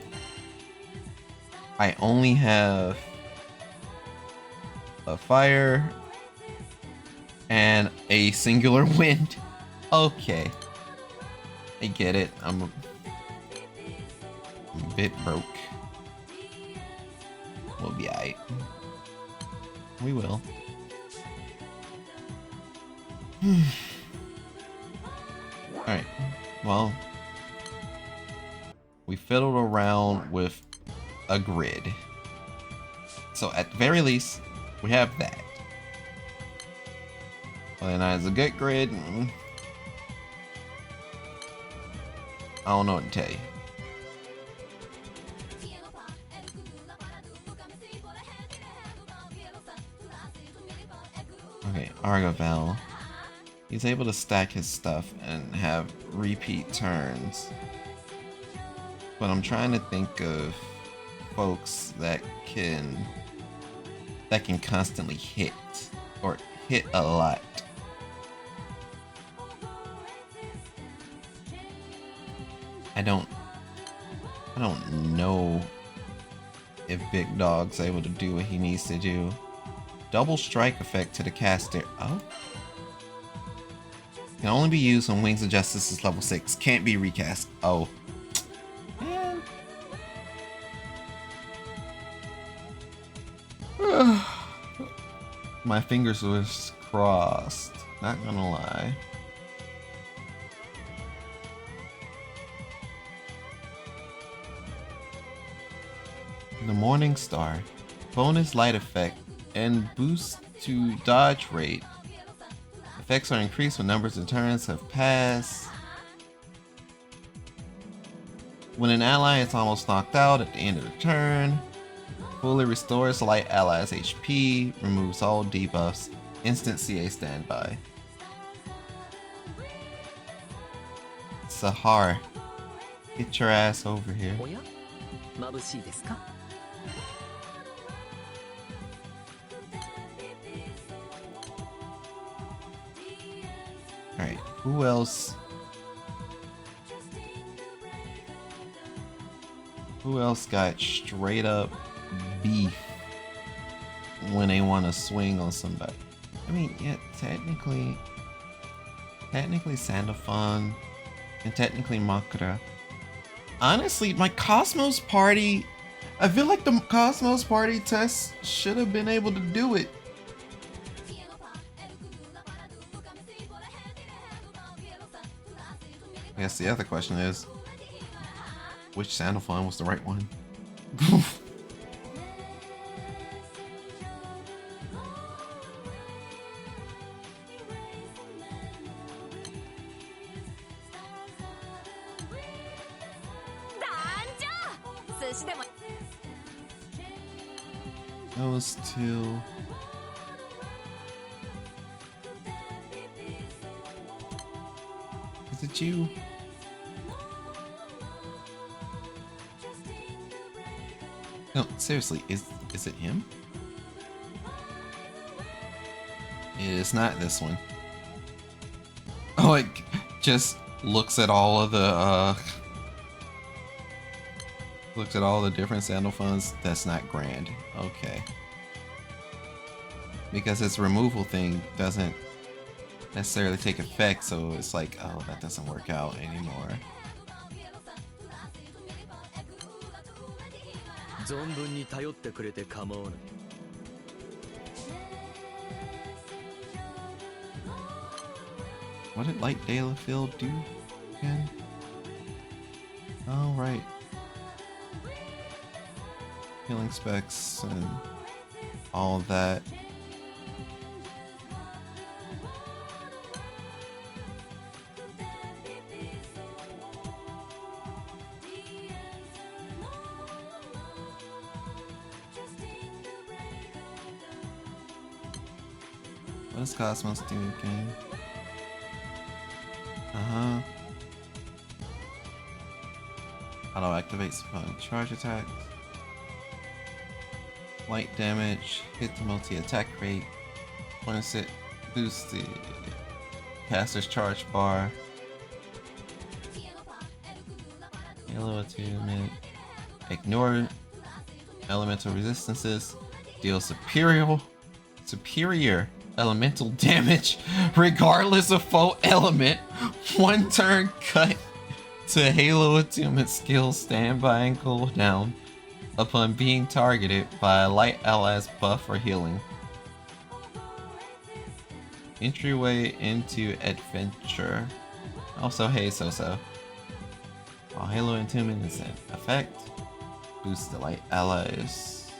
I only have a fire and a singular wind. Okay. I get it. I'm a bit broke. We'll be alright. We will. Alright. Well, we fiddled around with a grid. So at the very least, we have that. Whether or not it's a good grid, I don't know what to tell you. Okay, Argavel. He's able to stack his stuff and have repeat turns. But I'm trying to think of folks that can constantly hit or hit a lot. I don't know if Big Dog's able to do what he needs to do. Double strike effect to the caster. Oh. Can only be used when Wings of Justice is level 6. Can't be recast. Oh. Man. My fingers was crossed. Not gonna lie. The Morning Star. Bonus light effect and boost to dodge rate. Effects are increased when numbers of turns have passed. When an ally is almost knocked out at the end of the turn, Fully restores light allies HP, removes all debuffs, instant CA standby. Sahar, get your ass over here. Alright, who else? Who else got straight up beef when they want to swing on somebody? I mean, yeah, technically Sandalphon and technically Makura. Honestly, my Cosmos Party, I feel like the Cosmos Party test should have been able to do it. I guess the other question is, which Sandalphon was the right one? Those two. Is it you? No, seriously, is it him? It's not this one. Oh, it just looks at all of the looks at all the different Sandalphons. That's not Grand. Okay. Because its removal thing doesn't necessarily take effect, so it's like, oh, that doesn't work out anymore. What did Light Dalefield do again? Oh, right. Healing specs and all of that. What does Cosmos do again? Auto activates upon charge attacks. Light damage, hit the multi-attack rate, bonus it, boost the caster's charge bar. Halo attunement, ignore elemental resistances, deal superior elemental damage regardless of foe element. One turn cut to Halo attunement skill standby and cooldown upon being targeted by a light ally's buff or healing. Entryway into adventure. Also, hey, so. While Halo attunement is in effect, boosts the light allies.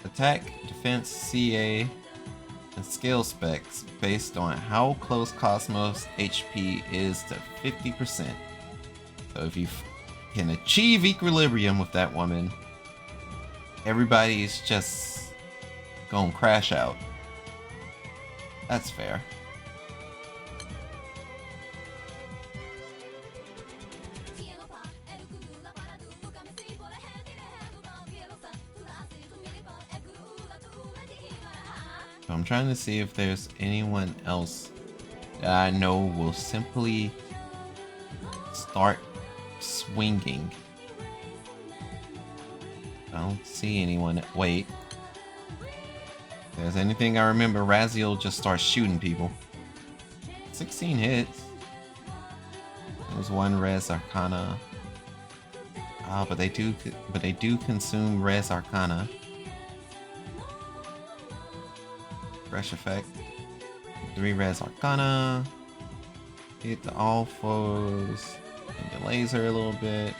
Attack, defense, CA, and skill specs based on how close Cosmos HP is to 50%. So if you can achieve equilibrium with that woman, everybody's just gonna crash out. That's fair. So I'm trying to see if there's anyone else that I know will simply start swinging. I don't see anyone. Wait. If there's anything I remember, Raziel just starts shooting people. 16 hits. There's one Res Arcana. Ah, but they do consume Res Arcana. Fresh effect. 3 Res Arcana. Hit the all foes. And delays her a little bit.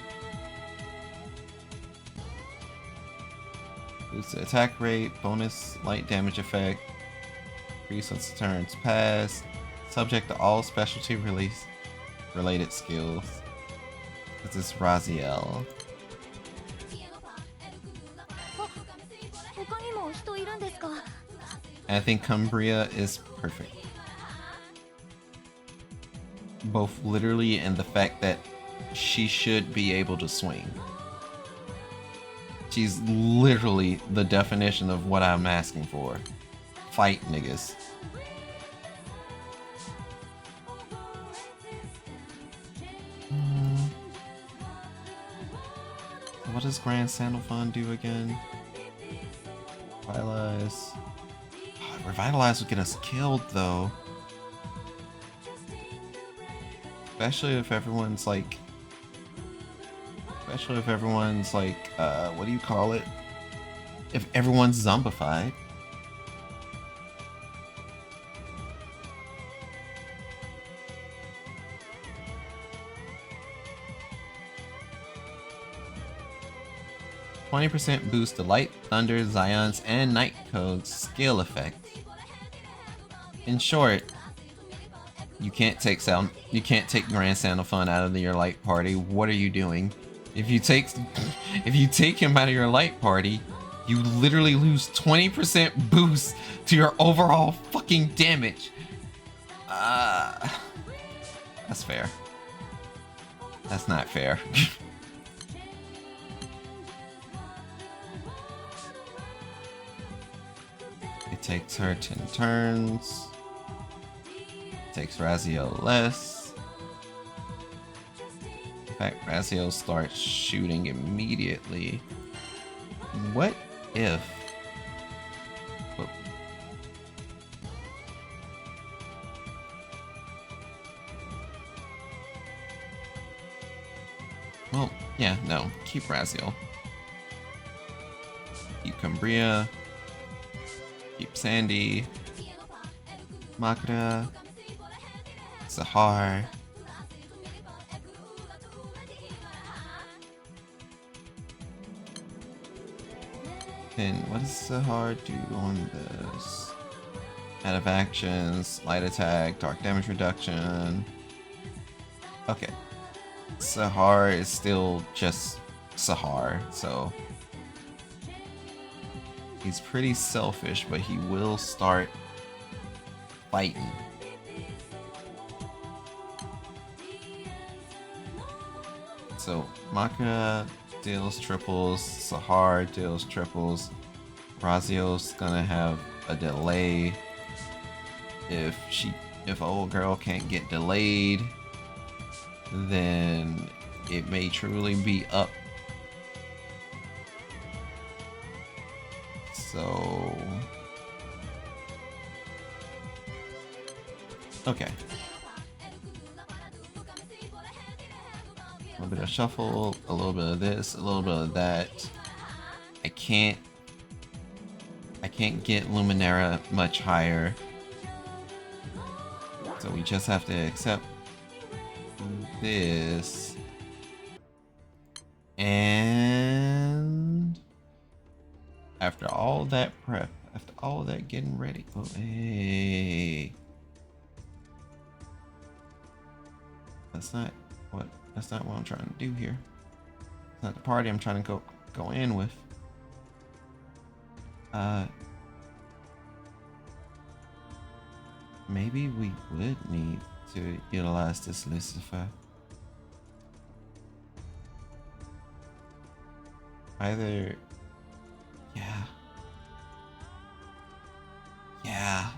Boost the attack rate. Bonus light damage effect. Increase once the turns pass. Subject to all specialty release related skills. This is Raziel. And I think Cumbria is perfect. Both literally and the fact that she should be able to swing. She's literally the definition of what I'm asking for. Fight niggas. What does Grand Sandalphon do again? Revitalize. Oh, Revitalize would get us killed though. Especially if everyone's like, what do you call it? If everyone's zombified. %, boost to Light, Thunder, Zion's, and Night Code's skill effect. In short, you can't take Grand Sandalphon out of your light party. What are you doing? If you take him out of your light party, you literally lose 20% boost to your overall fucking damage. That's fair. That's not fair. It takes her 10 turns. Takes Raziel less. In fact, Raziel starts shooting immediately. What if... Well, yeah, no. Keep Raziel. Keep Cumbria. Keep Sandy. Makura. Sahar. And what does Sahar do on this? Out of actions, light attack, dark damage reduction. Okay. Sahar is still just Sahar, so he's pretty selfish, but he will start fighting. So Makura deals triples, Sahar deals triples, Raziel's gonna have a delay. If old girl can't get delayed, then it may truly be up. So okay. A little bit of shuffle, a little bit of this, a little bit of that. I can't get Luminera much higher. So we just have to accept this. And after all that prep, after all that getting ready, oh hey. That's not what I'm trying to do here. It's not the party I'm trying to go in with. Maybe we would need to utilize this Lucifer. Either, yeah.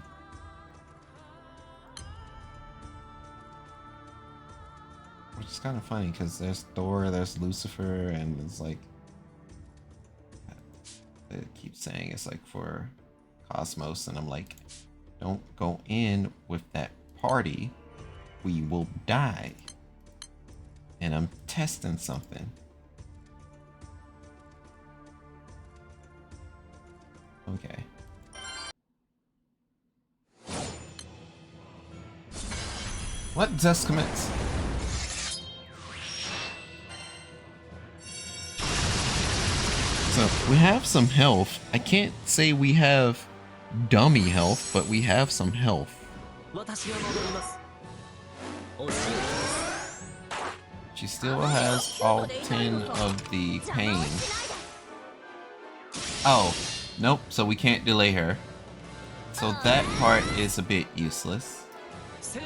Which is kind of funny because there's Thor, there's Lucifer, and it's like it keeps saying it's like for Cosmos, and I'm like, don't go in with that party, we will die. And I'm testing something. Okay. What just commits? So we have some health. I can't say we have dummy health, but we have some health. She still has all 10 of the pain. Oh, nope, so we can't delay her. So that part is a bit useless. I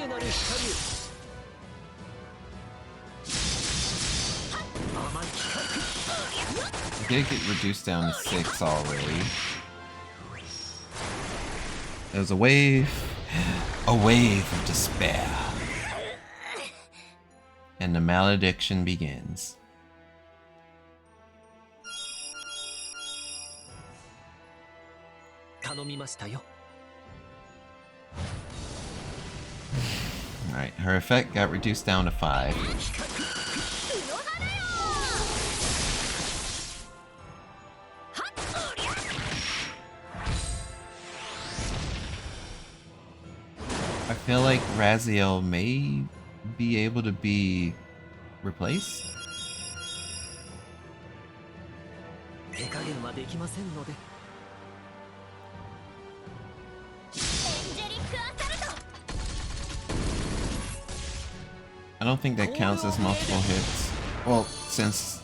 did get reduced down to 6 already. There's a wave of despair. And the malediction begins. Alright, her effect got reduced down to 5. I feel like Raziel may be able to be replaced. I don't think that counts as multiple hits. Well, since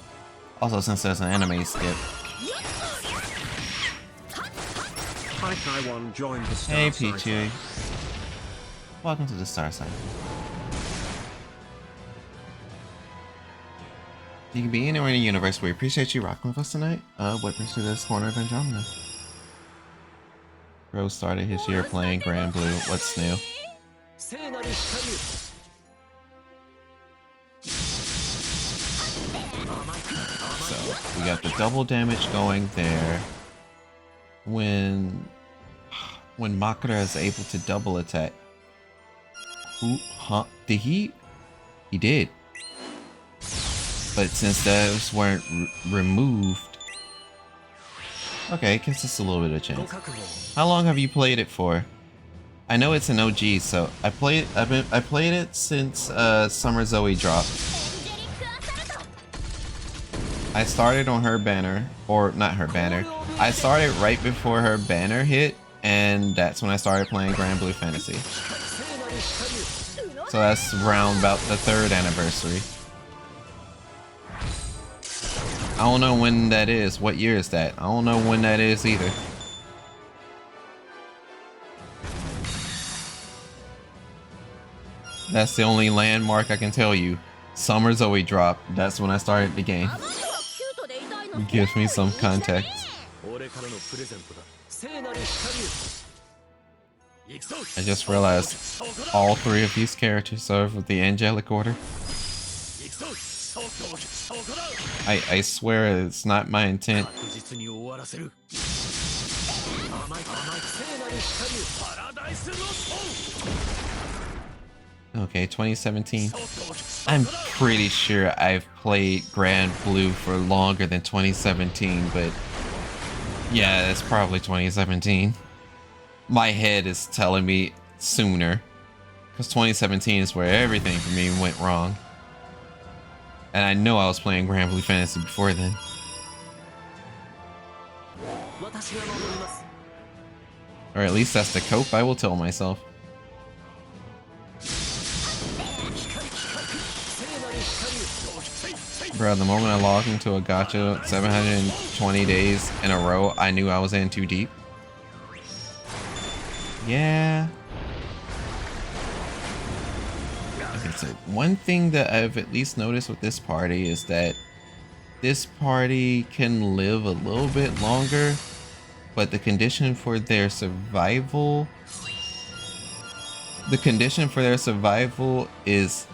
there's an anime skip. Hi Taiwan joined the Star Hey Cipher. Pichu. Welcome to the Star Cipher. You can be anywhere in the universe. We appreciate you rocking with us tonight. What brings you to this corner of Andromeda? Rose started his year playing Granblue. What's new? So we got the double damage going there. When Makura is able to double attack. Who? Huh? Did he? He did. But since those weren't removed. Okay, it gives us a little bit of chance. How long have you played it for? I know it's an OG, so I played it since Summer Zoe dropped. I started on her banner, or not her banner. I started right before her banner hit, and that's when I started playing Granblue Fantasy. So that's around about the 3rd anniversary. I don't know when that is. What year is that? I don't know when that is either. That's the only landmark I can tell you. Summer Zoe dropped. That's when I started the game. Gives me some context. I just realized all 3 of these characters are of the angelic order. I swear it's not my intent. Okay, 2017. I'm pretty sure I've played Granblue for longer than 2017, but yeah, it's probably 2017. My head is telling me sooner, because 2017 is where everything for me went wrong. And I know I was playing Granblue Fantasy before then. Or at least that's the cope I will tell myself. Bro, the moment I logged into a gacha 720 days in a row, I knew I was in too deep. Yeah. Okay, so one thing that I've at least noticed with this party is that this party can live a little bit longer, but the condition for their survival is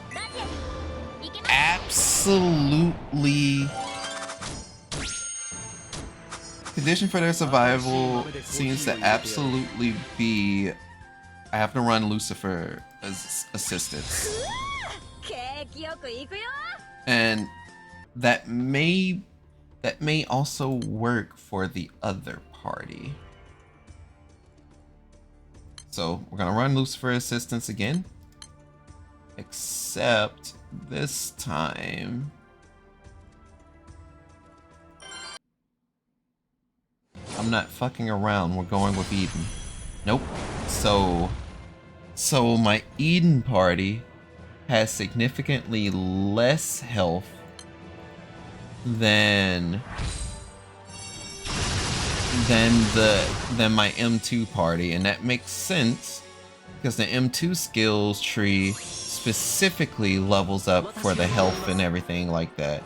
seems to absolutely be I have to run Lucifer as assistance. And that may also work for the other party. So we're gonna run Lucifer assistance again. Except this time I'm not fucking around, we're going with Eden. Nope. So my Eden party has significantly less health than than my M2 party, and that makes sense because the M2 skills tree specifically levels up for the health and everything like that.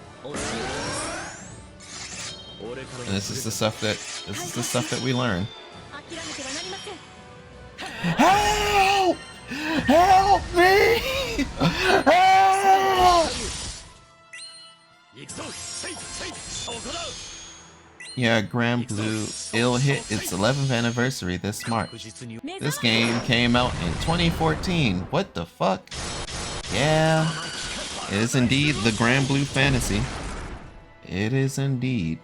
And this is the stuff that we learn. Help! Help me! Help! Yeah, Granblue, it'll hit its 11th anniversary this March. This game came out in 2014. What the fuck? Yeah, it is indeed the Granblue fantasy. It is indeed.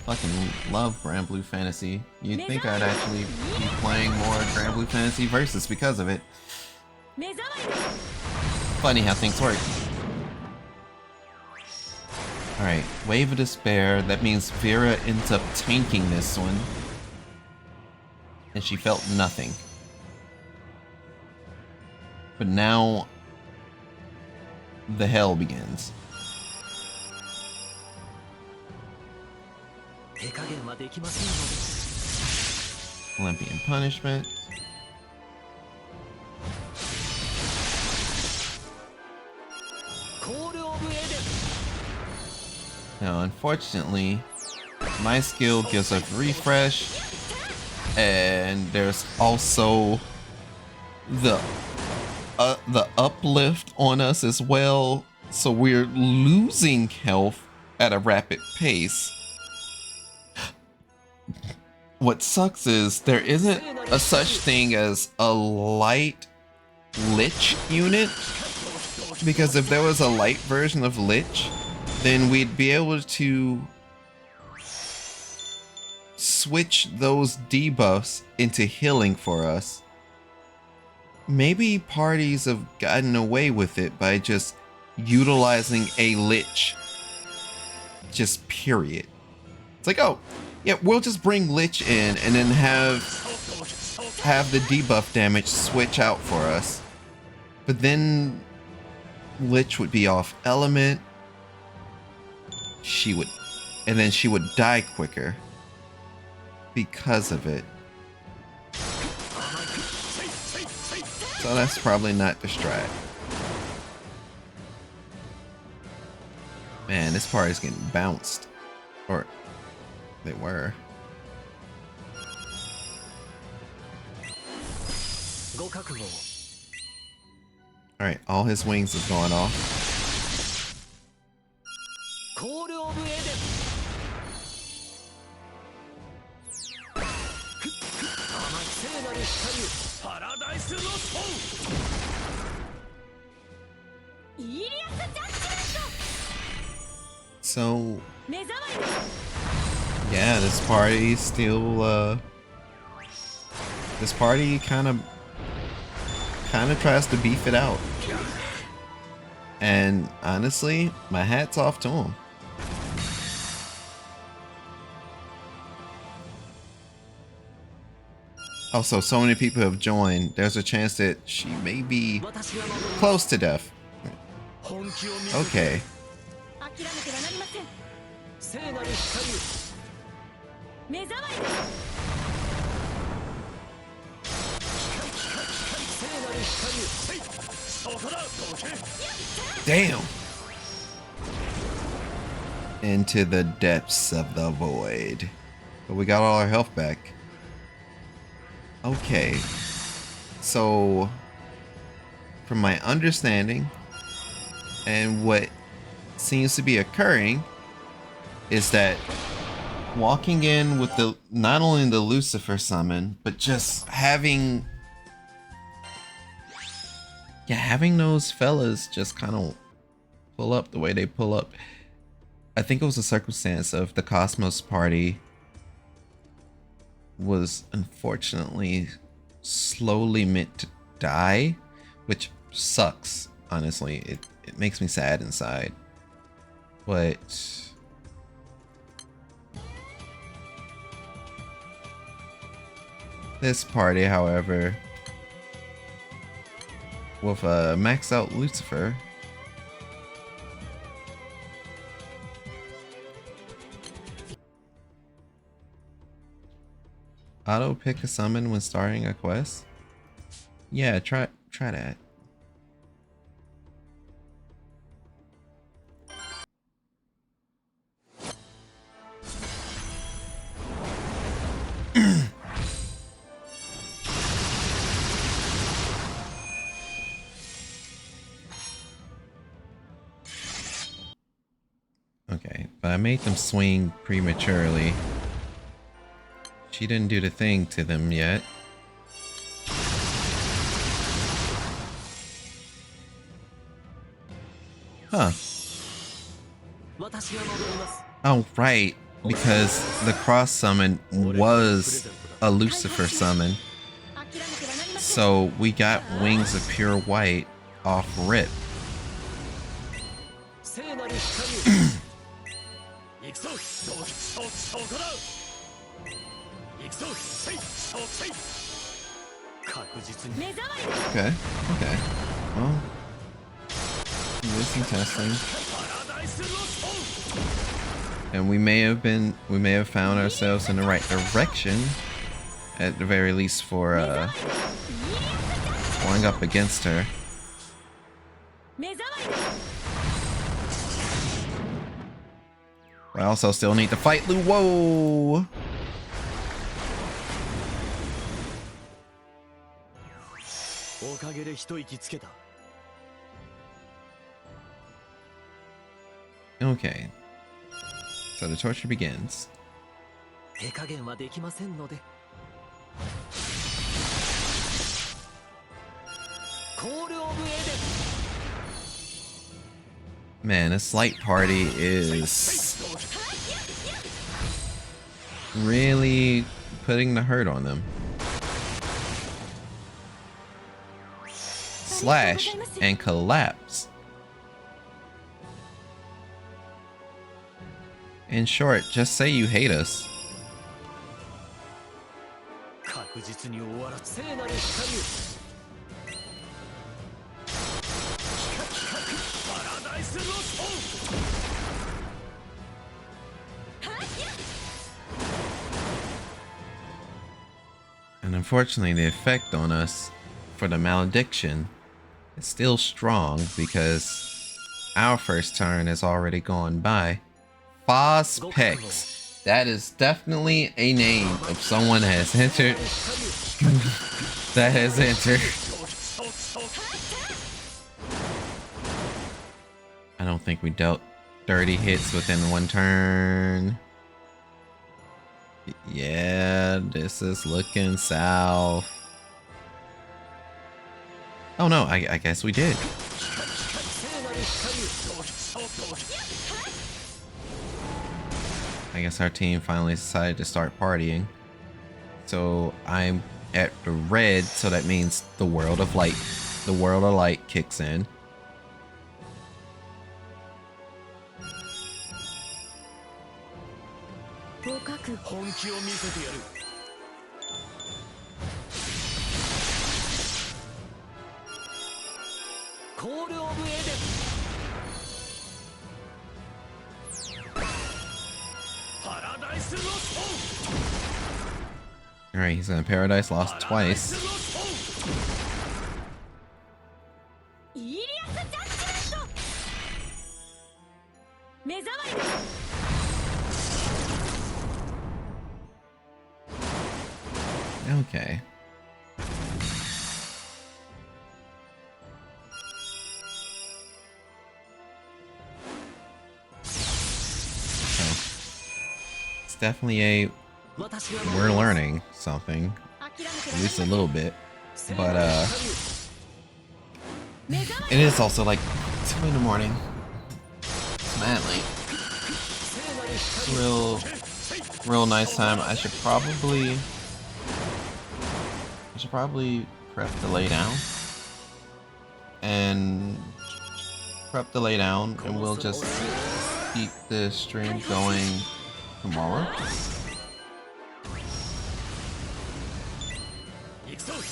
Fucking love Granblue Fantasy. You'd think I'd actually be playing more Granblue Fantasy Versus because of it. Funny how things work. Alright, Wave of Despair. That means Vera ends up tanking this one. And she felt nothing. But now the hell begins. Olympian Punishment. Now, unfortunately, my skill gives a refresh, and there's also the uplift on us as well, so we're losing health at a rapid pace. What sucks is there isn't a such thing as a light Lich unit, because if there was a light version of Lich, then we'd be able to switch those debuffs into healing for us. Maybe parties have gotten away with it by just utilizing a Lich. Just period. It's like, oh, yeah, we'll just bring Lich in and then have the debuff damage switch out for us. But then Lich would be off element. She would die quicker because of it. So that's probably not the strat. Man, this party's getting bounced. Or they were. Alright, all his wings have gone off. So yeah, this party still this party kind of tries to beef it out. And honestly, my hat's off to him. Also, so many people have joined. There's a chance that she may be close to death. Okay. Damn. Into the depths of the void. But we got all our health back. Okay. So, from my understanding and what seems to be occurring is that walking in with the not only the Lucifer summon, but just having those fellas just kind of pull up the way they pull up. I think it was a circumstance of the Cosmos party was unfortunately slowly meant to die, which sucks, honestly. It makes me sad inside. But this party, however, with a maxed out Lucifer, Auto pick a summon when starting a quest? Yeah, try that. Okay, but I made them swing prematurely. She didn't do the thing to them yet. Huh. Oh, right. Because the cross summon was a Lucifer summon. So we got Wings of Pure White off rip. Okay, okay. Well, do some testing. And we may have found ourselves in the right direction. At the very least for going up against her. I also still need to fight Lu. Whoa! Okay. So the torture begins. Man, this light party is really putting the hurt on them. Slash and collapse. In short, just say you hate us. And unfortunately, the effect on us for the malediction is still strong because our first turn has already gone by. Fospex. That is definitely a name of someone that has entered. That has entered. I don't think we dealt 30 hits within one turn. Yeah, this is looking south. Oh no, I guess we did. I guess our team finally decided to start partying. So I'm at the red, so that means the world of light. The world of light kicks in. Alright, he's in Paradise Lost twice. Okay. So, it's definitely a... We're learning something. At least a little bit. But, it is also like 2 in the morning. It's mad late. It's real nice time. I should probably prep to lay down. And we'll just keep the stream going tomorrow.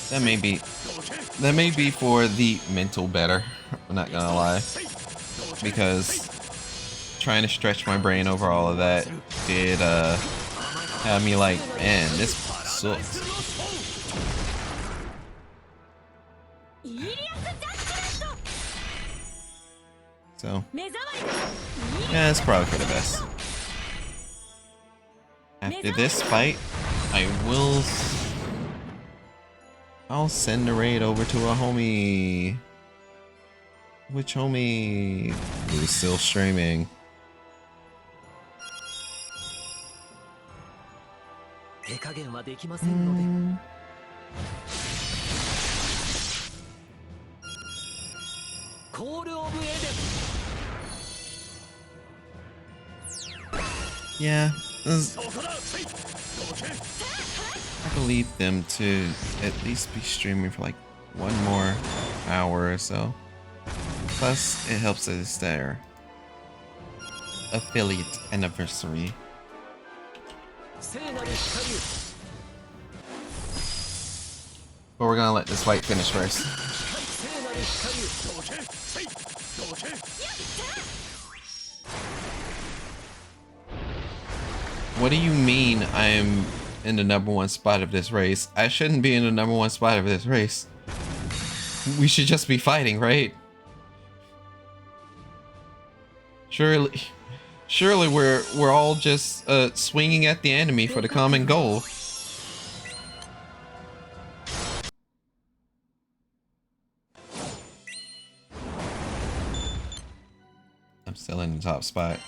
That may be for the mental better. I'm not gonna lie, because trying to stretch my brain over all of that did have me like, man, this sucks. So, yeah, it's probably for the best. After this fight, I'll send the raid over to a homie. Which homie? Who's still streaming? Yeah, I believe them to at least be streaming for like 1 more hour or so. Plus, it helps that it's their affiliate anniversary. But we're gonna let this fight finish first. What do you mean I'm in the #1 spot of this race? I shouldn't be in the #1 spot of this race. We should just be fighting, right? Surely we're all just swinging at the enemy for the common goal. I'm still in the top spot.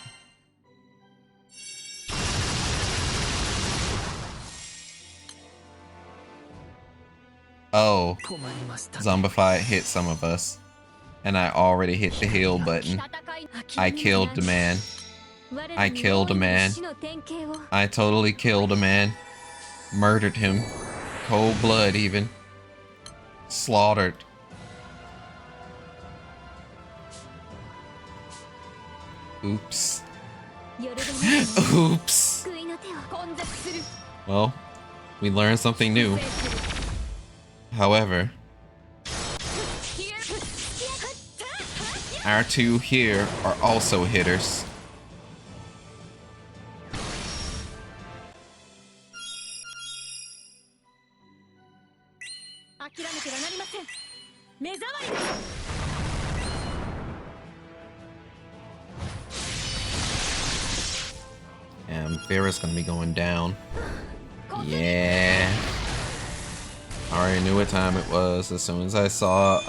Oh, Zombify hit some of us, and I already hit the heal button. I killed the man. I killed a man. I totally killed a man. Murdered him. Cold blood even. Slaughtered. Oops. Oops. Well, we learned something new. However, our 2 here are also hitters. And Vera's gonna be going down. Yeah. I already knew what time it was as soon as I saw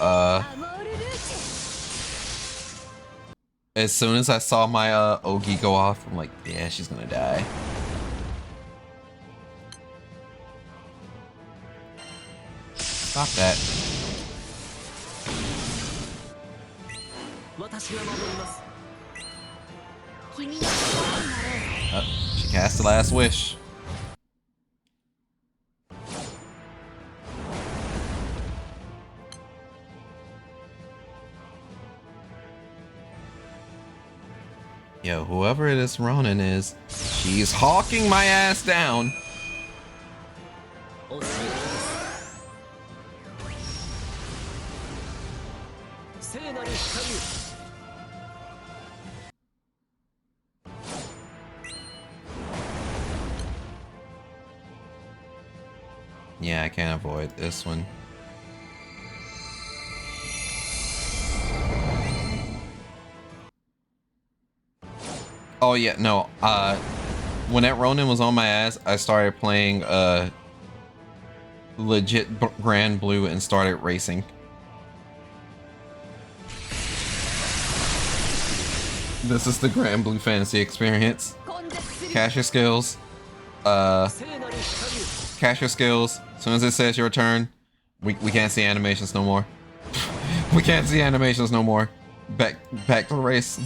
my Ogi go off. I'm like, yeah, she's gonna die. Stop that. She cast the last wish. Yo, whoever this Ronin is, she's hawking my ass down. Yeah, I can't avoid this one. Oh yeah, no. When that Ronin was on my ass, I started playing legit Granblue and started racing. This is the Granblue fantasy experience. Cash your skills. Cash your skills. As soon as it says your turn, we can't see animations no more. We can't see animations no more. Back to the race.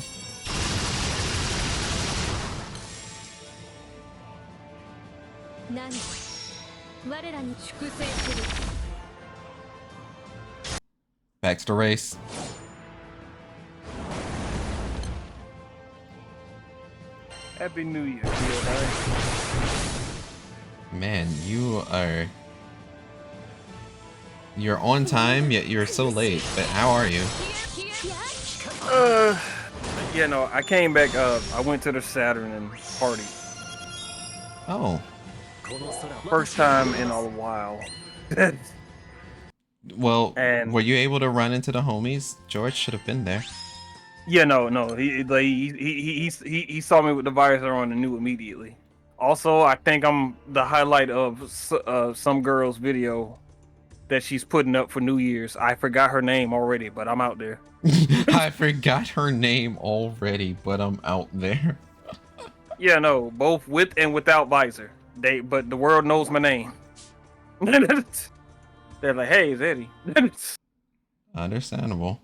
Back to the race. Happy New Year. Man, you're on time, yet you're so late. But how are you? Yeah, no, I came back. I went to the Saturn and party. Oh. First time in a while. Well, And- were you able to run into the homies? George should have been there. Yeah, no. He saw me with the visor on and knew immediately. Also, I think I'm the highlight of some girl's video that she's putting up for New Year's. I forgot her name already, but I'm out there. I forgot her name already, but I'm out there. Yeah, no, both with and without visor. But the world knows my name. They're like, hey, it's Eddie. Understandable.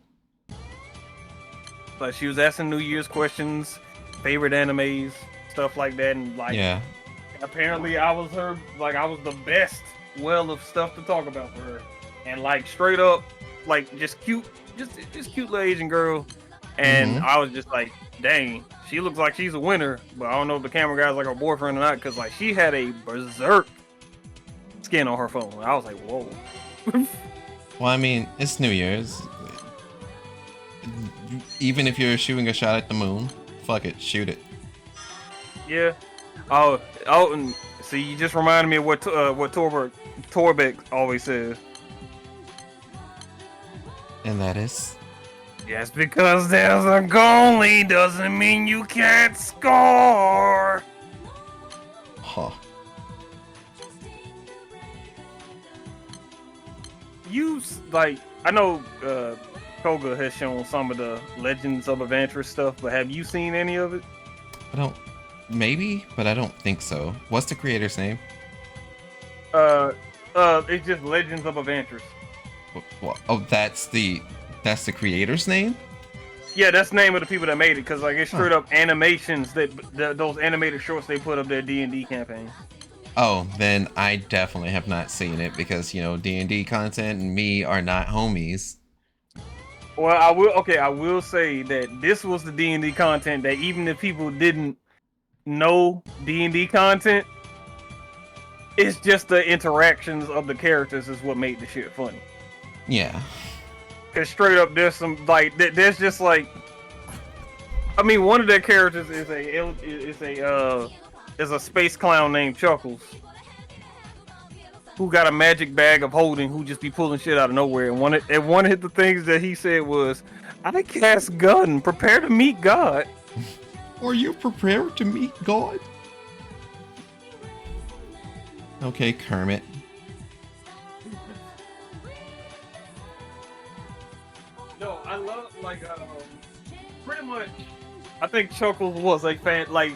But she was asking New Year's questions, favorite animes, stuff like that, and like, Yeah. apparently I was the best well of stuff to talk about for her, and like straight up, like just cute little Asian girl, and I was just like, dang, she looks like she's a winner, but I don't know if the camera guy's like her boyfriend or not, because like she had a berserk skin on her phone. I was like, whoa. Well, I mean, it's New Year's. Even if you're shooting a shot at the moon, fuck it, shoot it. Yeah. Oh, and see, you just reminded me of what Torbeck always says. And that is? Just because there's a goalie doesn't mean you can't score. Huh. I know Koga has shown some of the Legends of Adventure stuff, but have you seen any of it? Maybe, but I don't think so. What's the creator's name? It's just Legends of Adventures. Oh, that's the creator's name? Yeah, that's the name of the people that made it, because like it's straight up animations those animated shorts they put up their D&D campaign. Oh, then I definitely have not seen it because, you know, D&D content and me are not homies. Well, I will say that this was the D&D content that even if people didn't know D&D content, it's just the interactions of the characters is what made the shit funny. Yeah. Cause straight up, there's some like there's just like, I mean, one of their characters is a space clown named Chuckles, who got a magic bag of holding, who just be pulling shit out of nowhere. And one of the things that he said was, "I cast gun, prepare to meet God." Are you prepared to meet God? Okay, Kermit. No, I love pretty much. I think Chuckles was a fan. Like,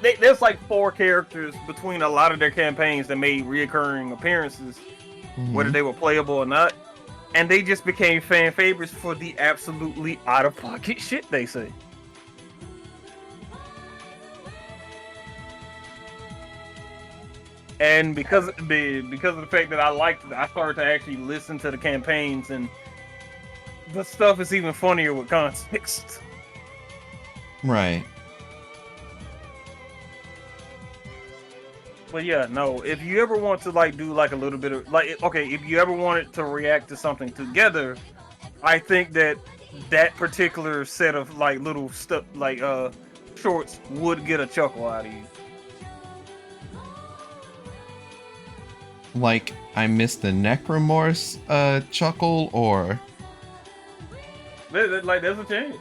there's like 4 characters between a lot of their campaigns that made reoccurring appearances, whether they were playable or not, and they just became fan favorites for the absolutely out of pocket shit they say. And because of the fact that I started to actually listen to the campaigns, and the stuff is even funnier with context. Right. But yeah, no, if you ever want to like do like a little bit of like, okay, if you ever wanted to react to something together, I think that particular set of like little stuff like shorts would get a chuckle out of you. Like, I missed the Necromorph chuckle, or... Like, there's a chance.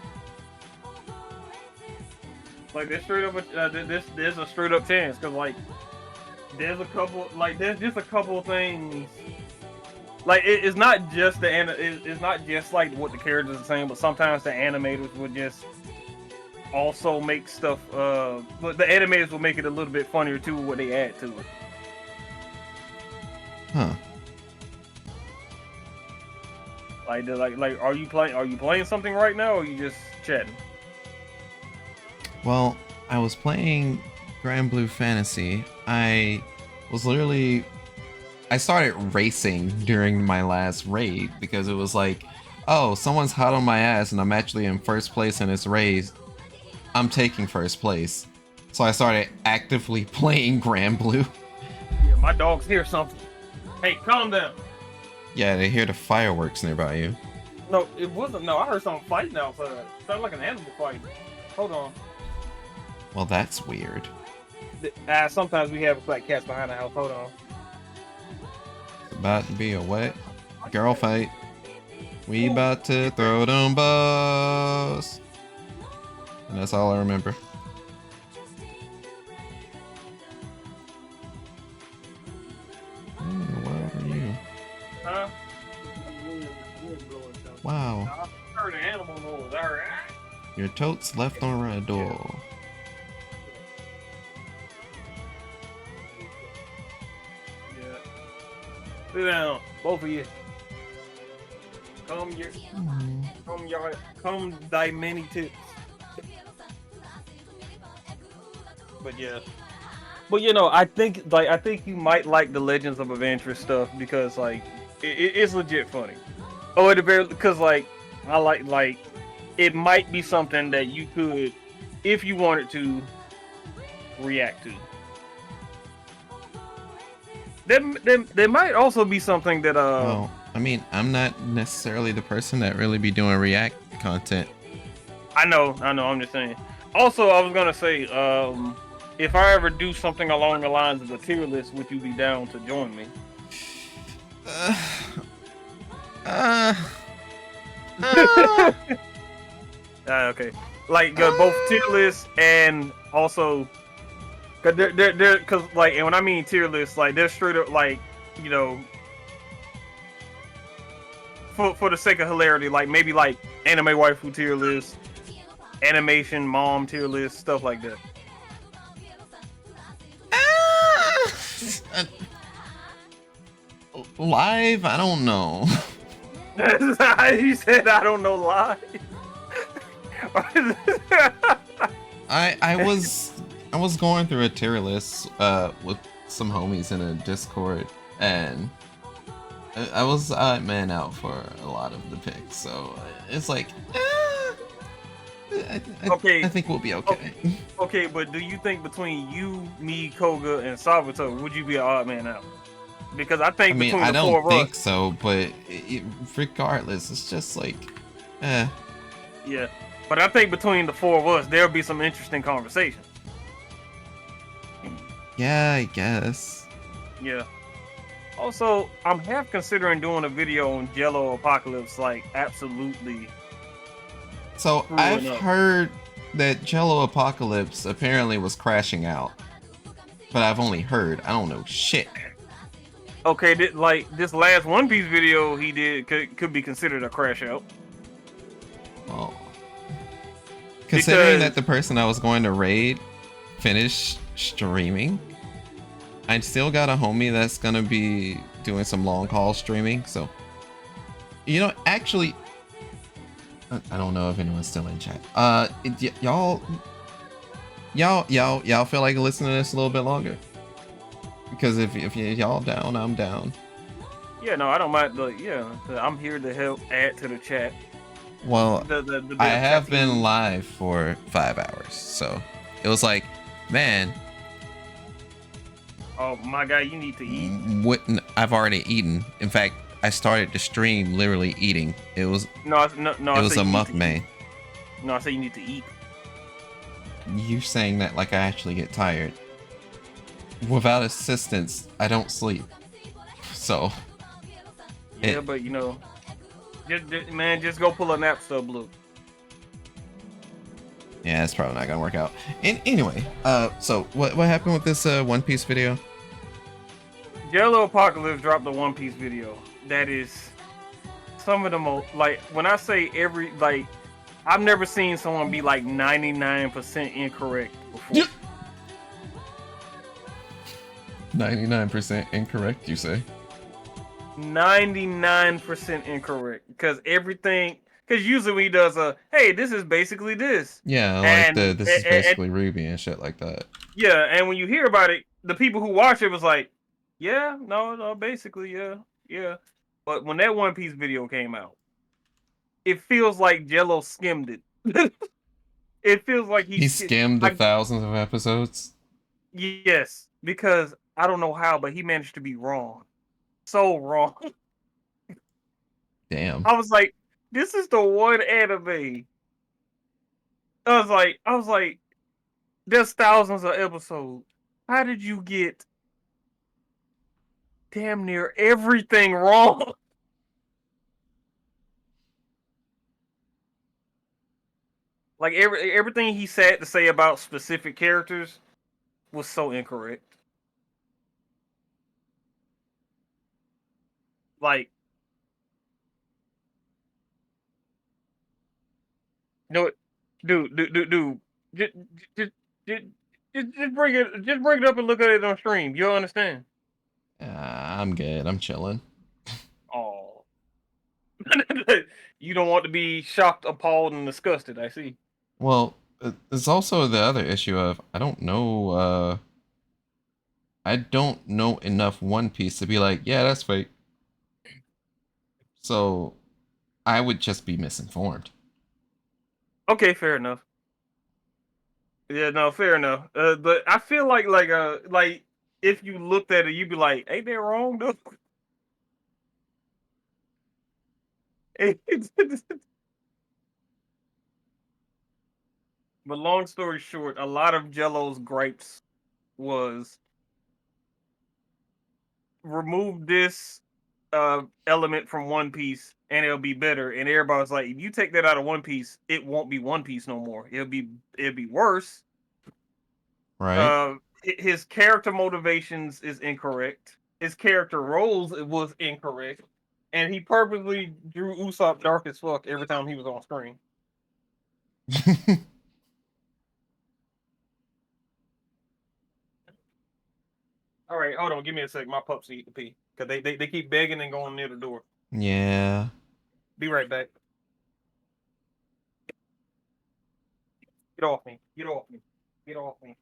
Like, there's straight up there's a straight up chance, because like there's just a couple of things. Like, it's not just it's not just like what the characters are saying, but sometimes the animators would just also make stuff. But the animators will make it a little bit funnier too, what they add to it. Huh. Like, are you playing something right now, or are you just chatting? Well, I was playing Granblue Fantasy. I started racing during my last raid because it was like, oh, someone's hot on my ass and I'm actually in first place in this raid. I'm taking first place. So I started actively playing Granblue. Yeah, my dogs hear something. Hey, calm down. Yeah, they hear the fireworks nearby you. No, it wasn't. No, I heard something fighting outside. Sounded like an animal fighting. Hold on. Well, that's weird. sometimes we have like cats behind the house. Hold on. It's about to be a wet girl fight. We about to throw them balls. And that's all I remember. What in the world are you? Huh? Wow. I heard an animal noise. All right. Your totes left on red door. Yeah. Sit down, both of you. Come thy many tits. But yeah. But you know, I think you might like the Legends of Adventure stuff because like it's legit funny. Oh, at the very because like I like it might be something that you could, if you wanted to, react to. There might also be something that Well, I mean, I'm not necessarily the person that really be doing React content. I know, I'm just saying. Also, I was gonna say, if I ever do something along the lines of a tier list, would you be down to join me? Okay. Like both tier lists and also, cause cause like, and when I mean tier lists, like they're straight up like, you know, for the sake of hilarity, like maybe like anime waifu tier list, animation mom tier list, stuff like that. Live? I don't know. He said, "I don't know live." I was going through a tier list with some homies in a Discord, and I was man out for a lot of the picks, so it's like I think we'll be okay. Okay, but do you think between you, me, Koga, and Salvatore, would you be an odd man out? Because I think between I the four don't of think us, so, but regardless, it's just like, yeah. But I think between the four of us, there'll be some interesting conversations. Yeah, I guess. Yeah. Also, I'm half considering doing a video on Jello Apocalypse, like absolutely. So I've heard that Jello Apocalypse apparently was crashing out, but I've only heard. I don't know shit. Okay, like this last One Piece video he did could be considered a crash out. Well, considering that the person I was going to raid finished streaming, I still got a homie that's gonna be doing some long haul streaming. So, you know, actually, I don't know if anyone's still in chat. Y'all feel like listening to this a little bit longer? Because if y'all down, I'm down. Yeah, no, I don't mind. I'm here to help add to the chat. Well, I have been live for 5 hours, so it was like, man. Oh my god, you need to eat. I've already eaten. In fact, I started the stream literally eating. It was It was a mukbang. No, I say you need to eat. You saying that like I actually get tired. Without assistance, I don't sleep. So. Yeah, but you know, just go pull a nap, sub blue. Yeah, it's probably not gonna work out. Anyway, so what happened with this One Piece video? Jello Apocalypse dropped the One Piece video. That is some of the most, like, when I say I've never seen someone be like 99% incorrect before. 99% incorrect, you say? 99% incorrect, because usually when he does hey, this is basically this. Yeah, like this is basically Ruby and shit like that. Yeah, and when you hear about it, the people who watch it was like, yeah, no, basically, yeah. But when that One Piece video came out, it feels like Jello skimmed it. It feels like he skimmed the thousands of episodes. Yes, because I don't know how, but he managed to be wrong. So wrong. Damn. I was like, this is the one anime. I was like, there's thousands of episodes. How did you get damn near everything wrong? Like everything he said to say about specific characters was so incorrect. Like, you know what, dude, just, just, just, just bring it up and look at it on stream. You'll understand. I'm good. I'm chilling. Oh, you don't want to be shocked, appalled, and disgusted. I see. Well, there's also the other issue of I don't know enough One Piece to be like, yeah, that's fake. So I would just be misinformed. Okay, fair enough. Yeah, no, fair enough. But I feel like if you looked at it, you'd be like, "Ain't that wrong, though?" But long story short, a lot of Jello's gripes was remove this element from One Piece and it'll be better. And everybody's like, if you take that out of One Piece, it won't be One Piece no more. It'll be worse. Right? His character motivations is incorrect. His character roles was incorrect, and he purposely drew Usopp dark as fuck every time he was on screen. All right, hold on, give me a sec. My pups need to pee because they keep begging and going near the door. Yeah. Be right back. Get off me! Get off me! Get off me!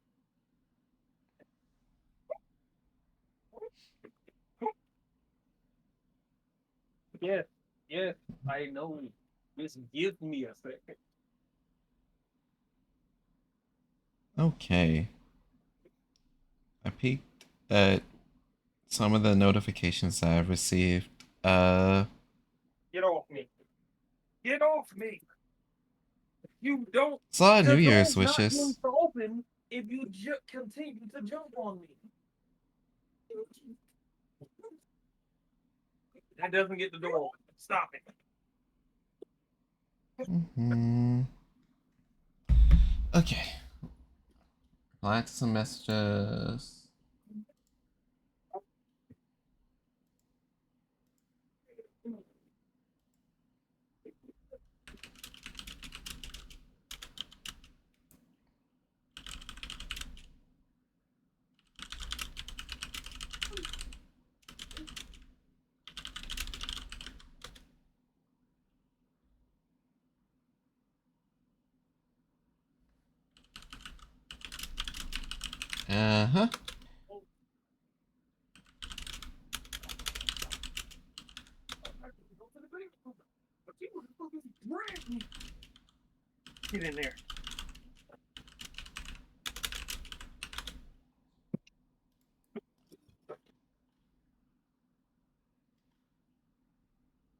Yes, yes, I know. Just give me a second. Okay. I peeked at some of the notifications that I've received. Get off me! Get off me! You don't. It's a lot of The New Year's door's not going wishes. to open if you continue to jump on me. That doesn't get the door open. Stop it. Okay. Reply to some messages. Uh-huh. Get in there.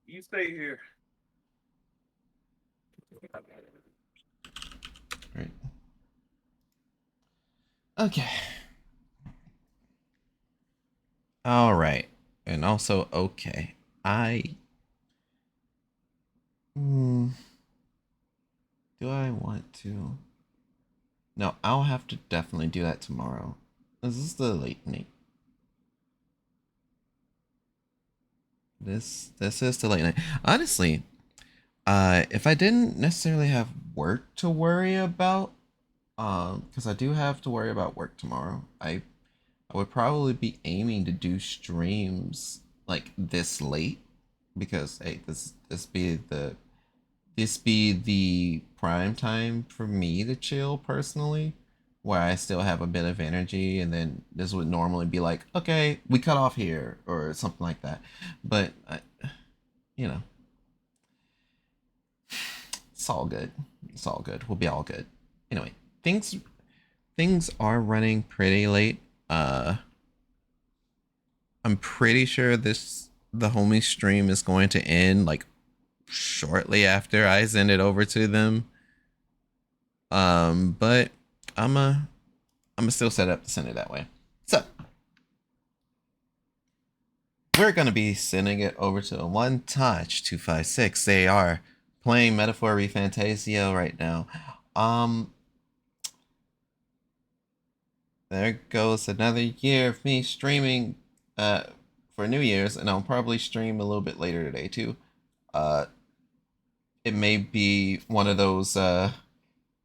You stay here. Right. Okay. All right. And also, okay. Do I want to? No, I'll have to definitely do that tomorrow. This is the late night. This is the late night. Honestly, if I didn't necessarily have work to worry about, because I do have to worry about work tomorrow, I would probably be aiming to do streams like this late, because hey, this be the prime time for me to chill personally, where I still have a bit of energy, and then this would normally be like, okay, we cut off here or something like that. But you know, it's all good. It's all good. We'll be all good. Anyway, things are running pretty late. I'm pretty sure the homie stream is going to end like shortly after I send it over to them. But I'm I'm gonna still set it up to send it that way. So we're gonna be sending it over to One Touch 256. They are playing Metaphor ReFantasio right now. There goes another year of me streaming for New Year's, and I'll probably stream a little bit later today too. It may be one of those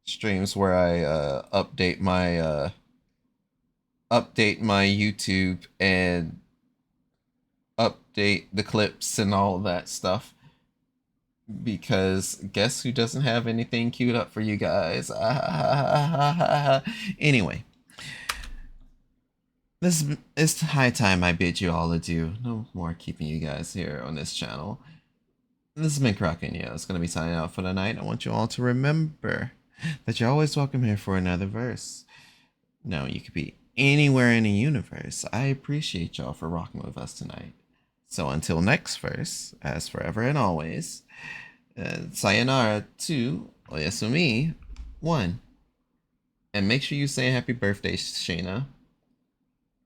streams where I update my YouTube and update the clips and all that stuff. Because guess who doesn't have anything queued up for you guys? Anyway. This is high time I bid you all adieu. No more keeping you guys here on this channel. This has been Kraken, yeah. It's gonna be signing out for the night. I want you all to remember that you're always welcome here for another verse. No, you could be anywhere in the universe. I appreciate y'all for rocking with us tonight. So until next verse, as forever and always, sayonara to Oyasumi 1. And make sure you say happy birthday, Shayna.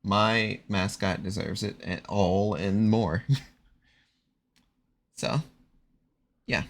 My mascot deserves it and all and more. So, yeah.